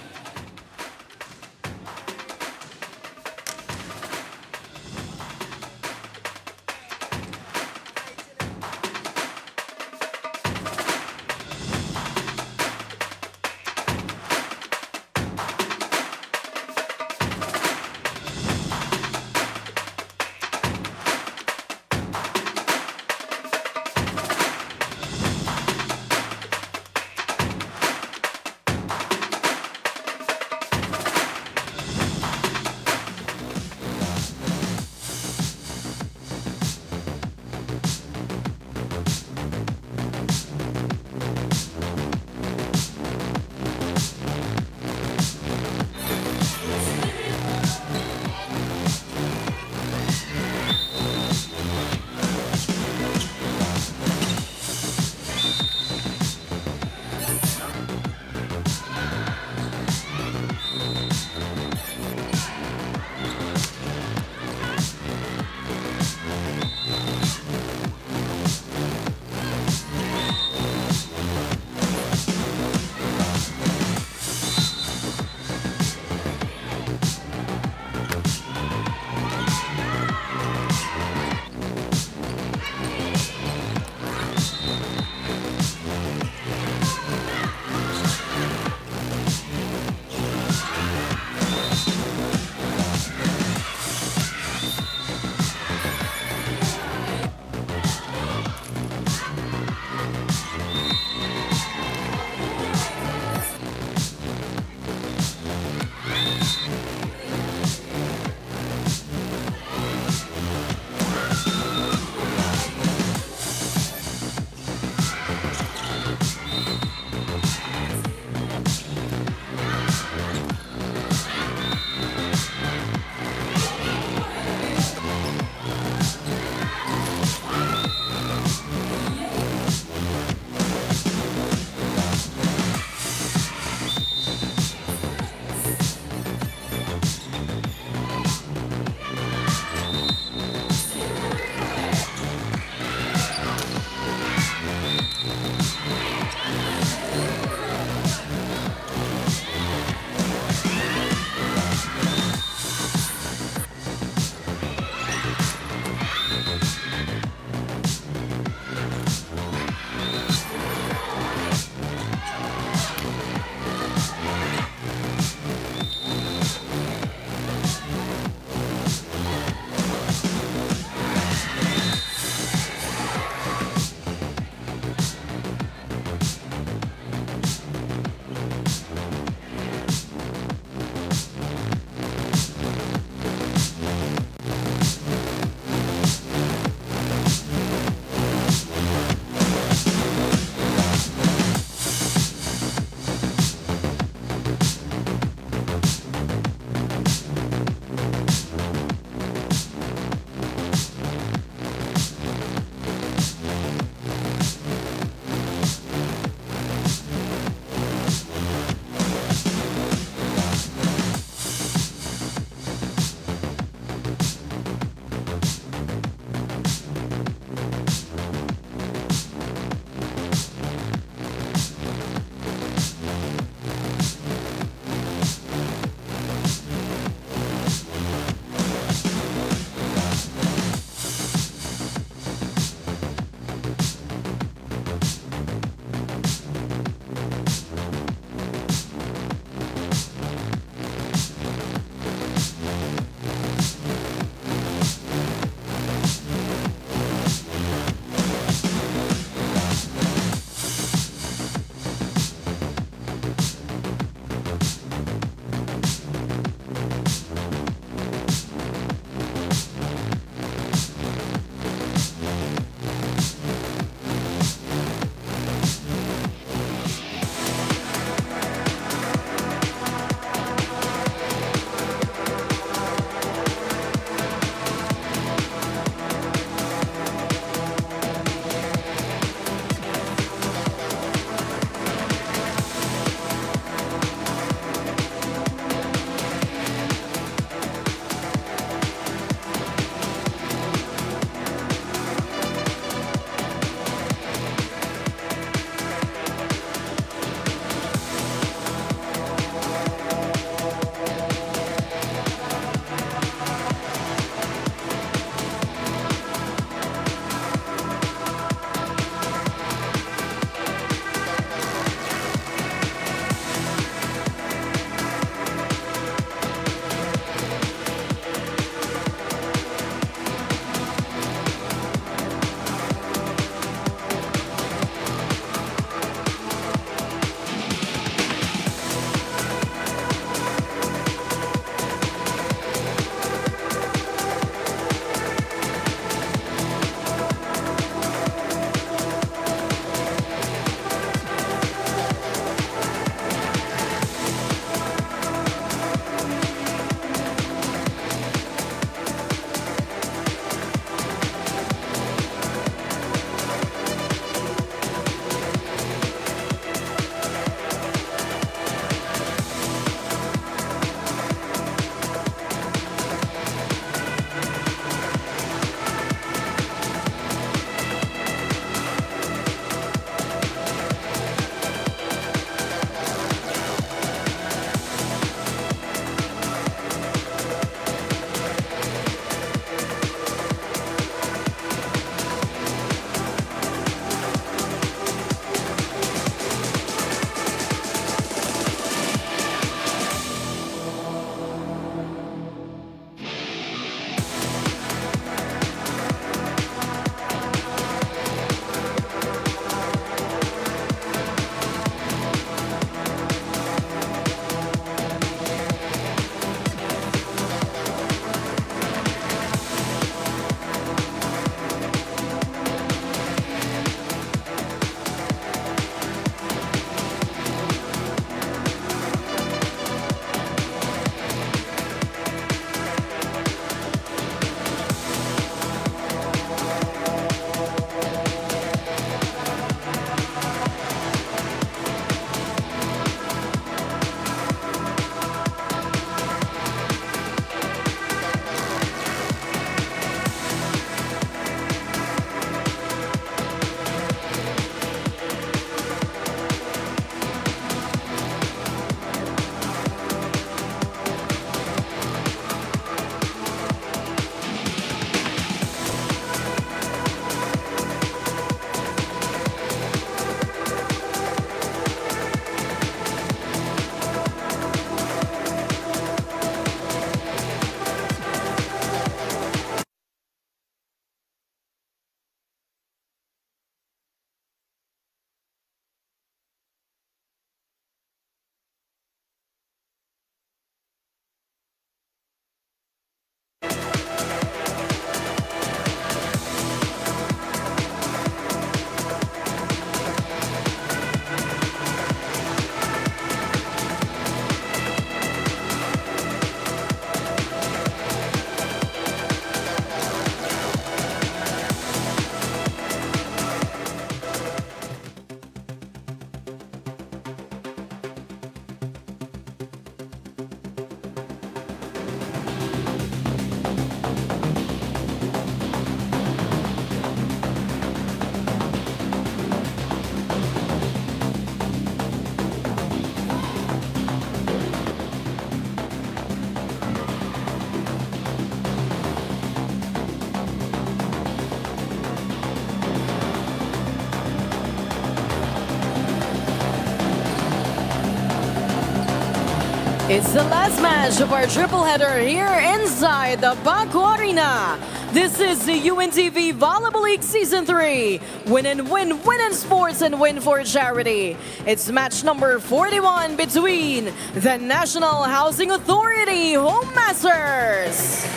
It's the last match of our triple header here inside the Paco Arena. This is the UNTV Volleyball League Season 3. Win and win, win in sports and win for charity. It's match number 41 between the National Housing Authority Home Masters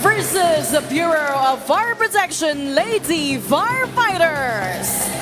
versus the Bureau of Fire Protection Lady Firefighters.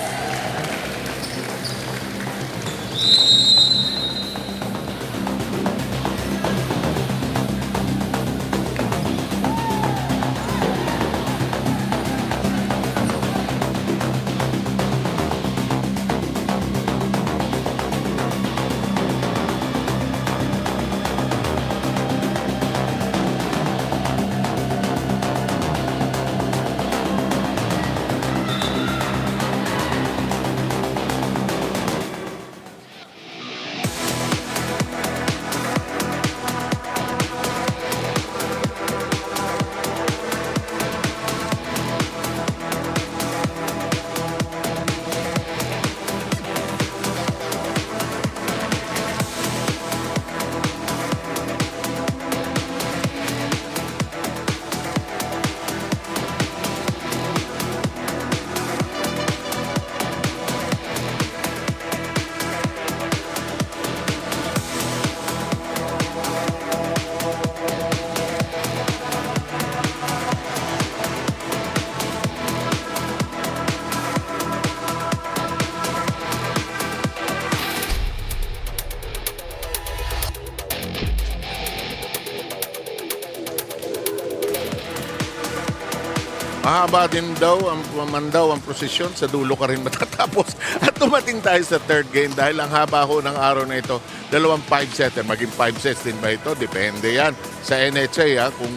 Mahaba din daw ang prosesyon, sa dulo ka rin matatapos. At tumating tayo sa third game dahil ang haba ho ng araw na ito, dalawang 5-setter, maging 5 sets din ba ito? Depende yan sa NHA kung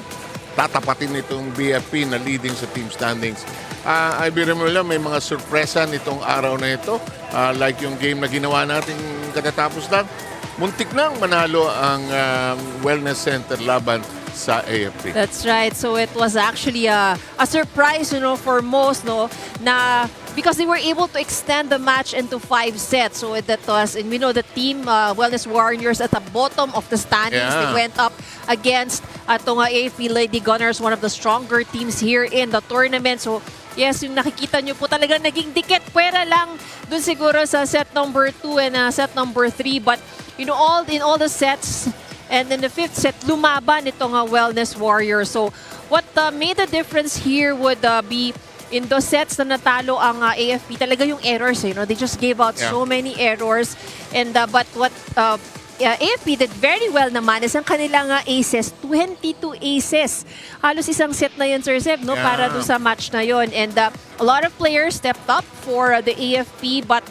tatapatin itong BFP na leading sa team standings. I remember lang, may mga surpresa nitong araw na ito, like yung game na ginawa natin katatapos lang. Muntik nang manalo ang Wellness Center laban sa AFP. That's right. So it was actually a surprise, for most, na because they were able to extend the match into 5 sets. So that was, and we know the team, Wellness Warriors, at the bottom of the standings. Yeah. They went up against itong AFP Lady Gunnars, one of the stronger teams here in the tournament. So yes, yung nakikita nyo po talaga naging dikit. Pwera lang dun siguro sa set number 2 and set number 3. But in all the sets, and in the 5th set, lumaban itong Wellness Warriors. So what made the difference here would be in those sets na natalo ang AFP, talaga yung errors. They just gave out so many errors. And but what AFP did very well naman is ang kanilang aces, 22 aces. Halos isang set na yun, Sir Seb, para doon sa match na yun. And a lot of players stepped up for the AFP, but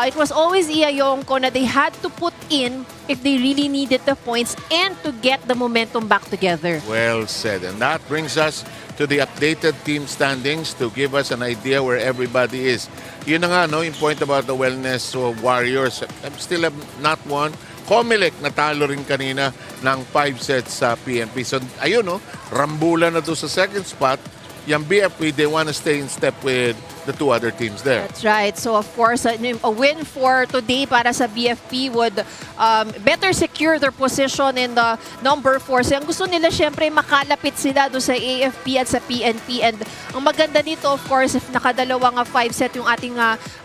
it was always Iayongko na they had to put in if they really needed the points and to get the momentum back together. Well said. And that brings us to the updated team standings to give us an idea where everybody is. Yun na nga, yung point about the Wellness Warriors. I still have not won. COMELEC natalo rin kanina ng 5 sets sa PNP. So ayun, rambulan na to sa second spot. Yung BFP, they want to stay in step with the 2 other teams there. That's right. So of course, a win for today para sa BFP would better secure their position in the number 4. So ang gusto nila, syempre, makalapit sila doon sa AFP at sa PNP. And ang maganda nito, of course, if nakadalawang 5 set yung ating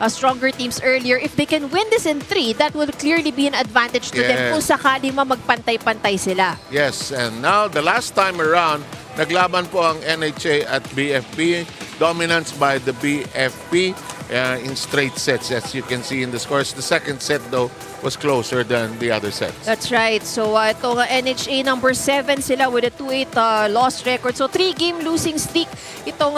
stronger teams earlier, if they can win this in 3, that will clearly be an advantage to them kung sakali magpantay-pantay sila. Yes, and now the last time around, naglaban po ang NHA at BFP. Dominance by the BFP in straight sets, as you can see in the scores. The second set, though, was closer than the other sets. That's right. So itong NHA number 7 sila with a 2-8 loss record. So 3-game losing streak itong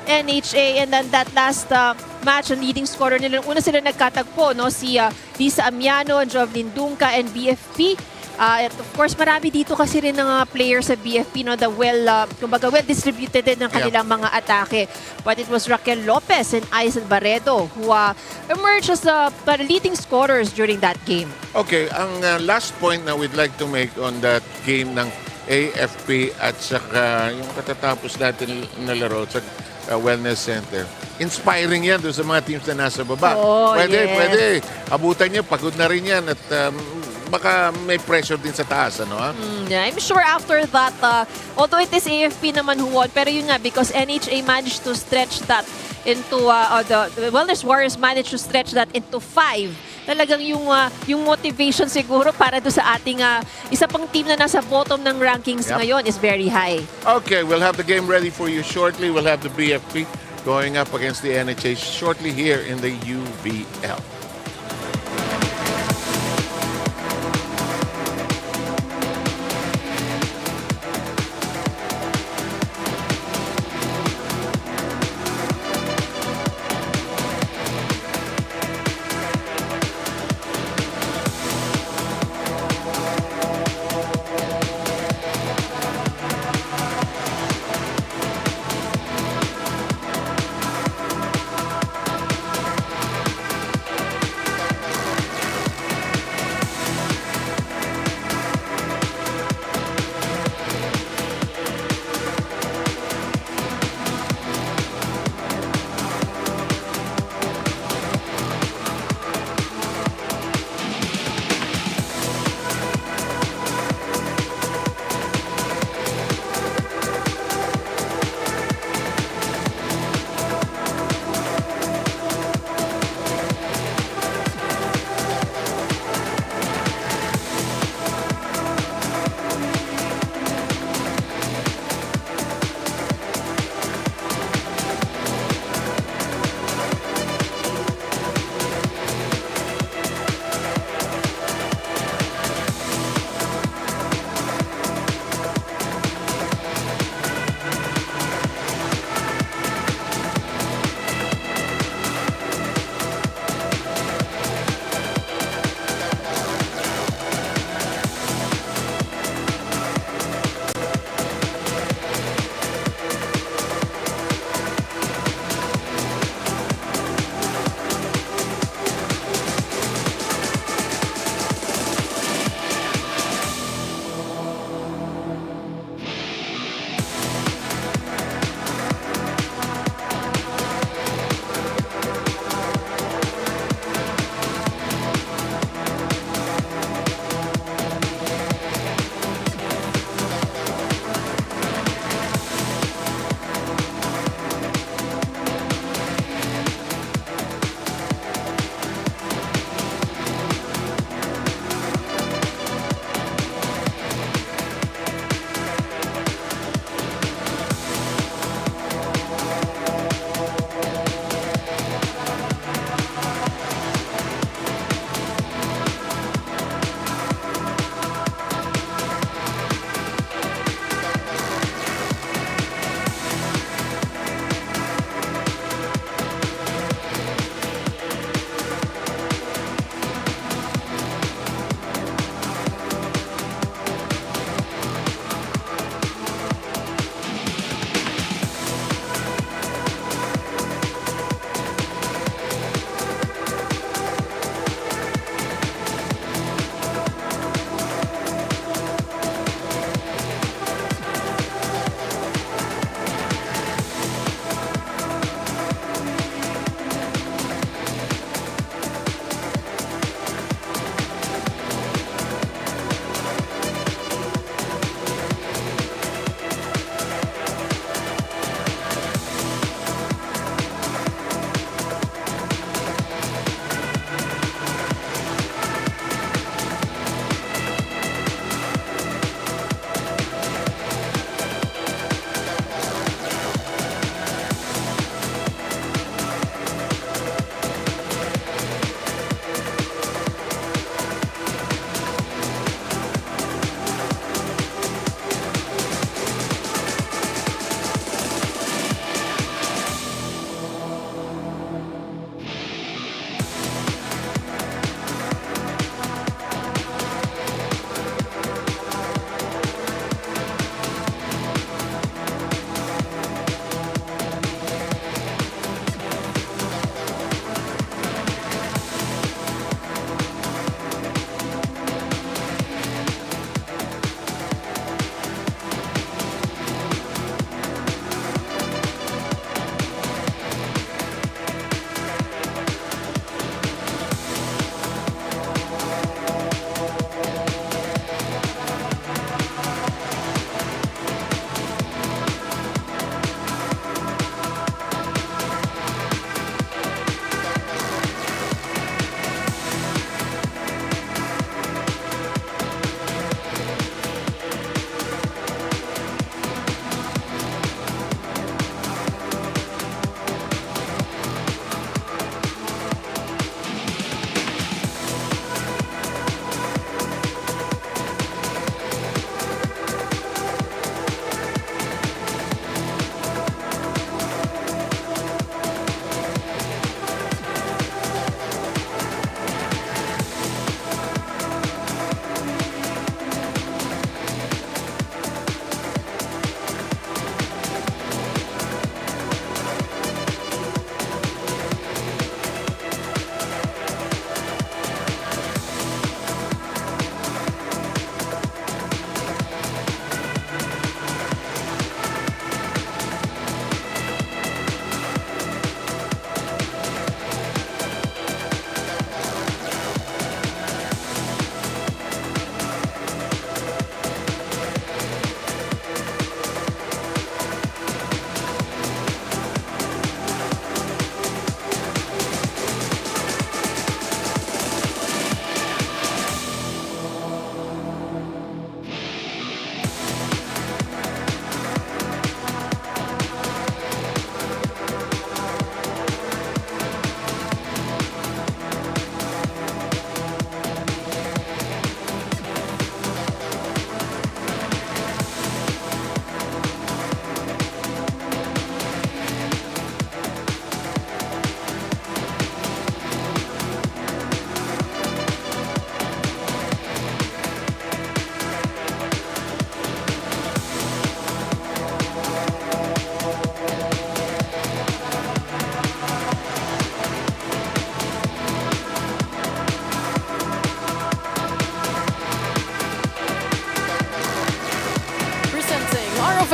NHA. And then that last match, ang leading scorer nila, una sila nagkatagpo, si Lisa Amiano, Jovelyn Dunca, and BFP. At of course, marami dito kasi rin ng players sa BFP, the well-distributed din ng kanilang mga atake. But it was Raquel Lopez and Aisel Barredo who emerged as the leading scorers during that game. Okay, ang last point na we'd like to make on that game ng AFP at saka yung katatapos natin na laro sa Wellness Center. Inspiring yan doon sa mga teams na nasa baba. Oh, Pwede. Abutan niya, pagod na rin yan. At baka may pressure din sa taas, ano ha? Yeah, I'm sure after that, although it is AFP naman who won, pero yun nga, because NHA managed to stretch that into, the Wellness Warriors managed to stretch that into 5. Talagang yung motivation siguro para do sa ating isa pang team na nasa bottom ng rankings ngayon is very high. Okay, we'll have the game ready for you shortly. We'll have the BFP going up against the NHA shortly here in the UVL.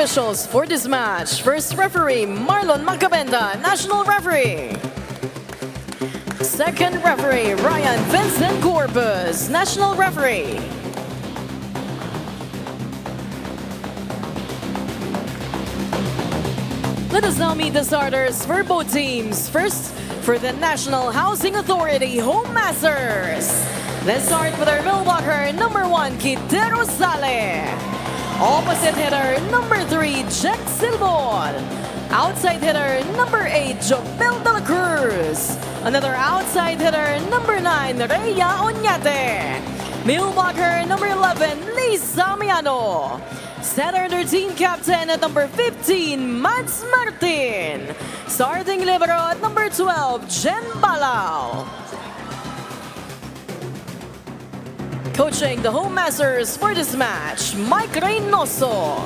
officials for this match. First referee, Marlon Macabenda, national referee. Second referee, Ryan Vincent Corpus, national referee. Let us now meet the starters for both teams. First, for the National Housing Authority Home Masters. Let's start with our middle blocker, number 1, Quintero Sale. Opposite hitter, number 3, Jack Silbon. Outside hitter, number 8, Jobel de la Cruz. Another outside hitter, number 9, Rhea Oñate. Middle blocker, number 11, Lisa Miano. Center under team captain at number 15, Mads Martin. Starting libero at number 12, Jen Balao. Coaching the home masters for this match, Mike Reynoso.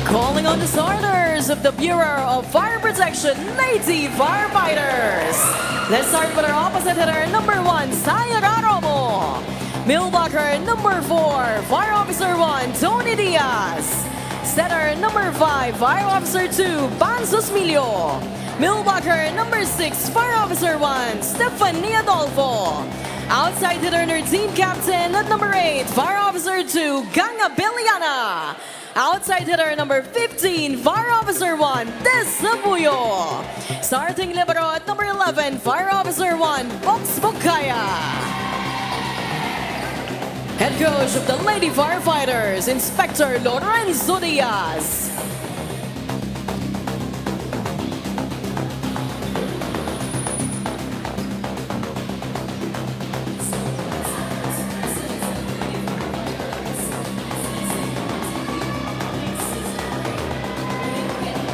Calling on the starters of the Bureau of Fire Protection, Lady Firefighters. Let's start with our opposite hitter, number 1, Sayara Romo. Middle blocker, number 4, Fire Officer 1, Tony Diaz. Center, number 5, Fire Officer 2, Banzos Milio. Middle blocker, number 6, Fire Officer 1, Stephanie Adolfo. Outside hitter and team captain at number 8, Fire Officer 2, Ganga Beliana. Outside hitter number 15, Fire Officer 1, Desabuyo. Starting libero at number 11, Fire Officer 1, Box Bokaya. Head coach of the Lady Firefighters, Inspector Lorenzo Diaz.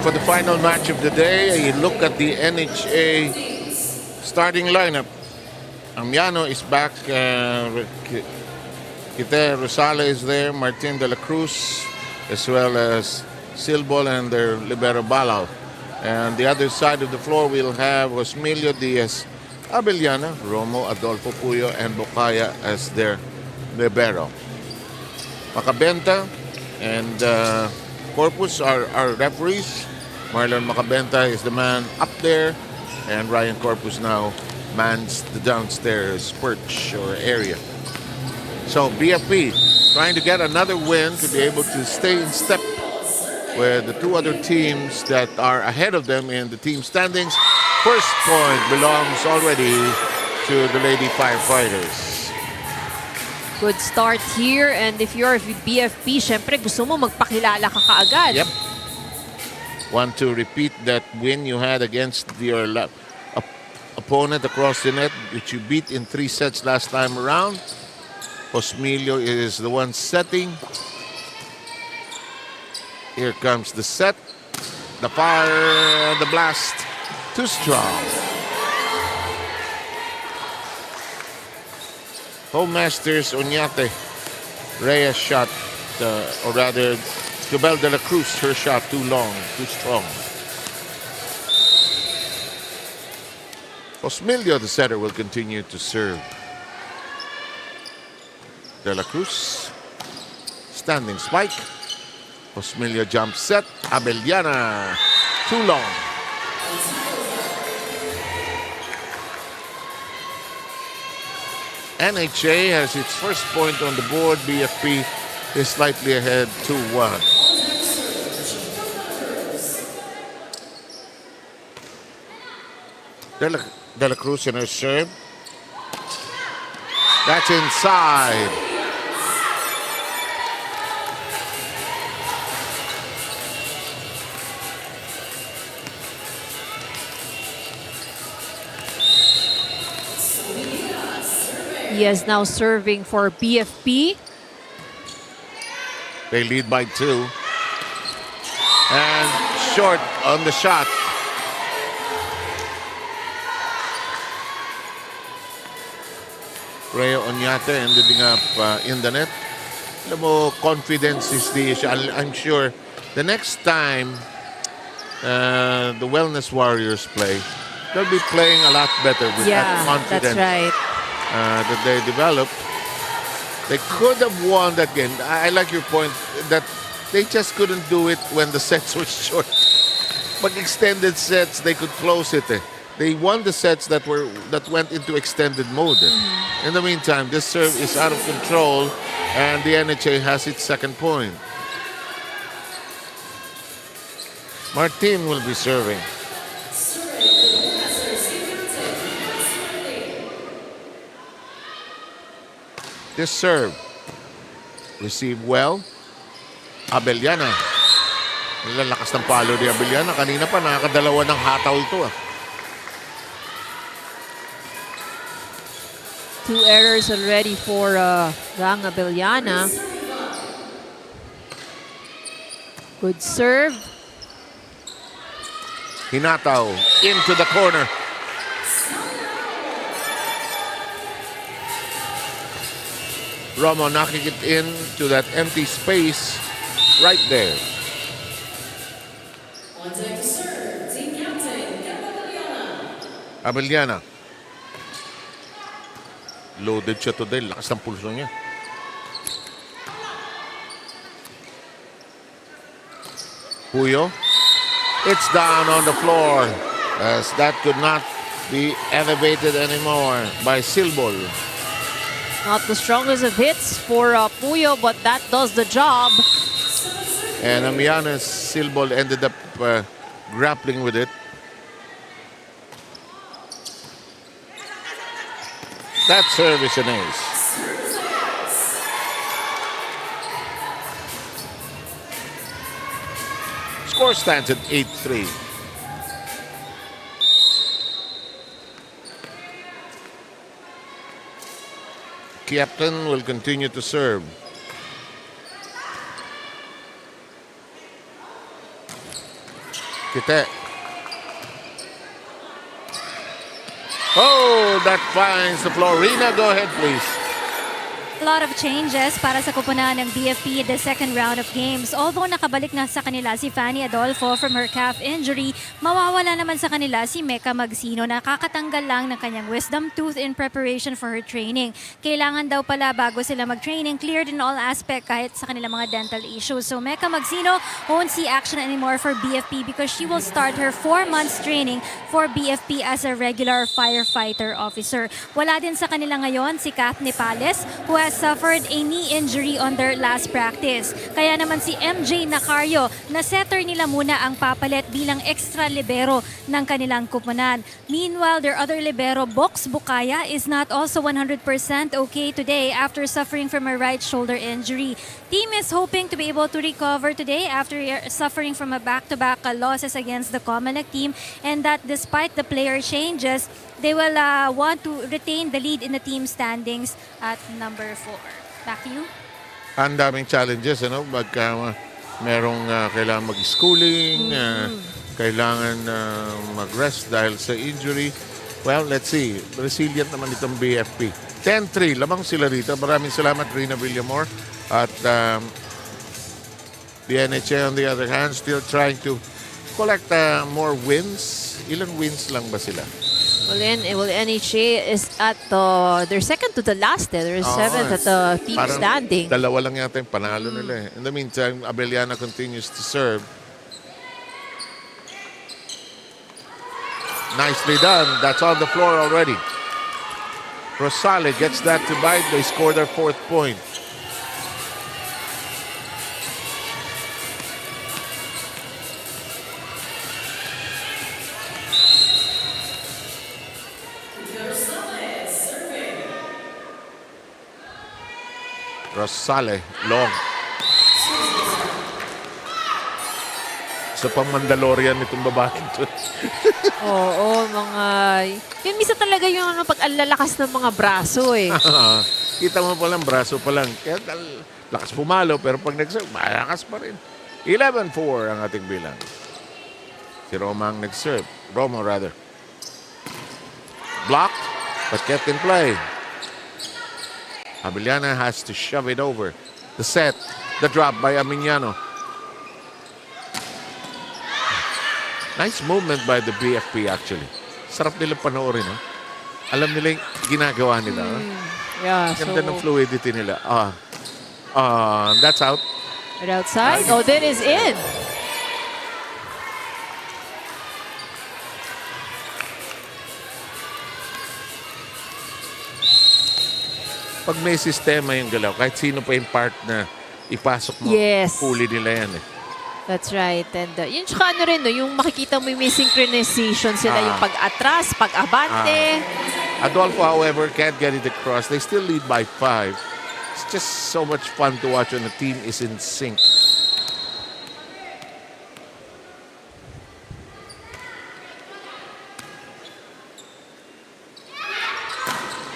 For the final match of the day, a look at the NHA starting lineup. Amiano is back. Quintero Rosales is there. Martin de la Cruz, as well as Silbol and their libero Balao. And the other side of the floor we'll have Osmilio Diaz, Abellana, Romo, Adolfo Puyo, and Bocaya as their libero. Macabenta and Corpus are our referees. Marlon Macabenta is the man up there, and Ryan Corpus now mans the downstairs perch or area. So BFP trying to get another win to be able to stay in step with the two other teams that are ahead of them in the team standings. First point belongs already to the Lady Firefighters. Good start here, and if you're BFP, syempre gusto mo magpakilala ka kaagad. Yep. Want to repeat that win you had against your opponent across the net, which you beat in 3 sets last time around. Osmilio is the one setting. Here comes the set. The fire, the blast, too strong. Home Masters Oñate, Reyes shot, or rather, Jobel de la Cruz, her shot too long, too strong. Osmilio, the setter, will continue to serve. De la Cruz, standing spike. Osmilio jump set. Abellana, too long. NHA has its first point on the board. BFP is slightly ahead 2-1. De la Cruz in her serve. That's inside. He is now serving for BFP. They lead by 2. And short on the shot. Rhea Oñate ending up in the net. Alam mo, confidence is the issue. I'm sure the next time the Wellness Warriors play, they'll be playing a lot better with that confidence. That's right. that they developed, they could have won that game. I like your point that they just couldn't do it when the sets were short. But extended sets, they could close it. They won the sets that went into extended mode. In the meantime, this serve is out of control, and the NHA has its second point. Martin will be serving. This serve received well. Abellana. Lalakas ng palo ni Abellana. Kanina pa nakakadalawa ng hataw ito. 2 errors already for Gang Abellana. Good serve. Hinataw into the corner. Romo knocking it into that empty space right there. Abellana. Loaded siya today. Lakas ng pulso niya. Puyo. It's down on the floor as that could not be elevated anymore by Silbol. Not the strongest of hits for Puyo, but that does the job. And Amianes Silbol ended up grappling with it. That serve is an ace. Score stands at 8-3. Captain will continue to serve. Kite. Oh, that finds the floor. Rina, go ahead, please. A lot of changes para sa kupunan ng BFP the second round of games. Although nakabalik na sa kanila si Fanny Adolfo from her calf injury, mawawala naman sa kanila si Mecca Magsino na kakatanggal lang ng kanyang wisdom tooth in preparation for her training. Kailangan daw pala bago sila mag-training, cleared in all aspect kahit sa kanilang mga dental issues. So Mecca Magsino won't see action anymore for BFP because she will start her 4 months training for BFP as a regular firefighter officer. Wala din sa kanila ngayon si Kath Nepales who has suffered a knee injury on their last practice. Kaya naman si MJ Nacario na setter nila muna ang papalit bilang extra libero ng kanilang kupunan. Meanwhile, their other libero, Box Bukaya, is not also 100% okay today after suffering from a right shoulder injury. Team is hoping to be able to recover today after suffering from a back-to-back losses against the COMELEC team, and that despite the player changes, they will want to retain the lead in the team standings at number 4. Back to you. Ang daming challenges, ano? Pagka merong kailangan mag-schooling, kailangan mag-rest dahil sa injury. Well, let's see. Resilient naman itong BFP. 10-3, lamang sila rito. Maraming salamat, Rina Villamor. At the NHA, on the other hand, still trying to collect more wins. Ilang wins lang ba sila? Well, NHA is at they're second to the last. They're seventh at the team Parang standing. Dalawa lang yata yung panalo nila. In the meantime, Abellana continues to serve. Nicely done. That's on the floor already. Rosale gets that to bite. They score their 4th point. Rosale, long. Sa pang Mandalorian itong babaeng to. Oo, mga... Yun, misa talaga yung pag alalakas ng mga braso eh. Kita mo pa lang, braso pa lang. Kaya lakas pumalo, pero pag nag-serve, malakas pa rin. 11-4 ang ating bilang. Si Roma ang nag-serve. Romo, rather. Blocked, but kept in play. Abellana has to shove it over. The set, the drop by Aminiano. Nice movement by the BFP actually. Sarap nila panoorin, ha? Alam nila yung ginagawa nila. Yeah, Ganda ng so fluidity nila. That's out. right outside. Oh, that is in. Pag may sistema yung galaw, kahit sino pa yung part na ipasok mo, Yes. huli nila yan eh. That's right. And yun tsaka ano rin, no, yung makikita mo yung may synchronization sila, yung pag-atras, pag-abante. Adolfo, however, can't get it across. They still lead by 5. It's just so much fun to watch when the team is in sync.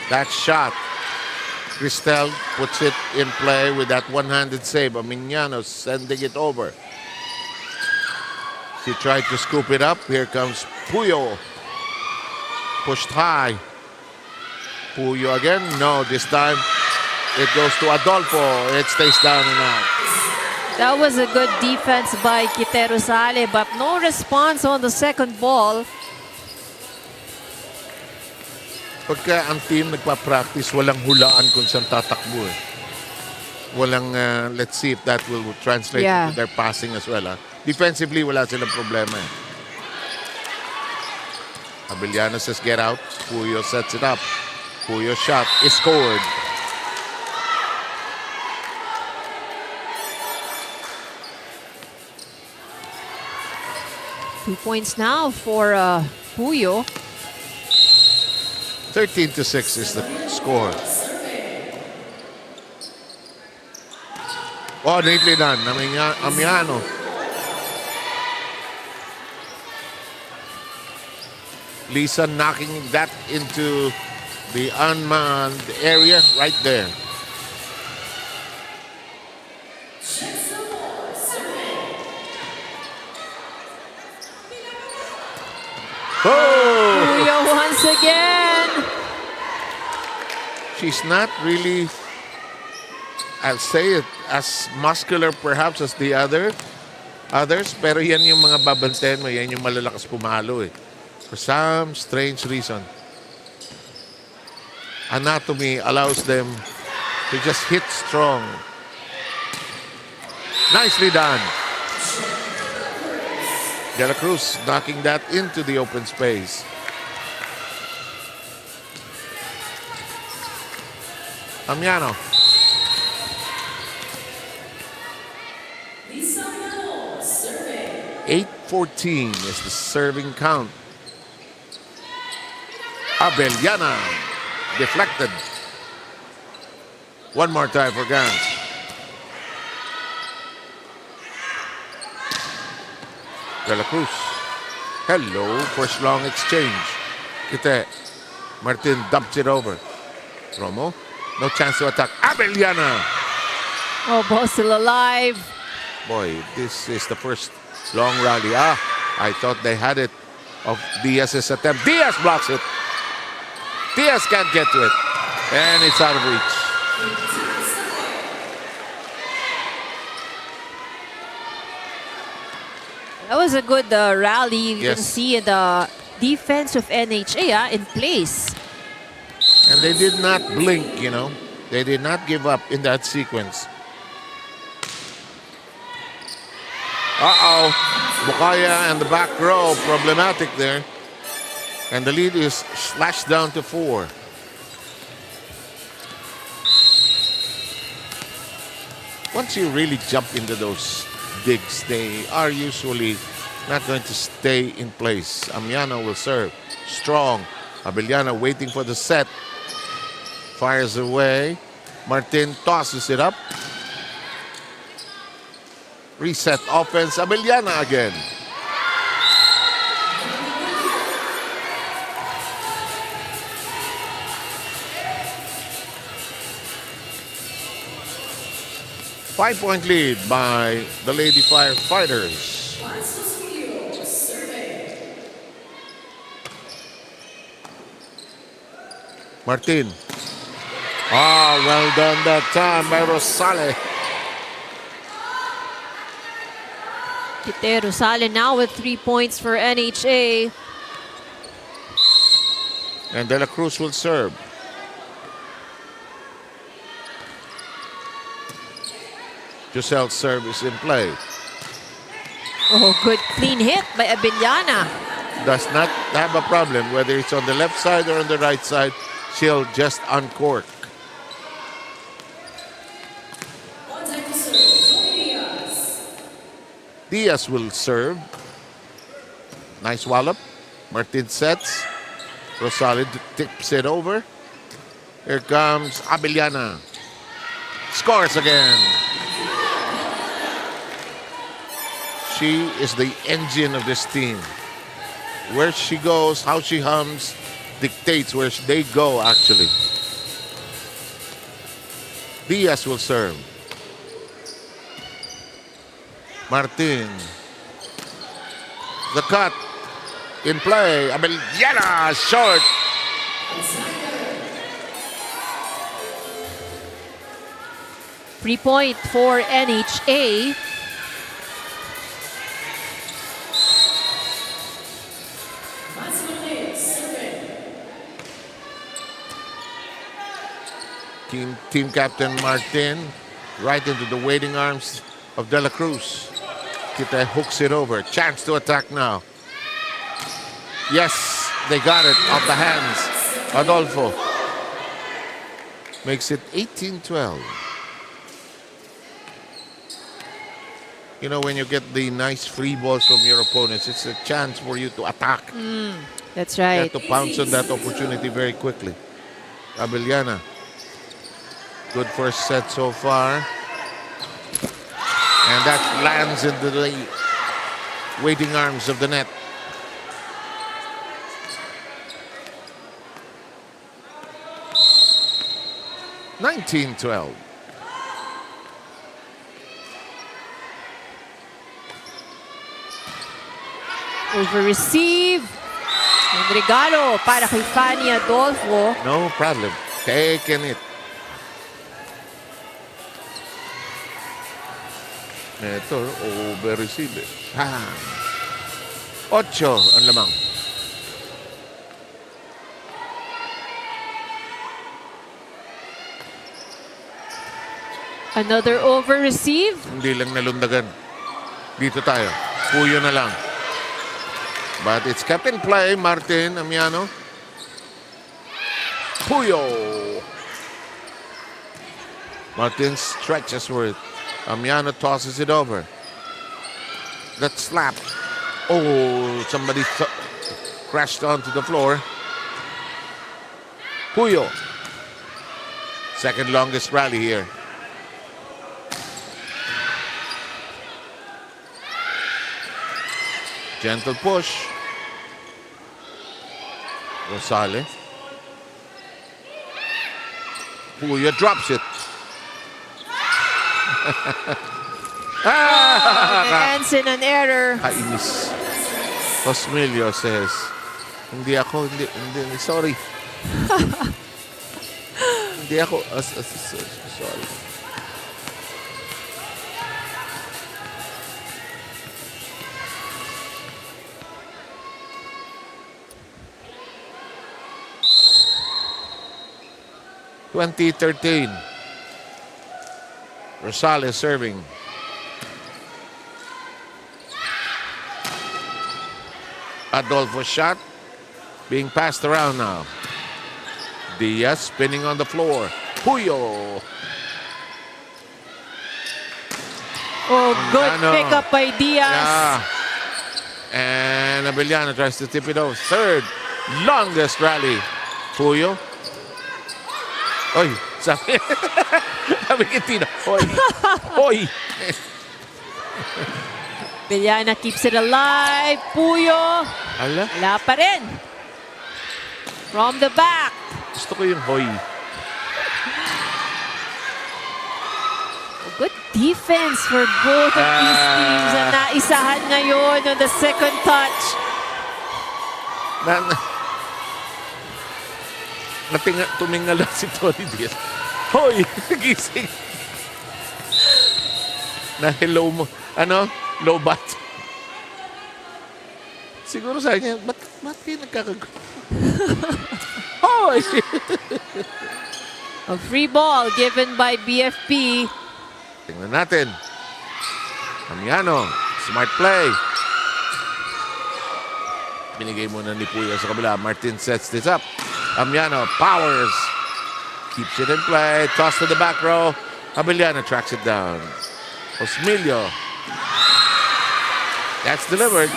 That shot. Cristel puts it in play with that one-handed save. Aminiano sending it over. She tried to scoop it up. Here comes Puyo. Pushed high. Puyo again. No, this time it goes to Adolfo. It stays down and out. That was a good defense by Quintero Sale, but no response on the second ball. Pagka ang team nagpa-practice, walang hulaan kung saan tatakbo eh. Walang, let's see if that will translate into their passing as well. Defensively, wala silang problema eh. Abellano says get out. Puyo sets it up. Puyo shot is scored. Two points now for Puyo. 13-6 is the score. Oh, neatly done. Amiano. Lisa knocking that into the unmanned area right there. Oh! Puyo once again. She's not really, I'll say it, as muscular perhaps as the others. Pero yan yung mga babantayan mo. Yan yung malalakas pumalo eh. For some strange reason. Anatomy allows them to just hit strong. Nicely done. De La Cruz knocking that into the open space. Amiano. 8-14 is the serving count. Abellana deflected. One more time for Gans. De La Cruz. Hello, first long exchange. Kite. Martin dumps it over. Romo. No chance to attack. Abellana. Oh, ball still alive. Boy, this is the first long rally. I thought they had it of Diaz's attempt. Diaz blocks it. Diaz can't get to it. And it's out of reach. That was a good rally. You can Yes. see the defense of NHA in place. And they did not blink, you know. They did not give up in that sequence. Uh-oh. Bukaya and the back row, problematic there. And the lead is slashed down to 4. Once you really jump into those digs, they are usually not going to stay in place. Amiano will serve. Strong. Abellana waiting for the set. Fires away. Martin tosses it up. Reset offense. Abellana again. Five-point lead by the Lady Firefighters. Martin. Well done that time by Rosale. Quintero Sale now with 3 points for NHA. And De La Cruz will serve. Giselle's serve is in play. Oh, good clean hit by Abellana. Does not have a problem whether it's on the left side or on the right side. She'll just uncork. Diaz will serve. Nice wallop. Martin sets. Rosales tips it over. Here comes Abellana. Scores again. She is the engine of this team. Where she goes, how she hums, dictates where they go, actually. Diaz will serve. Martin. The cut. In play. Abellana, short. Free point for NHA. Team captain Martin right into the waiting arms of De La Cruz. Kita hooks it over. Chance to attack now. Yes, they got it off the hands. Adolfo makes it 18-12. You know, when you get the nice free balls from your opponents, it's a chance for you to attack. That's You right. have to pounce on that opportunity very quickly. Abellana. Good first set so far. And that lands into the waiting arms of the net. (19-12). Over receive. And regalo para kay Fanny Adolfo. No problem. Taking it. Ito, over-receive. 8 ang lamang. Another over receive. Hindi lang nalundagan. Dito tayo. Puyo na lang. But it's kept in play. Martin Amiano. Puyo. Martin stretches for it. Amiano tosses it over. That slap. Oh, somebody crashed onto the floor. Puyo. Second longest rally here. Gentle push. Rosales. Puyo drops it. Ends in an error. Kainis. Cosmelio says, hindi, sorry. Hindi ako, sorry. (2013). Rosales serving. Adolfo shot being passed around now. Diaz spinning on the floor. Puyo. Oh, good Ano. pickup by Diaz. Yeah. And Abellana tries to tip it over. Third longest rally. Puyo. Oy, sabi Kitino. Oy. Oy. Abellana keeps it alive. Puyo. Ala, Wala pa rin. From the back. gusto ko yung hoy. Good defense for both of these teams. Ang naisahan ngayon on the second touch. Tumingala si Tony Diaz. Hoy, nagising. Na hello mo. Ano? Low bat. Siguro sa kanya, ba't kayo nagkakagulo? Oh, I see. A free ball given by BFP. Tingnan natin. Amiano, smart play. Binigay muna ni Puya sa kabila. Martin sets this up. Amiano powers. Keeps it in play. Toss to the back row. Abiliano tracks it down. Osmilio. That's delivered.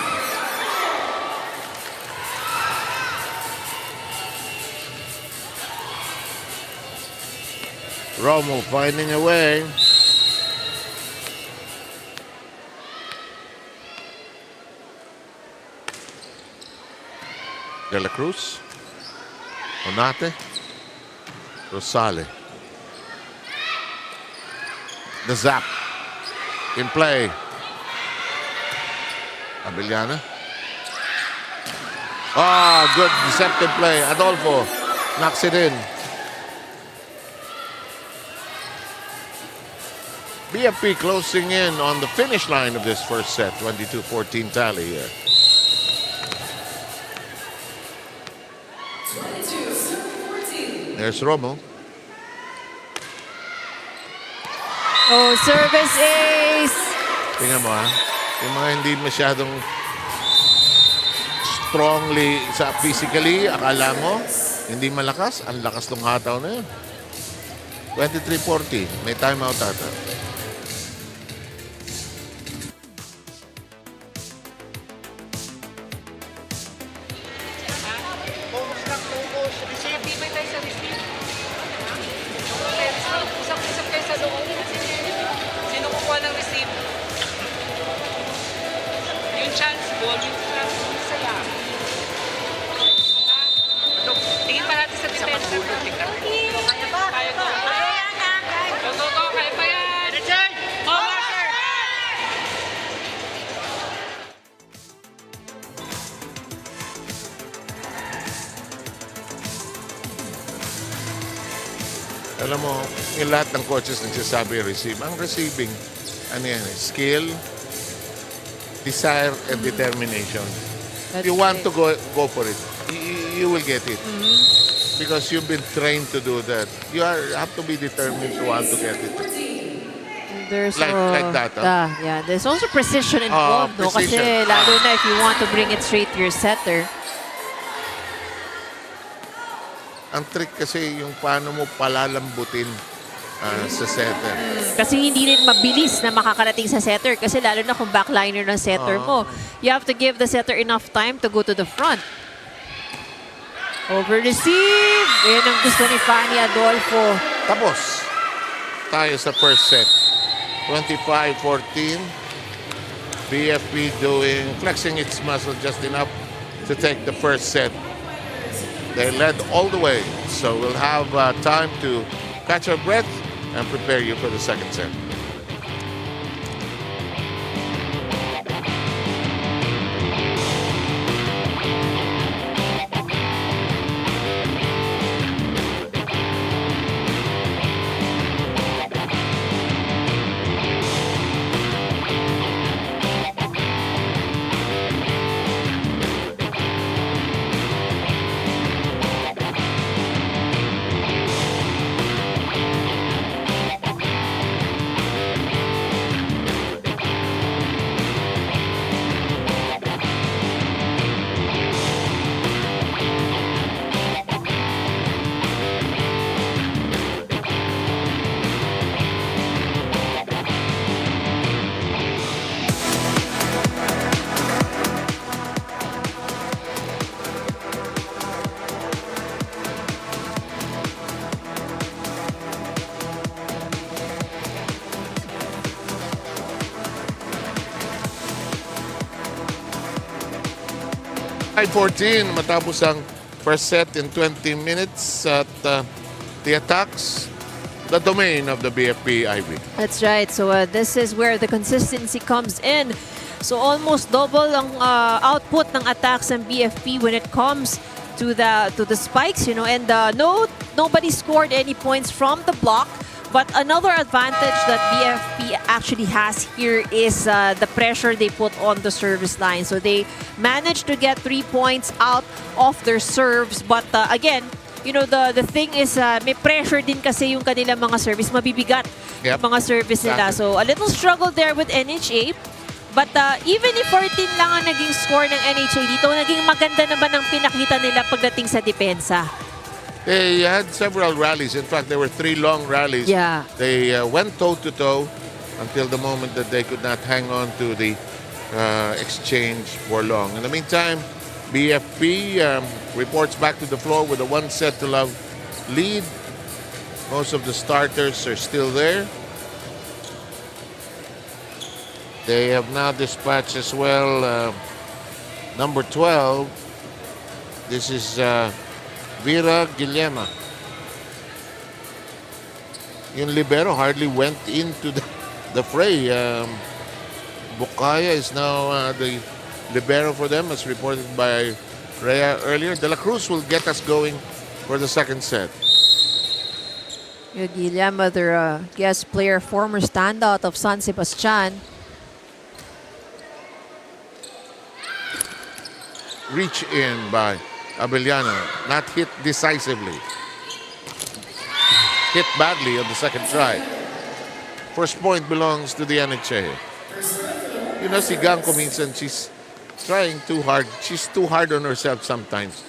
Romo finding a way. De La Cruz. Onate. Rosale. The zap. In play. Abiliana. Oh, good deceptive play. Adolfo knocks it in. BFP closing in on the finish line of this first set. 22-14 tally here. There's Romo. Oh, service ace. Tingnan mo ha. Yung mga hindi masyadong strongly sa physically, akala mo, hindi malakas. Ang lakas ng hataw na yun. 23-14. May timeout ata. Usap-usap kayo sa loob. Sino kukuha ng receipt? Yung chance ball, yung chance ball saya. Tingin pa natin sa depensa. Kaya ba? Kaya ko. Go, kaya pa yan. Richard! Marker! Alam mo, yung lahat ng coaches nagsasabi receive. Ang receiving, ano yan, skill, desire, and determination. If you want to go for it, you will get it. Because you've been trained to do that. You have to be determined to want to get it. There's Like that, huh? yeah, there's also precision involved, no? Kasi precision. lalo na if you want to bring it straight to your setter. Ang trick kasi yung paano mo palalambutin sa setter. Kasi hindi rin mabilis na makakarating sa setter. Kasi lalo na kung backliner ng setter mo. You have to give the setter enough time to go to the front. Over-receive. Yan ang gusto ni Fanny Adolfo. Tapos, tayo sa first set. 25-14. BFP flexing its muscle just enough to take the first set. They led all the way, so we'll have time to catch our breath and prepare you for the second set. At 14 matapos ang first set in 20 minutes at the attacks, the domain of the BFP Ivy. That's right. So this is where the consistency comes in. So almost double ang output ng attacks ng BFP when it comes to the spikes, you know, and nobody scored any points from the block. But another advantage that BFP actually has here is the pressure they put on the service line. So they managed to get 3 points out of their serves. But again, you know, the thing is, may pressure din kasi yung kanilang mga service. Mabibigat Yep. yung mga service nila. Exactly. So, a little struggle there with NHA. But even if 14 lang ang naging score ng NHA dito, naging maganda naman ang pinakita nila pagdating sa depensa. They had several rallies. In fact, there were 3 long rallies. Yeah. They went toe-to-toe until the moment that they could not hang on to the exchange for long. In the meantime, BFP reports back to the floor with a 1-0 lead. Most of the starters are still there. They have now dispatched as well number 12. This is Vera Guillema. Yung libero hardly went into the fray. Bukaya is now the libero for them, as reported by Rhea earlier. De La Cruz will get us going for the second set. Guillermo, their guest player, former standout of San Sebastian. Reach in by Abellana, not hit decisively. Hit badly on the second try. First point belongs to the NHA. You know, si Ganko minsan, she's trying too hard. She's too hard on herself sometimes.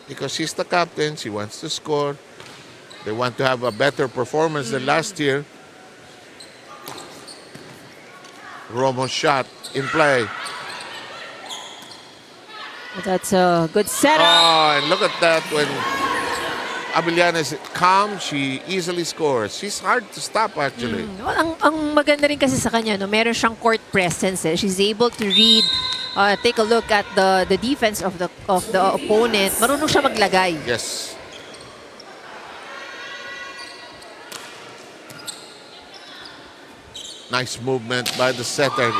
Because she's the captain, she wants to score. They want to have a better performance than last year. Romo's shot in play. That's a good setup. Oh, and look at that. When Abellana is calm, she easily scores. She's hard to stop, actually. Well, ang maganda rin kasi sa kanya, no, meron siyang court presence. She's able to read, take a look at the defense of the opponent. Marunong siya maglagay. Yes. Nice movement by the setter.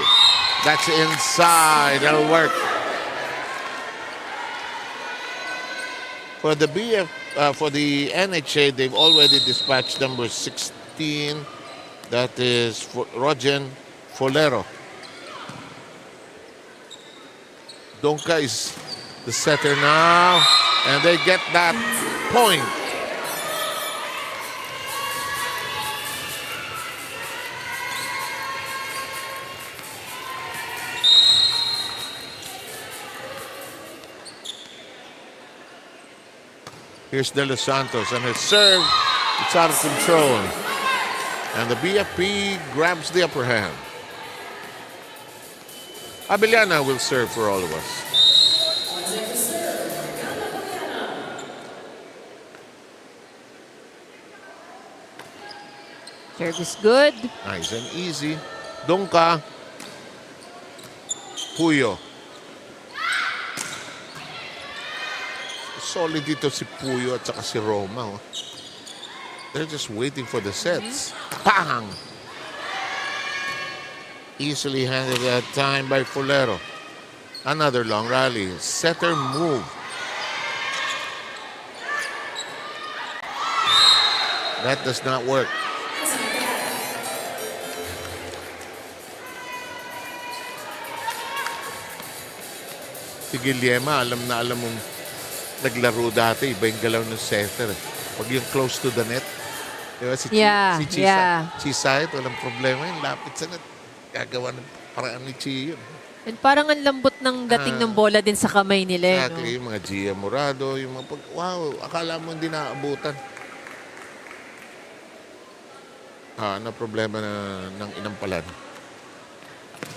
That's inside. That'll work. For the for the NHA, they've already dispatched number 16. That is Rogen Folero. Donka is the setter now, and they get that point. Here's De Los Santos, and his serve, it's out of control. And the BFP grabs the upper hand. Abellana will serve for all of us. Serve is good. Nice and easy. Donka. Puyo. Solid dito si Puyo at saka si Roma. Oh. They're just waiting for the sets. Pang! Easily handled that time by Folero. Another long rally. Setter move. That does not work. Si Guillema, alam na alam mong naglaro dati, iba yung galaw ng setter. Pag yung close to the net, diba? Si Chisay, walang problema yun. Lapit sa net. Gagawa ng paraan ni Chi yun. And parang ang lambot ng dating ng bola din sa kamay nila. Exactly. Yung mga Gia Morado, yung mga wow, akala mo hindi naaabutan. Ano problema ng inampalan?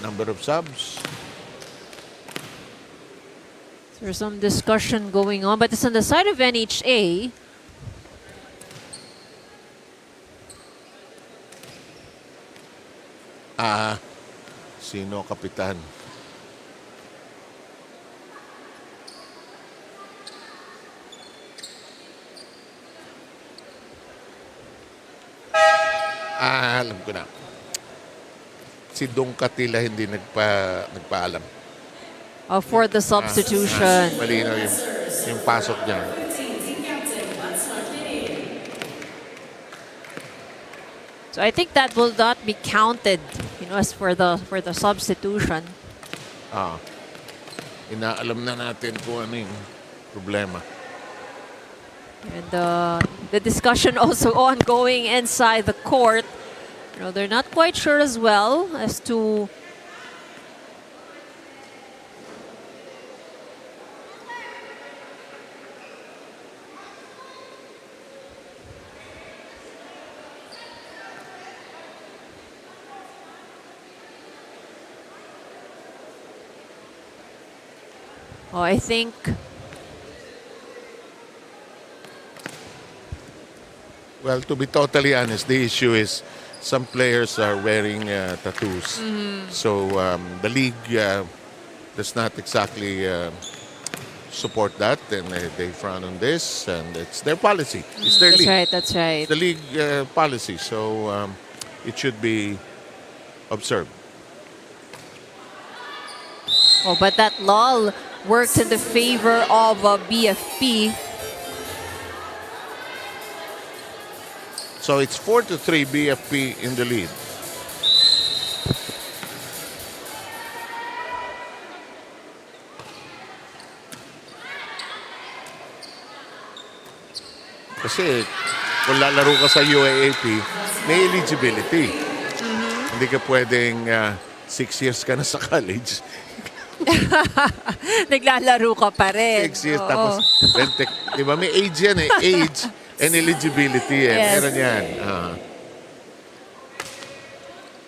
Number of subs. There's some discussion going on, but it's on the side of NHA. Sino kapitan? Alam ko na. Si Dunkatila hindi nagpaalam. For the substitution. Malinaw yung pasok niya. So I think that will not be counted, as for the substitution. Inaalam na natin kung ano yung problema. And the discussion also ongoing inside the court. You know, they're not quite sure as well as to I think Well, to be totally honest, the issue is some players are wearing tattoos. So the league does not exactly support that, and they frown on this, and it's their policy. It's their that's league. right, that's right. The league policy, so it should be observed. Oh, but that lull worked in the favor of BFP. So it's 4-3 BFP in the lead. Kasi kung lalaro ka sa UAAP, may eligibility. Hindi ka pwedeng 6 years ka na sa college. Naglalaro ka pa rin. 6 years Oo. tapos 20. Di ba may age yan eh. Age and eligibility eh. Yes. Meron yan.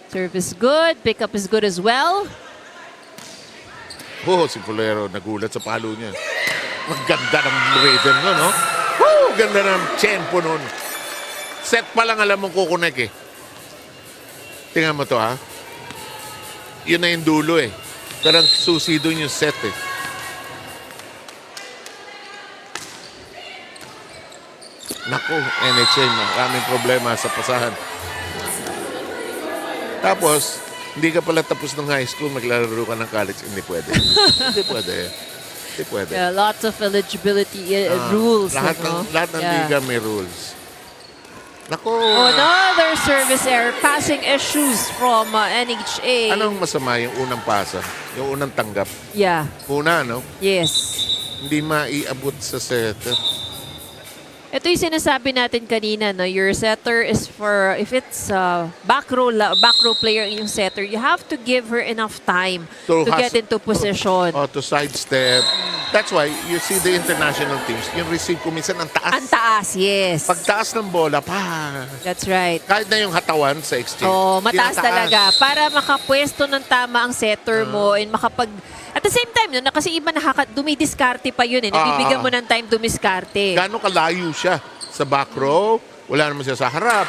Serve is good. Pickup is good as well. Si Pulero nagulat sa palo niya. Maganda ng rhythm nun, no? Woo! Ganda ng tempo nun. Set pa lang alam mong kukunek eh. Tingnan mo to ha. Yun na yung dulo eh. Pero ang susi doon yung set eh. Naku, NHA, maraming problema sa pasahan. Tapos, hindi ka pala tapos ng high school, maglalaro ka ng college, hindi pwede. Hindi pwede. Hindi pwede. Yeah, lots of eligibility rules. Lahat ano? ng Yeah. liga may rules. Naku! Another service error. Passing issues from NHA. Anong masama yung unang pasa? Yung unang tanggap? Yeah. Una, no? Yes. Hindi maiabot sa setter. Ito yung sinasabi natin kanina, no? Your setter is for, if it's back row player yung setter, you have to give her enough time to get into position. To sidestep. That's why you see the international teams, yung receive ko minsan ang taas. Ang taas, yes. Pagtaas ng bola, pa. That's right. Kahit na yung hatawan sa exchange. Mataas tinataas. talaga. Para makapwesto ng tama ang setter mo and makapag... At the same time, no, na kasi iba dumidiskarte pa yun eh. Nabibigyan mo ng time dumiskarte. Gano'ng kalayo siya sa back row? Wala naman siya sa harap.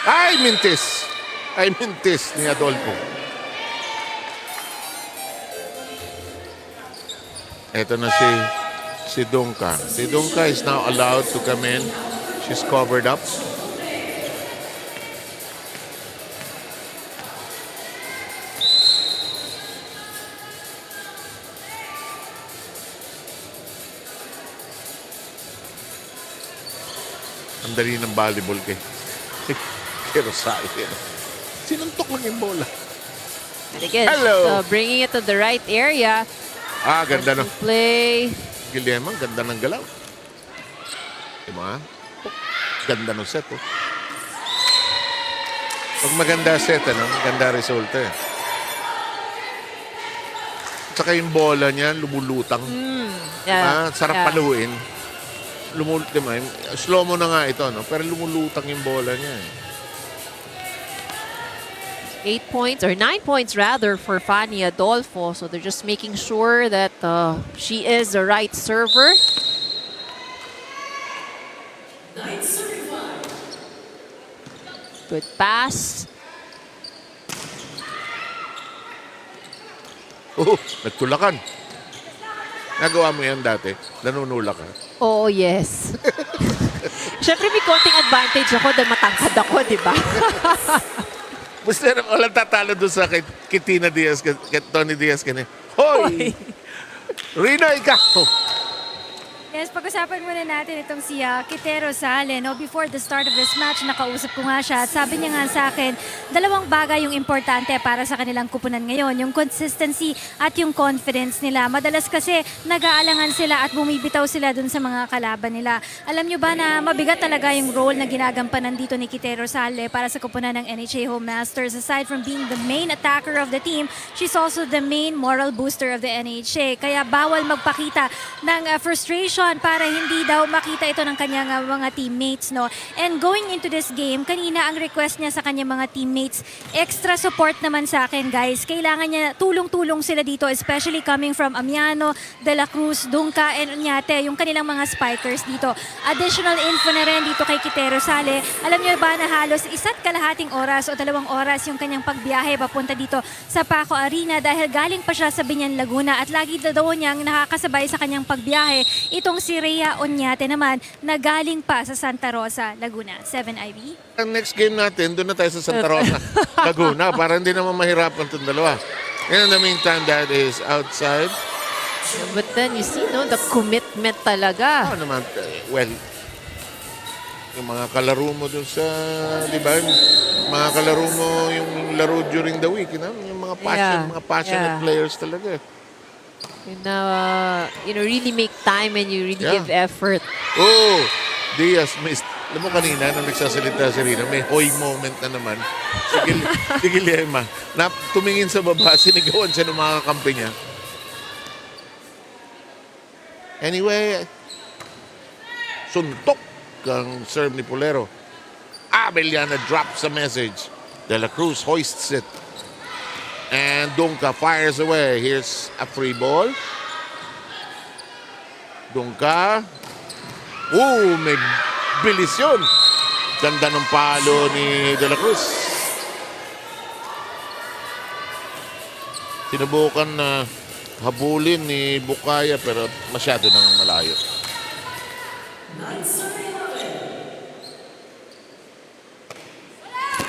Ay, mintis! Ay, mintis ni Adolfo. Ito na si Dunka. Si Dunka is now allowed to come in. She's covered up. Ang dali ng volleyball kay Rosario. Sinuntok lang yung bola. And again, Hello. bringing it to the right area. Ganda ng Play. Guillermo, ganda ng galaw. Diba? Ganda ng set, oh. Pag maganda set, maganda resulta eh. Tsaka yung bola niya, lumulutang. Sarap paluin. Diba? Slow mo na nga ito, no? Pero lumulutang yung bola niya eh. 8 points, or 9 points rather, for Fanny Adolfo. So they're just making sure that she is the right server. Good pass. Nagtulakan. Nagawa mo yan dati. Nanunula ka. Oh, yes. Siyempre may konting advantage ako dahil matangkad ako, di ba? Basta walang tatalo doon sa kay Tina Diaz, kay Tony Diaz kanina. Hoy! Rina, ikaw! Yes, pag-usapan muna natin itong si Kitero Sale. No? Before the start of this match, nakausap ko nga siya at sabi niya nga sa akin, dalawang bagay yung importante para sa kanilang kupunan ngayon. Yung consistency at yung confidence nila. Madalas kasi nag-aalangan sila at bumibitaw sila dun sa mga kalaban nila. Alam nyo ba na mabigat talaga yung role na ginagampanan dito ni Kitero Sale para sa kupunan ng NHA Home Masters. Aside from being the main attacker of the team, she's also the main moral booster of the NHA. Kaya bawal magpakita ng frustration para hindi daw makita ito ng kanyang mga teammates, no? And going into this game, kanina ang request niya sa kanyang mga teammates, extra support naman sa akin, guys. Kailangan niya tulong-tulong sila dito, especially coming from Amiano, De La Cruz, Dunca, and Oñate, yung kanilang mga spikers dito. Additional info na rin dito kay Kitero Sale. Alam niyo ba na halos 1.5 oras o 2 oras yung kanyang pagbiyahe papunta dito sa Paco Arena dahil galing pa siya sa Binyan, Laguna at lagi daw niyang nakakasabay sa kanyang pagbiyahe itong si Rhea Oñate naman na galing pa sa Santa Rosa, Laguna. 7 IB. Ang next game natin, doon na tayo sa Santa Rosa, Laguna, para hindi naman mahirapan itong dalawa. And in the meantime, that is outside. But then you see, no, the commitment talaga. Naman, well, yung mga kalaro mo doon sa, di ba, yung mga kalaro mo yung laro during the week, you know? Yung mga passionate players talaga. You know, really make time and you really give effort. Oh, Diaz missed. Alam mo kanina, nung nagsasalita si Rina, may hoy moment na naman. Si Guillermo, na tumingin sa baba, sinigawan siya ng mga kakampi niya. Anyway, suntok ang serve ni Pulero. Abeliana drops a message. De La Cruz hoists it. And Dunca fires away. Here's a free ball. Dunca. Oh, may bilis yun. Ganda ng palo ni De La Cruz. Sinubukan na habulin ni Bukaya pero masyado nang malayo.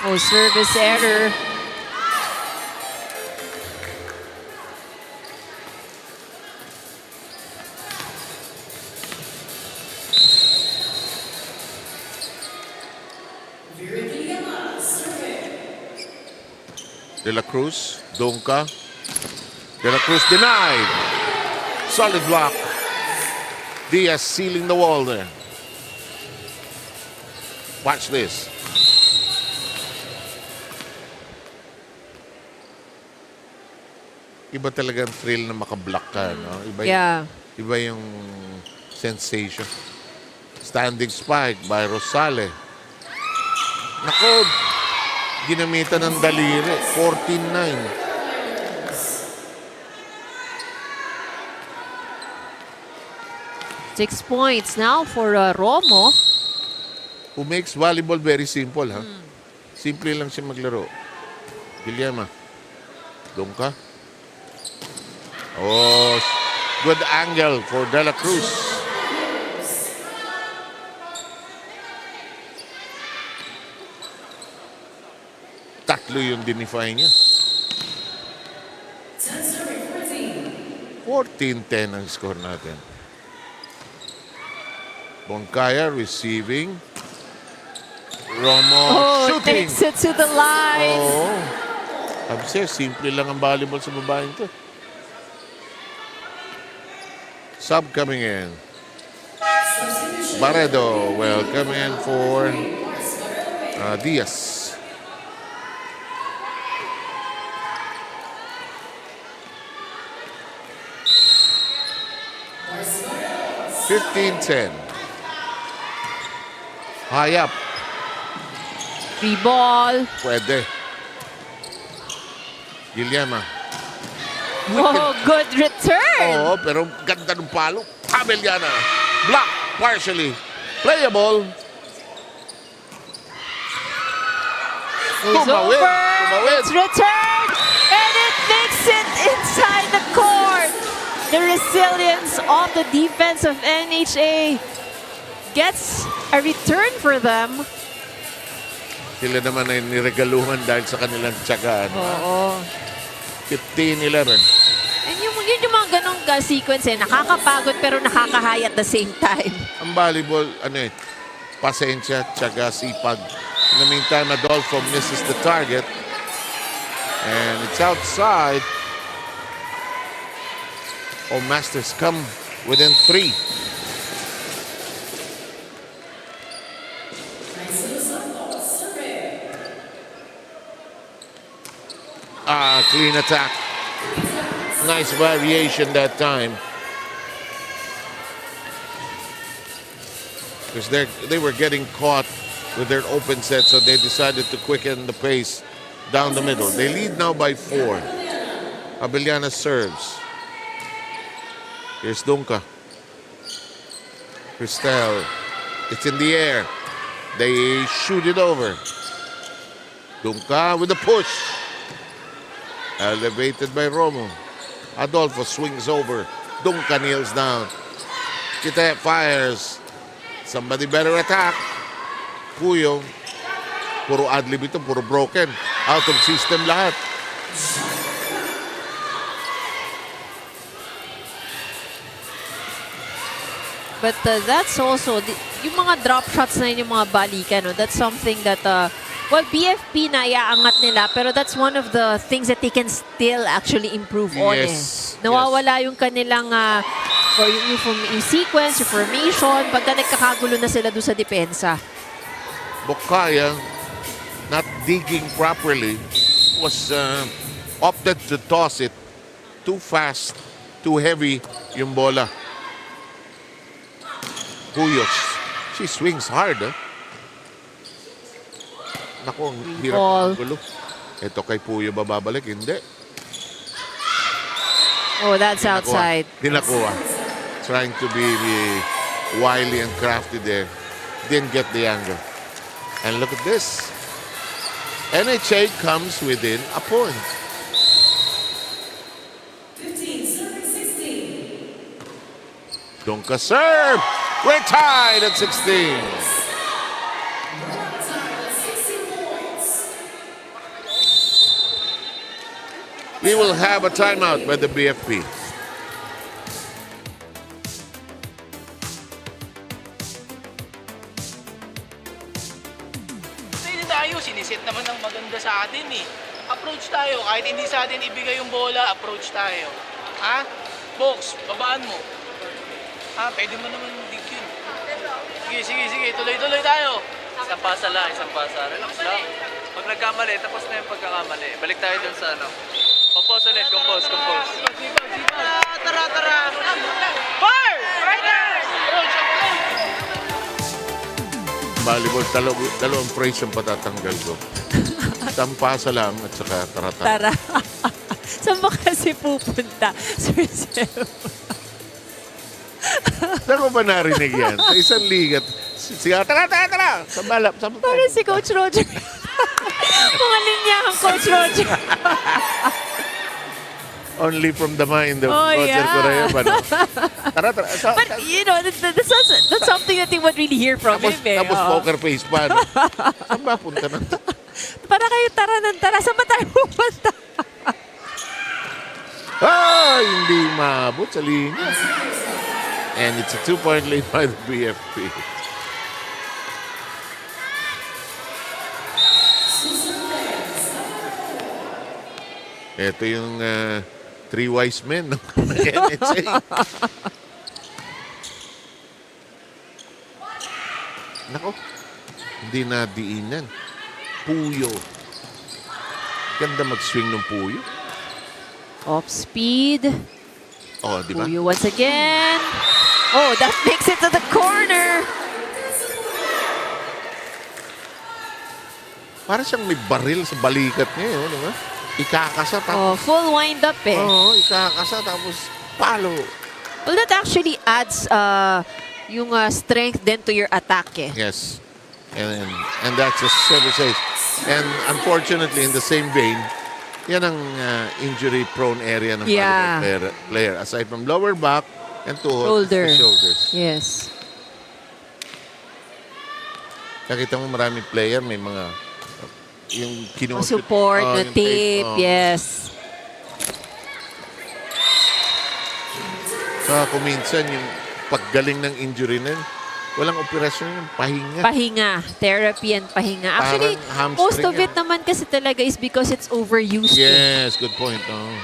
Oh, service error. De La Cruz, Dunca. De La Cruz denied. Solid block. Diaz sealing the wall there. Watch this. Iba talaga ang thrill na makablock ka, no? Iba yung sensation. Standing spike by Rosale. Nako, ginamitan ng daliri. 14-9. 6 points now for Romo. Who makes volleyball very simple, ha? Simple lang siya maglaro. Guillermo. Dunca. Oh, good angle for De La Cruz. Tatlo yung dinify niya. 14-10 ang score natin. Boncaya receiving. Romo shooting. Takes it to the line. Oh. Sabi siya, simple lang ang volleyball sa babaeng to. Sub coming in. Barredo will come in for Diaz. $15-10. High up. Free ball. Pwede. Guillermo. Oh, good return. Oo, pero ganda ng palo. Abeliana. Block partially. Playable. Tumawid. It's returned. And it makes it inside the court. The resilience of the defense of NHA gets a return for them. Sila naman ay niregaluhan dahil sa kanilang tiyagaan. Oo. 15-11. And yung yun yung mga ganong sequence nakakapagod pero nakakahay at the same time. Ang volleyball, pasensya, tiyaga, sipag. In the meantime, Adolfo misses the target. And it's outside. Oh, Masters come within 3. Clean attack. Nice variation that time. Because they were getting caught with their open set, so they decided to quicken the pace down the middle. They lead now by 4. Abellana serves. Here's Dunca. Cristel. It's in the air. They shoot it over. Dunca with a push. Elevated by Romo. Adolfo swings over. Dunca kneels down. Kita fires. Somebody better attack. Puyo. Puro adlib ito, puro broken. Out of system lahat. But that's also, yung mga drop shots na yun, yung mga balikan, that's something that, well, BFP na iaangat nila, pero that's one of the things that they can still actually improve on. Yes. Nawawala yung kanilang, yung sequence, yung formation, pagka nagkakagulo na sila doon sa depensa. Bokaya, not digging properly, was opted to toss it too fast, too heavy yung bola. Puyos. She swings hard, Naku, ang hirap ng gulo. Ito kay Puyo bababalik, hindi. Oh, that's outside. Dinakuha. Trying to be wily and crafty there. Didn't get the angle. And look at this. NHA comes within a point. 15-16. Dunca serve. We're tied at 16. We will have a timeout by the BFP. Pwede tayo, siniset naman ng maganda sa atin Approach tayo, kahit hindi sa atin ibigay yung bola, approach tayo. Ha? Box, babaan mo. Ha? Pwede mo naman dig yun. Sige, tuloy-tuloy tayo. Isang pasa lang. Relax lang. Pag nagkamali, tapos na yung pagkakamali. Balik tayo dun sa Compose ulit, compose. Tara! Firefighters! Volleyball, dalawang phrase ang patatanggal ko. Isang pasa lang at saka tara. Tara. Saan ba kasi pupunta? Sir Sel? Saan ko ba narinig yan? Sa isang ligat. Siya, tara! Sa balap. Parang si Coach Roger. Mga linyahang Coach Roger. Only from the mind of Roger Correa. Tara. But, that's something that you would really hear from him. Tapos poker face pa. Saan ba punta na? Para kayo tara. Saan ba tayo pupunta? Hindi maabot sa linya. And it's a 2-point lead by the BFP. Ito yung three wise men ng NCMH. Nako, hindi na diinan. Puyo. Ganda mag-swing ng Puyo. Off speed. Oh, di ba? Puyo once again. Oh, that makes it to the corner. Para siyang may baril sa balikat niya, di ba? Ikakasa tapos... Full wind up Oo, ikakasa tapos palo. Well, that actually adds yung strength then to your attack Yes. And that's a service ace. And unfortunately, in the same vein, yan ang injury-prone area ng player. Aside from lower back and the shoulders. Yes. Nakita mo maraming player, may mga yung support, na tape, yes. Kuminsan yung paggaling ng injury na yun, walang operasyon yun, pahinga. Pahinga, therapy and pahinga. Actually, Parang hamstring most of yan. it naman kasi talaga is because it's overused. Yes, good point. Oh.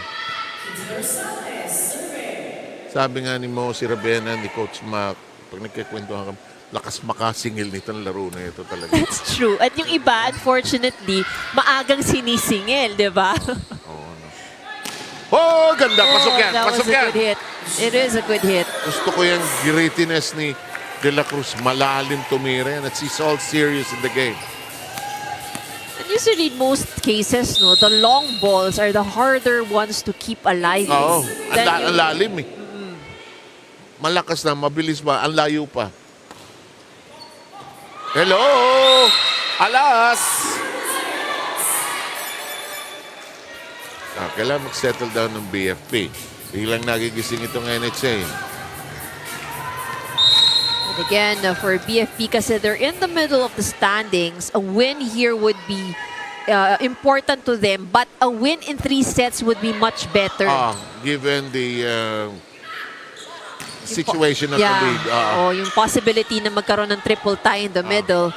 Sabi nga ni Mo, si Rabena, ni Coach Mac, pag nagkikwentuhan kami, lakas makasingil nitong laro na ito talaga. That's true. At yung iba, unfortunately, maagang sinisingil, di ba? Oh, ganda. Pasok yan. That Pasok was a yan. good hit. It is a good hit. Gusto ko yung grittiness ni De La Cruz. Malalim tumira yan. At he's all serious in the game. And usually, in most cases, no, the long balls are the harder ones to keep alive. Oo. Than Ang yung- lalim eh. Malakas na, mabilis ba? Ang layo pa. Hello! Alas! Kailangan mag-settle down ng BFP. Biglang nagigising itong NHA. And again, for BFP, kasi they're in the middle of the standings, a win here would be important to them, but a win in 3 sets would be much better. Given the situation of the league. Yung possibility na magkaroon ng triple tie in the middle.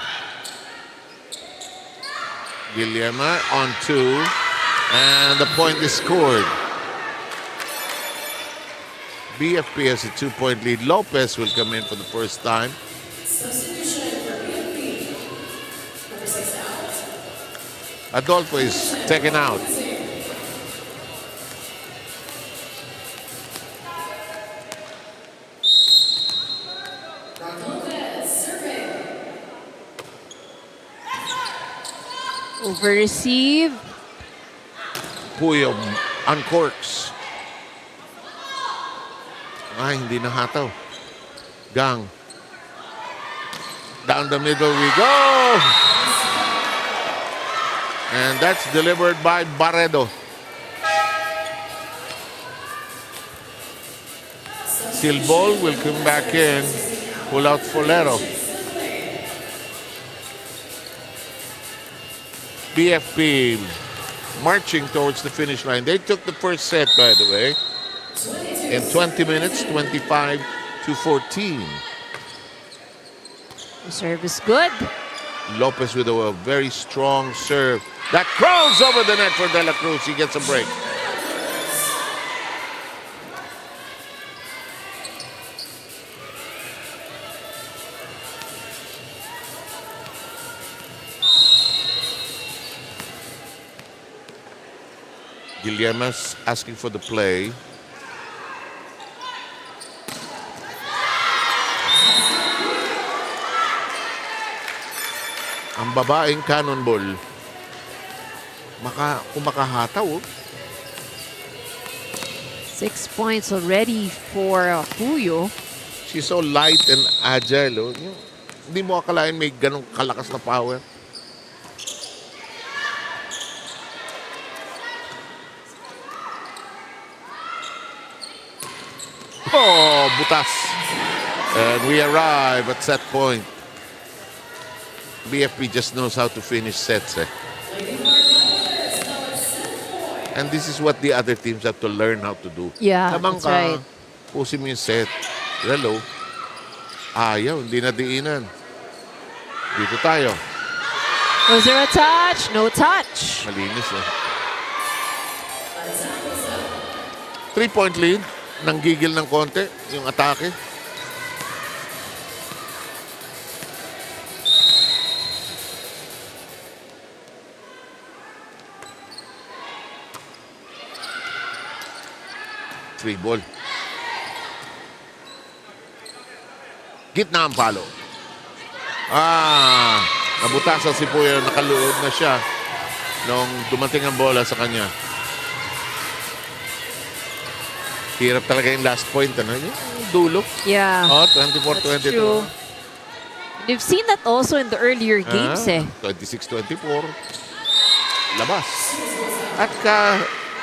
Guillermo on 2. And the point is scored. BFP has a 2-point lead. Lopez will come in for the first time. Adolfo is taken out. Over receive. Puyo uncorks. Ay, hindi nahataw. Gang. Down the middle we go. And that's delivered by Barredo. Silbol will come back in. Pull out Folero. BFP marching towards the finish line. They took the first set, by the way, in 20 minutes, 25-14. The serve is good. Lopez with a very strong serve. That crawls over the net for De La Cruz. He gets a break. Guillermo's asking for the play. Ang babaeng cannonball. Kung makahataw. 6 points already for Puyo. She's so light and agile. Hindi mo akalain may ganong kalakas na power. Oh, butas. And we arrive at set point. BFP just knows how to finish sets. And this is what the other teams have to learn how to do. Yeah, Lamang that's right. Pusin mo yung set. Hello. Ayaw, hindi na diinan. Dito tayo. Was there a touch? No touch. Malinis eh. 3-point lead. Nanggigil ng konti yung atake. Three ball. Gitna ang palo. Nabutasan si Puyo. Nakaluod na siya nung dumating ang bola sa kanya. Hirap talaga yung last point. Yung dulo. Yeah. 24-22. True. We've seen that also in the earlier games 26-24. Labas. At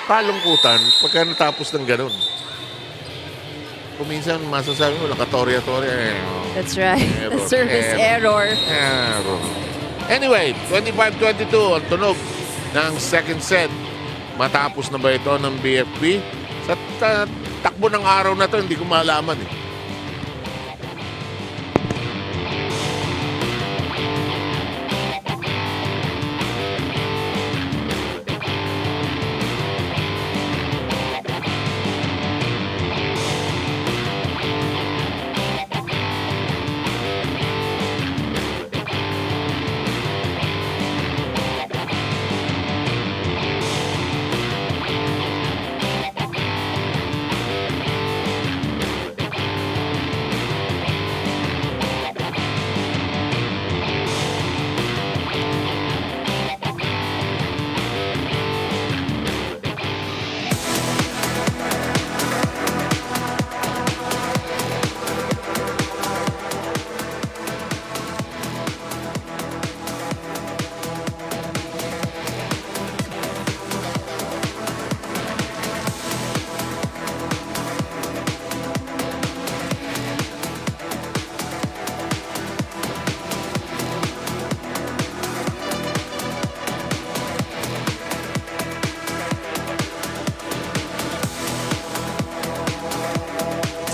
kalungkutan pagka natapos ng ganun. Kung minsan masasabi mo, nakatorya-torya. That's right. Error. Service error. Anyway, 25-22 ang tunog ng second set. Matapos na ba ito ng BFP? Sa takbo ng araw na to, hindi ko malaman eh.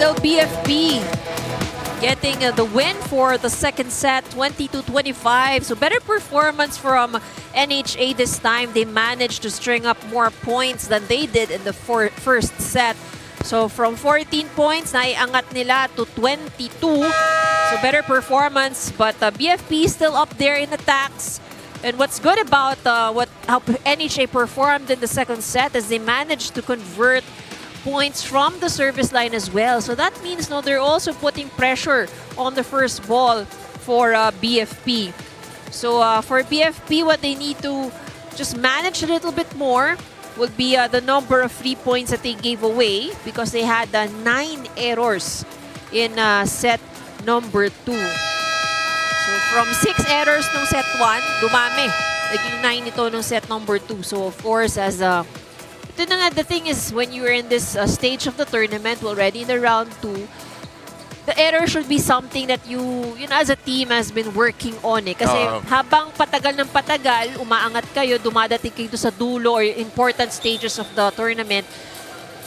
So BFP getting the win for the second set, 22-25. So better performance from NHA this time. They managed to string up more points than they did in the first set. So from 14 points, naiangat nila to 22. So better performance, but BFP is still up there in attacks. And what's good about how NHA performed in the second set is they managed to convert points from the service line as well. So that means they're also putting pressure on the first ball for BFP. So for BFP, what they need to just manage a little bit more would be the number of 3 points that they gave away, because they had 9 errors in set number 2. So from 6 errors nung set 1, dumami. Naging 9 ito nung set number 2. So of course, as ito na nga, the thing is, when you're in this stage of the tournament, already in the round 2, the error should be something that you know, as a team has been working on eh. Kasi habang patagal ng patagal, umaangat kayo, dumadating kayo sa dulo or important stages of the tournament,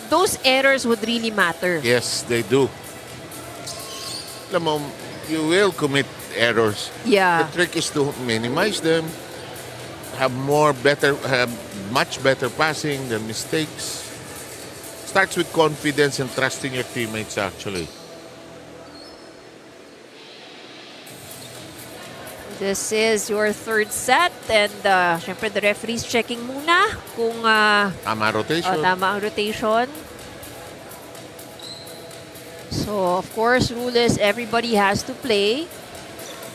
those errors would really matter. Yes, they do. Alam mo, you will commit errors. Yeah. The trick is to minimize them, have much better passing than mistakes. Starts with confidence and trusting your teammates actually. This is your third set, and syempre the referee's checking muna kung Tama rotation. tama ang rotation. So of course, rule is everybody has to play.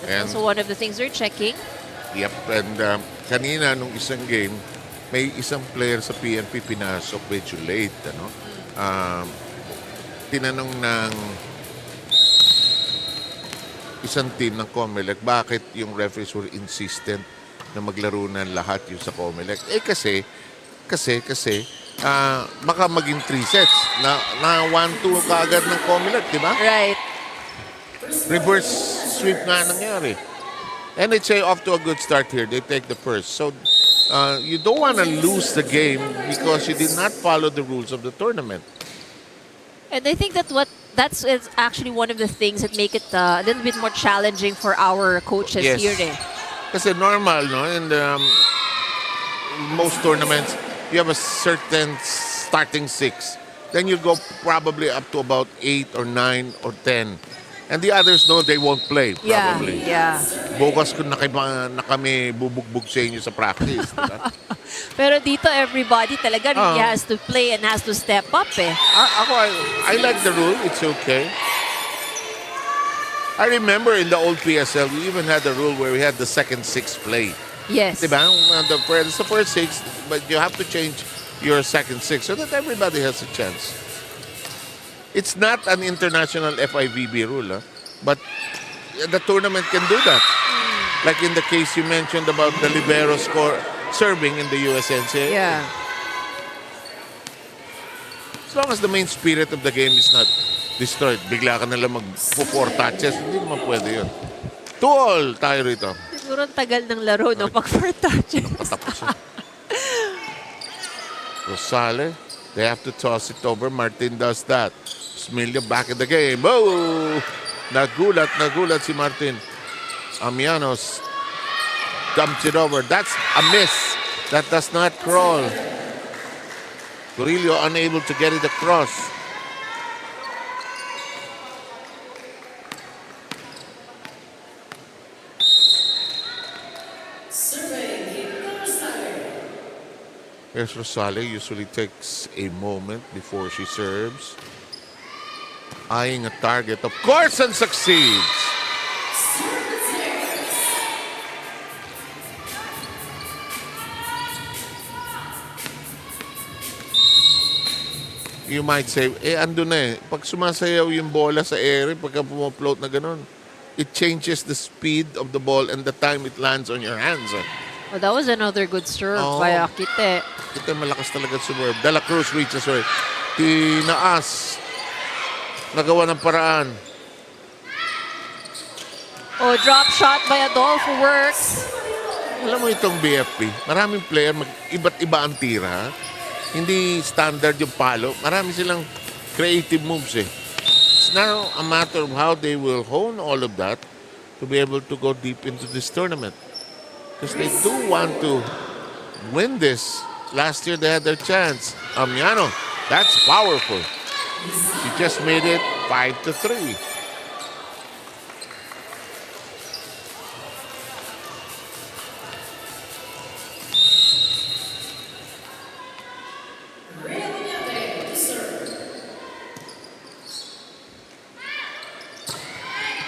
That's also one of the things they're checking. Yep, and kanina nung isang game, may isang player sa PNP pinasok medyo late. Tinanong ng isang team ng COMELEC bakit yung referees were insistent na maglaro ng lahat yung sa COMELEC. Kasi baka maging 3 sets na 1-2 kaagad ng COMELEC, di ba? Right. Reverse sweep nga nangyari. NHA off to a good start here. They take the first. So you don't want to lose the game because you did not follow the rules of the tournament. And I think that's actually one of the things that make it a little bit more challenging for our coaches here. Kasi normal, in most tournaments, you have a certain starting 6. Then you go probably up to about 8 or 9 or 10. And the others know they won't play, probably. Yeah. Bukas kung na kami bubugbog sa inyo sa practice. Diba? Pero dito, everybody talaga really has to play and has to step up eh. I like the rule. It's okay. I remember in the old PSL, we even had a rule where we had the second 6 play. Yes. Diba? It's the first 6, but you have to change your second 6 so that everybody has a chance. It's not an international FIVB rule, but the tournament can do that. Like in the case you mentioned about the libero serving in the USNCA. Yeah. As long as the main spirit of the game is not destroyed, bigla ka nalang mag-4 touches, hindi naman pwede yun. 2-all tayo rito. Siguro ang tagal ng laro, no? Pag 4 touches. Patapos yun. Rosales. They have to toss it over. Martin does that. Smilja back in the game. Oh! Nagulat si Martin. Amianos dumps it over. That's a miss. That does not crawl. Murillo unable to get it across. Here's Rosale. Usually takes a moment before she serves. Eyeing a target, of course, and succeeds. You might say, ando na eh. Pag sumasayaw yung bola sa air, pagka pumaploat na ganun, it changes the speed of the ball and the time it lands on your hands. Well, that was another good serve Oh. by Akite. Ito malakas talaga sumurb. De La Cruz reaches her. Tinaas. Nagawa ng paraan. Oh, drop shot by Adolfo works. Alam mo itong BFP, maraming player, iba't iba ang tira. Hindi standard yung palo. Marami silang creative moves eh. It's now a matter of how they will hone all of that to be able to go deep into this tournament. Because they do want to win this. Last year they had their chance. Amiano, that's powerful. She just made it 5-3.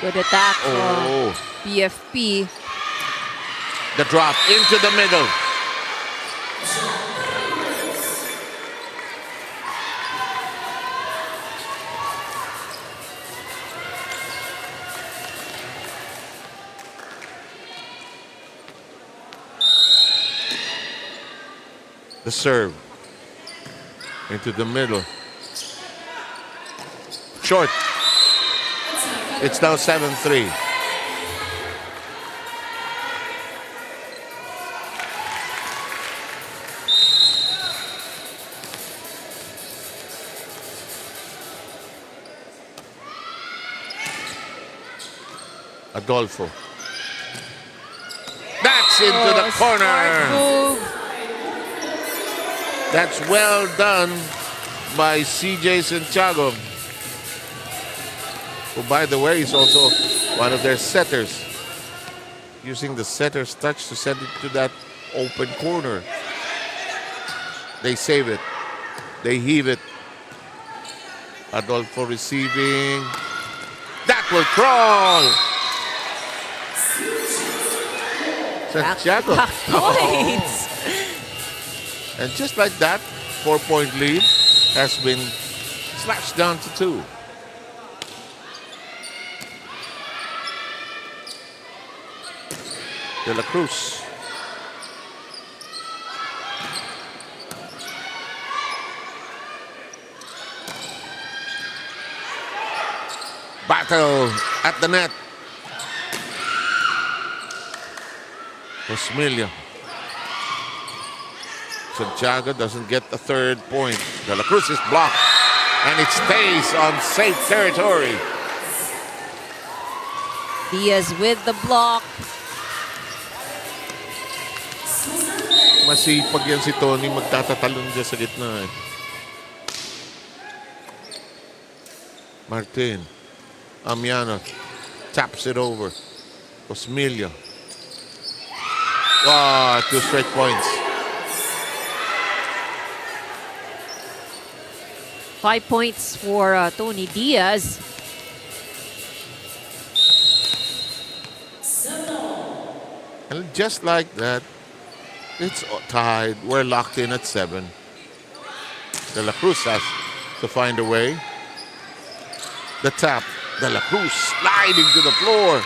Good attack Oh, from BFP. the drop into the middle. The serve into the middle. Short. It's now 7-3. Adolfo. That's into the corner. Move. That's well done by CJ Santiago, who, by the way, is also one of their setters. Using the setter's touch to send it to that open corner. They save it. They heave it. Adolfo receiving. That will crawl. Santiago. Points. And just like that, 4-point lead has been slashed down to 2. De La Cruz. Battle at the net. Osmelia. Santiago doesn't get the 3rd point. De La Cruz is blocked, and it stays on safe territory. Diaz with the block. Masipag yan si Tony, magtatatalon dyan sa gitna. Martin. Amiano taps it over. Osmelia. 2 straight points. 5 points for Tony Diaz. And just like that, it's tied. We're locked in at 7. De La Cruz has to find a way. The tap. De La Cruz sliding to the floor.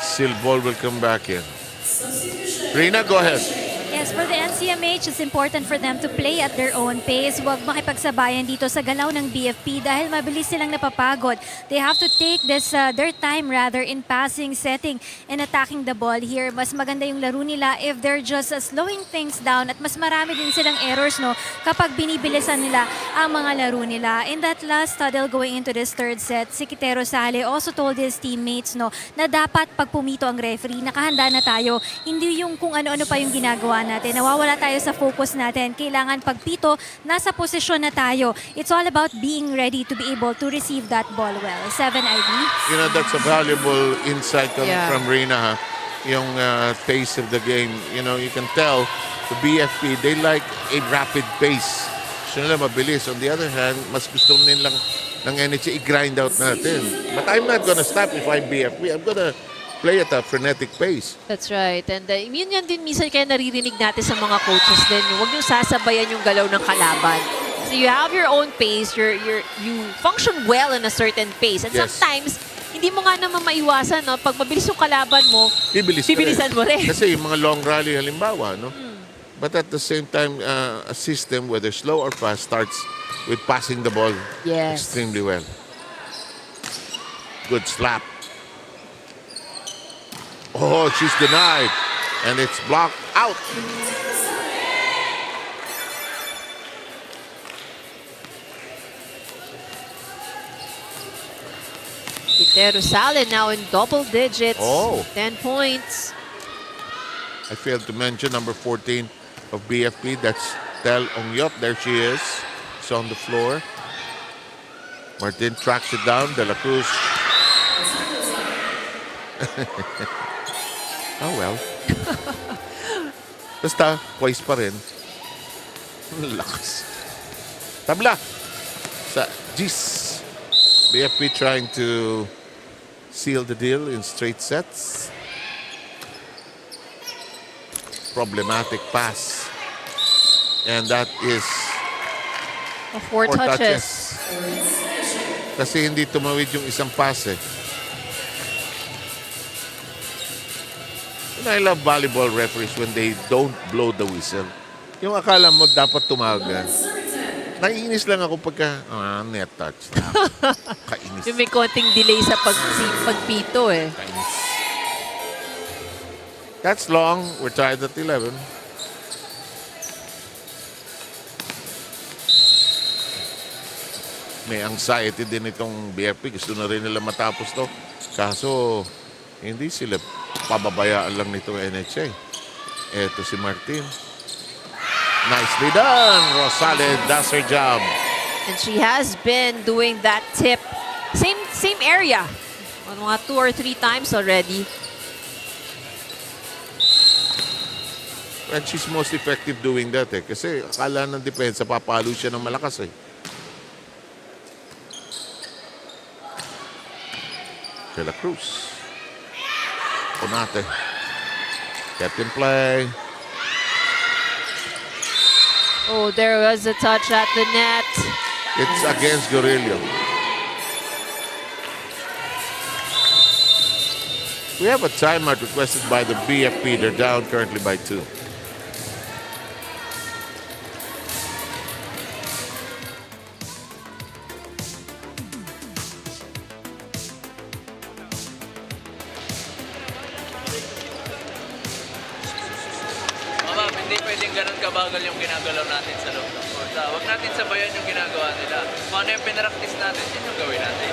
Silbol will come back in. Rina, go ahead. Yes, Yes, for the NCMH, it's important for them to play at their own pace. Huwag makipagsabayan dito sa galaw ng BFP dahil mabilis silang napapagod. They have to take their time rather in passing, setting, and attacking the ball here. Mas maganda yung laro nila if they're just slowing things down at mas marami din silang errors no kapag binibilisan nila ang mga laro nila. In that last huddle going into this third set, si Quintero Sale also told his teammates no na dapat pag pumito ang referee, nakahanda na tayo. Hindi yung kung ano-ano pa yung ginagawa natin. Nawawala tayo sa focus natin. Kailangan pagpito, nasa posisyon na tayo. It's all about being ready to be able to receive that ball well. 7 ID. You know, that's a valuable insight coming from Rina, ha? Yung pace of the game. You know, you can tell the BFP, they like a rapid pace. Gusto nila mabilis. On the other hand, mas gusto nilang ng NHA i-grind out natin. But I'm not gonna stop if I'm BFP. I'm gonna play at a frenetic pace. That's right. And yun yan din minsan kaya naririnig natin sa mga coaches din. Huwag yung sasabayan yung galaw ng kalaban. So you have your own pace. You function well in a certain pace. And sometimes, hindi mo nga naman maiwasan, no? Pag mabilis yung kalaban mo, bibilisan mo rin. Kasi yung mga long rally halimbawa, no? But at the same time, a system, whether slow or fast, starts with passing the ball extremely well. Good slap. Oh, she's denied. And it's blocked out. Quintero Sale now in double digits. Oh. 10 points. I failed to mention number 14 of BFP. That's Tel Ongyot. There she is. She's on the floor. Martin tracks it down. De La Cruz. Oh well. Basta, twice pa rin. Lakas. Tabla. Sa Gis. BFP trying to seal the deal in straight sets. Problematic pass. And that is 4 touches. Kasi hindi tumawid yung isang pass eh. And I love volleyball referees when they don't blow the whistle. Yung akala mo dapat tumaga. Naiinis lang ako pagka net touch. Kainis. Yung may konting delay sa pagpito eh. Kainis. That's long. We're tied at 11. May anxiety din itong BFP. Gusto na rin nila matapos to. Kaso, hindi sila pababayaan lang nitong NHA. Eto si Martin. Nicely done. Rosales does her job. And she has been doing that tip. Same area. Mga 2 or 3 times already. And she's most effective doing that eh. Kasi akala ng depensa, papalo siya ng malakas eh. De La Cruz. Ponate. Kept in play. Oh, there was a touch at the net. It's against Gorillo. We have a timeout requested by the BFP. They're down currently by 2. Hindi pwedeng ganun kabagal yung ginagalaw natin sa loob ng court. Huwag natin sabayan yung ginagawa nila. Kung ano yung pinaraktis natin, yun yung gawin natin.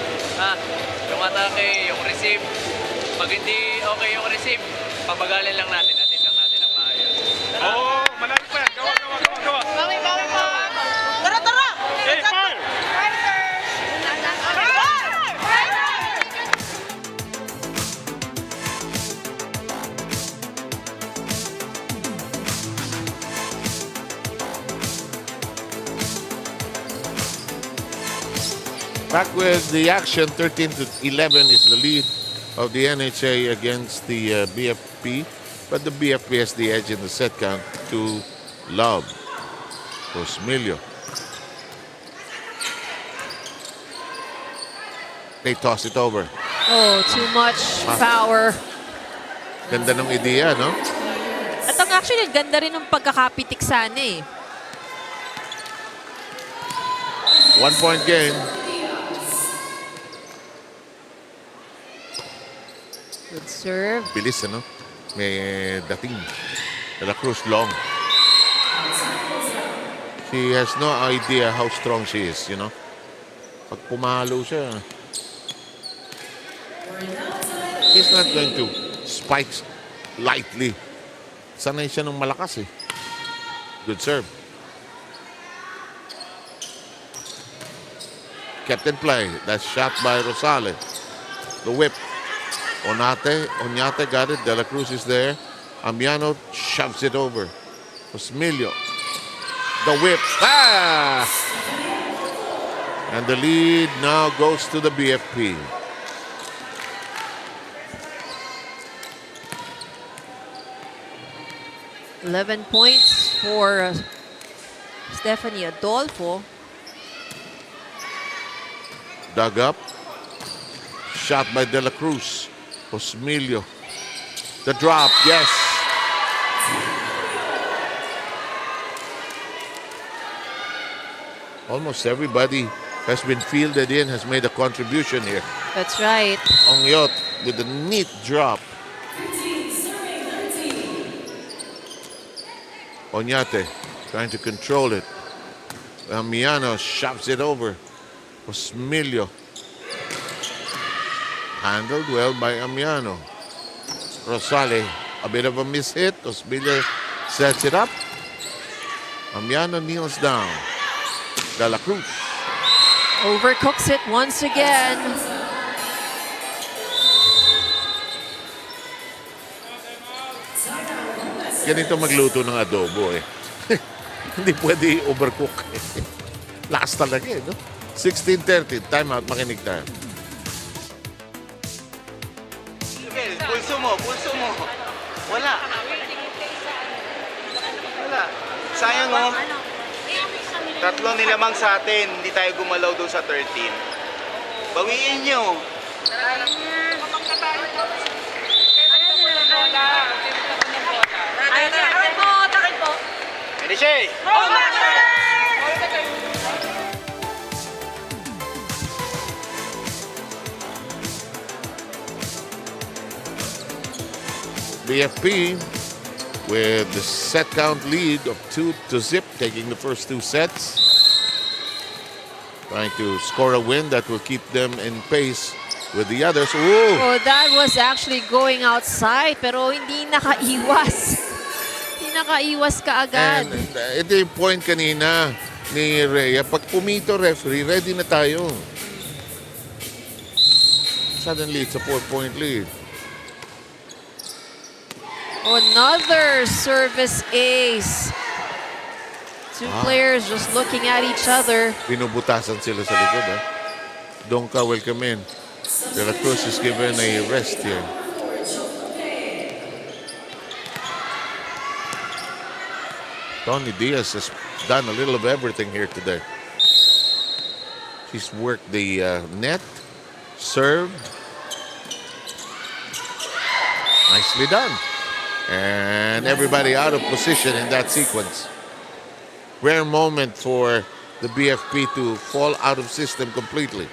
Yung atake, yung receive. Pag hindi okay yung receive, pabagalin lang natin. Atin lang natin ang maayos. Oo, malayo pa yan. Gawa. Bawi pa! Tara! Hey, fire! Back with the action, 13-11 is the lead of the NHA against the BFP. But the BFP has the edge in the set count to Love. Rosmilio. They toss it over. Oh, too much power. Ganda ng idea, no? At ang Actually, ganda rin ng pagkakapitik sana eh. 1-point game. Good serve. Bilis, ano? May dating. De La Cruz long. She has no idea how strong she is, you know? Pag pumalo siya, he's not going to spike lightly. Sanay siya ng malakas eh. Good serve. Kept in play. That's shot by Rosales. The whip. Oñate got it. De La Cruz is there. Amiano shoves it over. Osmilio. The whip. Ah! And the lead now goes to the BFP. $11 points for Stephanie Adolfo. Dug up. Shot by De La Cruz. Osmilio. The drop. Yes. Almost everybody has been fielded in, has made a contribution here. That's right. Ongyot with a neat drop. Oñate trying to control it. Miano shoves it over. Osmilio. Handled well by Amiano. Rosales, a bit of a mishit. Osmilio sets it up. Amiano kneels down. De La Cruz. Overcooks it once again. Ganito magluto ng adobo eh. Hindi pwede overcook. Lakas talaga eh, no? 16:30, time out, makinig tayo. Pulso mo. Wala. Sayang mo. Tatlo nilamang sa atin, hindi tayo gumalaw doon sa 13. Bawiin nyo. Takit po. Medishay! BFP with the set count lead of 2-0, taking the first two sets. Trying to score a win that will keep them in pace with the others. Ooh. Oh, that was actually going outside pero hindi nakaiwas. Hindi nakaiwas kaagad. And ito yung point kanina ni Rhea. Pag pumito referee, ready na tayo. Suddenly, it's a 4-point lead. Another service ace. Two players just looking at each other. Binubutasan sila sa likod. Donka, welcome in. De La Cruz is given a rest here. Tony Diaz has done a little of everything here today. She's worked the net, served. Nicely done. And everybody out of position in that sequence. Rare moment for the BFP to fall out of system completely.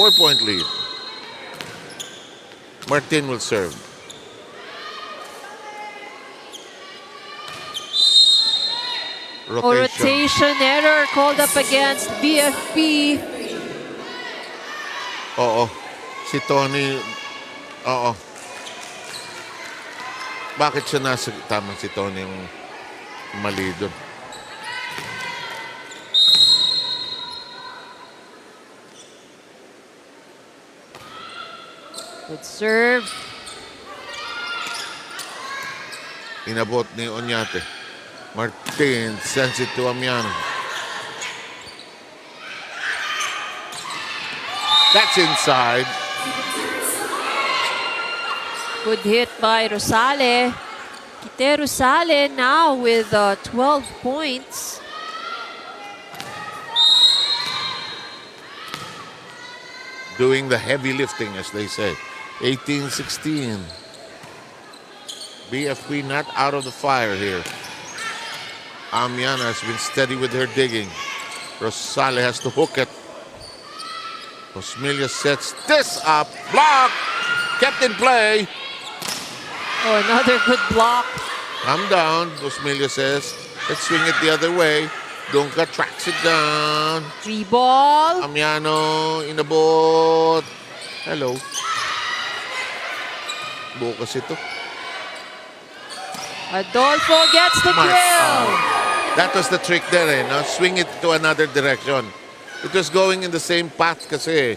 4-point lead. Martin will serve. Rotation error called up against BFP. Oo. Si Tony, oo. Bakit siya nasa tama si Tony yung mali doon? Good serve. Inabot ni Oñate. Martin sends it to Amiano. That's inside. Good hit by Rosales. Kite Rosales now with 12 points. Doing the heavy lifting, as they say. 18-16. BFP not out of the fire here. Amiana has been steady with her digging. Rosale has to hook it. Osmelia sets this up. Block! Kept in play. Oh, another good block. Calm down, Osmelia says. Let's swing it the other way. Donka tracks it down. 3 ball. Amiano inabot. Hello. Bukas ito. Adolfo gets the My kill. That was the trick there, eh, no? Swing it to another direction. It was going in the same path kasi.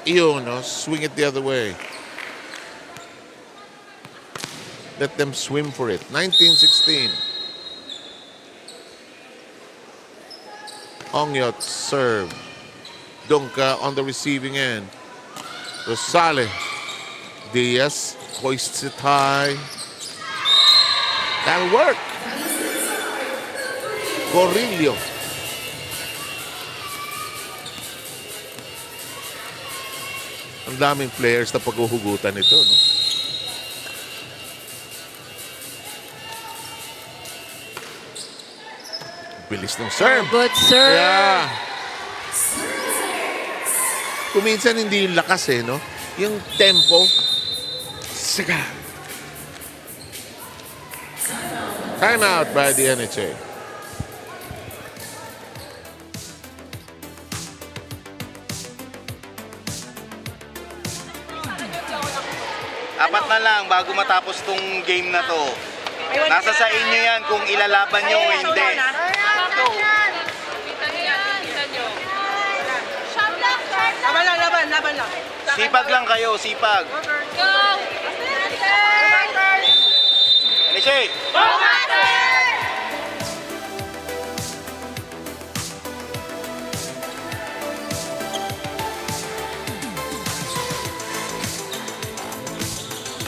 Yun, no? Swing it the other way. Let them swim for it. 19-16. Ongyot serve. Donka on the receiving end. Rosale. Diaz hoists it high. That'll work. Corillo. Ang daming players na paghuhugutan ito, no? Bilis ng serve. Good serve. Yeah. Kuminsan hindi yung lakas eh, no? Yung tempo. Sige. Time out by the NHA. Apat na lang bago matapos tong game na to. Nasa sa inyo yan kung ilalaban nyo o hindi. Laban lang. Sipag lang kayo, sipag. Nishay!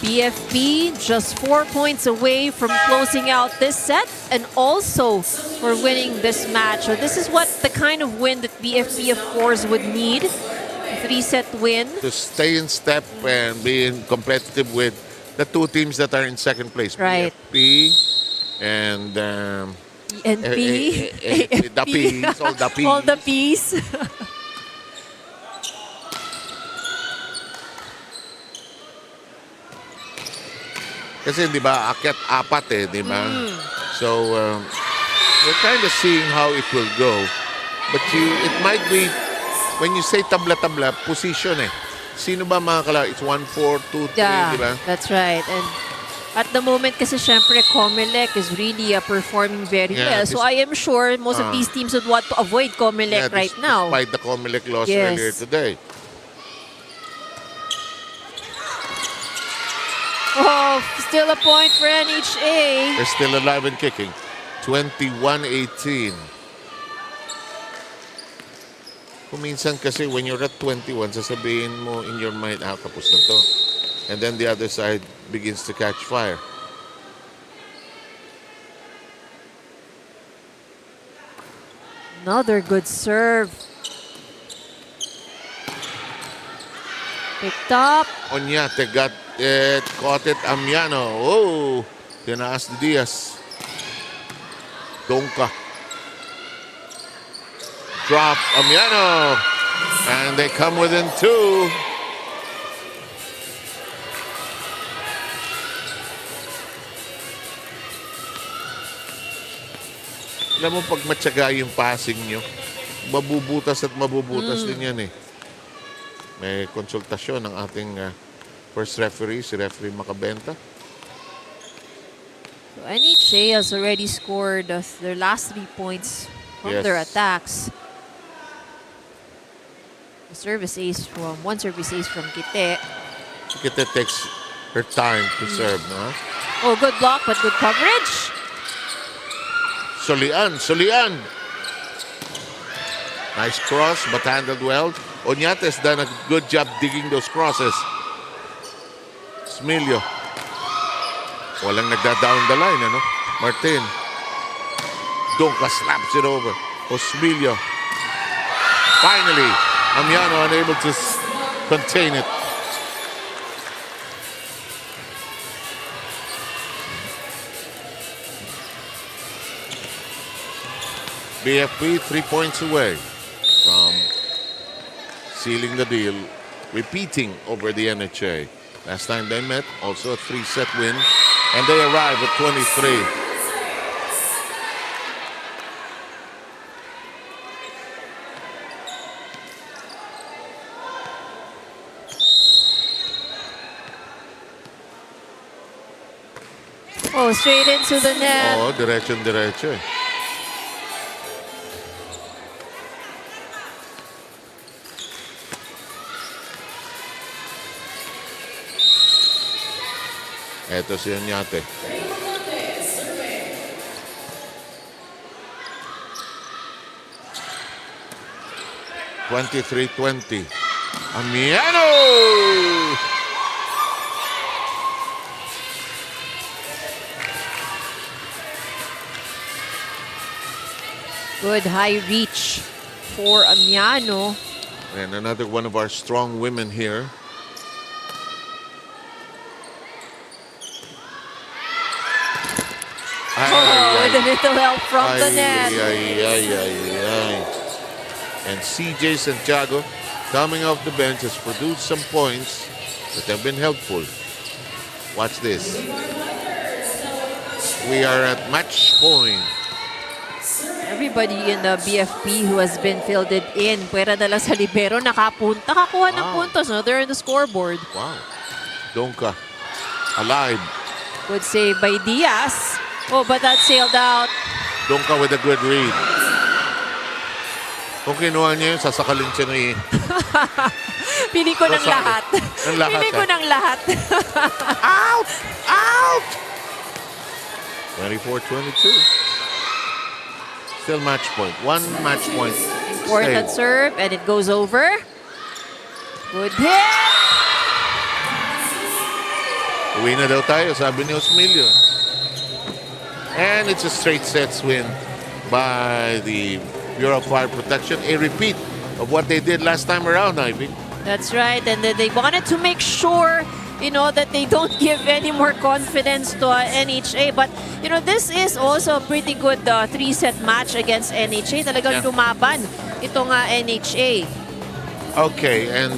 BFP just 4 points away from closing out this set and also for winning this match. So this is what the kind of win that BFP, of course, would need. A 3-set win. To stay in step and be competitive with the two teams that are in second place. Right. BFP and NP. the P's, all the P's. All the P's. Kasi di ba, akyat-apat eh, di ba? So, we're kind of seeing how it will go. But it might be, when you say tabla-tabla, position eh. Sino ba mga kalaro? It's 1, 4, 2, 3, Yeah, di ba? that's right. And at the moment kasi syempre COMELEC is really performing very Yeah, well. So I am sure most of these teams would want to avoid COMELEC right now. Despite the COMELEC loss Yes. earlier today. Oh, still a point for NHA. They're still alive and kicking. 21-18. Kung minsan kasi when you're at 21, sasabihin mo in your mind, tapos na to. And then the other side begins to catch fire. Another good serve. Picked up. Onyate got it, caught it, Amiano. Oh, tinaas ni Diaz. Donka. Drop, Amiano. And they come within 2. Alam mo, pag matyaga yung passing nyo, mabubutas at mabubutas din yan eh. May konsultasyon ng ating first referee, si referee Macabenta. So NHA has already scored their last 3 points from their attacks. The service ace from one service ace from Kite. Kite takes her time to serve, no? Oh, good block but good coverage. Solian. Nice cross but handled well. Onyate has done a good job digging those crosses. Smilio. Walang nagda-down the line, ano? Martin. Donka slaps it over. Osmilio. Finally, Amiano unable to contain it. BFP 3 points away from sealing the deal, repeating over the NHA. Last time they met, also a 3-set win, and they arrive at 23. Oh, straight into the net. Oh, diretso. Eto si Oñate. (23-20). Amiano! Good high reach for Amiano. And another one of our strong women here. With a little help from the net. And CJ Santiago, coming off the bench, has produced some points that have been helpful. Watch this. We are at match point. Everybody in the BFP who has been fielded in, pwera na lang sa libero, nakakuha ng puntos. No? They're in the scoreboard. Wow. Donka, alive. Good save by Diaz. Oh, but that sailed out. Donka with a good read. Kung kinuha niya yun, sasakalin siya ni... Pili ko ng lahat. Ng lahat. Pili ko ng lahat. Out! Out! 24-22. Still match point. One match point. Important serve, and it goes over. Good hit! Uwi na daw tayo, sabi ni Osmilio. And it's a straight sets win by the Bureau of Fire Protection. A repeat of what they did last time around, Ivy. That's right, and then they wanted to make sure, you know, that they don't give any more confidence to NHA. But, you know, this is also a pretty good 3-set match against NHA. Talagang lumaban itong NHA. Okay, and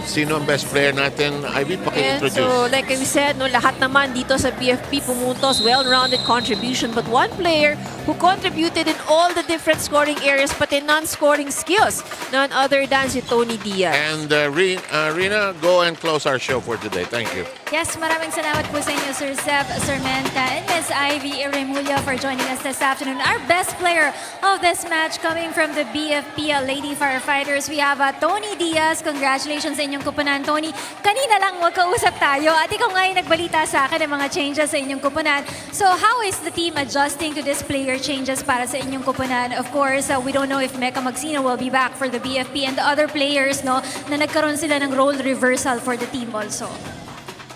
sino ang best player natin? Ivy, And paki-introduce. so, like we said, no, lahat naman dito sa BFP pumuntos, well-rounded contribution. But one player who contributed in all the different scoring areas, pati non-scoring skills, none other than si Tony Diaz. And Rina, go and close our show for today. Thank you. Yes, maraming salamat po sa inyo, Sir Seb, Sir Menta, and Ms. Ivy Remulla for joining us this afternoon. Our best player of this match coming from the BFP Lady Firefighters, we have Tony Diaz. Congratulations sa inyong kupunan, Tony. Kanina lang magkausap tayo at ikaw nga yung nagbalita sa akin ng mga changes sa inyong kupunan. So how is the team adjusting to this player changes para sa inyong kupunan? Of course, we don't know if Mecca Magsino will be back for the BFP and the other players, no, na nagkaroon sila ng role reversal for the team also.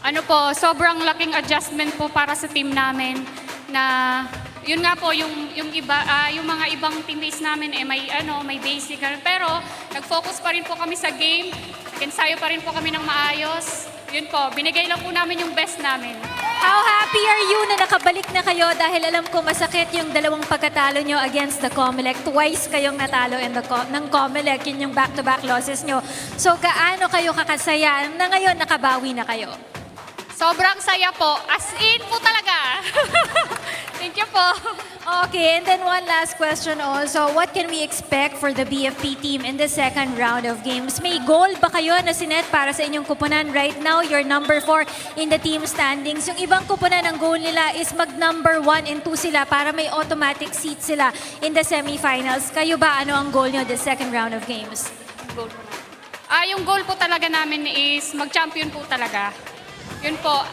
Ano po, sobrang laking adjustment po para sa team namin na yun nga po yung iba yung mga ibang teammates namin may basic pero nag-focus pa rin po kami sa game. Ensayo pa rin po kami ng maayos. Yun po, binigay lang po namin yung best namin. How happy are you na nakabalik na kayo dahil alam ko masakit yung dalawang pagkatalo nyo against the COMELEC. Twice kayong natalo ng COMELEC, yun yung back-to-back losses nyo. So gaano kayo kakasaya na ngayon nakabawi na kayo? Sobrang saya po. As in po talaga. Thank you po. Okay, and then one last question also. What can we expect for the BFP team in the second round of games? May goal ba kayo na sinet para sa inyong kupunan? Right now, you're number 4 in the team standings. Yung ibang kupunan, ang goal nila is mag-number 1 and 2 sila para may automatic seat sila in the semifinals. Kayo ba, ano ang goal nyo this second round of games? Yung goal po talaga namin is mag-champion po talaga. Yun po.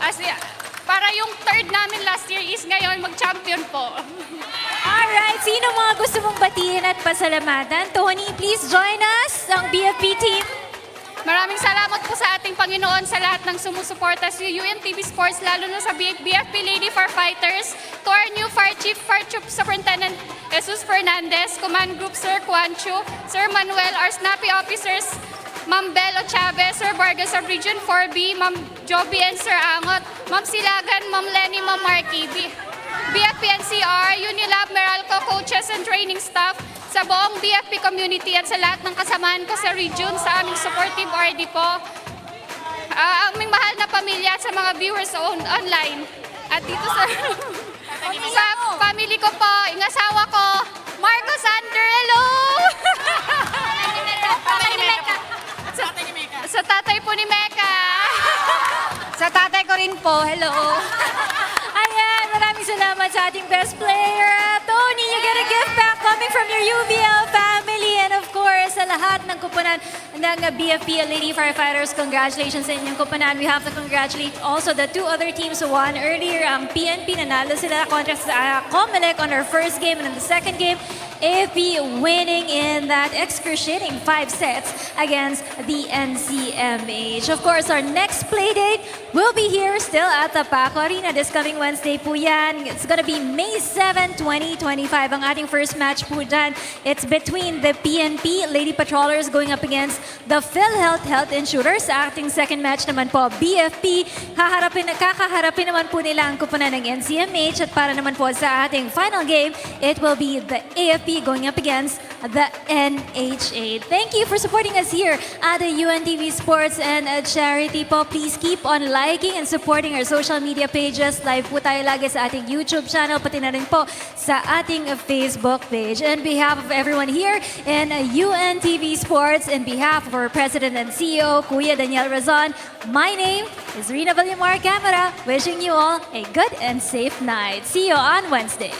Para yung third namin last year is ngayon mag-champion po. Alright, sino mga gusto mong batiin at pasalamatan? Tony, please join us, ang BFP team. Maraming salamat po sa ating Panginoon sa lahat ng sumusuporta sa UNTV Sports, lalo na sa BFP Lady Firefighters, to our new Fire Chief Superintendent Jesus Fernandez, Command Group Sir Juancho, Sir Manuel, our snappy officers, Ma'am Belo Chavez, Sir Vargas of Region 4B, Ma'am Joby and Sir Angot, Ma'am Silagan, Ma'am Lenny, Ma'am Marky, BFP NCR, Unilab, Meralco, coaches and training staff, sa buong BFP community at sa lahat ng kasamahan ko sa region, sa aming support team RD po, aming mahal na pamilya, sa mga viewers online. At dito sa family ko po, yung asawa ko, Marco Sander, hello! Sa tatay po ni Mecca. Sa tatay ko rin po, hello. Ayan, maraming salamat sa ating best player. Tony, you get a gift back coming from your UVL family. And of course, sa lahat ng kupunan ng BFP Lady Firefighters, congratulations sa inyong kupunan. We have to congratulate also the two other teams who won earlier. Ang PNP, nanalo sila kontra sa COMELEC on our first game, and in the second game, AFP winning in that excruciating 5 sets against the NCMH. Of course, our next play date will be here still at the Paco Arena this coming Wednesday po yan. It's gonna be May 7, 2025. Ang ating first match po dyan, it's between the PNP Lady Patrollers going up against the PhilHealth Health Insurers. Sa ating second match naman po, BFP, kakaharapin naman po nila ang kupunan ng NCMH. At para naman po sa ating final game, it will be the AFP going up against the NHA. Thank you for supporting us here at the UNTV Sports and Charity po. Please keep on liking and supporting our social media pages. Live po tayo lagi sa ating YouTube channel, pati na rin po sa ating Facebook page. On behalf of everyone here in UNTV Sports, in behalf of our President and CEO, Kuya Daniel Razon, my name is Rina Villamar Camera, wishing you all a good and safe night. See you on Wednesday.